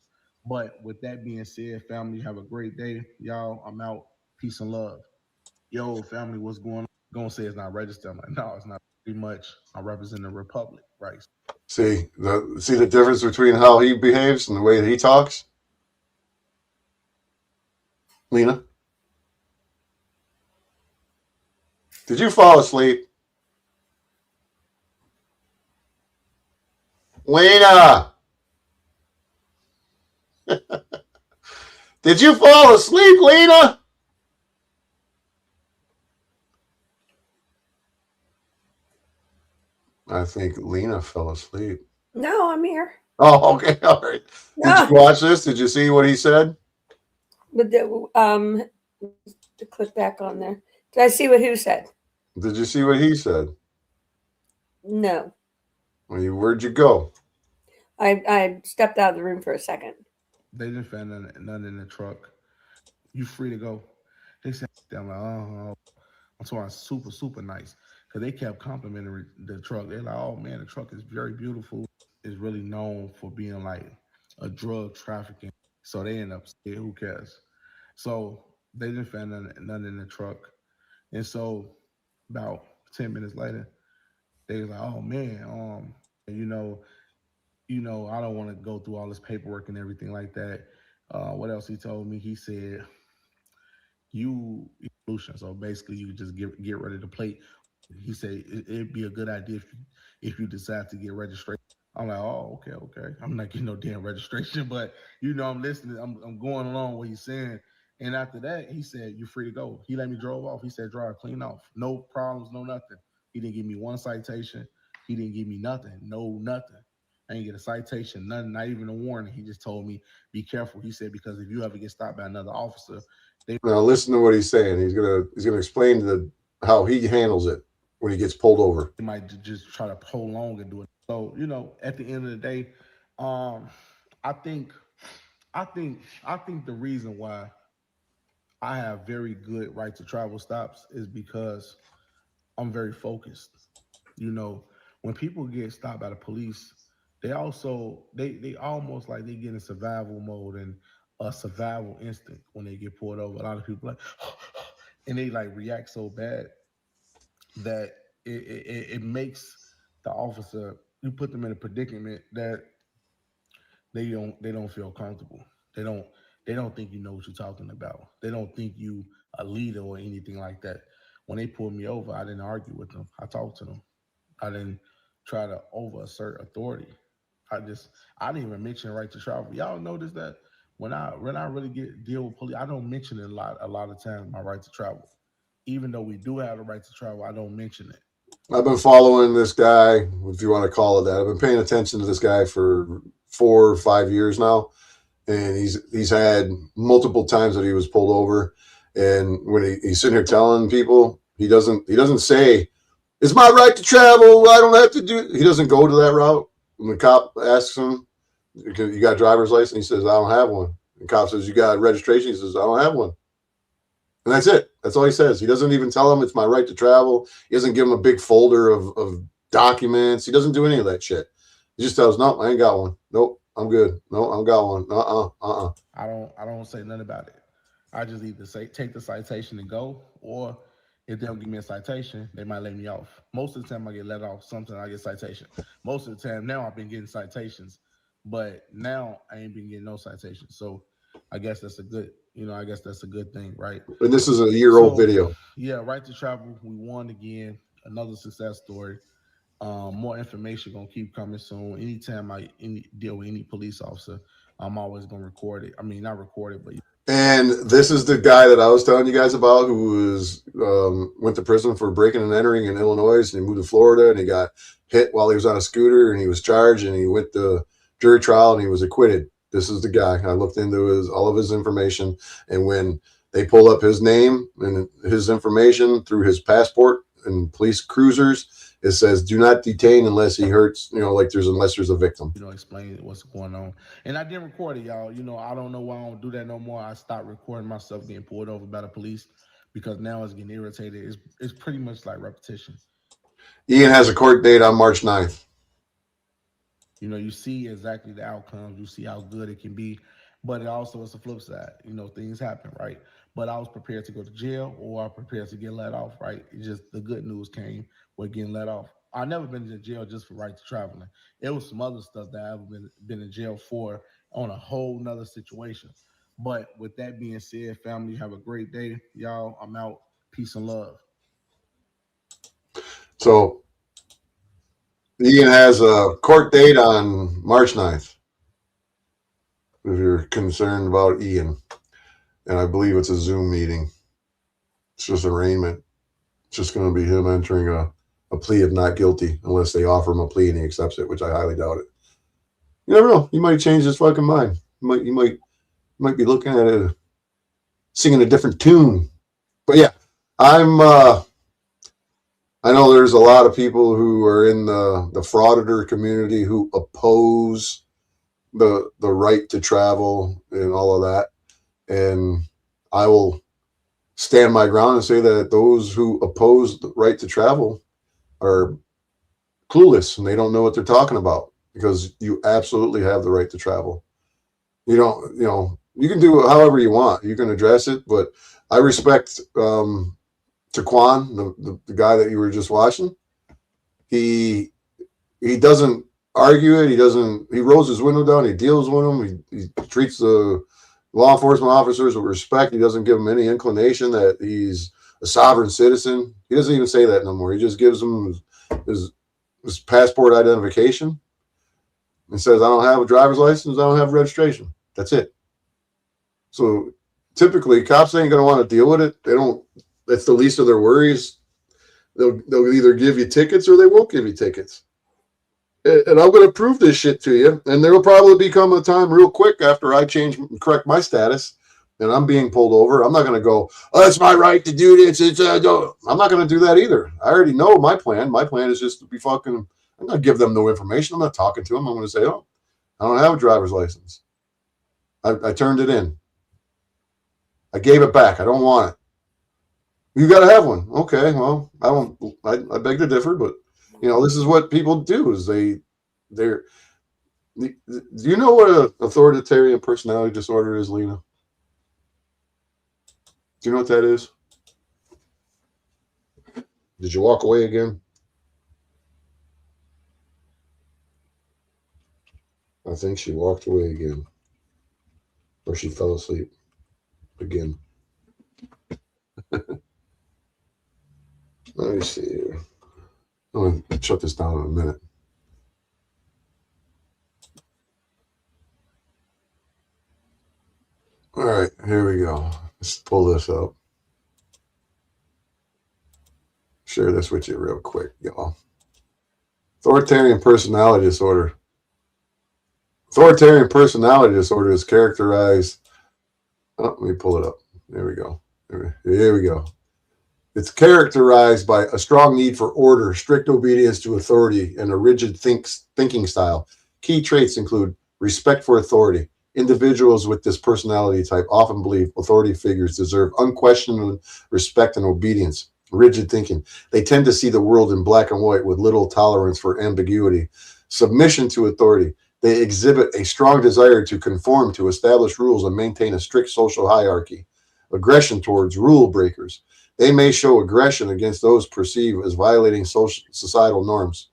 But with that being said, family, have a great day. Y'all, I'm out. Peace and love. Yo, family, what's going on? Gonna say it's not registered. I'm like, no, it's not pretty much. I represent the Republic, right? See the difference between how he behaves and the way that he talks? Lena? Did you fall asleep? Lena! Did you fall asleep, Lena? I think Lena fell asleep. No, I'm here. Oh, okay. All right. No. Did you watch this? Did you see what he said? But to click back on there. Did I see what who said? Did you see what he said? No. Where'd you go? I stepped out of the room for a second. They didn't find none in the truck. You free to go. They said, I'm like, oh. I'm talking super, super nice. Because they kept complimenting the truck. They're like, oh, man, the truck is very beautiful. It's really known for being like a drug trafficking. So they end up saying, who cares? So they didn't find none in the truck. And so about 10 minutes later, they was like, oh, man, I don't want to go through all this paperwork and everything like that. What else he told me? He said, so basically you just get ready to play. He said it'd be a good idea if you decide to get registration. I'm like, oh, okay. I'm not getting no damn registration, but I'm listening. I'm going along what he's saying. And after that, he said, you're free to go. He let me drive off. He said, drive clean off. No problems, no nothing. He didn't give me one citation. He didn't give me nothing, nothing. I didn't get a citation, nothing, not even a warning. He just told me, be careful. He said, because if you ever get stopped by another officer, now listen to what he's saying. He's gonna explain how he handles it when he gets pulled over. They might just try to prolong and do it. So, at the end of the day, I think the reason why I have very good right to travel stops is because I'm very focused. When people get stopped by the police, they also they almost like they get in survival mode and a survival instinct when they get pulled over. A lot of people like and they like react so bad that it makes the officer, you put them in a predicament that they don't feel comfortable. They don't think you know what you're talking about. They don't think you a leader or anything like that. When they pulled me over, I didn't argue with them. I talked to them. I didn't try to overassert authority. I didn't even mention right to travel. Y'all notice that when I really deal with police, I don't mention it a lot of times, my right to travel. Even though we do have the right to travel, I don't mention it. I've been following this guy, if you want to call it that. I've been paying attention to this guy for 4 or 5 years now, and he's had multiple times that he was pulled over. And when he's sitting here telling people, he doesn't say, "It's my right to travel. I don't have to do." He doesn't go to that route. When the cop asks him, "You got a driver's license?" He says, "I don't have one." The cop says, "You got registration?" He says, "I don't have one." And that's it. That's all he says. He doesn't even tell him it's my right to travel. He doesn't give him a big folder of documents. He doesn't do any of that shit. He just tells, "No, I ain't got one. Nope, I'm good. No, I got one. I don't say nothing about it. I just either take the citation and go, or if they don't give me a citation, they might let me off. Most of the time I get let off. Sometimes I get citation. Most of the time now I've been getting citations, but now I ain't been getting no citations. So I guess that's a good thing, right? And this is a year-old video. Yeah, right to travel. We won again. Another success story. More information gonna keep coming soon. Anytime I deal with any police officer, I'm always gonna record it. I mean, not record it, but. And this is the guy that I was telling you guys about who went to prison for breaking and entering in Illinois, and he moved to Florida, and he got hit while he was on a scooter, and he was charged, and he went to jury trial, and he was acquitted. This is the guy. I looked into all of his information, and when they pull up his name and his information through his passport and police cruisers, it says, "Do not detain unless he hurts," unless there's a victim. Explain what's going on. And I didn't record it, y'all. I don't know why I don't do that no more. I stopped recording myself getting pulled over by the police because now it's getting irritated. It's pretty much like repetition. Ian has a court date on March 9th. You see exactly the outcomes. You see how good it can be. But it also is a flip side. Things happen, right? But I was prepared to go to jail or prepared to get let off, right? It just the good news came with getting let off. I've never been to jail just for right to traveling. It was some other stuff that I've been in jail for on a whole nother situation. But with that being said, family, have a great day. Y'all, I'm out. Peace and love. So Ian has a court date on March 9th. If you're concerned about Ian. And I believe it's a Zoom meeting. It's just arraignment. It's just going to be him entering a plea of not guilty unless they offer him a plea and he accepts it, which I highly doubt it. You never know. He might change his fucking mind. You might be looking at it, singing a different tune. But yeah, I know there's a lot of people who are in the frauditor community who oppose the right to travel and all of that. And I will stand my ground and say that those who oppose the right to travel are clueless and they don't know what they're talking about, because you absolutely have the right to travel. You can do it however you want. You can address it, but I respect Taquan, the guy that you were just watching. He doesn't argue it. He rolls his window down. He deals with them. He treats the law enforcement officers with respect. He doesn't give them any inclination that he's a sovereign citizen. He doesn't even say that no more. He just gives them his passport identification and says, "I don't have a driver's license. I don't have registration." That's it. So typically cops ain't going to want to deal with it. That's the least of their worries. They'll either give you tickets or they won't give you tickets. And I'm going to prove this shit to you. And there will probably become a time real quick after I correct my status and I'm being pulled over. I'm not going to go, oh, it's my right to do this. I'm not going to do that either. I already know my plan. My plan is just to be fucking, I'm not give them no information. I'm not talking to them. I'm going to say, oh, I don't have a driver's license. I turned it in. I gave it back. I don't want it. You got to have one. Okay, well, I beg to differ, but this is what people do is they're, do you know what an authoritarian personality disorder is, Lena? Do you know what that is? Did you walk away again? I think she walked away again. Or she fell asleep again. Let me see here. I'm going to shut this down in a minute. All right, here we go. Let's pull this up. Share this with you real quick, y'all. Authoritarian personality disorder. Authoritarian personality disorder is characterized. Oh, let me pull it up. There we go. Here we go. It's characterized by a strong need for order, strict obedience to authority, and a rigid thinking style. Key traits include respect for authority. Individuals with this personality type often believe authority figures deserve unquestioned respect and obedience. Rigid thinking. They tend to see the world in black and white with little tolerance for ambiguity. Submission to authority. They exhibit a strong desire to conform to established rules and maintain a strict social hierarchy. Aggression towards rule breakers. They may show aggression against those perceived as violating societal norms.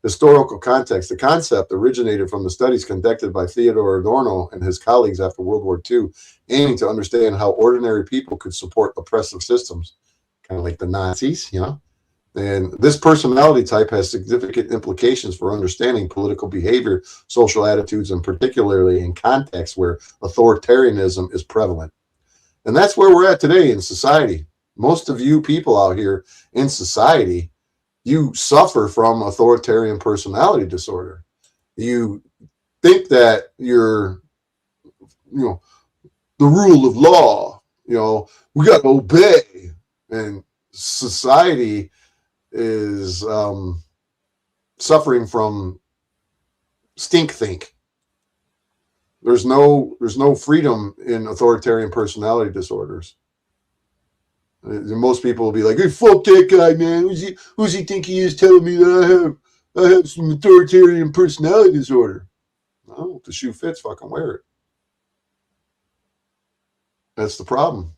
Historical context. The concept originated from the studies conducted by Theodore Adorno and his colleagues after World War II, aiming to understand how ordinary people could support oppressive systems, kind of like the Nazis, And this personality type has significant implications for understanding political behavior, social attitudes, and particularly in contexts where authoritarianism is prevalent. And that's where we're at today in society. Most of you people out here in society, you suffer from authoritarian personality disorder. You think that you're, the rule of law, we got to obey. And society is suffering from stink think. There's no freedom in authoritarian personality disorders. Most people will be like, hey, fuck that guy, man. Who's he think he is telling me that I have some authoritarian personality disorder? No, if the shoe fits, fucking wear it. That's the problem.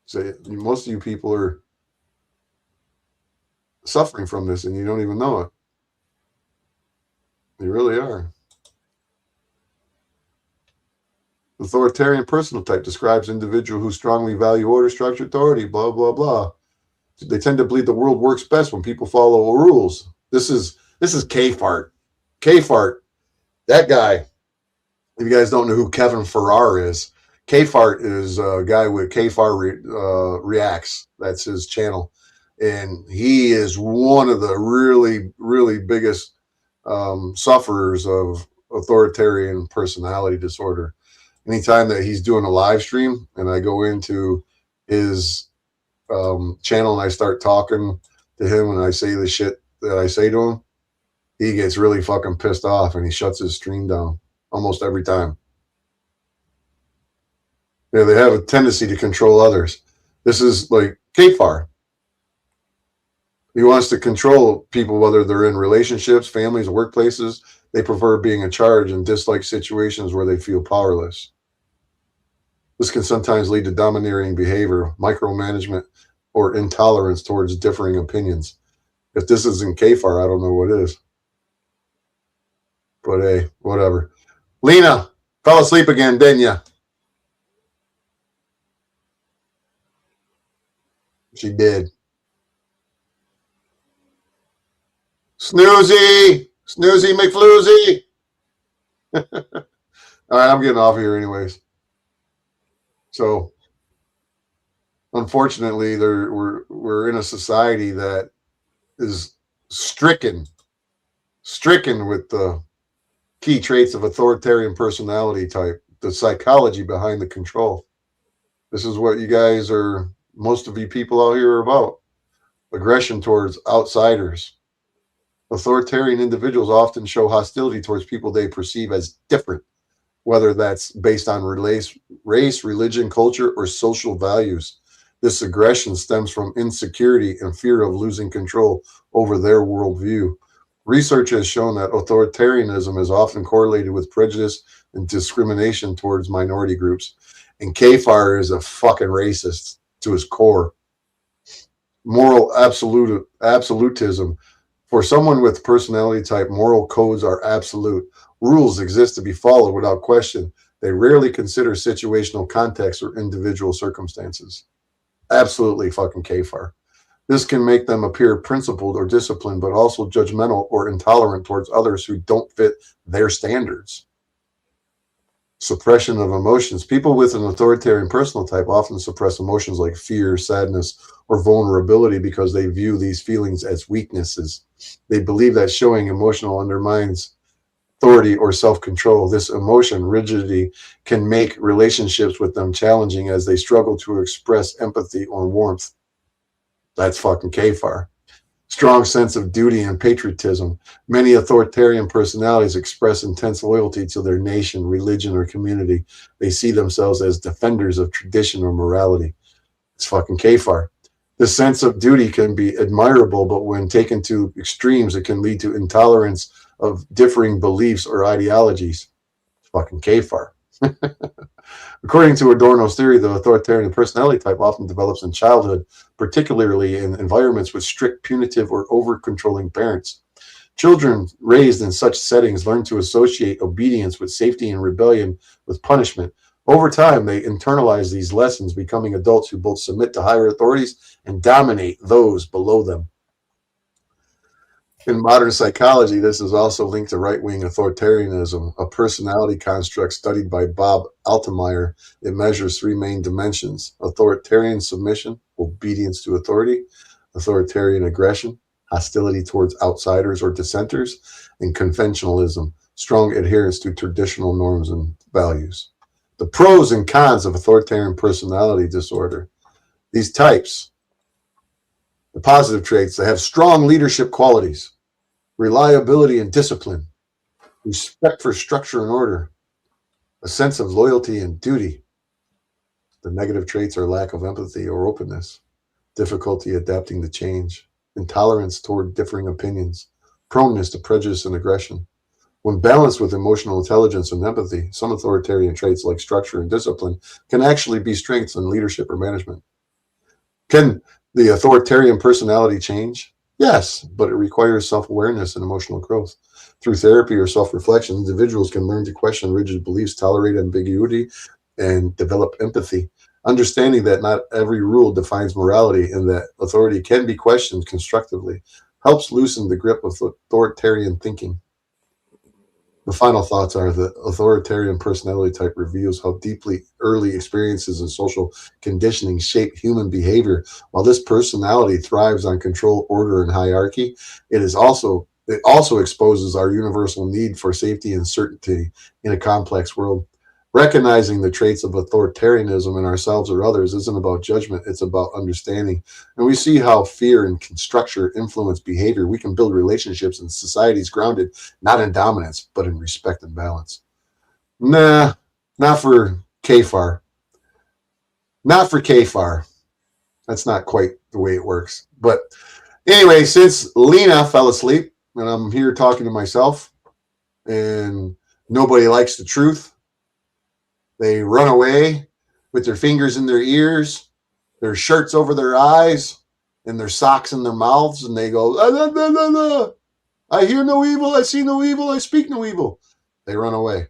So most of you people are suffering from this and you don't even know it. You really are. Authoritarian personal type describes individual who strongly value order, structure, authority, blah, blah, blah. They tend to believe the world works best when people follow rules. This is K-Fart. K-Fart, that guy, if you guys don't know who Kevin Farrar is, K-Fart is a guy with K-Fart Reacts. That's his channel. And he is one of the really, really biggest sufferers of authoritarian personality disorder. Anytime that he's doing a live stream and I go into his channel and I start talking to him and I say the shit that I say to him, he gets really fucking pissed off and he shuts his stream down almost every time. They have a tendency to control others. This is like K-Far. He wants to control people, whether they're in relationships, families, workplaces. They prefer being in charge and dislike situations where they feel powerless. This can sometimes lead to domineering behavior, micromanagement, or intolerance towards differing opinions. If this isn't K-Far, I don't know what is. But hey, whatever. Lena, fell asleep again, didn't you? She did. Snoozy! Snoozy McFloozy! All right, I'm getting off here anyways. So, unfortunately, we're in a society that is stricken stricken with the key traits of authoritarian personality type, the psychology behind the control. This is what you guys are, most of you people out here are about. Aggression towards outsiders. Authoritarian individuals often show hostility towards people they perceive as different, whether that's based on race, religion, culture, or social values. This aggression stems from insecurity and fear of losing control over their worldview. Research has shown that authoritarianism is often correlated with prejudice and discrimination towards minority groups. And KFAR is a fucking racist to his core. Moral absolutism. For someone with personality type, moral codes are absolute. Rules exist to be followed without question. They rarely consider situational context or individual circumstances. Absolutely fucking KFAR. This can make them appear principled or disciplined, but also judgmental or intolerant towards others who don't fit their standards. Suppression of emotions. People with an authoritarian personal type often suppress emotions like fear, sadness, or vulnerability because they view these feelings as weaknesses. They believe that showing emotional undermines authority or self-control. This emotion rigidity can make relationships with them challenging as they struggle to express empathy or warmth. That's fucking KFAR. Strong sense of duty and patriotism. Many authoritarian personalities express intense loyalty to their nation, religion, or community. They see themselves as defenders of tradition or morality. It's fucking KFAR. This sense of duty can be admirable, but when taken to extremes, it can lead to intolerance of differing beliefs or ideologies. It's fucking KFAR. According to Adorno's theory, the authoritarian personality type often develops in childhood, particularly in environments with strict, punitive, or over-controlling parents. Children raised in such settings learn to associate obedience with safety and rebellion with punishment. Over time, they internalize these lessons, becoming adults who both submit to higher authorities and dominate those below them. In modern psychology, this is also linked to right-wing authoritarianism, a personality construct studied by Bob Altemeyer. It measures three main dimensions: authoritarian submission, obedience to authority; authoritarian aggression, hostility towards outsiders or dissenters; and conventionalism, strong adherence to traditional norms and values. The pros and cons of authoritarian personality disorder. These types, the positive traits, they have strong leadership qualities, reliability and discipline, respect for structure and order, a sense of loyalty and duty. The negative traits are lack of empathy or openness, difficulty adapting to change, intolerance toward differing opinions, proneness to prejudice and aggression. When balanced with emotional intelligence and empathy, some authoritarian traits like structure and discipline can actually be strengths in leadership or management. Can the authoritarian personality change? Yes, but it requires self-awareness and emotional growth. Through therapy or self-reflection, individuals can learn to question rigid beliefs, tolerate ambiguity, and develop empathy. Understanding that not every rule defines morality and that authority can be questioned constructively helps loosen the grip of authoritarian thinking. The final thoughts are that authoritarian personality type reveals how deeply early experiences and social conditioning shape human behavior. While this personality thrives on control, order, and hierarchy, it also exposes our universal need for safety and certainty in a complex world. Recognizing the traits of authoritarianism in ourselves or others isn't about judgment, it's about understanding. And we see how fear and structure influence behavior. We can build relationships and societies grounded not in dominance, but in respect and balance. Nah, not for KFAR. Not for KFAR. That's not quite the way it works. But anyway, since Lena fell asleep and I'm here talking to myself and nobody likes the truth, they run away with their fingers in their ears, their shirts over their eyes, and their socks in their mouths, and they go, la, la, la, la, la. I hear no evil, I see no evil, I speak no evil. They run away.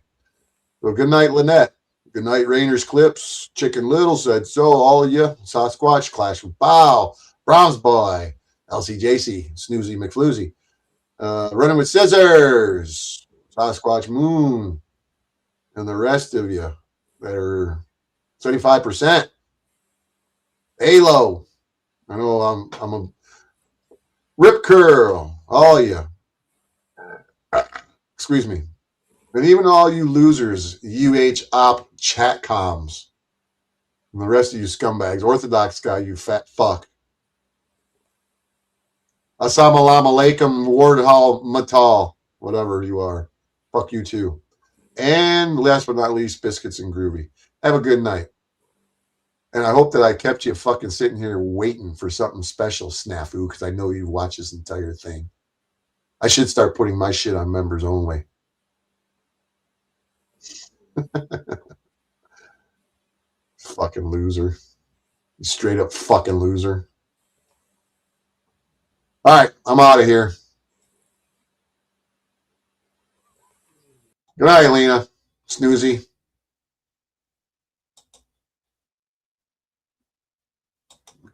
Well, good night, Lynette. Good night, Rainer's Clips. Chicken Little said so, all of you. Sasquatch, Clash with Bow, Browns Boy, LCJC, Snoozy McFloozy. Running with Scissors, Sasquatch Moon, and the rest of you that are 75%. Halo. I know I'm a Rip Curl. All of you. Excuse me. And even all you losers, UH-op chat comms, and the rest of you scumbags, Orthodox guy, you fat fuck. Assalamu alaikum, Ward Hall Matal, whatever you are. Fuck you too. And last but not least, Biscuits and Groovy. Have a good night. And I hope that I kept you fucking sitting here waiting for something special, Snafu, because I know you watch this entire thing. I should start putting my shit on members only. Fucking loser. Straight up fucking loser. All right, I'm out of here. Good night, Lena. Snoozy.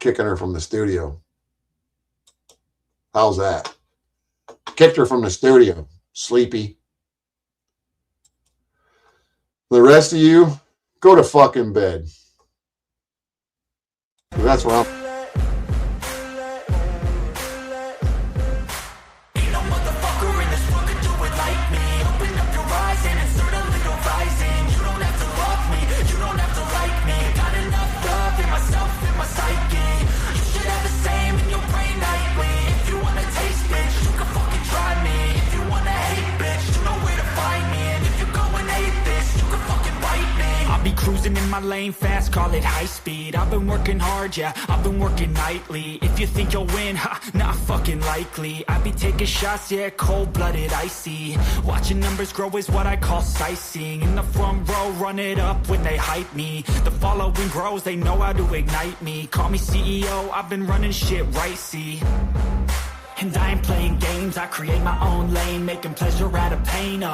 Kicking her from the studio. How's that? Kicked her from the studio. Sleepy. The rest of you, go to fucking bed. That's where I'm. Cruising in my lane fast, call it high speed. I've been working hard, yeah, I've been working nightly. If you think you'll win, ha, not fucking likely. I be taking shots, yeah, cold-blooded, icy. Watching numbers grow is what I call sightseeing. In the front row, run it up when they hype me. The following grows, they know how to ignite me. Call me CEO, I've been running shit right, see. And I ain't playing games, I create my own lane, making pleasure out of pain,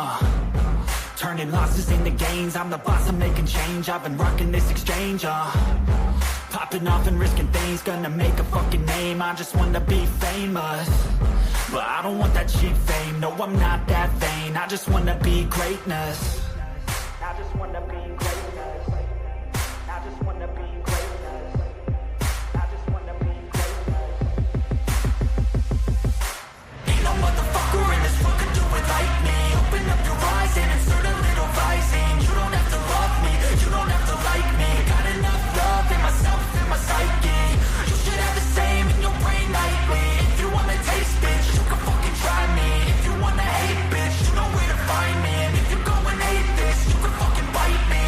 turning losses into gains. I'm the boss, I'm making change. I've been rocking this exchange, popping off and risking things. Gonna make a fucking name, I just wanna be famous. But I don't want that cheap fame, no, I'm not that vain. I just wanna be greatness. I just wanna be greatness. I just wanna be greatness. I just wanna be greatness. Ain't no motherfucker in this world can do it like me. Open up your eyes and insert a little rising. You don't have to love me, you don't have to like me. Got enough love in myself, in my psyche. You should have the same in your brain nightly. If you wanna taste, bitch, you can fucking try me. If you wanna hate, bitch, you know where to find me. And if you go and hate this, you can fucking bite me.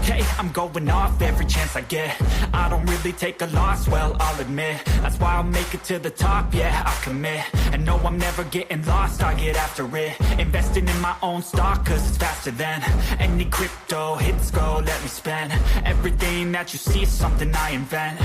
Okay, I'm going off every chance I get. I don't really take a loss, well, I'll admit. That's why I'll make it to the top, yeah, I'll commit. And no, I'm never getting lost, I get after it. Investing in my own stock, cause it's faster than any crypto hits go, let me spend. Everything that you see is something I invent.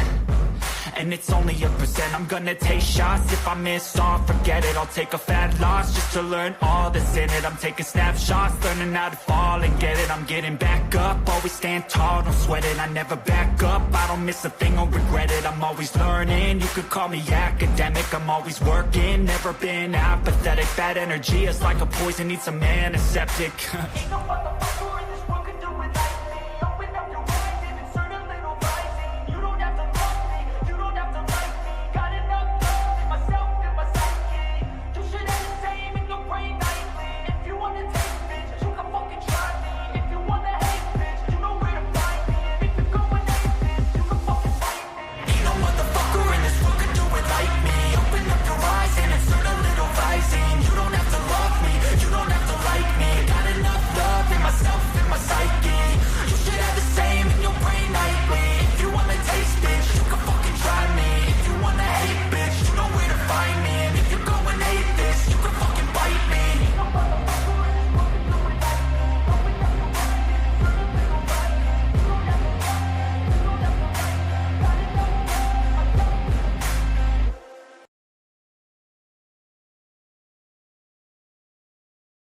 And it's only 1%. I'm gonna take shots. If I miss all, forget it. I'll take a fat loss just to learn all that's in it. I'm taking snapshots, learning how to fall and get it. I'm getting back up, always stand tall, don't sweat it. I never back up, I don't miss a thing or regret it. I'm always learning, you could call me academic. I'm always working, never been apathetic. Bad energy is like a poison, needs some antiseptic.